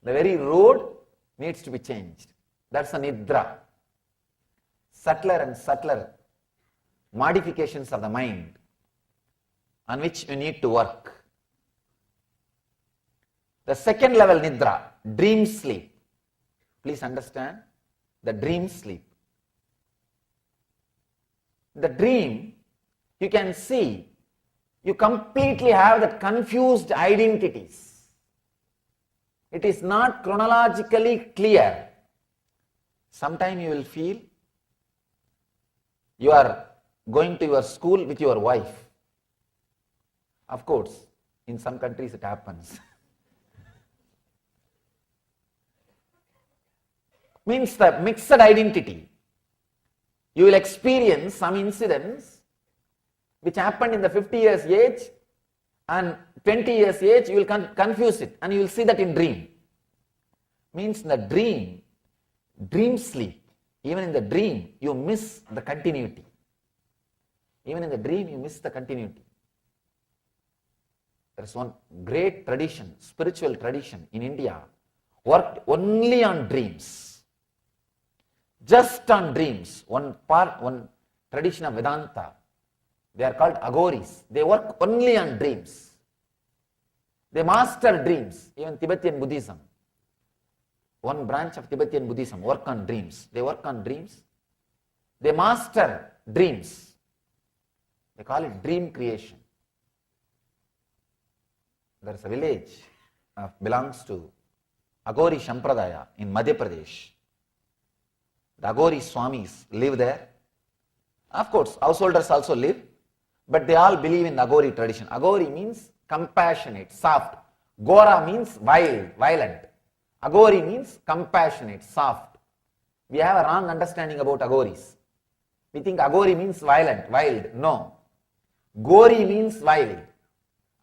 The very road needs to be changed. That's a nidra. Subtler and subtler modifications of the mind on which you need to work. The second level nidra, dream sleep. Please understand the dream sleep. The dream, you can see, you completely have that confused identities. It is not chronologically clear. Sometime you will feel you are going to your school with your wife. Of course, in some countries it happens. Means the mixed identity. You will experience some incidents which happened in the 50 years age and 20 years age, you will confuse it and you will see that in dream. Means in the dream sleep, even in the dream you miss the continuity. Even in the dream you miss the continuity. There is one great tradition, spiritual tradition in India, worked only on dreams. Just on dreams. One tradition of Vedanta, they are called Aghoris. They work only on dreams. They master dreams. Even Tibetan Buddhism, one branch of Tibetan Buddhism, work on dreams. They work on dreams. They master dreams. They call it dream creation. There is a village belongs to Agori Sampradaya in Madhya Pradesh. The Agori Swamis live there. Of course, householders also live, but they all believe in the Agori tradition. Agori means compassionate, soft. Gora means wild, violent. Agori means compassionate, soft. We have a wrong understanding about Agoris. We think Agori means violent, wild. No. Gori means wild.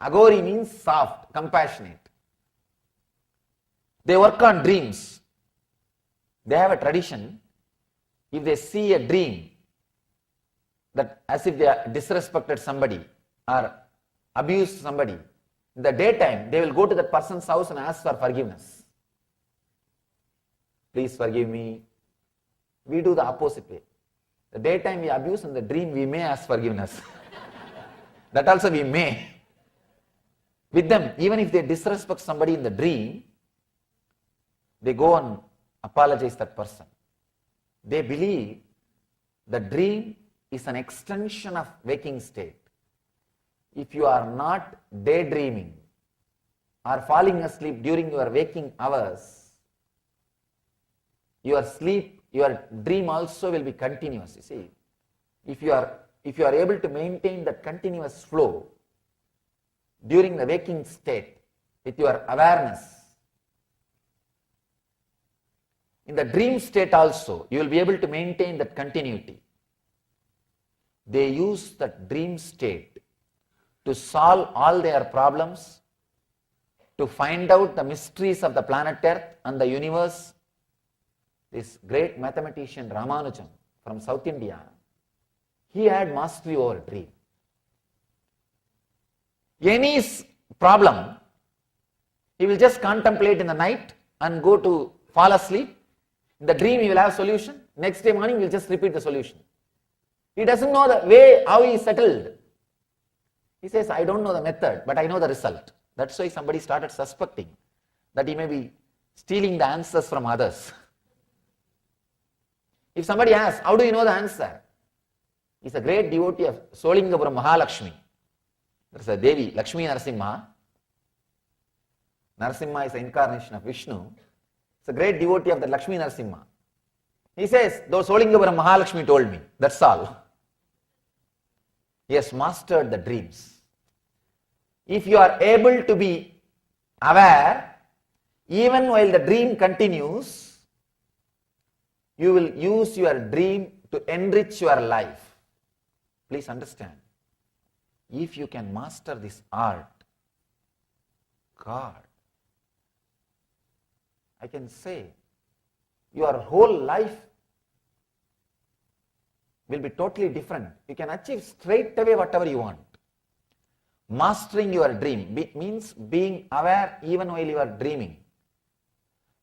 Agori means soft, compassionate. They work on dreams. They have a tradition. If they see a dream that as if they disrespected somebody or abused somebody, in the daytime they will go to that person's house and ask for forgiveness. Please forgive me. We do the opposite way. The daytime we abuse, in the dream we may ask forgiveness. That also we may. With them, even if they disrespect somebody in the dream, they go and apologize that person. They believe the dream is an extension of waking state. If you are not daydreaming or falling asleep during your waking hours, your sleep, your dream also will be continuous. You see, if you are able to maintain that continuous flow during the waking state with your awareness, in the dream state also you will be able to maintain that continuity. They use that dream state to solve all their problems, to find out the mysteries of the planet Earth and the universe. This great mathematician Ramanujan from South India, he had mastery over dream. Any problem, he will just contemplate in the night and go to fall asleep. In the dream he will have solution. Next day morning he will just repeat the solution. He doesn't know the way how he settled. He says, I don't know the method, but I know the result. That's why somebody started suspecting that he may be stealing the answers from others. If somebody asks, how do you know the answer? He's a great devotee of Solingapuram Mahalakshmi. There's a Devi, Lakshmi Narasimha. Narasimha is the incarnation of Vishnu. He's a great devotee of the Lakshmi Narasimha. He says, though Solingapuram Mahalakshmi told me, that's all. He has mastered the dreams. If you are able to be aware, even while the dream continues, you will use your dream to enrich your life. Please understand, if you can master this art, God, I can say, your whole life will be totally different. You can achieve straight away whatever you want. Mastering your dream means being aware even while you are dreaming.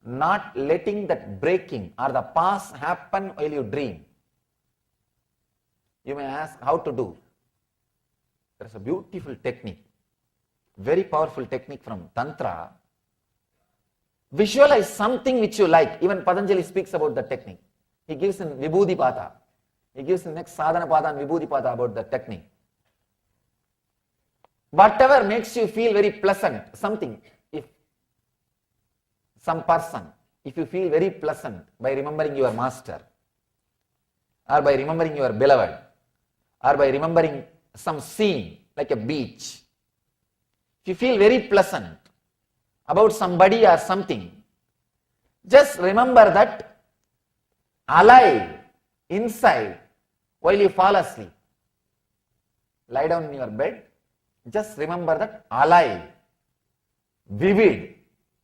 Not letting that breaking or the pause happen while you dream. You may ask how to do. There is a beautiful technique, very powerful technique from Tantra. Visualize something which you like. Even Patanjali speaks about the technique. He gives in Vibhuti Pada. He gives in next Sadhana Pada and Vibhuti Pada about the technique. Whatever makes you feel very pleasant, something, if some person, if you feel very pleasant by remembering your master, or by remembering your beloved, or by remembering some scene like a beach, if you feel very pleasant about somebody or something, just remember that alive inside while you fall asleep. Lie down in your bed, just remember that alive, vivid,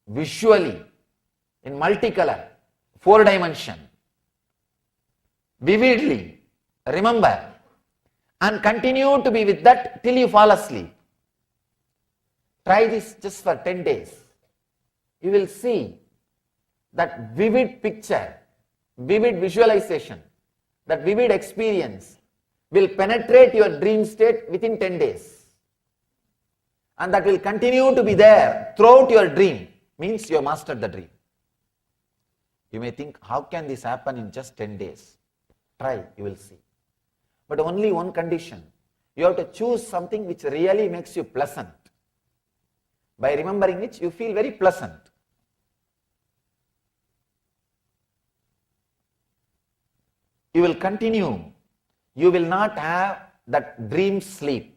visually, in multicolor, 4 dimension, vividly, remember, and continue to be with that till you fall asleep. Try this just for 10 days. You will see that vivid picture, vivid visualization, that vivid experience will penetrate your dream state within 10 days. And that will continue to be there throughout your dream. Means you have mastered the dream. You may think, how can this happen in just 10 days? Try, you will see. But only one condition. You have to choose something which really makes you pleasant. by remembering which you feel very pleasant. You will continue. You will not have that dream sleep.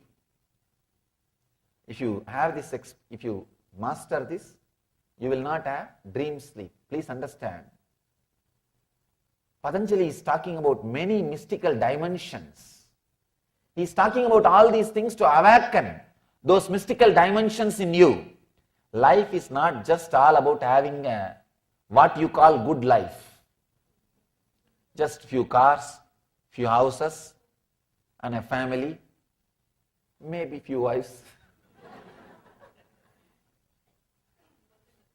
If you have this, if you master this, you will not have dream sleep. Please understand. Patanjali is talking about many mystical dimensions. He is talking about all these things to awaken those mystical dimensions in you. Life is not just all about having what you call good life. Just few cars, few houses, and a family, maybe few wives.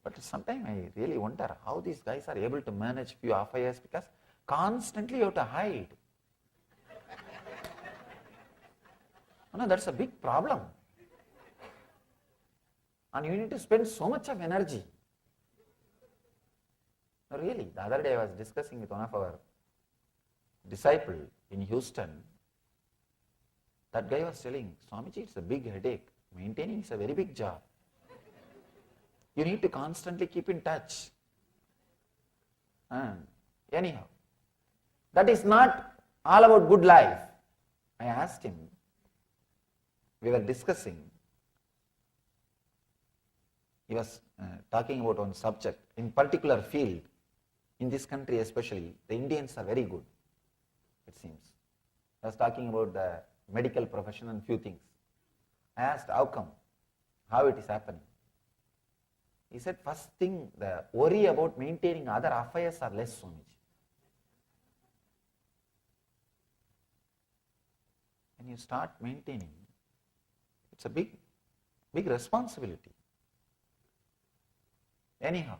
But sometimes I really wonder how these guys are able to manage few affairs, because constantly you have to hide. No, that's a big problem. And you need to spend so much of energy. Really, the other day I was discussing with one of our disciples in Houston. That guy was telling, Swamiji, it's a big headache. Maintaining is a very big job. You need to constantly keep in touch. And anyhow, that is not all about good life. I asked him, we were discussing, he was talking about one subject, in particular field, in this country especially, the Indians are very good, it seems. I was talking about the medical profession and few things. I asked, how come? How it is happening? He said, first thing, the worry about maintaining other affairs are less, Swamiji. When you start maintaining, it's a big responsibility. Anyhow,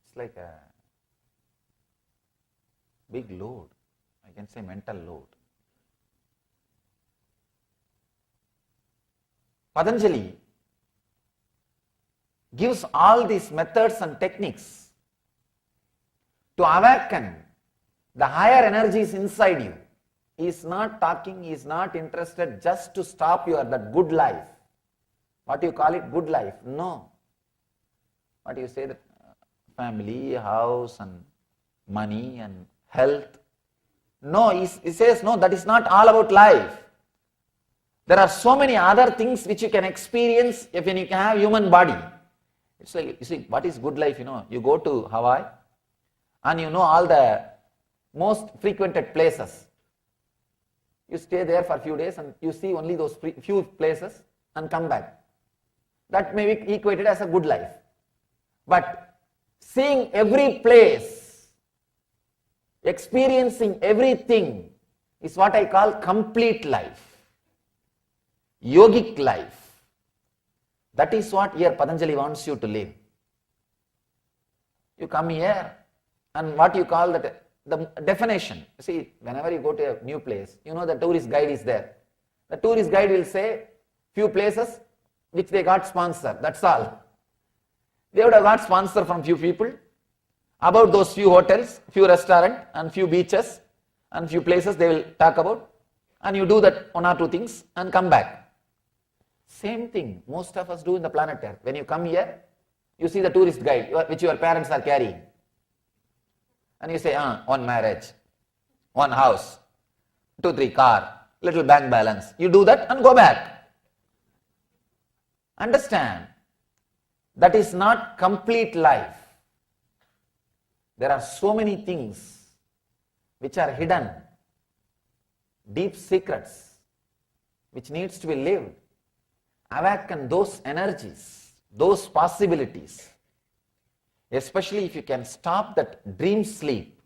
it's like a big load, I can say mental load. Patanjali gives all these methods and techniques to awaken the higher energies inside you. He is not talking, he is not interested just to stop your that good life. What you call it, good life? No. What you say, that family, house and money and health? No, he says no, that is not all about life. There are so many other things which you can experience if you can have human body. It's like, you see, what is good life? You go to Hawaii and you know all the most frequented places. You stay there for a few days and you see only those few places and come back. That may be equated as a good life. But seeing every place, experiencing everything is what I call complete life, yogic life. That is what here Patanjali wants you to live. You come here and what you call that, the definition. See, whenever you go to a new place, you know the tourist guide is there. The tourist guide will say few places which they got sponsor, that's all. They would have got sponsor from few people about those few hotels, few restaurants and few beaches and few places they will talk about, and you do that one or two things and come back. Same thing most of us do in the planet Earth. When you come here, you see the tourist guide which your parents are carrying. And you say, one marriage, one house, 2-3 car, little bank balance. You do that and go back. Understand, that is not complete life. There are so many things which are hidden, deep secrets, which needs to be lived. Awaken those energies, those possibilities. Especially if you can stop that dream sleep.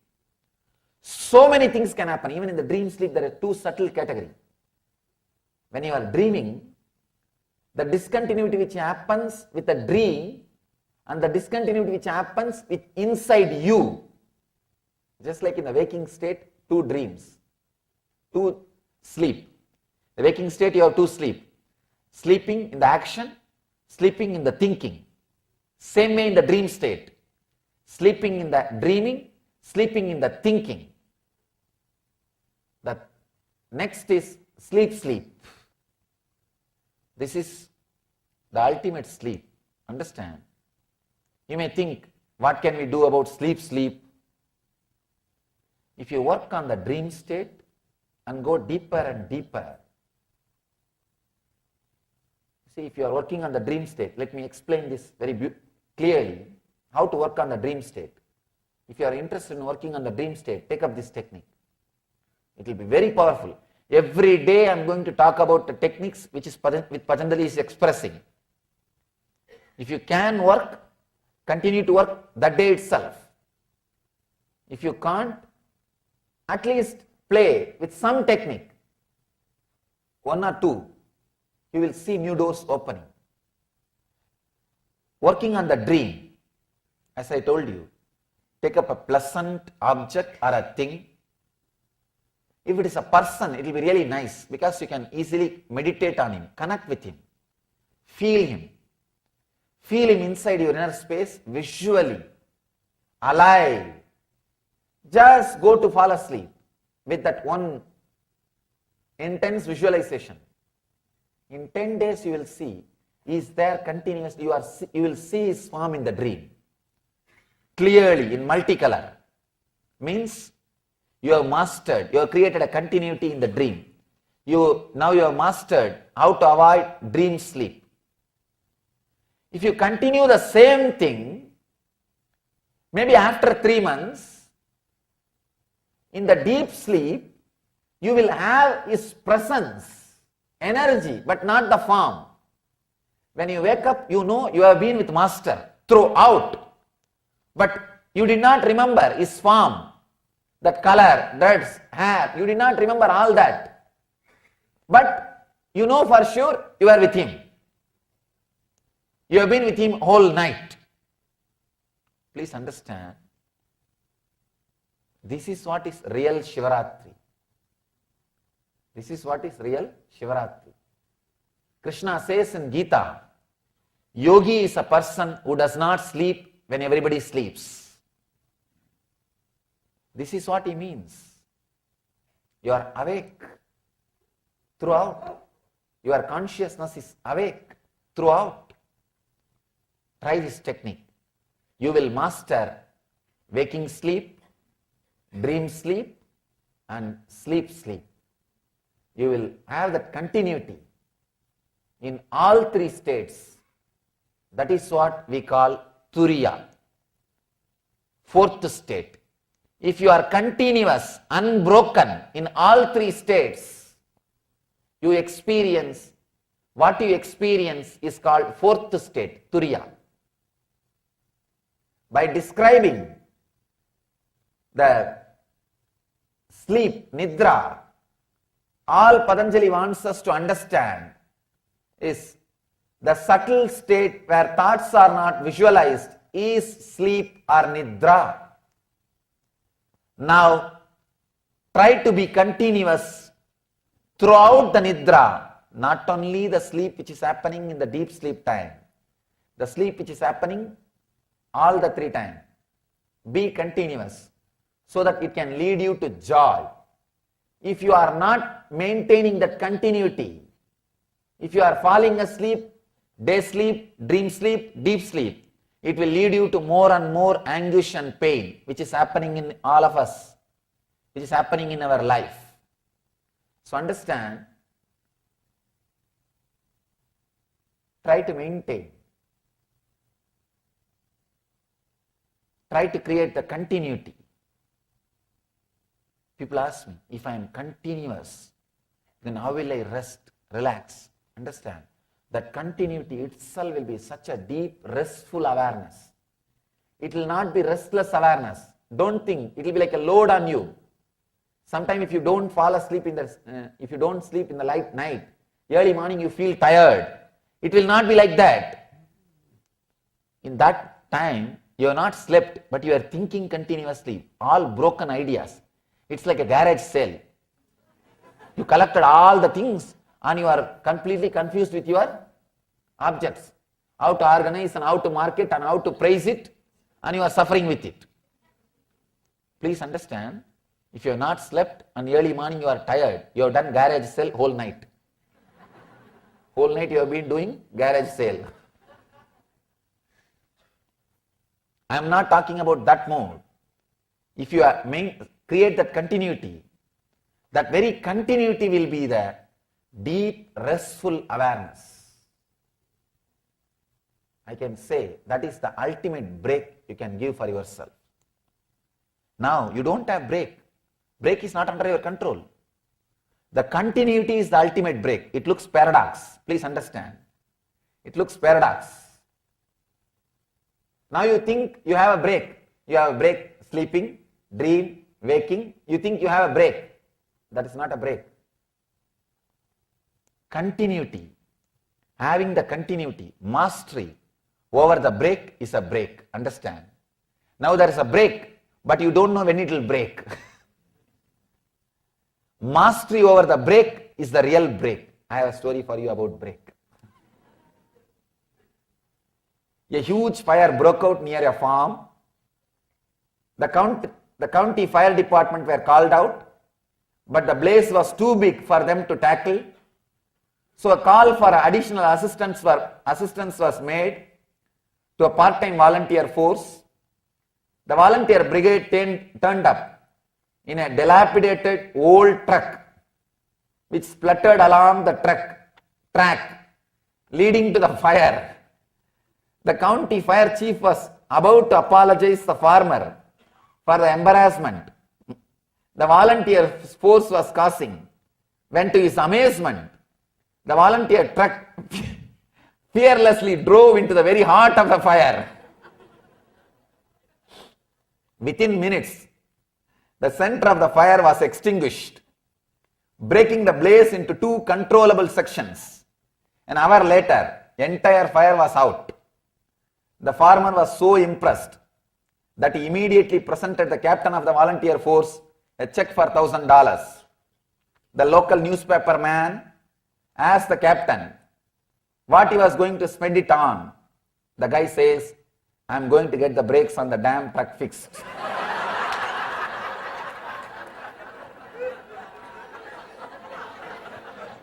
So many things can happen. Even in the dream sleep, there are two subtle categories. When you are dreaming, the discontinuity which happens with a dream and the discontinuity which happens with inside you. Just like in the waking state, two dreams, two sleep. The waking state, you have two sleep. Sleeping in the action, sleeping in the thinking. Same way in the dream state. Sleeping in the dreaming, sleeping in the thinking. The next is sleep. This is the ultimate sleep. Understand? You may think, what can we do about sleep? If you work on the dream state and go deeper and deeper. See, if you are working on the dream state, let me explain this very clearly, how to work on the dream state. If you are interested in working on the dream state, take up this technique. It will be very powerful. Every day I am going to talk about the techniques which Patanjali is expressing. If you can work, continue to work that day itself. If you can't, at least play with some technique, one or two, you will see new doors opening. Working on the dream, as I told you, take up a pleasant object or a thing. If it is a person, it will be really nice because you can easily meditate on him, connect with him, feel him. Feel him inside your inner space, visually, alive. Just go to fall asleep with that one intense visualization. In 10 days you will see, he is there continuously. You will see his form in the dream. Clearly, in multicolor. Means you have mastered, you have created a continuity in the dream. Now you have mastered how to avoid dream sleep. If you continue the same thing, maybe after 3 months, in the deep sleep, you will have his presence, energy, but not the form. When you wake up, you know you have been with Master throughout, but you did not remember his form, that color, dreads, hair, you did not remember all that. But you know for sure you are with him. You have been with him whole night. Please understand, this is what is real Shivaratri. This is what is real Shivaratri. Krishna says in Gita, yogi is a person who does not sleep when everybody sleeps. This is what he means. You are awake throughout. Your consciousness is awake throughout. Try this technique. You will master waking sleep, dream sleep, and sleep. You will have that continuity in all 3 states. That is what we call Turiya, 4th state. If you are continuous, unbroken in all 3 states, you experience, what you experience is called 4th state, Turiya. By describing the sleep, Nidra, all Patanjali wants us to understand is the subtle state where thoughts are not visualized is sleep or Nidra. Now, try to be continuous throughout the Nidra, not only the sleep which is happening in the deep sleep time, the sleep which is happening all the 3 times. Be continuous so that it can lead you to joy. If you are not maintaining that continuity, if you are falling asleep, day sleep, dream sleep, deep sleep, it will lead you to more and more anguish and pain, which is happening in all of us, which is happening in our life. So understand, try to maintain. Try to create the continuity. People ask me, if I am continuous, then how will I rest, relax? Understand, that continuity itself will be such a deep, restful awareness. It will not be restless awareness. Don't think, it will be like a load on you. Sometimes if you don't fall asleep if you don't sleep in the light night, early morning you feel tired. It will not be like that. In that time, you are not slept, but you are thinking continuously, all broken ideas. It's like a garage sale. You collected all the things and you are completely confused with your objects. How to organize and how to market and how to price it, and you are suffering with it. Please understand, if you have not slept and early morning you are tired, you have done garage sale whole night. Whole night you have been doing garage sale. I am not talking about that mode. If you are create that continuity, that very continuity will be the deep restful awareness. I can say that is the ultimate break you can give for yourself. Now you don't have break. Break is not under your control. The continuity is the ultimate break. It looks paradox. Please understand. It looks paradox. Now you think you have a break. You have a break sleeping, dream, waking. You think you have a break. That is not a break. Continuity. Having the continuity, mastery over the break is a break. Understand? Now there is a break, but you don't know when it will break. Mastery over the break is the real break. I have a story for you about break. A huge fire broke out near a farm. The county fire department were called out, but the blaze was too big for them to tackle. So a call for additional assistance was made to a part-time volunteer force. The volunteer brigade turned up in a dilapidated old truck which spluttered along the track leading to the fire. The county fire chief was about to apologize to the farmer for the embarrassment the volunteer force was causing, when to his amazement, the volunteer truck fearlessly drove into the very heart of the fire. Within minutes, the center of the fire was extinguished, breaking the blaze into two controllable sections. An hour later, the entire fire was out. The farmer was so impressed that he immediately presented the captain of the volunteer force a check for $1,000. The local newspaper man asked the captain what he was going to spend it on. The guy says, "I am going to get the brakes on the damn truck fixed."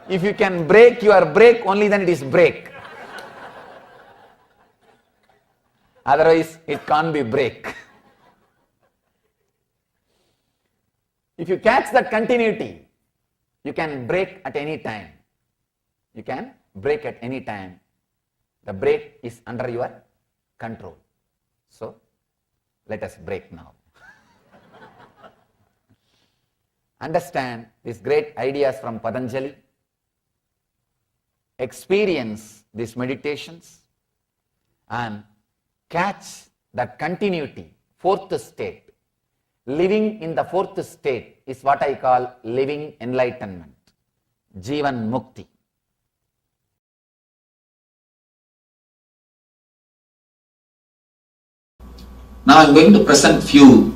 If you can break your brake, only then it is brake. Otherwise, it can't be brake. If you catch that continuity, you can break at any time. You can break at any time. The brake is under your control. So, let us break now. Understand these great ideas from Patanjali. Experience these meditations and catch that continuity, fourth state. Living in the fourth state is what I call living enlightenment, Jivan Mukti. Now I am going to present few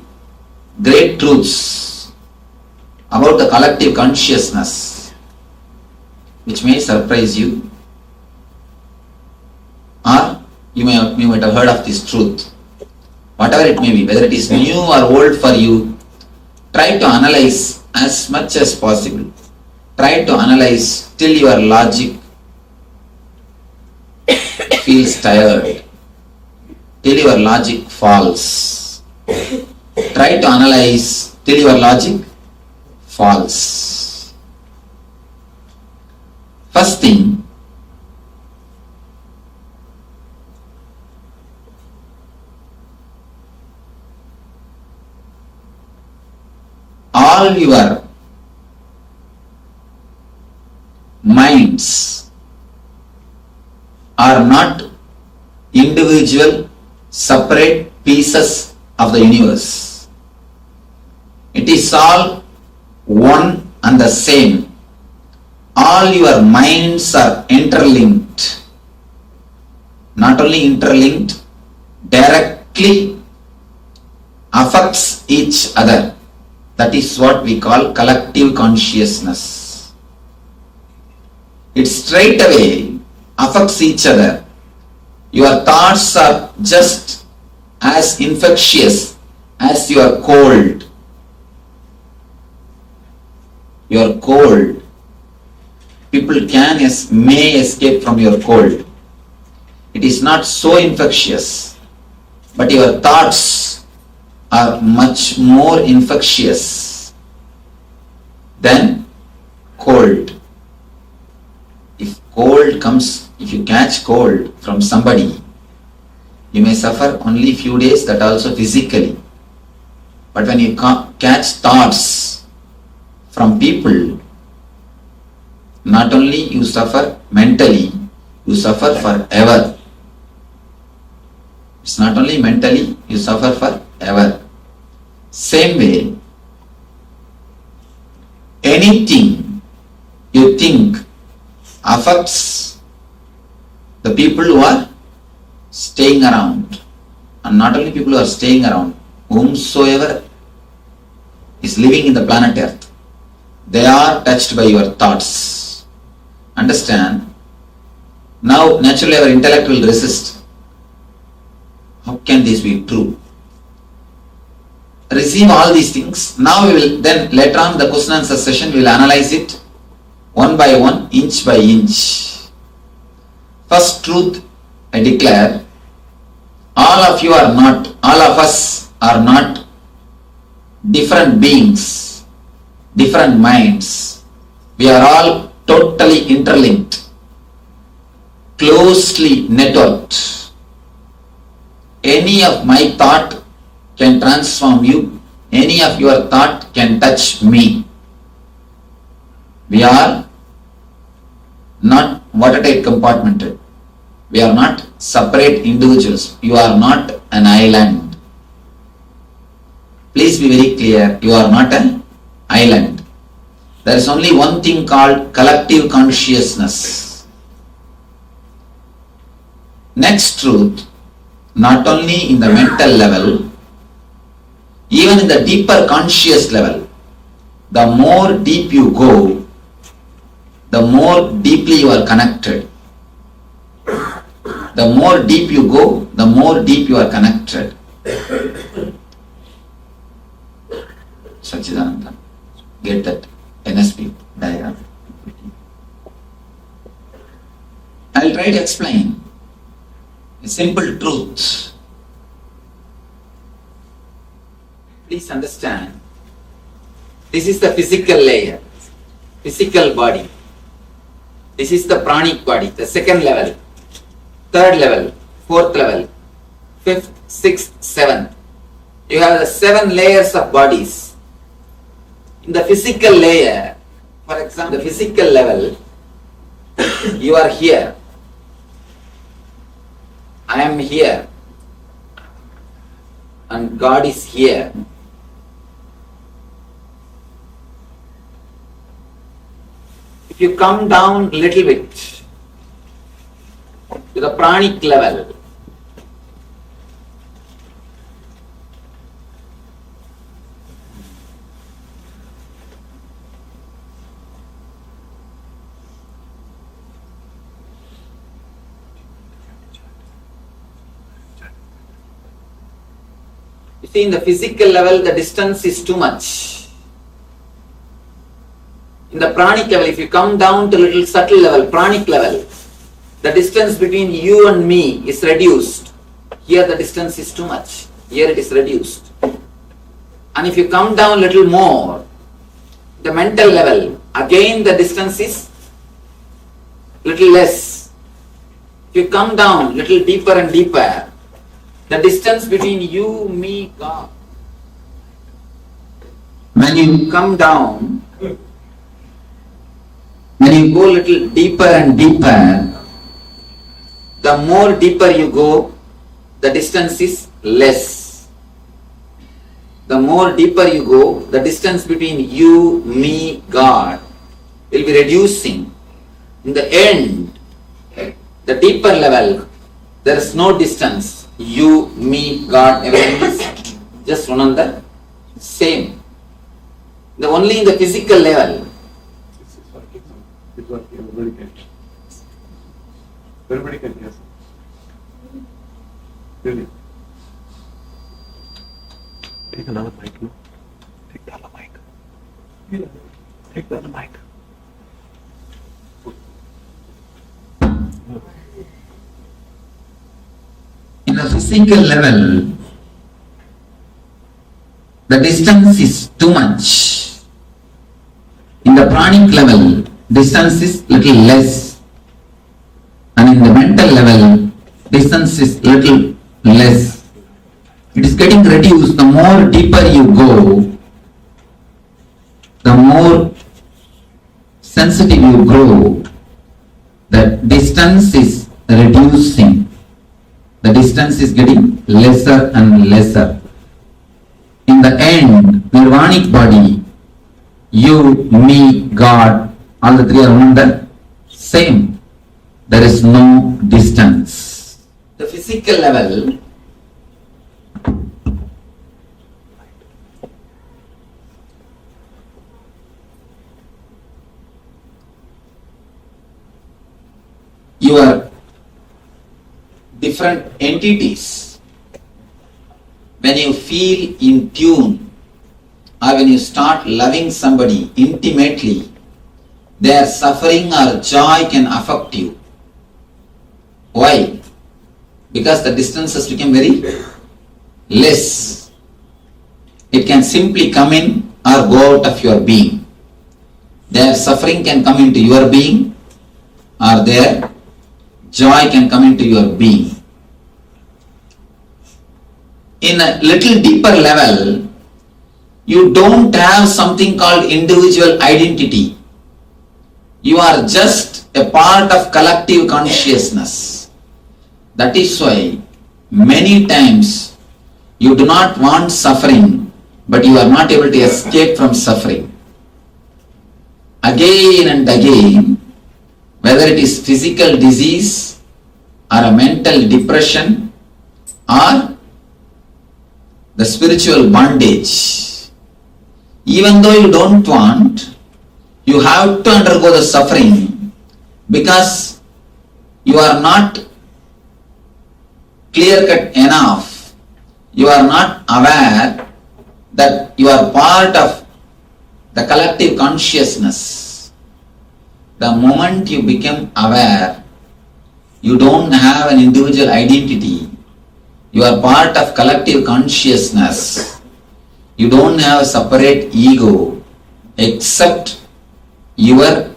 great truths about the collective consciousness, which may surprise you, or you might have heard of this truth. Whatever it may be, whether it is new or old for you, try to analyze as much as possible. Try to analyze till your logic feels tired, till your logic falls. Try to analyze till your logic falls. First thing, all your minds are not individual, separate pieces of the universe. It is all one and the same. All your minds are interlinked. Not only interlinked, directly affects each other. That is what we call collective consciousness. It straight away affects each other. Your thoughts are just as infectious as your cold. Your cold. people may escape from your cold. It is not so infectious, but your thoughts are much more infectious than cold. If you catch cold from somebody, you may suffer only few days, that also physically. But when you catch thoughts from people, not only you suffer mentally, you suffer forever. It's not only mentally, you suffer forever. Same way, anything you think affects the people who are staying around, and not only people who are staying around, whomsoever is living in the planet Earth, they are touched by your thoughts. Understand? Now, naturally, our intellect will resist. How can this be true? Receive all these things. Now we will then later on the question and answer session, we will analyze it one by one, inch by inch. First truth I declare, all of us are not different beings, different minds. We are all totally interlinked, closely networked. Any of my thought can transform you, any of your thought can touch me. We are not watertight compartmented. We are not separate individuals. You are not an island. Please be very clear, you are not an island. There is only one thing called collective consciousness. Next truth, not only in the mental level, even in the deeper conscious level, the more deep you go, the more deeply you are connected. The more deep you go, the more deep you are connected. Sachidananda, get that NSP diagram. I will try to explain a simple truth. Please understand, this is the physical layer, physical body. This is the pranic body, the second level, third level, fourth level, fifth, sixth, seventh. You have the 7 layers of bodies. In the physical layer, for example, the physical level, you are here. I am here. And God is here. If you come down a little bit to the pranic level, you see, in the physical level, the distance is too much. In the pranic level, if you come down to a little subtle level, pranic level, the distance between you and me is reduced. Here the distance is too much. Here it is reduced. And if you come down a little more, the mental level, again the distance is little less. If you come down a little deeper and deeper, the distance between you, me, God. When you come down, when you go a little deeper and deeper, the more deeper you go, the distance is less. The more deeper you go, the distance between you, me, God will be reducing. In the end, the deeper level, there is no distance. You, me, God, everything is just one and the same. The only in the physical level. Everybody can hear. Really. Take another mic, no? Take the other mic. Take the other mic. In the physical level, the distance is too much. In the pranic level, distance is little less. And in the mental level, distance is little less. It is getting reduced. The more deeper you go, the more sensitive you grow, the distance is reducing. The distance is getting lesser and lesser. In the end, nirvanic body, you, me, God, all the three are one and the same. There is no distance. The physical level, you are different entities. When you feel in tune or when you start loving somebody intimately, their suffering or joy can affect you. Why? Because the distance has become very less. It can simply come in or go out of your being. Their suffering can come into your being or their joy can come into your being. In a little deeper level, you don't have something called individual identity. You are just a part of collective consciousness. That is why many times you do not want suffering, but you are not able to escape from suffering. Again and again, whether it is physical disease or a mental depression or the spiritual bondage, even though you don't want, you have to undergo the suffering because you are not clear-cut enough. You are not aware that you are part of the collective consciousness. The moment you become aware, you don't have an individual identity. You are part of collective consciousness. You don't have a separate ego except your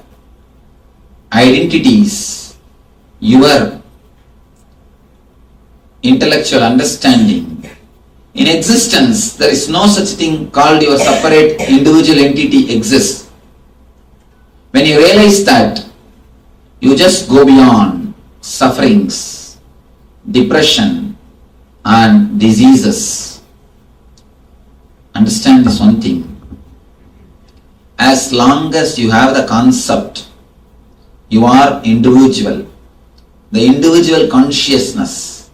identities, your intellectual understanding. In existence, there is no such thing called your separate individual entity exists. When you realize that, you just go beyond sufferings, depression, and diseases. Understand this one thing. As long as you have the concept, you are individual, the individual consciousness.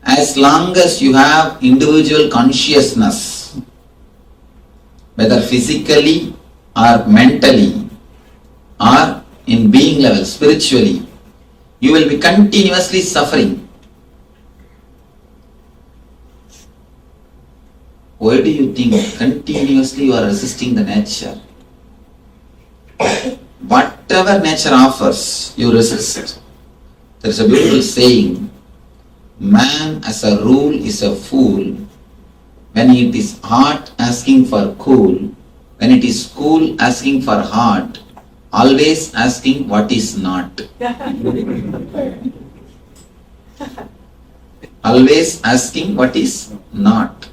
As long as you have individual consciousness, whether physically or mentally or in being level, spiritually, you will be continuously suffering. Why do you think continuously you are resisting the nature? Whatever nature offers, you resist. There is a beautiful saying, man as a rule is a fool when it is hot asking for cool, when it is cool asking for hot, always asking what is not. Always asking what is not.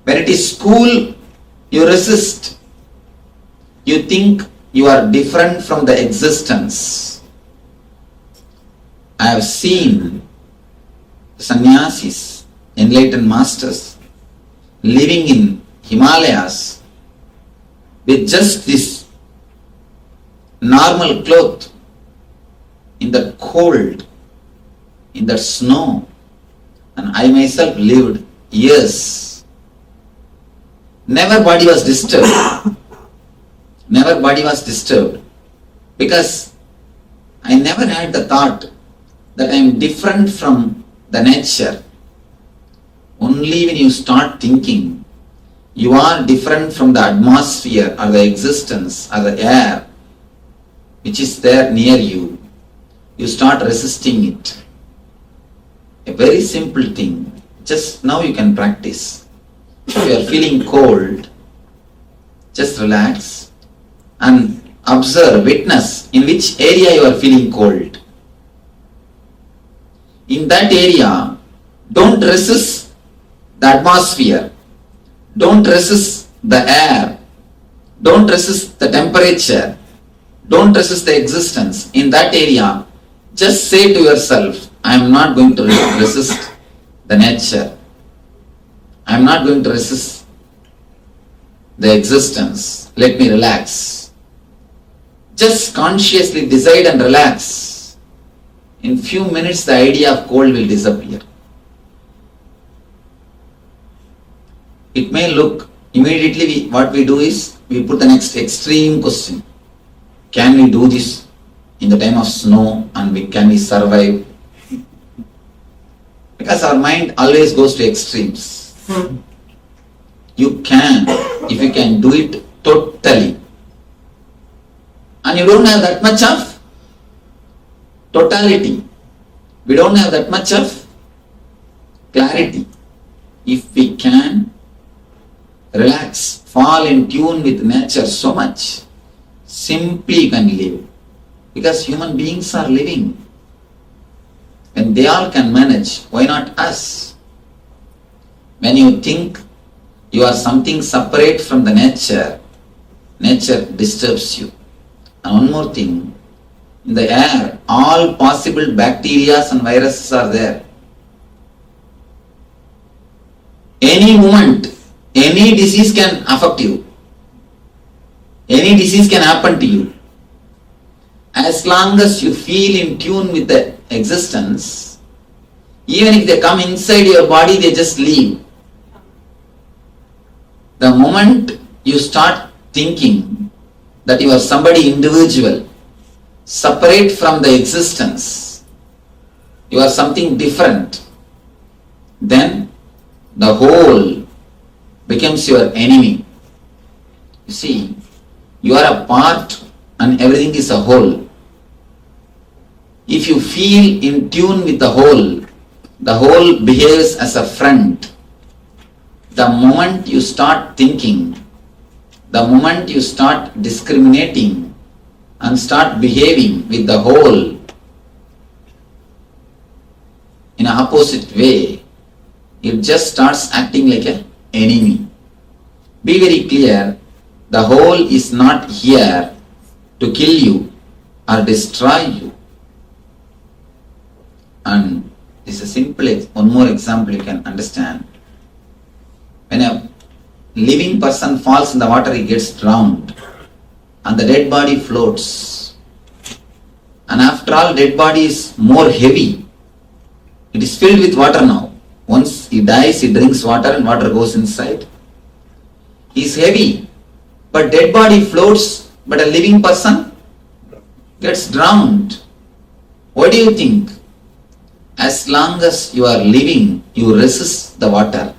When it is cool, you resist. You think you are different from the existence. I have seen sannyasis, enlightened masters, living in Himalayas with just this normal cloth in the cold, in the snow. And I myself lived years. Never body was disturbed. Never body was disturbed. Because I never had the thought that I am different from the nature. Only when you start thinking you are different from the atmosphere or the existence or the air which is there near you, you start resisting it. A very simple thing. Just now you can practice. If you are feeling cold, just relax and observe, witness in which area you are feeling cold. In that area, don't resist the atmosphere. Don't resist the air. Don't resist the temperature. Don't resist the existence. In that area, just say to yourself, I am not going to resist the nature. I am not going to resist the existence. Let me relax. Just consciously decide and relax. In few minutes, the idea of cold will disappear. It may look, immediately what we do is, we put the next extreme question. Can we do this in the time of snow and can we survive? Because our mind always goes to extremes. You can, if you can do it totally. And you don't have that much of totality. We don't have that much of clarity. If we can relax, fall in tune with nature so much, simply you can live. Because human beings are living. When they all can manage, why not us? When you think you are something separate from the nature, nature disturbs you. And one more thing, in the air, all possible bacteria and viruses are there. Any moment, any disease can affect you. Any disease can happen to you. As long as you feel in tune with the existence, even if they come inside your body, they just leave. The moment you start thinking that you are somebody individual, separate from the existence, you are something different, then the whole becomes your enemy. You see, you are a part and everything is a whole. If you feel in tune with the whole behaves as a friend. The moment you start thinking, the moment you start discriminating and start behaving with the whole in an opposite way, it just starts acting like an enemy. Be very clear, the whole is not here to kill you or destroy you. And this is a simple, one more example you can understand. When a living person falls in the water, he gets drowned and the dead body floats. And after all, dead body is more heavy. It is filled with water now. Once he dies, he drinks water and water goes inside. He is heavy, but dead body floats, but a living person gets drowned. What do you think? As long as you are living, you resist the water.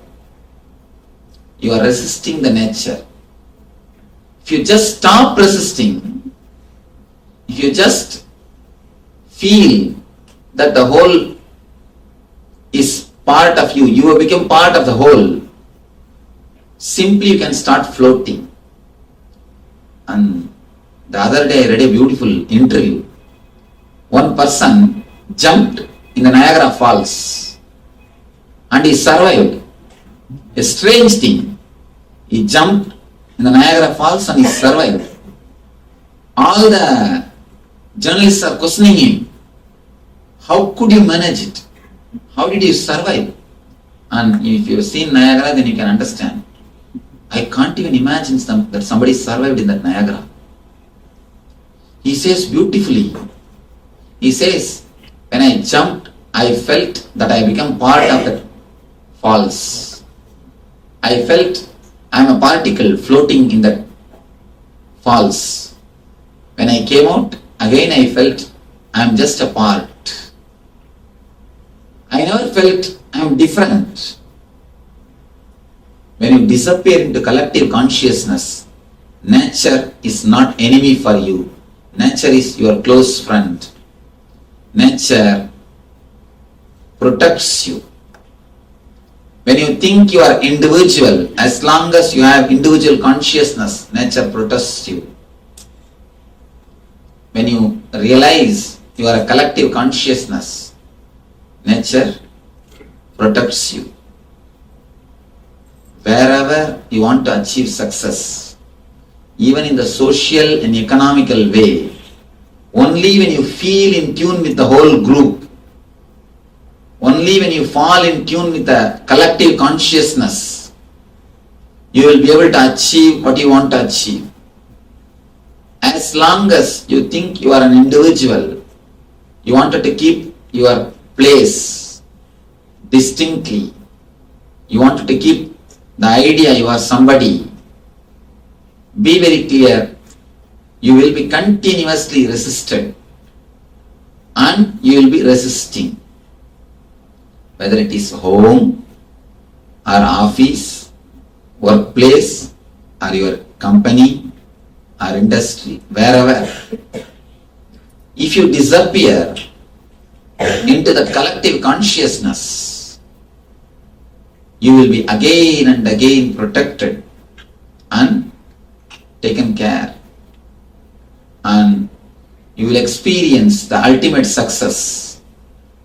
You are resisting the nature. If you just stop resisting, if you just feel that the whole is part of you, you have become part of the whole, simply you can start floating. And the other day I read a beautiful interview. One person jumped in the Niagara Falls and he survived. A strange thing. He jumped in the Niagara Falls and he survived. All the journalists are questioning him. How could you manage it? How did you survive? And if you have seen Niagara, then you can understand. I can't even imagine that somebody survived in that Niagara. He says beautifully. He says, when I jumped, I felt that I become part of the falls. I felt I am a particle floating in the falls. When I came out, again I felt I am just a part. I never felt I am different. When you disappear into collective consciousness, nature is not enemy for you. Nature is your close friend. nature protects you. When you think you are individual, as long as you have individual consciousness, nature protects you. When you realize you are a collective consciousness, nature protects you. Wherever you want to achieve success, even in the social and economical way, only when you feel in tune with the whole group, only when you fall in tune with the collective consciousness, you will be able to achieve what you want to achieve. As long as you think you are an individual, you wanted to keep your place distinctly, you wanted to keep the idea you are somebody, be very clear, you will be continuously resisted and you will be resisting. Whether it is home or office, workplace or your company or industry, wherever. If you disappear into the collective consciousness, you will be again and again protected and taken care. And you will experience the ultimate success,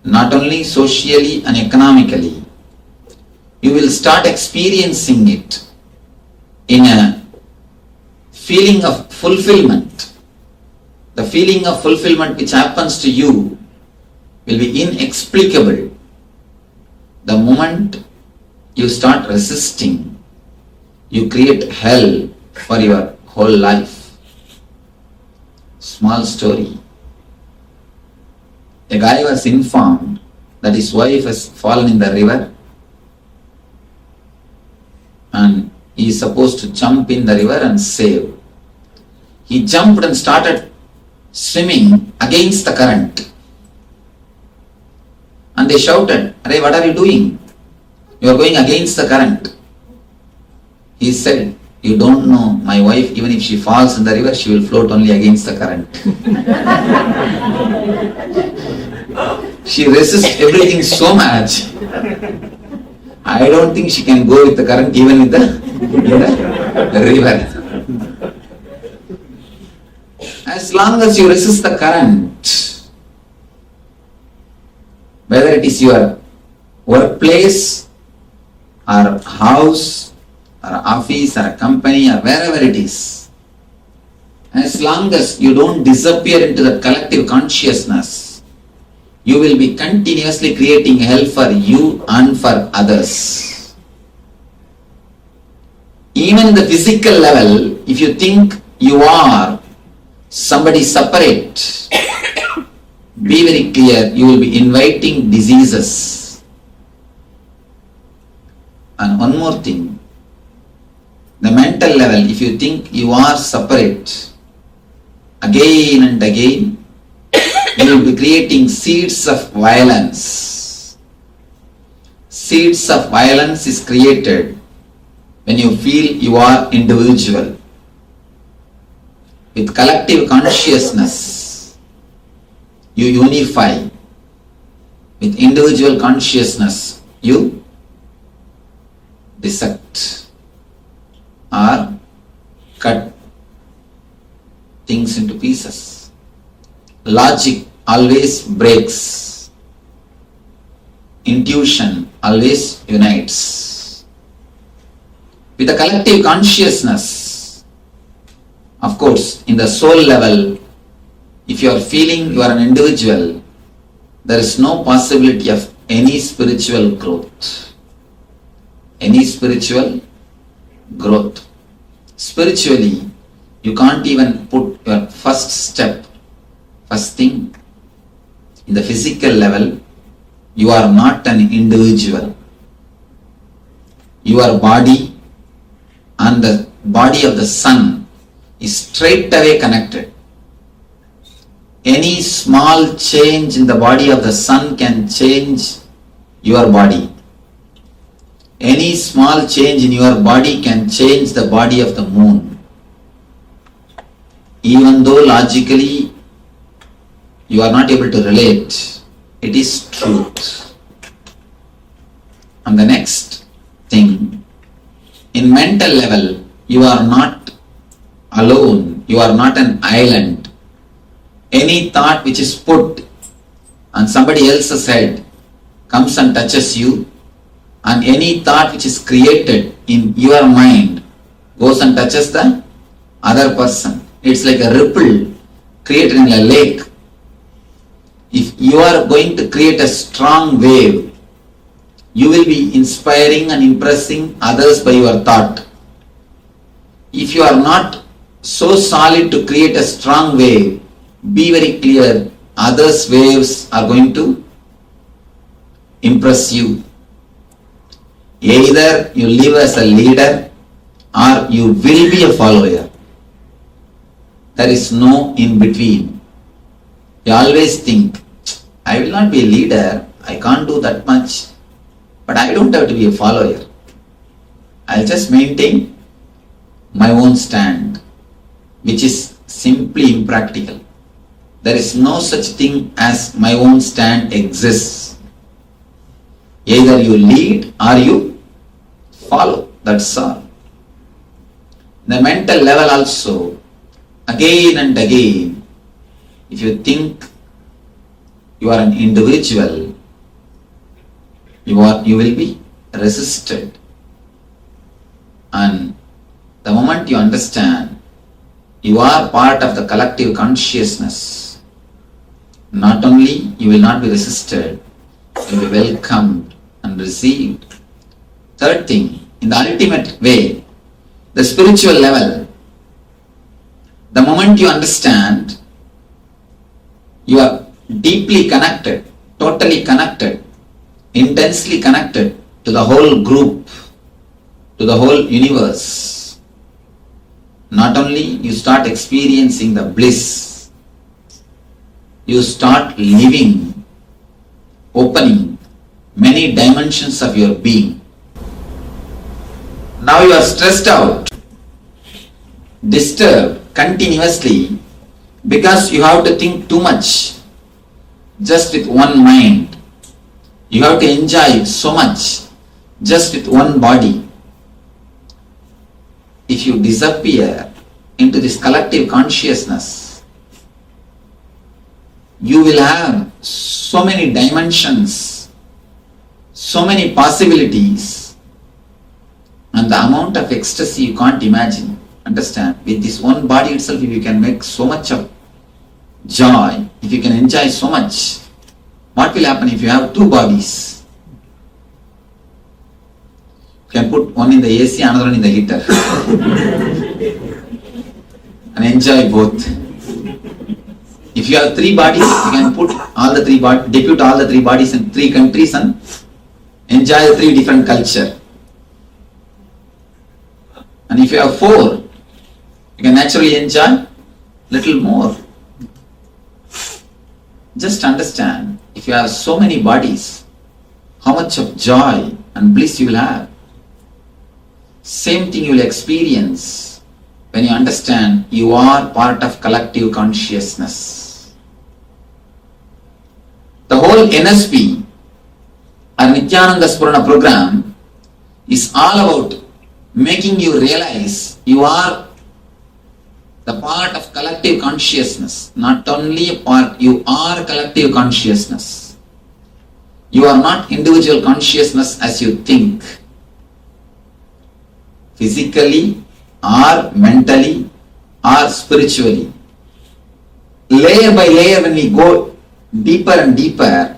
not only socially and economically. You will start experiencing it in a feeling of fulfillment. The feeling of fulfillment which happens to you will be inexplicable. The moment you start resisting, you create hell for your whole life. Small story. A guy was informed that his wife has fallen in the river and he is supposed to jump in the river and save. He jumped and started swimming against the current. And they shouted, "Arey, what are you doing? You are going against the current." He said, "You don't know, my wife, even if she falls in the river, she will float only against the current." She resists everything so much. I don't think she can go with the current even with the river. As long as you resist the current, whether it is your workplace or house or office or a company or wherever it is, as long as you don't disappear into the collective consciousness, you will be continuously creating hell for you and for others. Even in the physical level, if you think you are somebody separate, be very clear, you will be inviting diseases. And one more thing, the mental level, if you think you are separate, again and again, you will be creating seeds of violence. Seeds of violence is created when you feel you are individual. With collective consciousness, you unify. With individual consciousness, you dissect or cut things into pieces. Logic always breaks. Intuition always unites. With the collective consciousness, of course, in the soul level, if you are feeling you are an individual, there is no possibility of any spiritual growth. Any spiritual growth. Spiritually, you can't even put your first step, first thing. In the physical level, you are not an individual. Your body and the body of the sun is straight away connected. Any small change in the body of the sun can change your body. Any small change in your body can change the body of the moon. Even though logically you are not able to relate, it is truth. And the next thing, in mental level, you are not alone, you are not an island. Any thought which is put on somebody else's head comes and touches you, and any thought which is created in your mind goes and touches the other person. It's like a ripple created in a lake. If you are going to create a strong wave, you will be inspiring and impressing others by your thought. If you are not so solid to create a strong wave, be very clear, others' waves are going to impress you. Either you live as a leader or you will be a follower. There is no in between. You always think, I will not be a leader, I can't do that much, but I don't have to be a follower. I'll just maintain my own stand, which is simply impractical. There is no such thing as my own stand exists. Either you lead or you follow, that's all. The mental level also, again and again, if you think you are an individual, you will be resisted. And the moment you understand you are part of the collective consciousness, not only you will not be resisted, you will be welcomed and received. Third thing, in the ultimate way, the spiritual level, the moment you understand, you are deeply connected, totally connected, intensely connected to the whole group, to the whole universe. Not only you start experiencing the bliss, you start living, opening many dimensions of your being. Now you are stressed out, disturbed continuously because you have to think too much just with one mind. You have to enjoy so much just with one body. If you disappear into this collective consciousness, you will have so many dimensions, so many possibilities, and the amount of ecstasy you can't imagine. Understand? With this one body itself, if you can make so much of joy, if you can enjoy so much, what will happen if you have two bodies? You can put one in the AC, another one in the heater and enjoy both. If you have three bodies, you can put all the three bodies, depute all the three bodies in three countries and enjoy the three different culture. And if you have four, you can naturally enjoy little more. Just understand, if you have so many bodies, how much of joy and bliss you will have. Same thing you will experience when you understand you are part of collective consciousness. The whole NSP or Nithyananda Spurana program is all about making you realize you are the part of collective consciousness. Not only a part, you are collective consciousness. You are not individual consciousness as you think. Physically or mentally or spiritually. Layer by layer, when we go deeper and deeper,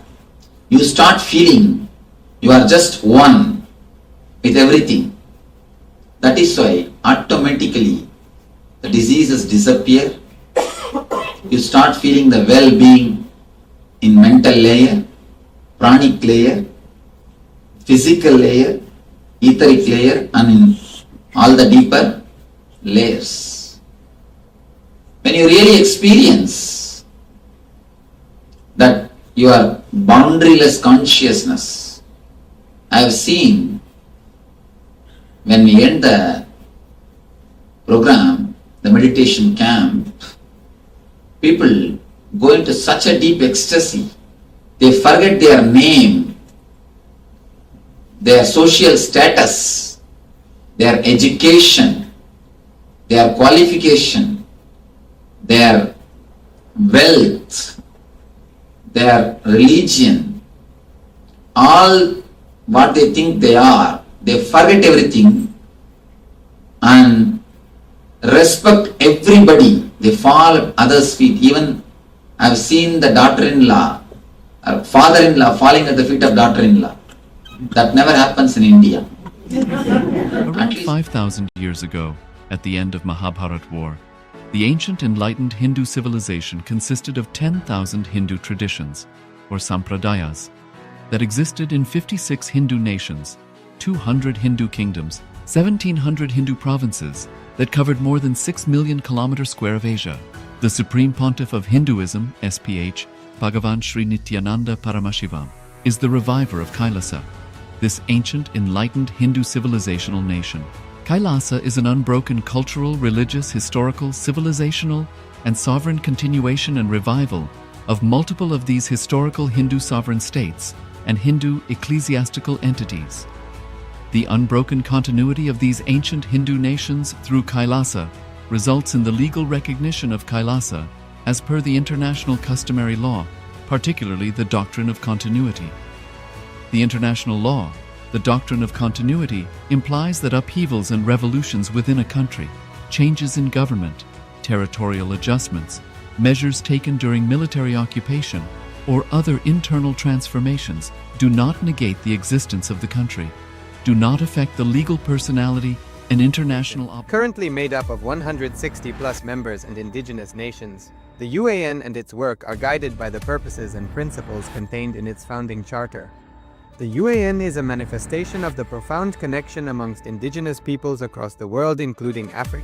you start feeling you are just one with everything. That is why automatically the diseases disappear. You start feeling the well-being in mental layer, pranic layer, physical layer, etheric layer, and in all the deeper layers. When you really experience that you are boundaryless consciousness, I have seen when we end the program, the meditation camp, people go into such a deep ecstasy, they forget their name, their social status, their education, their qualification, their wealth, their religion, all what they think they are. They forget everything and respect everybody. They fall at others' feet. Even I've seen the daughter-in-law or father-in-law falling at the feet of daughter-in-law. That never happens in India. Around 5,000 years ago, at the end of Mahabharat War, the ancient enlightened Hindu civilization consisted of 10,000 Hindu traditions, or sampradayas, that existed in 56 Hindu nations, 200 Hindu kingdoms, 1,700 Hindu provinces that covered more than 6 million kilometers square of Asia. The Supreme Pontiff of Hinduism, SPH, Bhagavan Sri Nithyananda Paramashivoham, is the reviver of KAILASA, this ancient enlightened Hindu civilizational nation. KAILASA is an unbroken cultural, religious, historical, civilizational, and sovereign continuation and revival of multiple of these historical Hindu sovereign states and Hindu ecclesiastical entities. The unbroken continuity of these ancient Hindu nations through KAILASA results in the legal recognition of KAILASA as per the international customary law, particularly the doctrine of continuity. The international law, the doctrine of continuity, implies that upheavals and revolutions within a country, changes in government, territorial adjustments, measures taken during military occupation, or other internal transformations do not negate the existence of the country, do not affect the legal personality and international Currently made up of 160 plus members and indigenous nations, the UAN and its work are guided by the purposes and principles contained in its founding charter. The UAN is a manifestation of the profound connection amongst indigenous peoples across the world, including African